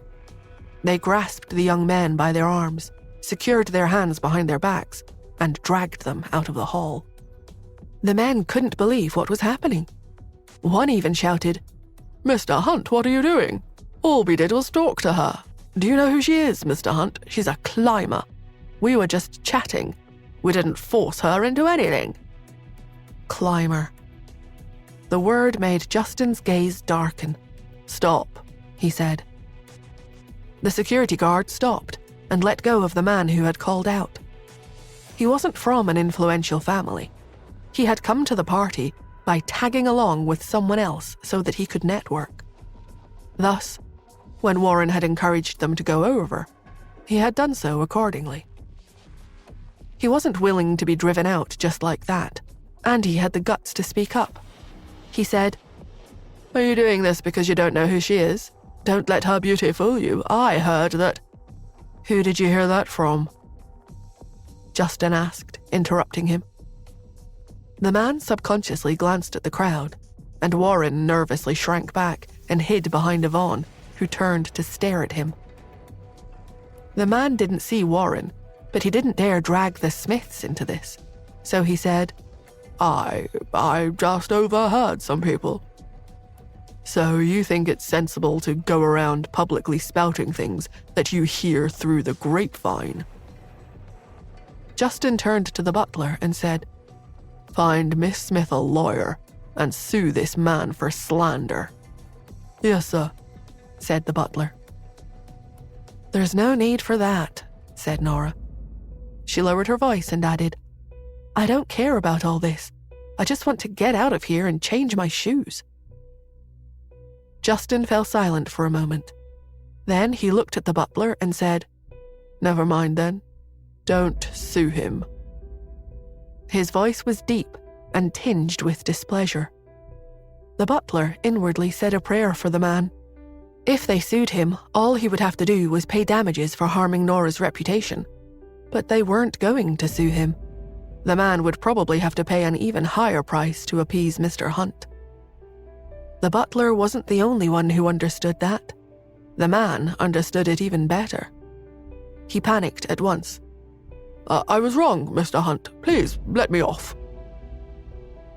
They grasped the young men by their arms, secured their hands behind their backs, and dragged them out of the hall. The men couldn't believe what was happening. One even shouted, Mr. Hunt, what are you doing? All we did was talk to her. Do you know who she is, Mr. Hunt? She's a climber. We were just chatting. We didn't force her into anything. Climber. The word made Justin's gaze darken. Stop, he said. The security guard stopped and let go of the man who had called out. He wasn't from an influential family. He had come to the party by tagging along with someone else so that he could network. Thus, when Warren had encouraged them to go over, he had done so accordingly. He wasn't willing to be driven out just like that, and he had the guts to speak up. He said, Are you doing this because you don't know who she is? Don't let her beauty fool you. I heard that. Who did you hear that from? Justin asked, interrupting him. The man subconsciously glanced at the crowd, and Warren nervously shrank back and hid behind Yvonne, who turned to stare at him. The man didn't see Warren, but he didn't dare drag the Smiths into this, so he said, I just overheard some people. So you think it's sensible to go around publicly spouting things that you hear through the grapevine? Justin turned to the butler and said, Find Miss Smith a lawyer and sue this man for slander. Yes, sir, said the butler. There's no need for that, said Nora. She lowered her voice and added, I don't care about all this. I just want to get out of here and change my shoes. Justin fell silent for a moment. Then he looked at the butler and said, Never mind then. Don't sue him. His voice was deep and tinged with displeasure. The butler inwardly said a prayer for the man. If they sued him, all he would have to do was pay damages for harming Nora's reputation. But they weren't going to sue him. The man would probably have to pay an even higher price to appease Mr. Hunt. The butler wasn't the only one who understood that. The man understood it even better. He panicked at once. I was wrong, Mr. Hunt. Please, let me off.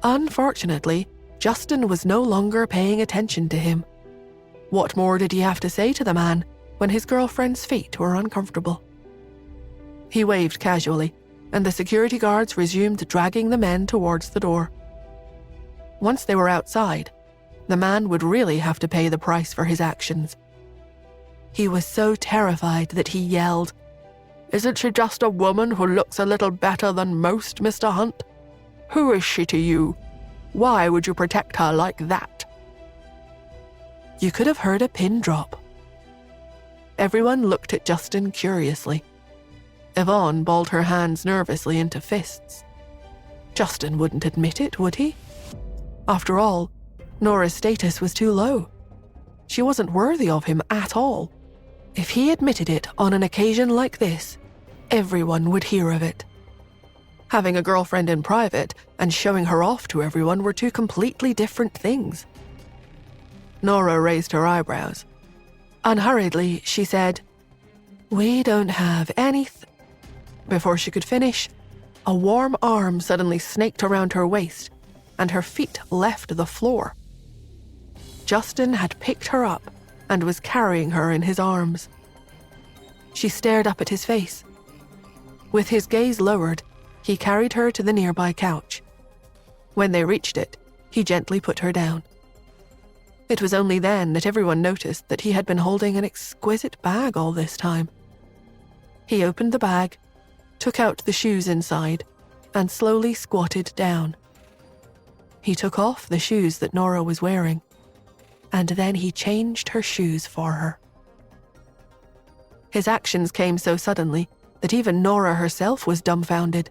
Unfortunately, Justin was no longer paying attention to him. What more did he have to say to the man when his girlfriend's feet were uncomfortable? He waved casually, and the security guards resumed dragging the men towards the door. Once they were outside, the man would really have to pay the price for his actions. He was so terrified that he yelled, "Isn't she just a woman who looks a little better than most, Mr. Hunt? Who is she to you? Why would you protect her like that?" You could have heard a pin drop. Everyone looked at Justin curiously. Yvonne balled her hands nervously into fists. Justin wouldn't admit it, would he? After all, Nora's status was too low. She wasn't worthy of him at all. If he admitted it on an occasion like this, everyone would hear of it. Having a girlfriend in private and showing her off to everyone were two completely different things. Nora raised her eyebrows. Unhurriedly, she said, "We don't have anything." Before she could finish, a warm arm suddenly snaked around her waist, and her feet left the floor. Justin had picked her up and was carrying her in his arms. She stared up at his face. With his gaze lowered, he carried her to the nearby couch. When they reached it, he gently put her down. It was only then that everyone noticed that he had been holding an exquisite bag all this time. He opened the bag, took out the shoes inside, and slowly squatted down. He took off the shoes that Nora was wearing, and then he changed her shoes for her. His actions came so suddenly that even Nora herself was dumbfounded.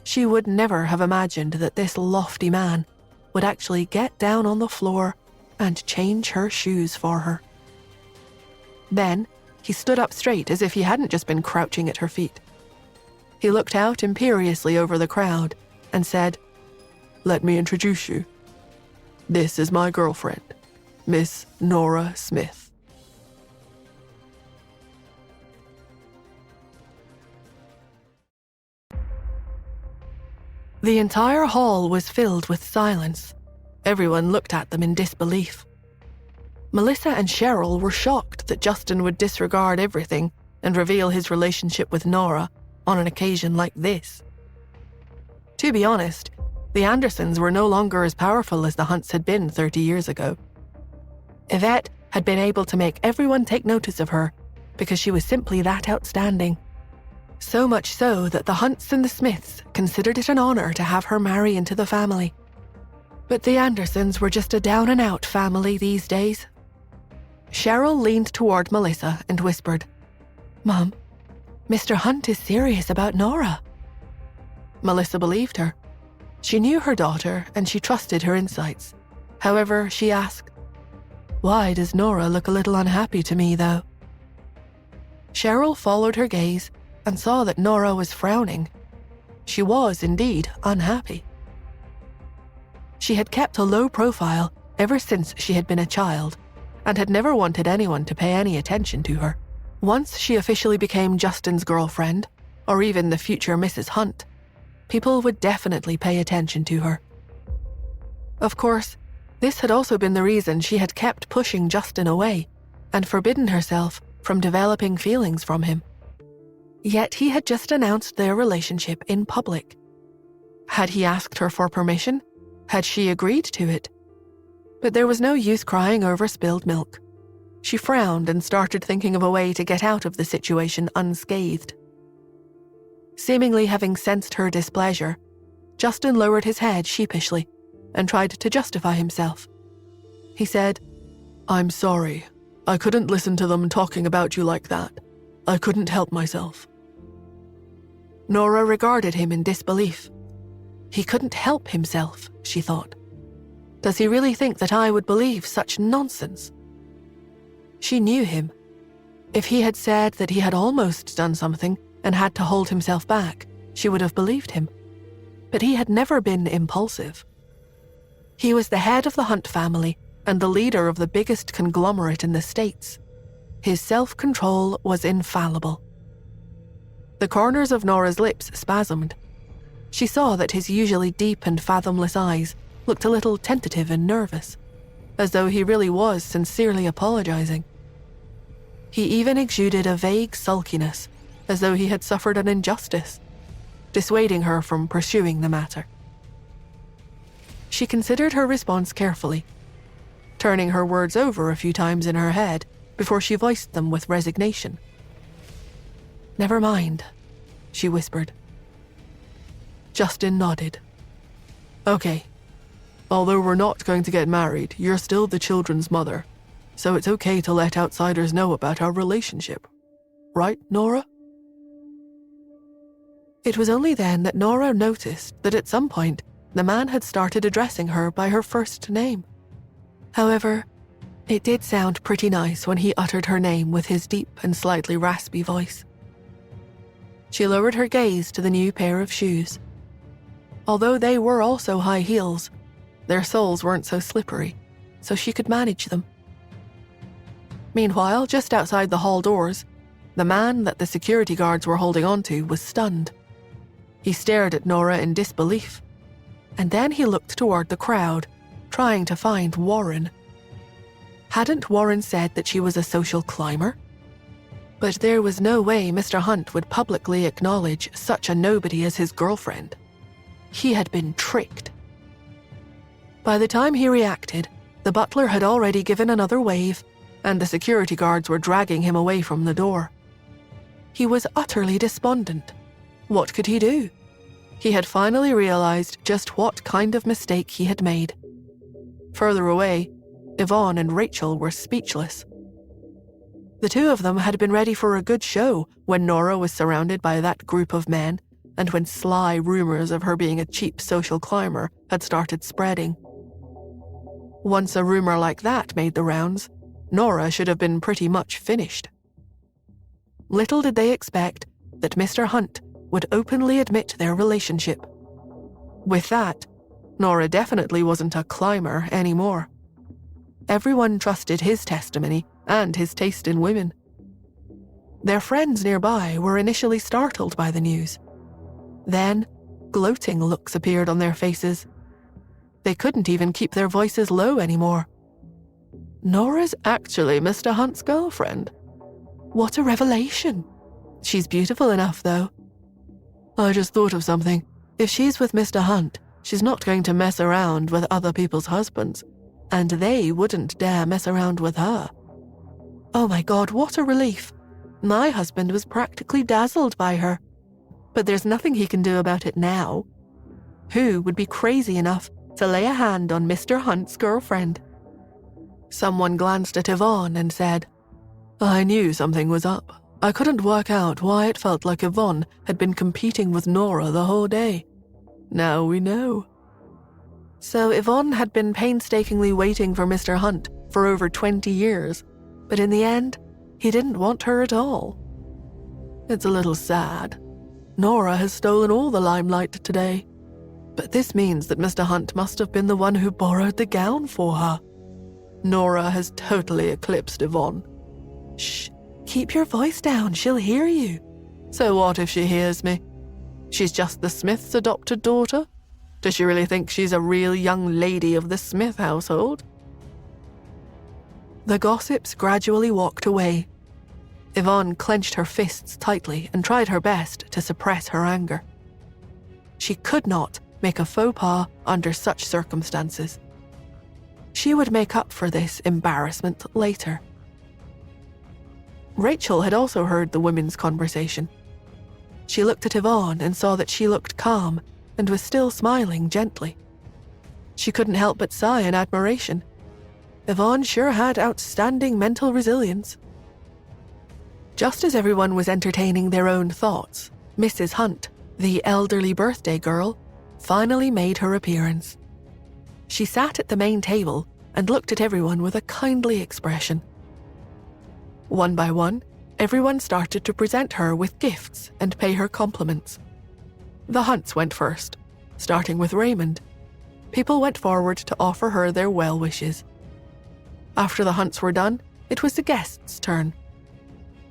She would never have imagined that this lofty man would actually get down on the floor and change her shoes for her. Then, he stood up straight as if he hadn't just been crouching at her feet. He looked out imperiously over the crowd and said, "Let me introduce you. This is my girlfriend, Miss Nora Smith." The entire hall was filled with silence. Everyone looked at them in disbelief. Melissa and Cheryl were shocked that Justin would disregard everything and reveal his relationship with Nora on an occasion like this. To be honest, the Andersons were no longer as powerful as the Hunts had been 30 years ago. Yvette had been able to make everyone take notice of her because she was simply that outstanding. So much so that the Hunts and the Smiths considered it an honor to have her marry into the family. But the Andersons were just a down-and-out family these days. Cheryl leaned toward Melissa and whispered, "Mom, Mr. Hunt is serious about Nora." Melissa believed her. She knew her daughter and she trusted her insights. However, she asked, "Why does Nora look a little unhappy to me, though?" Cheryl followed her gaze and saw that Nora was frowning. She was indeed unhappy. She had kept a low profile ever since she had been a child and had never wanted anyone to pay any attention to her. Once she officially became Justin's girlfriend, or even the future Mrs. Hunt, people would definitely pay attention to her. Of course, this had also been the reason she had kept pushing Justin away and forbidden herself from developing feelings from him. Yet he had just announced their relationship in public. Had he asked her for permission? Had she agreed to it? But there was no use crying over spilled milk. She frowned and started thinking of a way to get out of the situation unscathed. Seemingly having sensed her displeasure, Justin lowered his head sheepishly and tried to justify himself. He said, "I'm sorry. I couldn't listen to them talking about you like that. I couldn't help myself." Nora regarded him in disbelief. He couldn't help himself, she thought. Does he really think that I would believe such nonsense? She knew him. If he had said that he had almost done something and had to hold himself back, she would have believed him. But he had never been impulsive. He was the head of the Hunt family and the leader of the biggest conglomerate in the States. His self-control was infallible. The corners of Nora's lips spasmed. She saw that his usually deep and fathomless eyes looked a little tentative and nervous, as though he really was sincerely apologizing. He even exuded a vague sulkiness, as though he had suffered an injustice, dissuading her from pursuing the matter. She considered her response carefully, turning her words over a few times in her head before she voiced them with resignation. "Never mind," she whispered. Justin nodded. "Okay. Although we're not going to get married, you're still the children's mother, so it's okay to let outsiders know about our relationship. Right, Nora?" It was only then that Nora noticed that at some point, the man had started addressing her by her first name. However, it did sound pretty nice when he uttered her name with his deep and slightly raspy voice. She lowered her gaze to the new pair of shoes. Although they were also high heels, their soles weren't so slippery, so she could manage them. Meanwhile, just outside the hall doors, the man that the security guards were holding onto was stunned. He stared at Nora in disbelief, and then he looked toward the crowd, trying to find Warren. Hadn't Warren said that she was a social climber? But there was no way Mr. Hunt would publicly acknowledge such a nobody as his girlfriend. He had been tricked. By the time he reacted, the butler had already given another wave, and the security guards were dragging him away from the door. He was utterly despondent. What could he do? He had finally realized just what kind of mistake he had made. Further away, Yvonne and Rachel were speechless. The two of them had been ready for a good show when Nora was surrounded by that group of men and when sly rumors of her being a cheap social climber had started spreading. Once a rumor like that made the rounds, Nora should have been pretty much finished. Little did they expect that Mr. Hunt would openly admit their relationship. With that, Nora definitely wasn't a climber anymore. Everyone trusted his testimony and his taste in women. Their friends nearby were initially startled by the news. Then, gloating looks appeared on their faces. They couldn't even keep their voices low anymore. Nora's actually Mr. Hunt's girlfriend. What a revelation. She's beautiful enough, though. I just thought of something. If she's with Mr. Hunt, she's not going to mess around with other people's husbands, and they wouldn't dare mess around with her. Oh my God, what a relief. My husband was practically dazzled by her. But there's nothing he can do about it now. Who would be crazy enough to lay a hand on Mr. Hunt's girlfriend? Someone glanced at Yvonne and said, "I knew something was up. I couldn't work out why it felt like Yvonne had been competing with Nora the whole day. Now we know." So Yvonne had been painstakingly waiting for Mr. Hunt for over 20 years, but in the end, he didn't want her at all. It's a little sad. Nora has stolen all the limelight today. But this means that Mr. Hunt must have been the one who borrowed the gown for her. Nora has totally eclipsed Yvonne. Shh, keep your voice down, she'll hear you. So what if she hears me? She's just the Smith's adopted daughter? Does she really think she's a real young lady of the Smith household? The gossips gradually walked away. Yvonne clenched her fists tightly and tried her best to suppress her anger. She could not make a faux pas under such circumstances. She would make up for this embarrassment later. Rachel had also heard the women's conversation. She looked at Yvonne and saw that she looked calm and was still smiling gently. She couldn't help but sigh in admiration. Yvonne sure had outstanding mental resilience. Just as everyone was entertaining their own thoughts, Mrs. Hunt, the elderly birthday girl, finally made her appearance. She sat at the main table and looked at everyone with a kindly expression. One by one, Everyone started to present her with gifts and pay her compliments. The Hunts went first, starting with Raymond. People went forward to offer her their well wishes. After the Hunts were done, it was the guests' turn.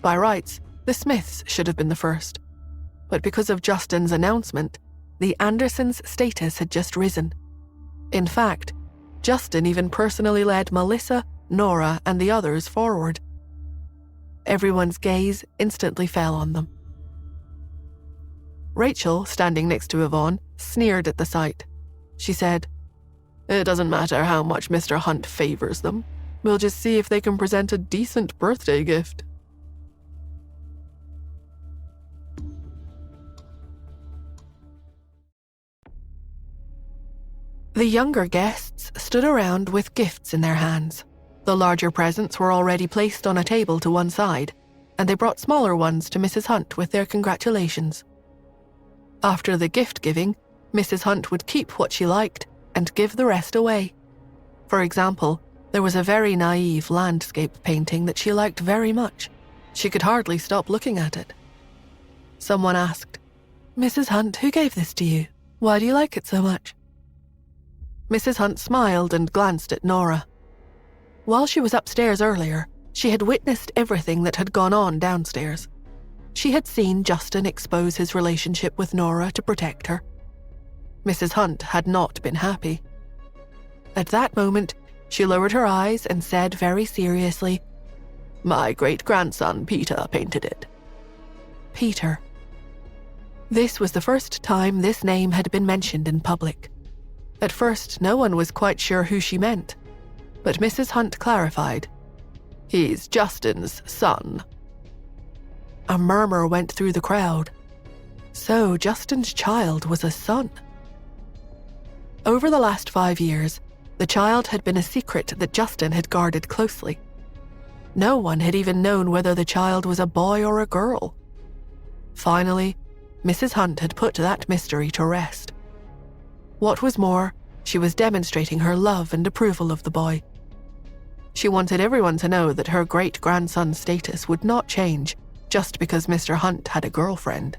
By rights, the Smiths should have been the first. But because of Justin's announcement, the Andersons' status had just risen. In fact, Justin even personally led Melissa, Nora, and the others forward. Everyone's gaze instantly fell on them. Rachel, standing next to Yvonne, sneered at the sight. She said, "It doesn't matter how much Mr. Hunt favors them. We'll just see if they can present a decent birthday gift." The younger guests stood around with gifts in their hands. The larger presents were already placed on a table to one side, and they brought smaller ones to Mrs. Hunt with their congratulations. After the gift-giving, Mrs. Hunt would keep what she liked and give the rest away. For example, there was a very naive landscape painting that she liked very much. She could hardly stop looking at it. Someone asked, "Mrs. Hunt, who gave this to you? Why do you like it so much?" Mrs. Hunt smiled and glanced at Nora. While she was upstairs earlier, she had witnessed everything that had gone on downstairs. She had seen Justin expose his relationship with Nora to protect her. Mrs. Hunt had not been happy. At that moment, she lowered her eyes and said very seriously, "My great-grandson Peter painted it." Peter. This was the first time this name had been mentioned in public. At first, no one was quite sure who she meant, but Mrs. Hunt clarified, "He's Justin's son." A murmur went through the crowd. So Justin's child was a son. Over the last 5 years, the child had been a secret that Justin had guarded closely. No one had even known whether the child was a boy or a girl. Finally, Mrs. Hunt had put that mystery to rest. What was more, she was demonstrating her love and approval of the boy. She wanted everyone to know that her great-grandson's status would not change just because Mr. Hunt had a girlfriend.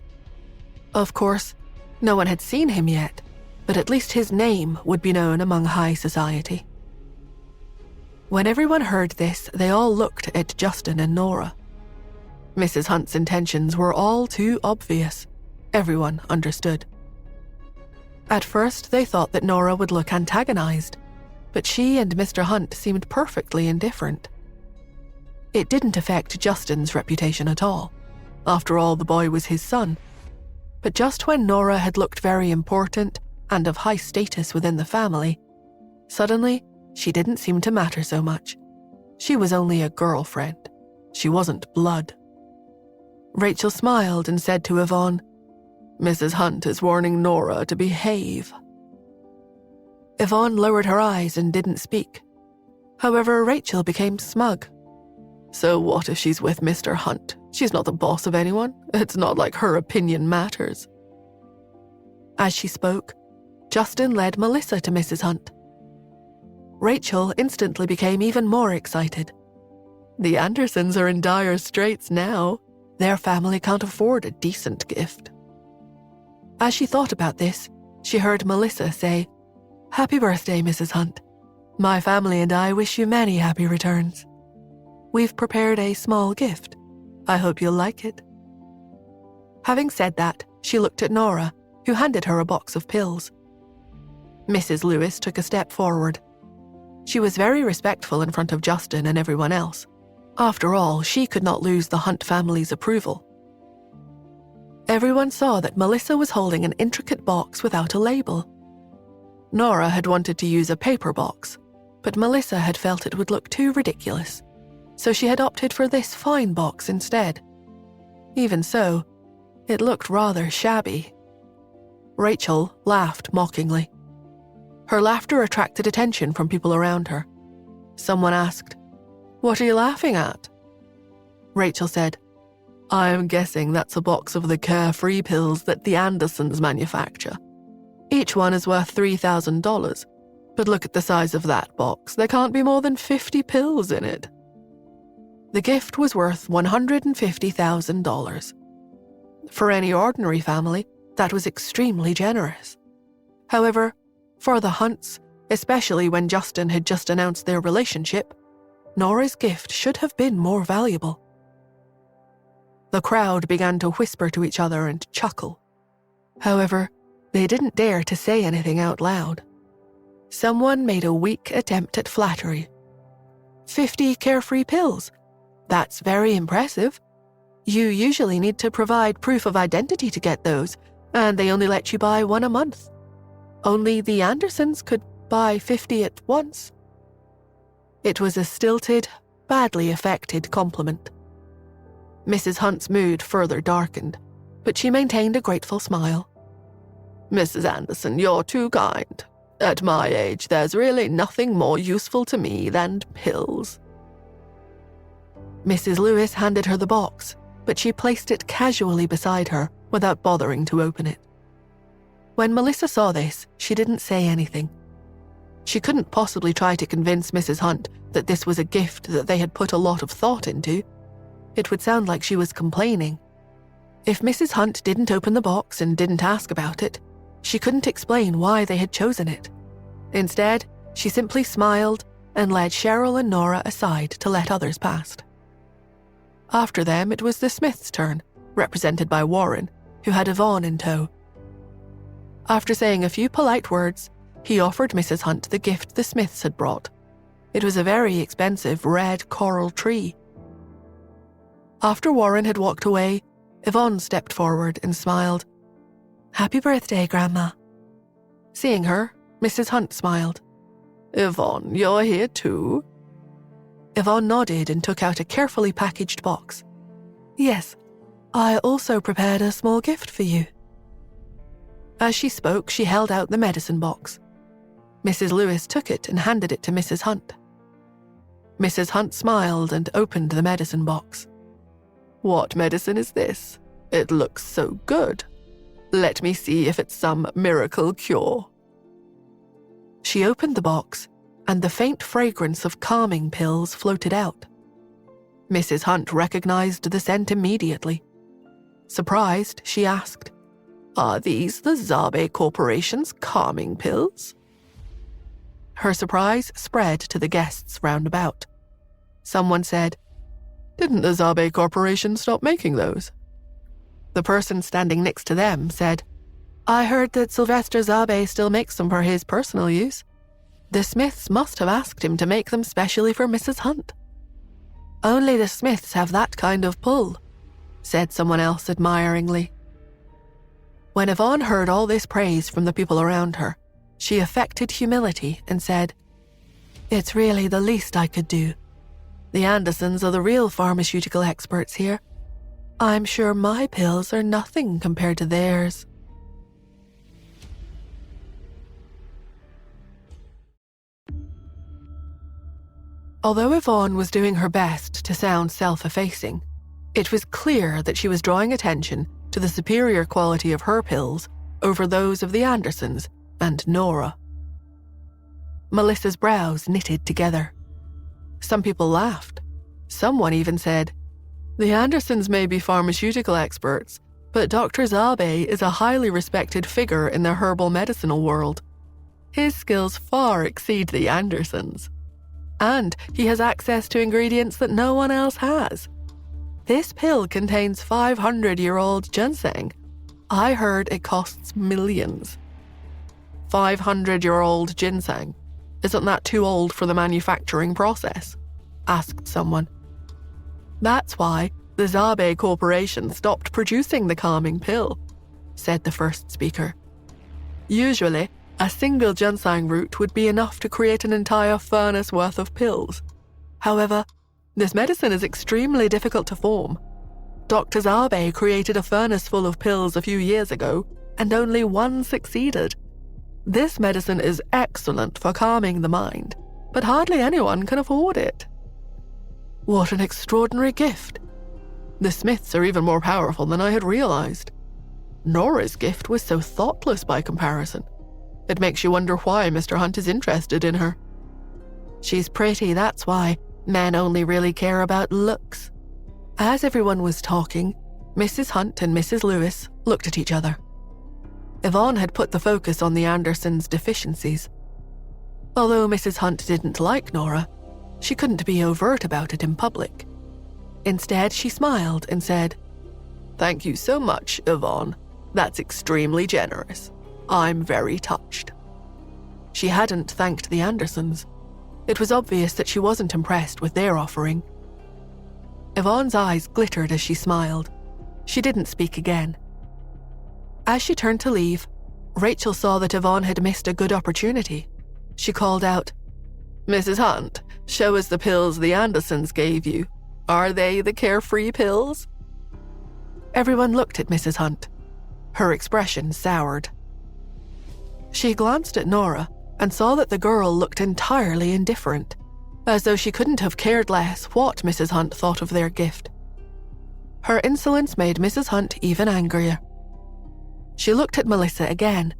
Of course, no one had seen him yet, but at least his name would be known among high society. When everyone heard this, they all looked at Justin and Nora. Mrs. Hunt's intentions were all too obvious. Everyone understood. At first, they thought that Nora would look antagonized, but she and Mr. Hunt seemed perfectly indifferent. It didn't affect Justin's reputation at all. After all, the boy was his son. But just when Nora had looked very important and of high status within the family, suddenly, she didn't seem to matter so much. She was only a girlfriend. She wasn't blood. Rachel smiled and said to Yvonne, "Mrs. Hunt is warning Nora to behave." Yvonne lowered her eyes and didn't speak. However, Rachel became smug. "So what if she's with Mr. Hunt? She's not the boss of anyone. It's not like her opinion matters." As she spoke, Justin led Melissa to Mrs. Hunt. Rachel instantly became even more excited. The Andersons are in dire straits now. Their family can't afford a decent gift. As she thought about this, she heard Melissa say, "Happy birthday, Mrs. Hunt. My family and I wish you many happy returns. We've prepared a small gift. I hope you'll like it." Having said that, she looked at Nora, who handed her a box of pills. Mrs. Lewis took a step forward. She was very respectful in front of Justin and everyone else. After all, she could not lose the Hunt family's approval. Everyone saw that Melissa was holding an intricate box without a label. Nora had wanted to use a paper box, but Melissa had felt it would look too ridiculous, so she had opted for this fine box instead. Even so, it looked rather shabby. Rachel laughed mockingly. Her laughter attracted attention from people around her. Someone asked, "What are you laughing at?" Rachel said, "I'm guessing that's a box of the carefree pills that the Andersons manufacture. Each one is worth $3,000, but look at the size of that box. There can't be more than 50 pills in it." The gift was worth $150,000. For any ordinary family, that was extremely generous. However, for the Hunts, especially when Justin had just announced their relationship, Nora's gift should have been more valuable. The crowd began to whisper to each other and chuckle. However, they didn't dare to say anything out loud. Someone made a weak attempt at flattery. 50 carefree pills. That's very impressive. You usually need to provide proof of identity to get those, and they only let you buy one a month. Only the Andersons could buy 50 at once. It was a stilted, badly affected compliment. Mrs. Hunt's mood further darkened, but she maintained a grateful smile. "Mrs. Anderson, you're too kind. At my age, there's really nothing more useful to me than pills." Mrs. Lewis handed her the box, but she placed it casually beside her without bothering to open it. When Melissa saw this, she didn't say anything. She couldn't possibly try to convince Mrs. Hunt that this was a gift that they had put a lot of thought into. It would sound like she was complaining. If Mrs. Hunt didn't open the box and didn't ask about it, she couldn't explain why they had chosen it. Instead, she simply smiled and led Cheryl and Nora aside to let others past. After them, it was the Smiths' turn, represented by Warren, who had Yvonne in tow. After saying a few polite words, he offered Mrs. Hunt the gift the Smiths had brought. It was a very expensive red coral tree. After Warren had walked away, Yvonne stepped forward and smiled. "Happy birthday, Grandma." Seeing her, Mrs. Hunt smiled. "Yvonne, you're here too?" Yvonne nodded and took out a carefully packaged box. "Yes, I also prepared a small gift for you." As she spoke, she held out the medicine box. Mrs. Lewis took it and handed it to Mrs. Hunt. Mrs. Hunt smiled and opened the medicine box. "What medicine is this? It looks so good. Let me see if it's some miracle cure." She opened the box, and the faint fragrance of calming pills floated out. Mrs. Hunt recognized the scent immediately. Surprised, she asked, "Are these the Zabe Corporation's calming pills?" Her surprise spread to the guests round about. Someone said, "Didn't the Zabe Corporation stop making those?" The person standing next to them said, "I heard that Sylvester Zabe still makes them for his personal use. The Smiths must have asked him to make them specially for Mrs. Hunt." "Only the Smiths have that kind of pull," said someone else admiringly. When Yvonne heard all this praise from the people around her, she affected humility and said, "It's really the least I could do. The Andersons are the real pharmaceutical experts here. I'm sure my pills are nothing compared to theirs." Although Yvonne was doing her best to sound self-effacing, it was clear that she was drawing attention to the superior quality of her pills over those of the Andersons and Nora. Melissa's brows knitted together. Some people laughed. Someone even said, "The Andersons may be pharmaceutical experts, but Dr. Zabe is a highly respected figure in the herbal medicinal world. His skills far exceed the Andersons. And he has access to ingredients that no one else has. This pill contains 500-year-old ginseng. I heard it costs millions." 500-year-old ginseng? Isn't that too old for the manufacturing process? Asked someone. "That's why the Zabe Corporation stopped producing the calming pill," said the first speaker. "Usually, a single ginseng root would be enough to create an entire furnace worth of pills. However, this medicine is extremely difficult to form. Dr. Zabe created a furnace full of pills a few years ago, and only one succeeded. This medicine is excellent for calming the mind, but hardly anyone can afford it." What an extraordinary gift. The Smiths are even more powerful than I had realized. Nora's gift was so thoughtless by comparison. It makes you wonder why Mr. Hunt is interested in her. "She's pretty, that's why. Men only really care about looks. As everyone was talking, Mrs. Hunt and Mrs. Lewis looked at each other. Yvonne had put the focus on the Andersons' deficiencies. Although Mrs. Hunt didn't like Nora, she couldn't be overt about it in public. Instead, she smiled and said, "Thank you so much, Yvonne. That's extremely generous. I'm very touched." She hadn't thanked the Andersons. It was obvious that she wasn't impressed with their offering. Yvonne's eyes glittered as she smiled. She didn't speak again. As she turned to leave, Rachel saw that Yvonne had missed a good opportunity. She called out, "Mrs. Hunt, show us the pills the Andersons gave you. Are they the carefree pills?" Everyone looked at Mrs. Hunt. Her expression soured. She glanced at Nora and saw that the girl looked entirely indifferent, as though she couldn't have cared less what Mrs. Hunt thought of their gift. Her insolence made Mrs. Hunt even angrier. She looked at Melissa again.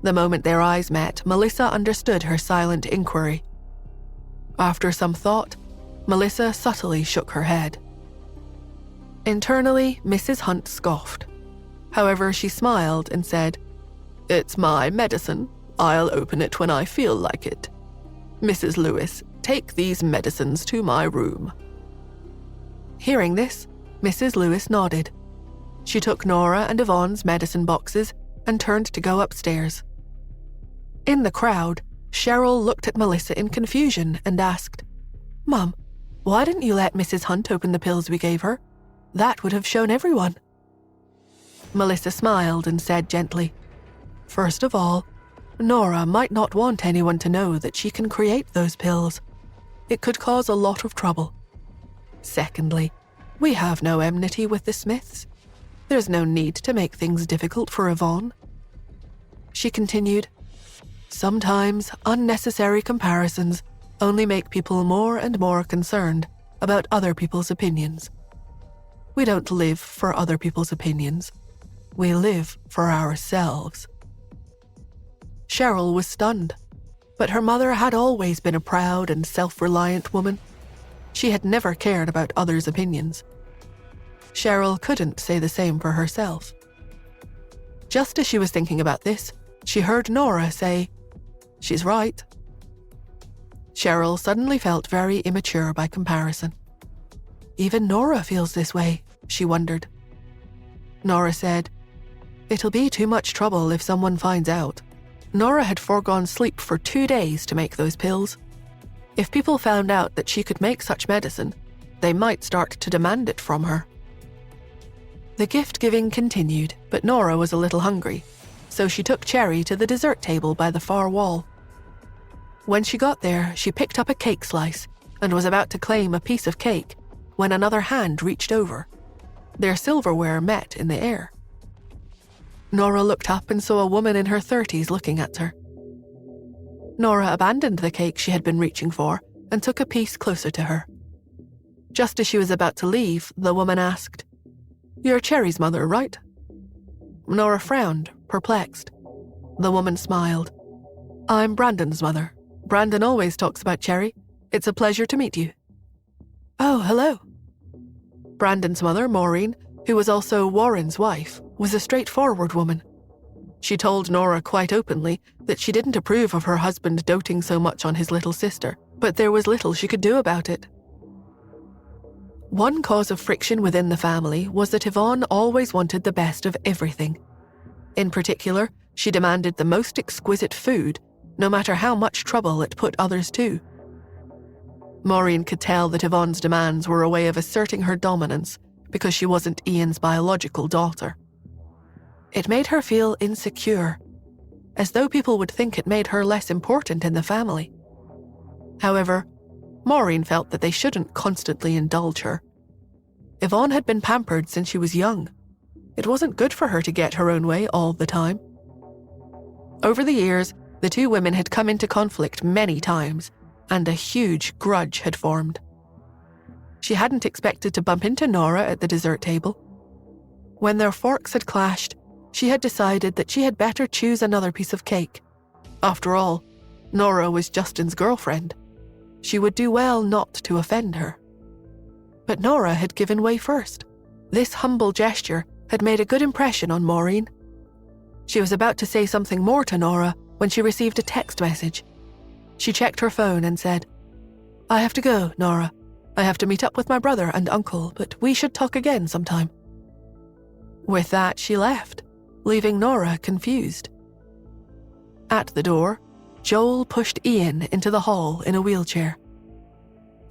The moment their eyes met, Melissa understood her silent inquiry. After some thought, Melissa subtly shook her head. Internally, Mrs. Hunt scoffed. However, she smiled and said, "It's my medicine. I'll open it when I feel like it. Mrs. Lewis, take these medicines to my room." Hearing this, Mrs. Lewis nodded. She took Nora and Yvonne's medicine boxes and turned to go upstairs. In the crowd, Cheryl looked at Melissa in confusion and asked, "Mum, why didn't you let Mrs. Hunt open the pills we gave her? That would have shown everyone." Melissa smiled and said gently, "First of all, Nora might not want anyone to know that she can create those pills. It could cause a lot of trouble. Secondly, we have no enmity with the Smiths. There's no need to make things difficult for Yvonne." She continued, "Sometimes unnecessary comparisons only make people more and more concerned about other people's opinions. We don't live for other people's opinions. We live for ourselves." Cheryl was stunned, but her mother had always been a proud and self-reliant woman. She had never cared about others' opinions. Cheryl couldn't say the same for herself. Just as she was thinking about this, she heard Nora say, "She's right." Cheryl suddenly felt very immature by comparison. Even Nora feels this way, she wondered. Nora said, "It'll be too much trouble if someone finds out." Nora had foregone sleep for 2 days to make those pills. If people found out that she could make such medicine, they might start to demand it from her. The gift-giving continued, but Nora was a little hungry, so she took Cherry to the dessert table by the far wall. When she got there, she picked up a cake slice and was about to claim a piece of cake when another hand reached over. Their silverware met in the air. Nora looked up and saw a woman in her 30s looking at her. Nora abandoned the cake she had been reaching for and took a piece closer to her. Just as she was about to leave, the woman asked, "You're Cherry's mother, right?" Nora frowned, perplexed. The woman smiled. "I'm Brandon's mother. Brandon always talks about Cherry. It's a pleasure to meet you." "Oh, hello." Brandon's mother, Maureen, who was also Warren's wife, was a straightforward woman. She told Nora quite openly that she didn't approve of her husband doting so much on his little sister, but there was little she could do about it. One cause of friction within the family was that Yvonne always wanted the best of everything. In particular, she demanded the most exquisite food, no matter how much trouble it put others to. Maureen could tell that Yvonne's demands were a way of asserting her dominance because she wasn't Ian's biological daughter. It made her feel insecure, as though people would think it made her less important in the family. However, Maureen felt that they shouldn't constantly indulge her. Yvonne had been pampered since she was young. It wasn't good for her to get her own way all the time. Over the years, the two women had come into conflict many times, and a huge grudge had formed. She hadn't expected to bump into Nora at the dessert table. When their forks had clashed, she had decided that she had better choose another piece of cake. After all, Nora was Justin's girlfriend. She would do well not to offend her. But Nora had given way first. This humble gesture had made a good impression on Maureen. She was about to say something more to Nora when she received a text message. She checked her phone and said, "I have to go, Nora. I have to meet up with my brother and uncle, but we should talk again sometime." With that, she left, leaving Nora confused. At the door, Joel pushed Ian into the hall in a wheelchair.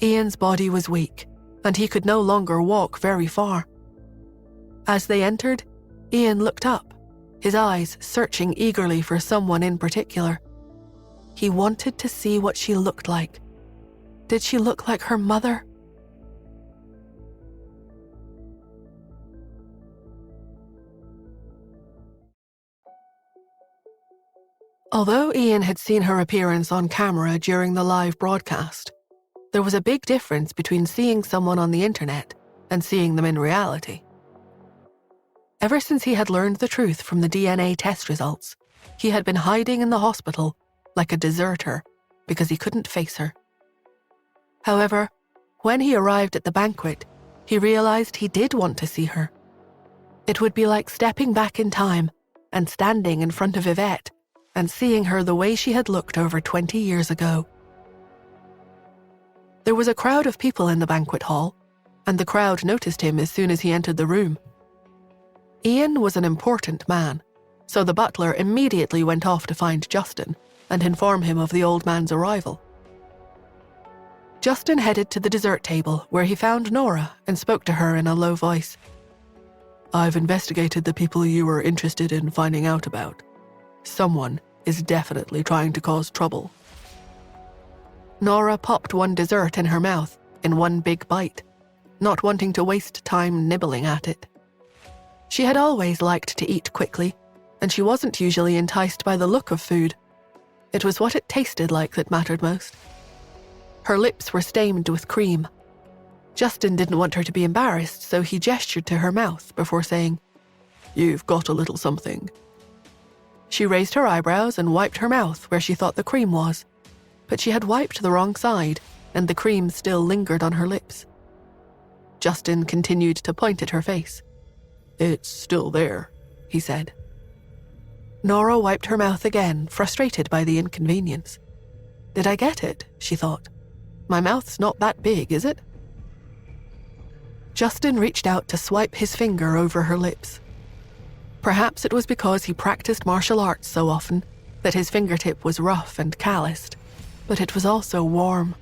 Ian's body was weak, and he could no longer walk very far. As they entered, Ian looked up, his eyes searching eagerly for someone in particular. He wanted to see what she looked like. Did she look like her mother? Although Ian had seen her appearance on camera during the live broadcast, there was a big difference between seeing someone on the internet and seeing them in reality. Ever since he had learned the truth from the DNA test results, he had been hiding in the hospital like a deserter because he couldn't face her. However, when he arrived at the banquet, he realized he did want to see her. It would be like stepping back in time and standing in front of Yvette and seeing her the way she had looked over 20 years ago. There was a crowd of people in the banquet hall, and the crowd noticed him as soon as he entered the room. Ian was an important man, so the butler immediately went off to find Justin and inform him of the old man's arrival. Justin headed to the dessert table where he found Nora and spoke to her in a low voice. "I've investigated the people you were interested in finding out about. Someone is definitely trying to cause trouble." Nora popped one dessert in her mouth in one big bite, not wanting to waste time nibbling at it. She had always liked to eat quickly, and she wasn't usually enticed by the look of food. It was what it tasted like that mattered most. Her lips were stained with cream. Justin didn't want her to be embarrassed, so he gestured to her mouth before saying, "You've got a little something." She raised her eyebrows and wiped her mouth where she thought the cream was, but she had wiped the wrong side, and the cream still lingered on her lips. Justin continued to point at her face. "It's still there," he said. Nora wiped her mouth again, frustrated by the inconvenience. "Did I get it?" she thought. "My mouth's not that big, is it?" Justin reached out to swipe his finger over her lips. Perhaps it was because he practiced martial arts so often that his fingertip was rough and calloused, but it was also warm.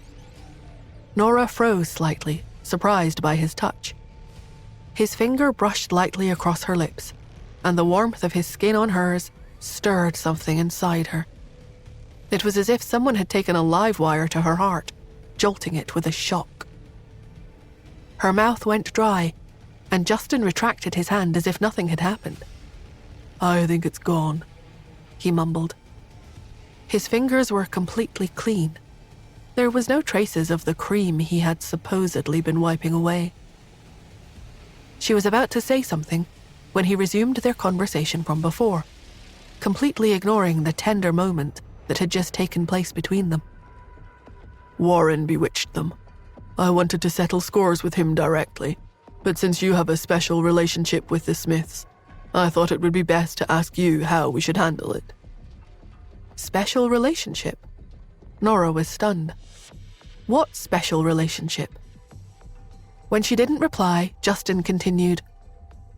Nora froze slightly, surprised by his touch. His finger brushed lightly across her lips, and the warmth of his skin on hers stirred something inside her. It was as if someone had taken a live wire to her heart, jolting it with a shock. Her mouth went dry, and Justin retracted his hand as if nothing had happened. "I think it's gone," he mumbled. His fingers were completely clean. There was no traces of the cream he had supposedly been wiping away. She was about to say something when he resumed their conversation from before, completely ignoring the tender moment that had just taken place between them. "Warren bewitched them. I wanted to settle scores with him directly, but since you have a special relationship with the Smiths, I thought it would be best to ask you how we should handle it." Special relationship? Nora was stunned. What special relationship? When she didn't reply, Justin continued,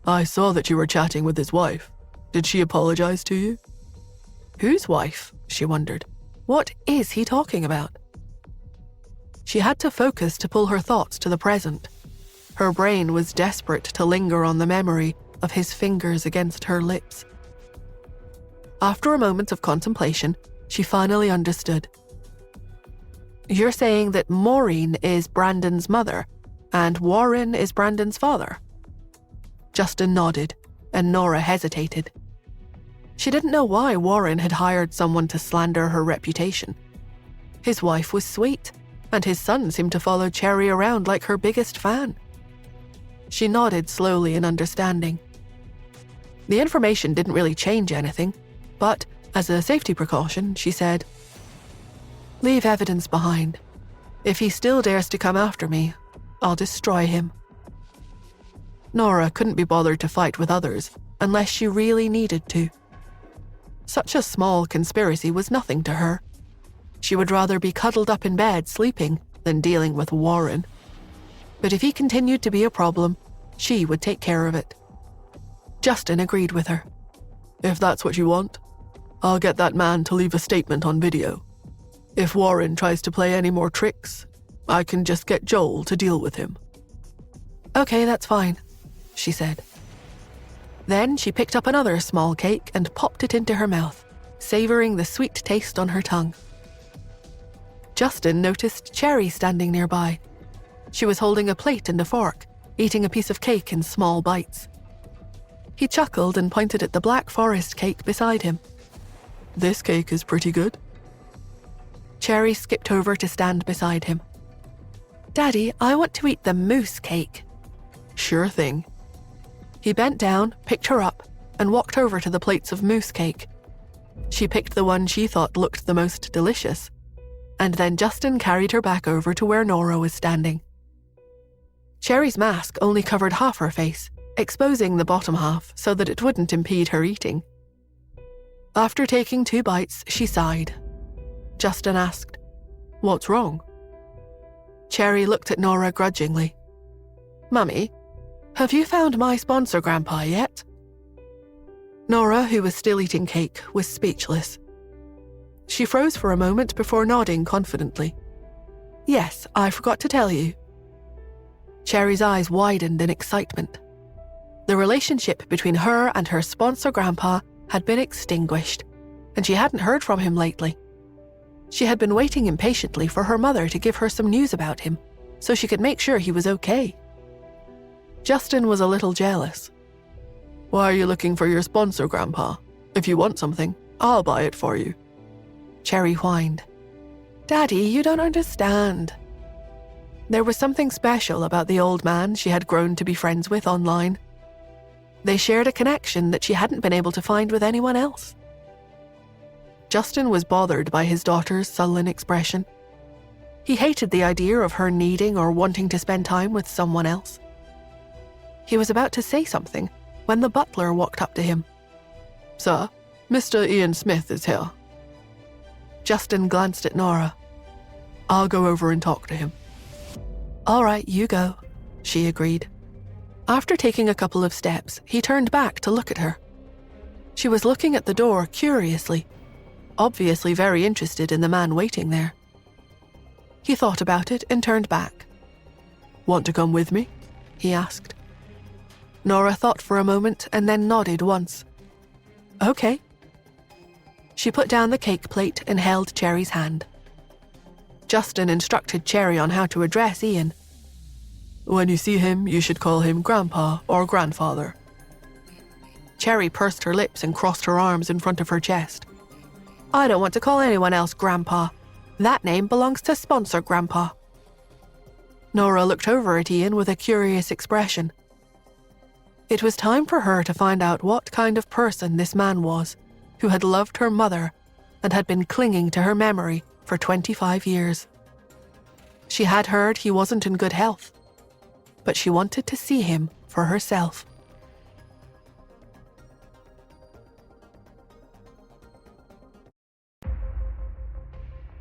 "I saw that you were chatting with his wife. Did she apologize to you?" Whose wife? She wondered. What is he talking about? She had to focus to pull her thoughts to the present. Her brain was desperate to linger on the memory of his fingers against her lips. After a moment of contemplation, she finally understood. "You're saying that Maureen is Brandon's mother, and Warren is Brandon's father?" Justin nodded, and Nora hesitated. She didn't know why Warren had hired someone to slander her reputation. His wife was sweet, and his son seemed to follow Cherry around like her biggest fan. She nodded slowly in understanding. The information didn't really change anything, but as a safety precaution, she said, "Leave evidence behind. If he still dares to come after me, I'll destroy him. Nora couldn't be bothered to fight with others unless she really needed to. Such a small conspiracy was nothing to her. She would rather be cuddled up in bed sleeping than dealing with Warren. But if he continued to be a problem, she would take care of it. Justin agreed with her. If that's what you want, I'll get that man to leave a statement on video. If Warren tries to play any more tricks, I can just get Joel to deal with him. Okay, that's fine, she said. Then she picked up another small cake and popped it into her mouth, savoring the sweet taste on her tongue. Justin noticed Cherry standing nearby. She was holding a plate and a fork, eating a piece of cake in small bites. He chuckled and pointed at the Black Forest cake beside him. This cake is pretty good. Cherry skipped over to stand beside him. Daddy, I want to eat the mousse cake. Sure thing. He bent down, picked her up, and walked over to the plates of mousse cake. She picked the one she thought looked the most delicious, and then Justin carried her back over to where Nora was standing. Cherry's mask only covered half her face, exposing the bottom half so that it wouldn't impede her eating. After taking 2 bites, she sighed. Justin asked, "What's wrong?" Cherry looked at Nora grudgingly. "Mummy, have you found my sponsor grandpa yet?" Nora, who was still eating cake, was speechless. She froze for a moment before nodding confidently. "Yes, I forgot to tell you." Cherry's eyes widened in excitement. The relationship between her and her sponsor grandpa had been extinguished, and she hadn't heard from him lately. She had been waiting impatiently for her mother to give her some news about him, so she could make sure he was okay. Justin was a little jealous. "Why are you looking for your sponsor, Grandpa? If you want something, I'll buy it for you." Cherry whined. "Daddy, you don't understand." There was something special about the old man she had grown to be friends with online. They shared a connection that she hadn't been able to find with anyone else. Justin was bothered by his daughter's sullen expression. He hated the idea of her needing or wanting to spend time with someone else. He was about to say something when the butler walked up to him. "Sir, Mr. Ian Smith is here." Justin glanced at Nora. "I'll go over and talk to him." "All right, you go," she agreed. After taking a couple of steps, he turned back to look at her. She was looking at the door curiously, obviously very interested in the man waiting there. He thought about it and turned back. "Want to come with me?" he asked. Nora thought for a moment and then nodded once. "Okay." She put down the cake plate and held Cherry's hand. Justin instructed Cherry on how to address Ian. "When you see him, you should call him Grandpa or Grandfather." Cherry pursed her lips and crossed her arms in front of her chest. "I don't want to call anyone else Grandpa. That name belongs to sponsor Grandpa." Nora looked over at Ian with a curious expression. It was time for her to find out what kind of person this man was, who had loved her mother and had been clinging to her memory for 25 years. She had heard he wasn't in good health, but she wanted to see him for herself.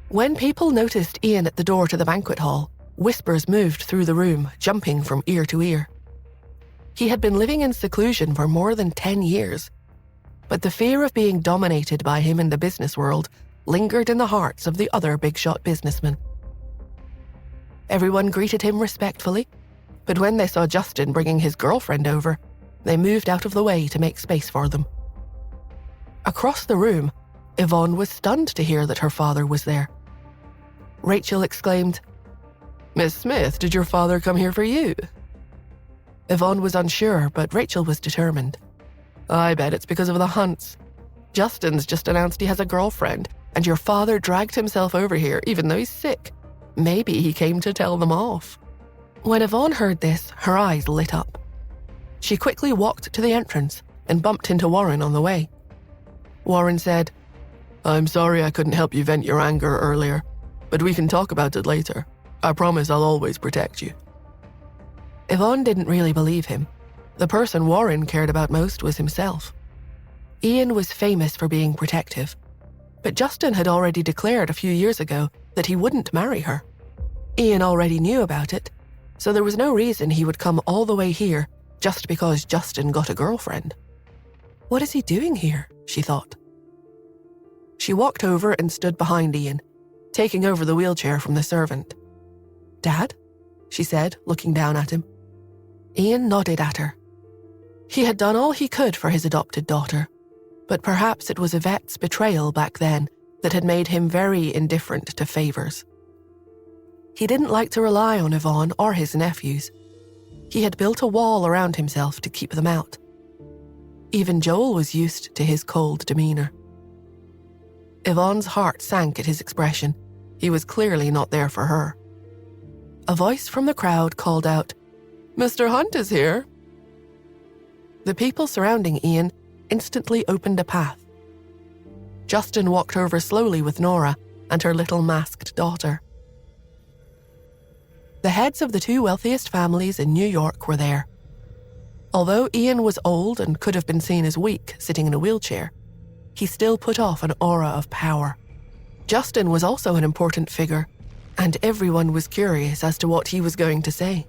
When people noticed Ian at the door to the banquet hall, whispers moved through the room, jumping from ear to ear. He had been living in seclusion for more than 10 years, but the fear of being dominated by him in the business world lingered in the hearts of the other big-shot businessmen. Everyone greeted him respectfully, but when they saw Justin bringing his girlfriend over, they moved out of the way to make space for them. Across the room, Yvonne was stunned to hear that her father was there. Rachel exclaimed, "Miss Smith, did your father come here for you?" Yvonne was unsure, but Rachel was determined. "I bet it's because of the hunts. Justin's just announced he has a girlfriend, and your father dragged himself over here even though he's sick. Maybe he came to tell them off." When Yvonne heard this, her eyes lit up. She quickly walked to the entrance and bumped into Warren on the way. Warren said, "I'm sorry I couldn't help you vent your anger earlier, but we can talk about it later. I promise I'll always protect you. Yvonne didn't really believe him. The person Warren cared about most was himself. Ian was famous for being protective, but Justin had already declared a few years ago that he wouldn't marry her. Ian already knew about it, so there was no reason he would come all the way here just because Justin got a girlfriend. What is he doing here? She thought. She walked over and stood behind Ian, taking over the wheelchair from the servant. "Dad?" she said, looking down at him. Ian nodded at her. He had done all he could for his adopted daughter, but perhaps it was Yvette's betrayal back then that had made him very indifferent to favors. He didn't like to rely on Yvonne or his nephews. He had built a wall around himself to keep them out. Even Joel was used to his cold demeanor. Yvonne's heart sank at his expression. He was clearly not there for her. A voice from the crowd called out, "Mr. Hunt is here." The people surrounding Ian instantly opened a path. Justin walked over slowly with Nora and her little masked daughter. The heads of the two wealthiest families in New York were there. Although Ian was old and could have been seen as weak sitting in a wheelchair, he still put off an aura of power. Justin was also an important figure, and everyone was curious as to what he was going to say.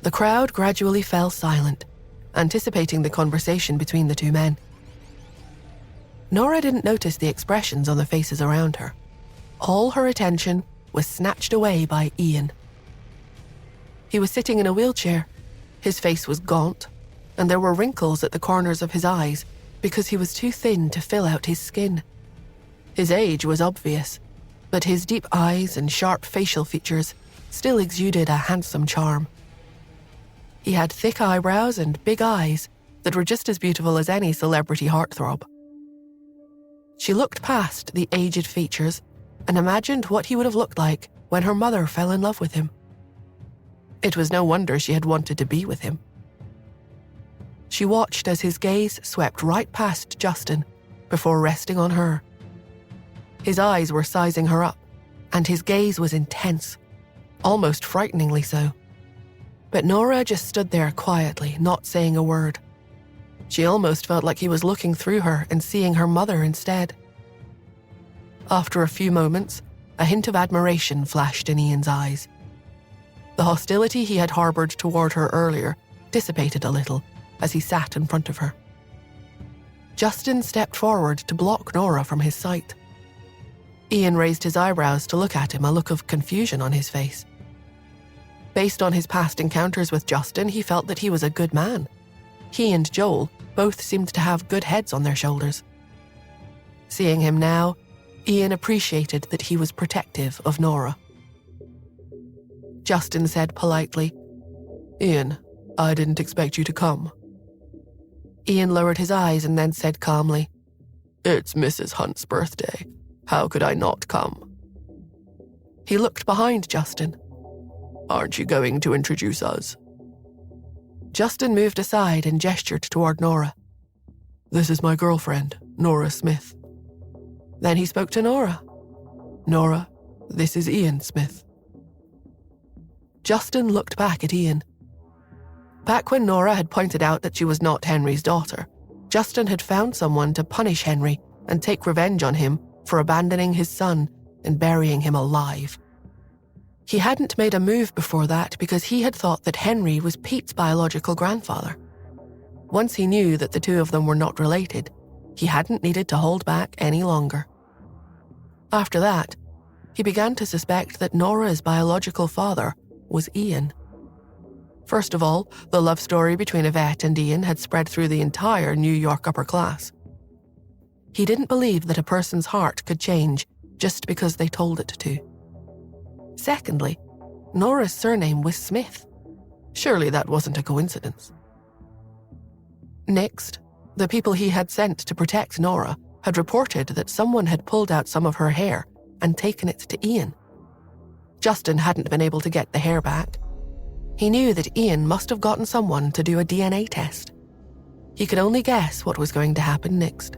The crowd gradually fell silent, anticipating the conversation between the two men. Nora didn't notice the expressions on the faces around her. All her attention was snatched away by Ian. He was sitting in a wheelchair. His face was gaunt, and there were wrinkles at the corners of his eyes because he was too thin to fill out his skin. His age was obvious, but his deep eyes and sharp facial features still exuded a handsome charm. He had thick eyebrows and big eyes that were just as beautiful as any celebrity heartthrob. She looked past the aged features and imagined what he would have looked like when her mother fell in love with him. It was no wonder she had wanted to be with him. She watched as his gaze swept right past Justin before resting on her. His eyes were sizing her up, and his gaze was intense, almost frighteningly so. But Nora just stood there quietly, not saying a word. She almost felt like he was looking through her and seeing her mother instead. After a few moments, a hint of admiration flashed in Ian's eyes. The hostility he had harbored toward her earlier dissipated a little as he sat in front of her. Justin stepped forward to block Nora from his sight. Ian raised his eyebrows to look at him, a look of confusion on his face. Based on his past encounters with Justin, he felt that he was a good man. He and Joel both seemed to have good heads on their shoulders. Seeing him now, Ian appreciated that he was protective of Nora. Justin said politely, "Ian, I didn't expect you to come." Ian lowered his eyes and then said calmly, "It's Mrs. Hunt's birthday. How could I not come?" He looked behind Justin. "Aren't you going to introduce us?" Justin moved aside and gestured toward Nora. "This is my girlfriend, Nora Smith." Then he spoke to Nora. "Nora, this is Ian Smith." Justin looked back at Ian. Back when Nora had pointed out that she was not Henry's daughter, Justin had found someone to punish Henry and take revenge on him for abandoning his son and burying him alive. He hadn't made a move before that because he had thought that Henry was Pete's biological grandfather. Once he knew that the two of them were not related, he hadn't needed to hold back any longer. After that, he began to suspect that Nora's biological father was Ian. First of all, the love story between Yvette and Ian had spread through the entire New York upper class. He didn't believe that a person's heart could change just because they told it to. Secondly, Nora's surname was Smith. Surely that wasn't a coincidence. Next, the people he had sent to protect Nora had reported that someone had pulled out some of her hair and taken it to Ian. Justin hadn't been able to get the hair back. He knew that Ian must have gotten someone to do a DNA test. He could only guess what was going to happen next.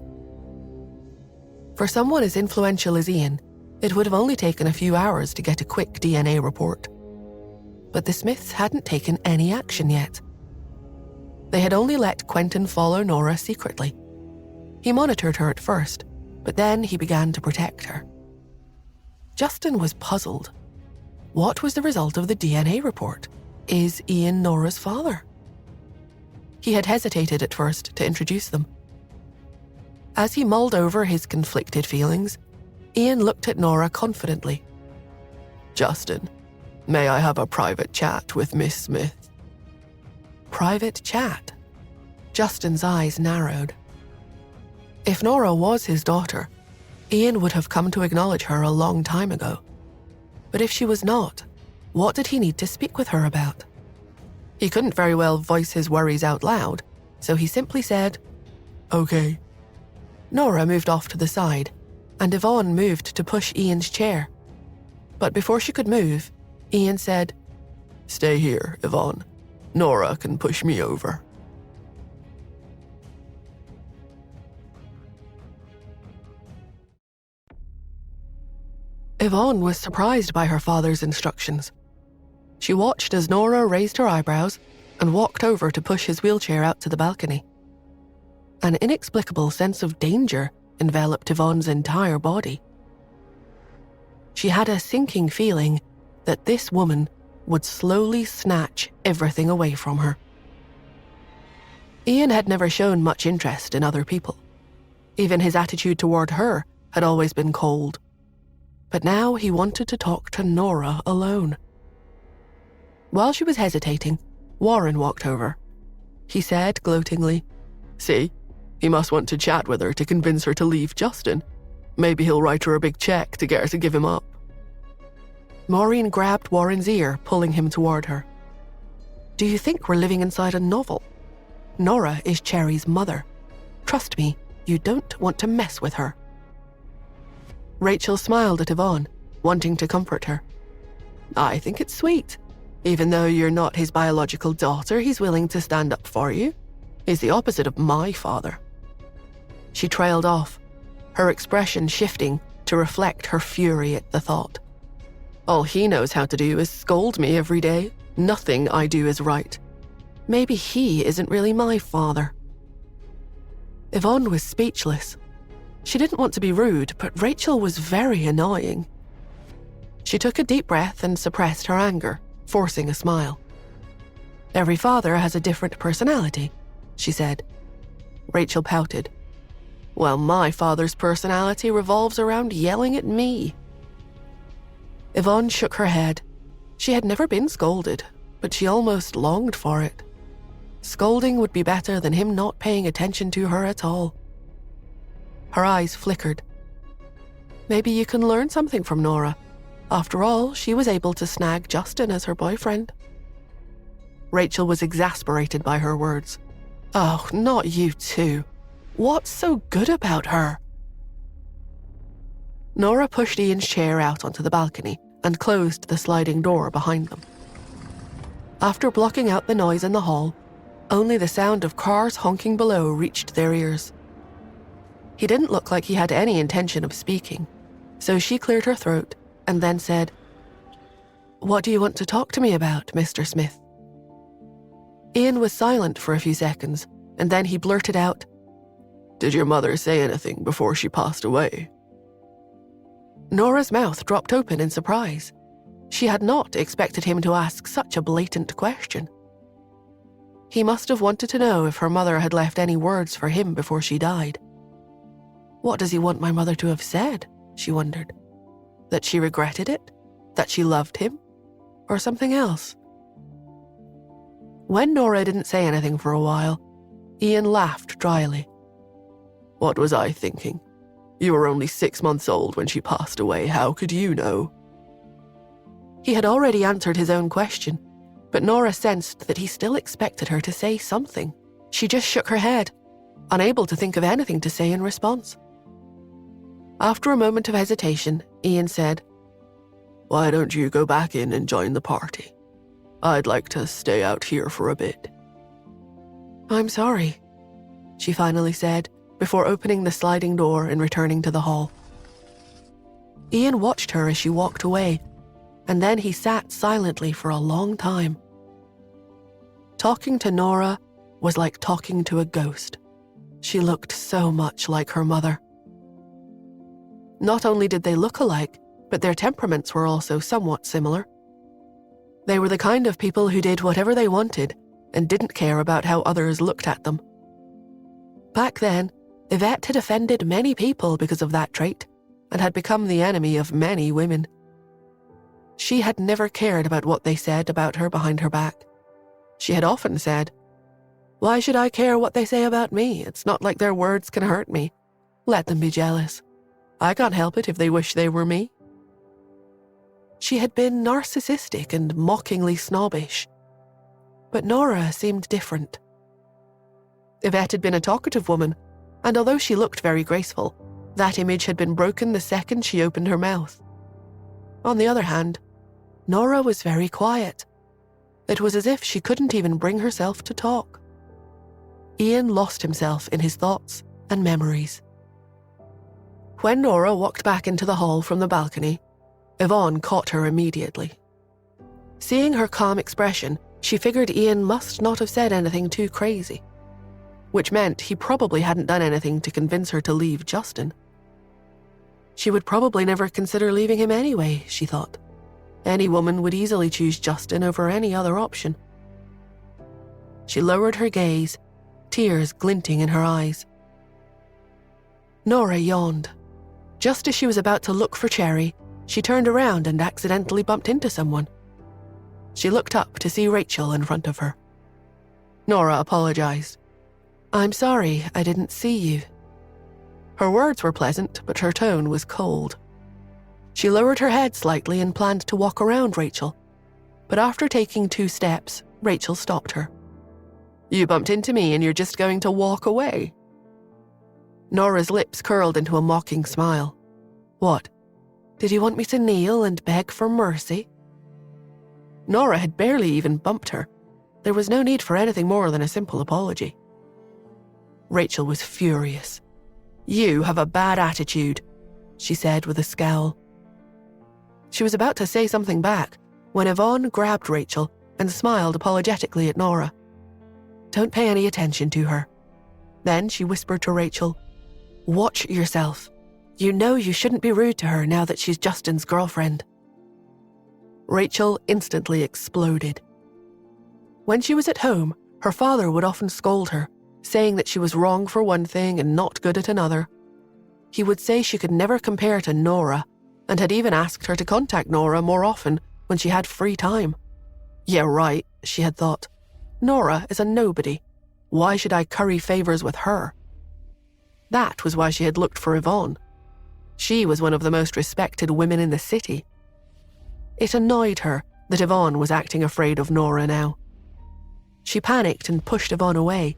For someone as influential as Ian, It would have only taken a few hours to get a quick DNA report. But the Smiths hadn't taken any action yet. They had only let Quentin follow Nora secretly. He monitored her at first, but then he began to protect her. Justin was puzzled. What was the result of the DNA report? Is Ian Nora's father? He had hesitated at first to introduce them. As he mulled over his conflicted feelings, Ian looked at Nora confidently. Justin, may I have a private chat with Miss Smith? Private chat? Justin's eyes narrowed. If Nora was his daughter, Ian would have come to acknowledge her a long time ago. But if she was not, what did he need to speak with her about? He couldn't very well voice his worries out loud, so he simply said, "Okay." Nora moved off to the side, and Yvonne moved to push Ian's chair. But before she could move, Ian said, "Stay here, Yvonne. Nora can push me over." Yvonne was surprised by her father's instructions. She watched as Nora raised her eyebrows and walked over to push his wheelchair out to the balcony. An inexplicable sense of danger enveloped Yvonne's entire body. She had a sinking feeling that this woman would slowly snatch everything away from her. Ian had never shown much interest in other people. Even his attitude toward her had always been cold. But now he wanted to talk to Nora alone. While she was hesitating, Warren walked over. He said gloatingly, "See, he must want to chat with her to convince her to leave Justin. Maybe he'll write her a big check to get her to give him up." Maureen grabbed Warren's ear, pulling him toward her. "Do you think we're living inside a novel? Nora is Cherry's mother. Trust me, you don't want to mess with her." Rachel smiled at Yvonne, wanting to comfort her. "I think it's sweet. Even though you're not his biological daughter, he's willing to stand up for you. He's the opposite of my father." She trailed off, her expression shifting to reflect her fury at the thought. "All he knows how to do is scold me every day. Nothing I do is right. Maybe he isn't really my father." Yvonne was speechless. She didn't want to be rude, but Rachel was very annoying. She took a deep breath and suppressed her anger, forcing a smile. "Every father has a different personality," she said. Rachel pouted. "Well, my father's personality revolves around yelling at me." Yvonne shook her head. She had never been scolded, but she almost longed for it. Scolding would be better than him not paying attention to her at all. Her eyes flickered. Maybe you can learn something from Nora. After all, she was able to snag Justin as her boyfriend. Rachel was exasperated by her words. "Oh, not you too. What's so good about her?" Nora pushed Ian's chair out onto the balcony and closed the sliding door behind them. After blocking out the noise in the hall, only the sound of cars honking below reached their ears. He didn't look like he had any intention of speaking, so she cleared her throat and then said, "What do you want to talk to me about, Mr. Smith?" Ian was silent for a few seconds, and then he blurted out, "Did your mother say anything before she passed away?" Nora's mouth dropped open in surprise. She had not expected him to ask such a blatant question. He must have wanted to know if her mother had left any words for him before she died. What does he want my mother to have said? She wondered. That she regretted it? That she loved him? Or something else? When Nora didn't say anything for a while, Ian laughed dryly. "What was I thinking? You were only 6 months old when she passed away. How could you know?" He had already answered his own question, but Nora sensed that he still expected her to say something. She just shook her head, unable to think of anything to say in response. After a moment of hesitation, Ian said, "Why don't you go back in and join the party? I'd like to stay out here for a bit." "I'm sorry," she finally said, before opening the sliding door and returning to the hall. Ian watched her as she walked away, and then he sat silently for a long time. Talking to Nora was like talking to a ghost. She looked so much like her mother. Not only did they look alike, but their temperaments were also somewhat similar. They were the kind of people who did whatever they wanted and didn't care about how others looked at them. Back then, Yvette had offended many people because of that trait and had become the enemy of many women. She had never cared about what they said about her behind her back. She had often said, "Why should I care what they say about me? It's not like their words can hurt me. Let them be jealous. I can't help it if they wish they were me." She had been narcissistic and mockingly snobbish. But Nora seemed different. Yvette had been a talkative woman, and although she looked very graceful, that image had been broken the second she opened her mouth. On the other hand, Nora was very quiet. It was as if she couldn't even bring herself to talk. Ian lost himself in his thoughts and memories. When Nora walked back into the hall from the balcony, Yvonne caught her immediately. Seeing her calm expression, she figured Ian must not have said anything too crazy, which meant he probably hadn't done anything to convince her to leave Justin. She would probably never consider leaving him anyway, she thought. Any woman would easily choose Justin over any other option. She lowered her gaze, tears glinting in her eyes. Nora yawned. Just as she was about to look for Cherry, she turned around and accidentally bumped into someone. She looked up to see Rachel in front of her. Nora apologized. "I'm sorry, I didn't see you." Her words were pleasant, but her tone was cold. She lowered her head slightly and planned to walk around Rachel, but after taking 2 steps, Rachel stopped her. "You bumped into me and you're just going to walk away?" Nora's lips curled into a mocking smile. "What? Did you want me to kneel and beg for mercy?" Nora had barely even bumped her. There was no need for anything more than a simple apology. Rachel was furious. "You have a bad attitude," she said with a scowl. She was about to say something back when Yvonne grabbed Rachel and smiled apologetically at Nora. "Don't pay any attention to her." Then she whispered to Rachel, "Watch yourself. You know you shouldn't be rude to her now that she's Justin's girlfriend." Rachel instantly exploded. When she was at home, her father would often scold her, saying that she was wrong for one thing and not good at another. He would say she could never compare to Nora, and had even asked her to contact Nora more often when she had free time. Yeah, right, she had thought. Nora is a nobody. Why should I curry favors with her? That was why she had looked for Yvonne. She was one of the most respected women in the city. It annoyed her that Yvonne was acting afraid of Nora now. She panicked and pushed Yvonne away.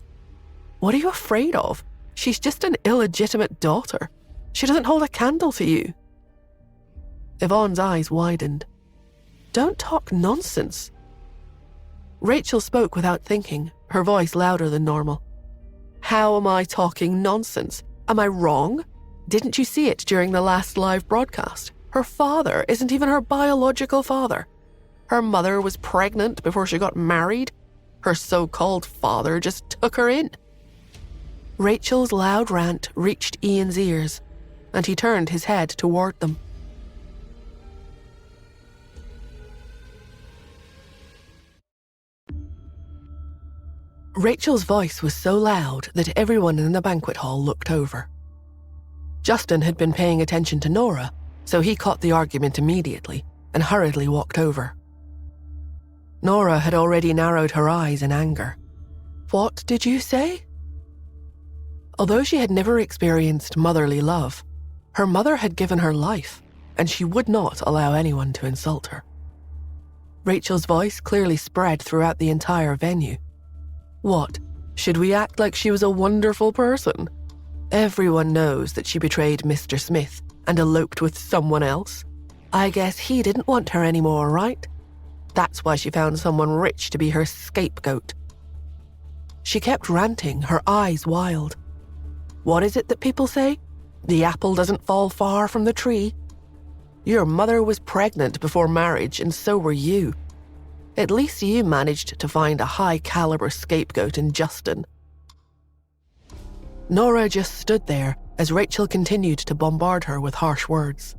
"What are you afraid of? She's just an illegitimate daughter. She doesn't hold a candle to you." Yvonne's eyes widened. "Don't talk nonsense." Rachel spoke without thinking, her voice louder than normal. "How am I talking nonsense? Am I wrong? Didn't you see it during the last live broadcast? Her father isn't even her biological father. Her mother was pregnant before she got married. Her so-called father just took her in." Rachel's loud rant reached Ian's ears, and he turned his head toward them. Rachel's voice was so loud that everyone in the banquet hall looked over. Justin had been paying attention to Nora, so he caught the argument immediately and hurriedly walked over. Nora had already narrowed her eyes in anger. "What did you say?" Although she had never experienced motherly love, her mother had given her life, and she would not allow anyone to insult her. Rachel's voice clearly spread throughout the entire venue. "What? Should we act like she was a wonderful person? Everyone knows that she betrayed Mr. Smith and eloped with someone else. I guess he didn't want her anymore, right? That's why she found someone rich to be her scapegoat." She kept ranting, her eyes wild. What is it that people say? The apple doesn't fall far from the tree. Your mother was pregnant before marriage, and so were you. At least you managed to find a high-caliber scapegoat in Justin." Nora just stood there as Rachel continued to bombard her with harsh words.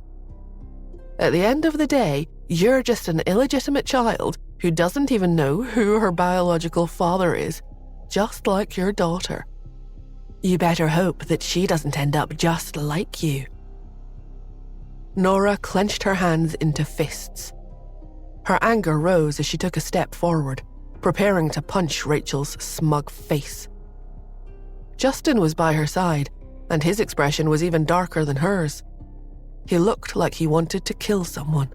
"At the end of the day, you're just an illegitimate child who doesn't even know who her biological father is, just like your daughter. You better hope that she doesn't end up just like you." Nora clenched her hands into fists. Her anger rose as she took a step forward, preparing to punch Rachel's smug face. Justin was by her side, and his expression was even darker than hers. He looked like he wanted to kill someone.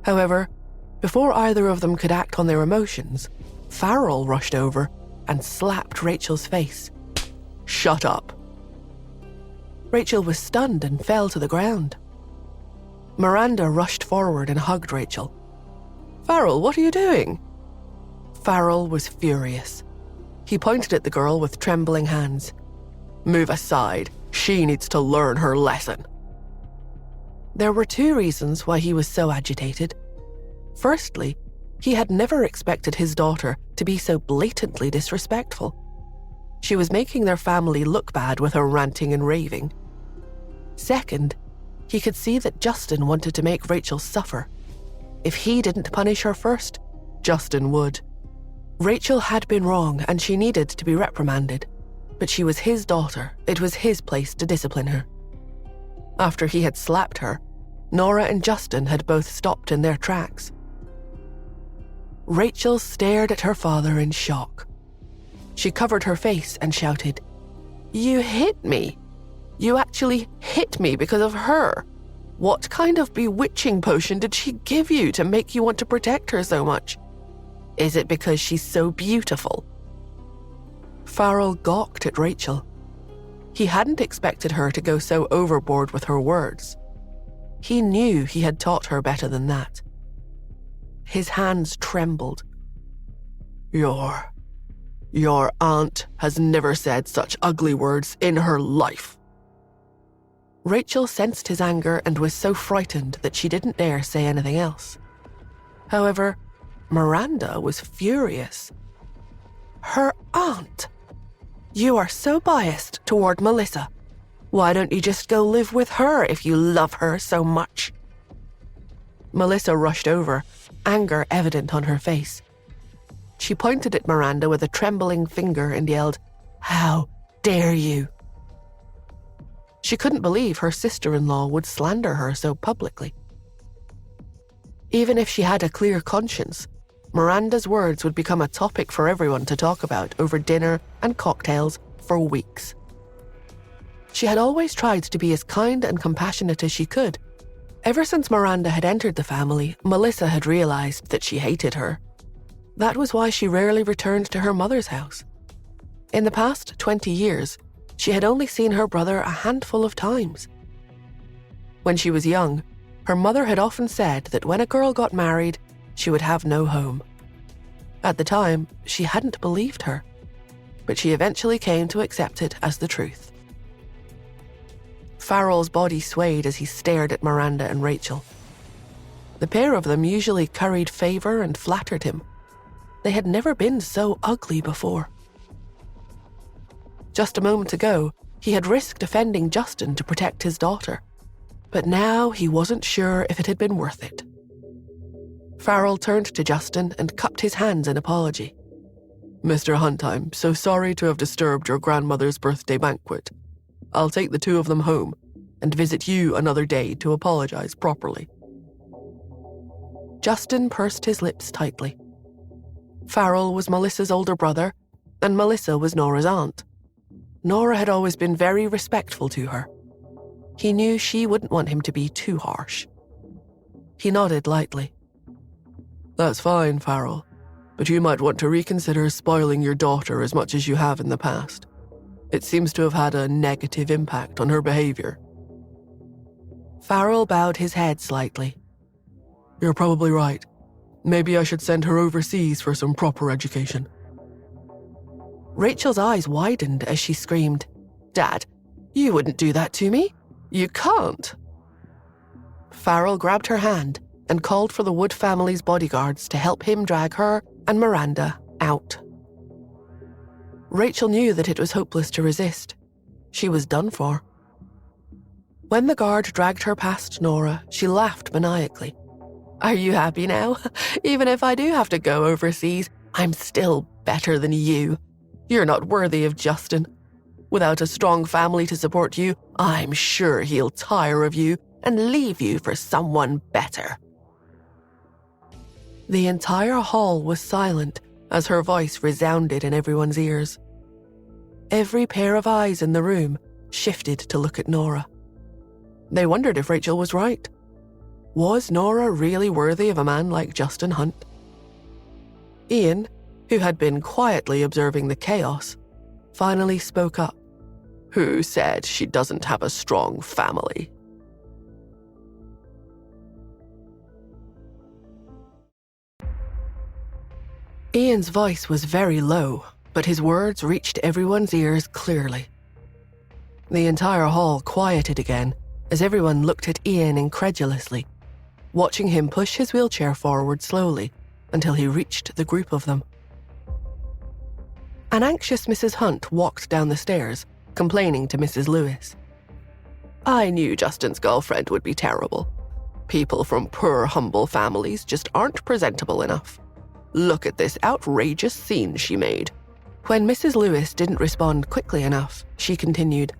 However, before either of them could act on their emotions, Farrell rushed over and slapped Rachel's face. "Shut up." Rachel was stunned and fell to the ground. Miranda rushed forward and hugged Rachel. "Farrell, what are you doing?" Farrell was furious. He pointed at the girl with trembling hands. "Move aside. She needs to learn her lesson." There were two reasons why he was so agitated. Firstly, he had never expected his daughter to be so blatantly disrespectful. She was making their family look bad with her ranting and raving. Second, he could see that Justin wanted to make Rachel suffer. If he didn't punish her first, Justin would. Rachel had been wrong and she needed to be reprimanded, but she was his daughter. It was his place to discipline her. After he had slapped her, Nora and Justin had both stopped in their tracks. Rachel stared at her father in shock. She covered her face and shouted, "You hit me! You actually hit me because of her! What kind of bewitching potion did she give you to make you want to protect her so much? Is it because she's so beautiful?" Farrell gawked at Rachel. He hadn't expected her to go so overboard with her words. He knew he had taught her better than that. His hands trembled. Your aunt has never said such ugly words in her life." Rachel sensed his anger and was so frightened that she didn't dare say anything else. However, Miranda was furious. "Her aunt? You are so biased toward Melissa. Why don't you just go live with her if you love her so much?" Melissa rushed over, anger evident on her face. She pointed at Miranda with a trembling finger and yelled, "How dare you!" She couldn't believe her sister-in-law would slander her so publicly. Even if she had a clear conscience, Miranda's words would become a topic for everyone to talk about over dinner and cocktails for weeks. She had always tried to be as kind and compassionate as she could. Ever since Miranda had entered the family, Melissa had realized that she hated her. That was why she rarely returned to her mother's house. In the past 20 years, she had only seen her brother a handful of times. When she was young, her mother had often said that when a girl got married, she would have no home. At the time, she hadn't believed her, but she eventually came to accept it as the truth. Farrell's body swayed as he stared at Miranda and Rachel. The pair of them usually curried favor and flattered him. They had never been so ugly before. Just a moment ago, he had risked offending Justin to protect his daughter, but now he wasn't sure if it had been worth it. Farrell turned to Justin and cupped his hands in apology. "Mr. Hunt, I'm so sorry to have disturbed your grandmother's birthday banquet. I'll take the two of them home and visit you another day to apologize properly." Justin pursed his lips tightly. Farrell was Melissa's older brother, and Melissa was Nora's aunt. Nora had always been very respectful to her. He knew she wouldn't want him to be too harsh. He nodded lightly. "That's fine, Farrell, but you might want to reconsider spoiling your daughter as much as you have in the past. It seems to have had a negative impact on her behavior." Farrell bowed his head slightly. "You're probably right. Maybe I should send her overseas for some proper education." Rachel's eyes widened as she screamed, "Dad, you wouldn't do that to me. You can't." Farrell grabbed her hand and called for the Wood family's bodyguards to help him drag her and Miranda out. Rachel knew that it was hopeless to resist. She was done for. When the guard dragged her past Nora, she laughed maniacally. "Are you happy now? Even if I do have to go overseas, I'm still better than you. You're not worthy of Justin. Without a strong family to support you, I'm sure he'll tire of you and leave you for someone better." The entire hall was silent as her voice resounded in everyone's ears. Every pair of eyes in the room shifted to look at Nora. They wondered if Rachel was right. Was Nora really worthy of a man like Justin Hunt? Ian, who had been quietly observing the chaos, finally spoke up. "Who said she doesn't have a strong family?" Ian's voice was very low, but his words reached everyone's ears clearly. The entire hall quieted again as everyone looked at Ian incredulously, watching him push his wheelchair forward slowly until he reached the group of them. An anxious Mrs. Hunt walked down the stairs, complaining to Mrs. Lewis. "I knew Justin's girlfriend would be terrible. People from poor, humble families just aren't presentable enough. Look at this outrageous scene she made." When Mrs. Lewis didn't respond quickly enough, she continued,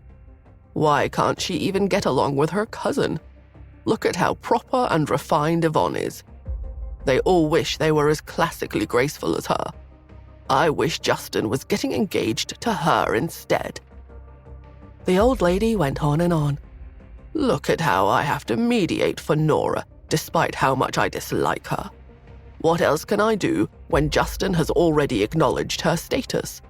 "Why can't she even get along with her cousin? Look at how proper and refined Yvonne is. They all wish they were as classically graceful as her. I wish Justin was getting engaged to her instead." The old lady went on and on. "Look at how I have to mediate for Nora, despite how much I dislike her. What else can I do when Justin has already acknowledged her status?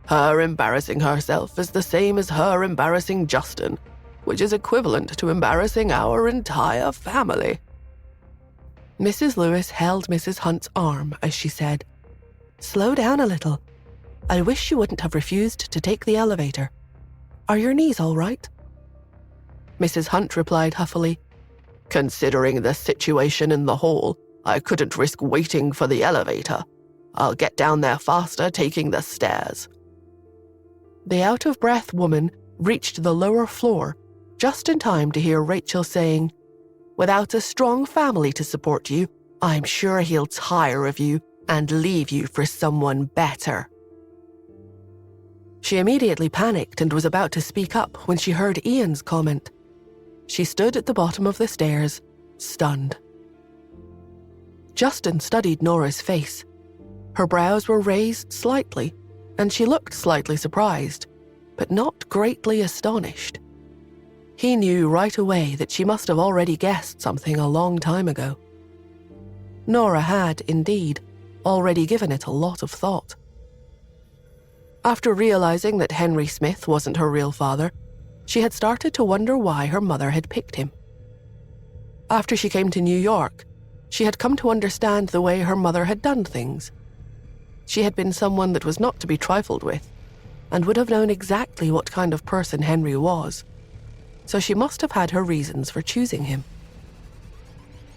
Her embarrassing herself is the same as her embarrassing Justin, which is equivalent to embarrassing our entire family." Mrs. Lewis held Mrs. Hunt's arm as she said, "Slow down a little. I wish you wouldn't have refused to take the elevator. Are your knees all right?" Mrs. Hunt replied huffily, "Considering the situation in the hall, I couldn't risk waiting for the elevator. I'll get down there faster taking the stairs." The out-of-breath woman reached the lower floor just in time to hear Rachel saying, "Without a strong family to support you, I'm sure he'll tire of you and leave you for someone better." She immediately panicked and was about to speak up when she heard Ian's comment. She stood at the bottom of the stairs, stunned. Justin studied Nora's face. Her brows were raised slightly, and she looked slightly surprised, but not greatly astonished. He knew right away that she must have already guessed something a long time ago. Nora had, indeed, already given it a lot of thought. After realizing that Henry Smith wasn't her real father, she had started to wonder why her mother had picked him. After she came to New York, she had come to understand the way her mother had done things. She had been someone that was not to be trifled with, and would have known exactly what kind of person Henry was, so she must have had her reasons for choosing him.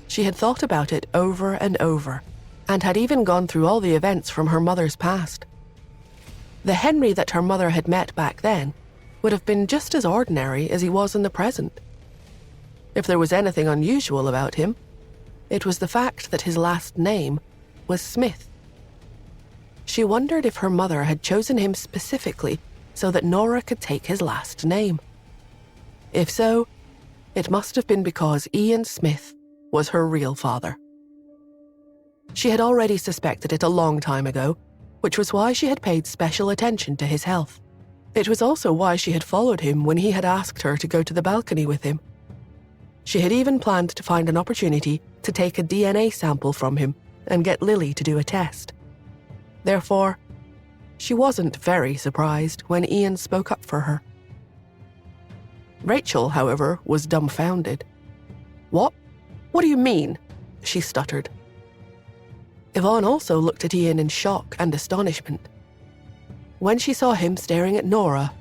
She had thought about it over and over, and had even gone through all the events from her mother's past. The Henry that her mother had met back then would have been just as ordinary as he was in the present. If there was anything unusual about him, it was the fact that his last name was Smith. She wondered if her mother had chosen him specifically so that Nora could take his last name. If so, it must have been because Ian Smith was her real father. She had already suspected it a long time ago, which was why she had paid special attention to his health. It was also why she had followed him when he had asked her to go to the balcony with him. She had even planned to find an opportunity to take a DNA sample from him and get Lily to do a test. Therefore, she wasn't very surprised when Ian spoke up for her. Rachel, however, was dumbfounded. "What? What do you mean?" she stuttered. Yvonne also looked at Ian in shock and astonishment. When she saw him staring at Nora,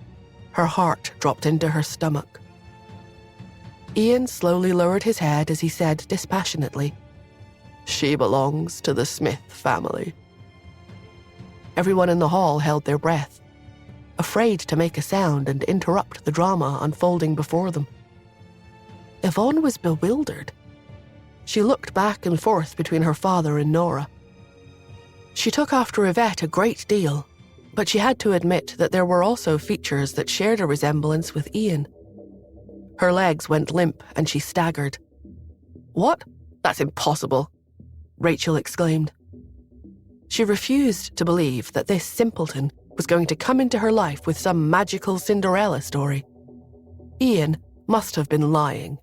her heart dropped into her stomach. Ian slowly lowered his head as he said dispassionately, "She belongs to the Smith family." Everyone in the hall held their breath, afraid to make a sound and interrupt the drama unfolding before them. Yvonne was bewildered. She looked back and forth between her father and Nora. She took after Yvette a great deal, but she had to admit that there were also features that shared a resemblance with Ian. Her legs went limp and she staggered. "What? That's impossible," Rachel exclaimed. She refused to believe that this simpleton was going to come into her life with some magical Cinderella story. Ian must have been lying.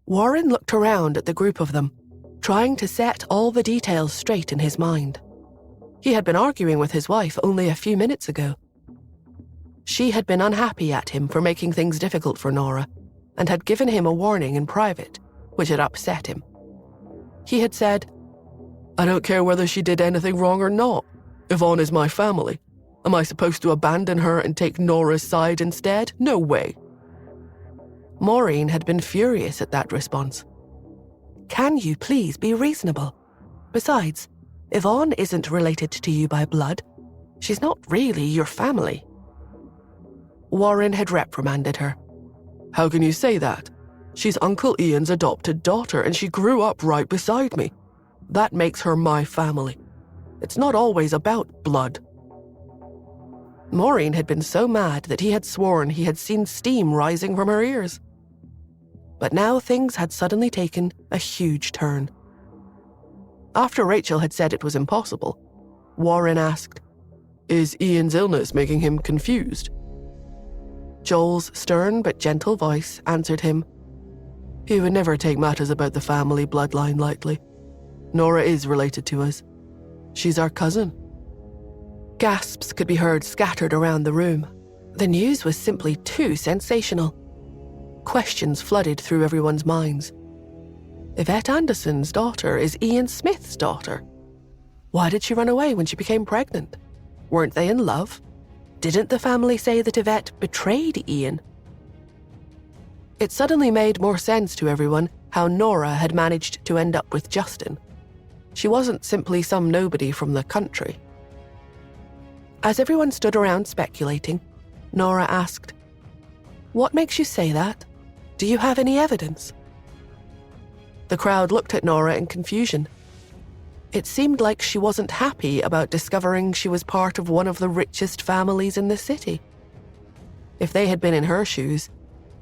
Warren looked around at the group of them, trying to set all the details straight in his mind. He had been arguing with his wife only a few minutes ago. She had been unhappy at him for making things difficult for Nora and had given him a warning in private, which had upset him. He had said, "I don't care whether she did anything wrong or not. Yvonne is my family. Am I supposed to abandon her and take Nora's side instead? No way." Maureen had been furious at that response. "Can you please be reasonable? Besides, Yvonne isn't related to you by blood. She's not really your family." Warren had reprimanded her. "How can you say that? She's Uncle Ian's adopted daughter and she grew up right beside me. That makes her my family. It's not always about blood." Maureen had been so mad that he had sworn he had seen steam rising from her ears. But now things had suddenly taken a huge turn. After Rachel had said it was impossible, Warren asked, "Is Ian's illness making him confused?" Joel's stern but gentle voice answered him, "He would never take matters about the family bloodline lightly. Nora is related to us. She's our cousin." Gasps could be heard scattered around the room. The news was simply too sensational. Questions flooded through everyone's minds. Yvette Anderson's daughter is Ian Smith's daughter. Why did she run away when she became pregnant? Weren't they in love? Didn't the family say that Yvette betrayed Ian? It suddenly made more sense to everyone how Nora had managed to end up with Justin. She wasn't simply some nobody from the country. As everyone stood around speculating, Nora asked, "What makes you say that? Do you have any evidence?" The crowd looked at Nora in confusion. It seemed like she wasn't happy about discovering she was part of one of the richest families in the city. If they had been in her shoes,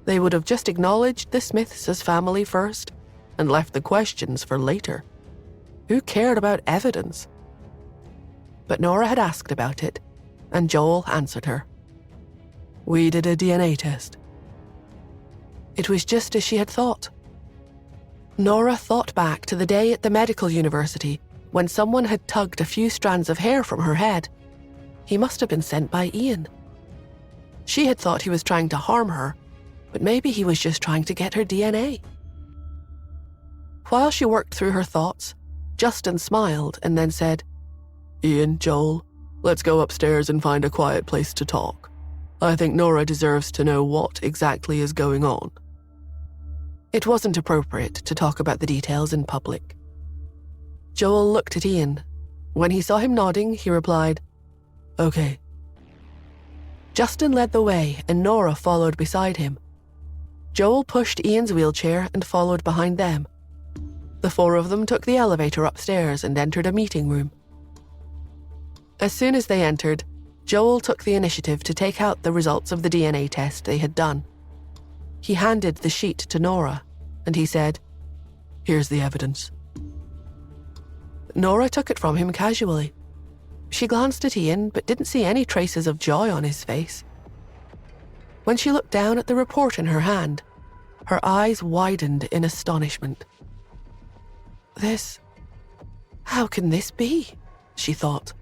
they would have just acknowledged the Smiths as family first and left the questions for later. Who cared about evidence? But Nora had asked about it, and Joel answered her. "We did a DNA test." It was just as she had thought. Nora thought back to the day at the medical university when someone had tugged a few strands of hair from her head. He must have been sent by Ian. She had thought he was trying to harm her, but maybe he was just trying to get her DNA. While she worked through her thoughts, Justin smiled and then said, "Ian, Joel, let's go upstairs and find a quiet place to talk. I think Nora deserves to know what exactly is going on." It wasn't appropriate to talk about the details in public. Joel looked at Ian. When he saw him nodding, he replied, "Okay." Justin led the way and Nora followed beside him. Joel pushed Ian's wheelchair and followed behind them. The four of them took the elevator upstairs and entered a meeting room. As soon as they entered, Joel took the initiative to take out the results of the DNA test they had done. He handed the sheet to Nora, and he said, "Here's the evidence." Nora took it from him casually. She glanced at Ian, but didn't see any traces of joy on his face. When she looked down at the report in her hand, her eyes widened in astonishment. How can this be?" she thought.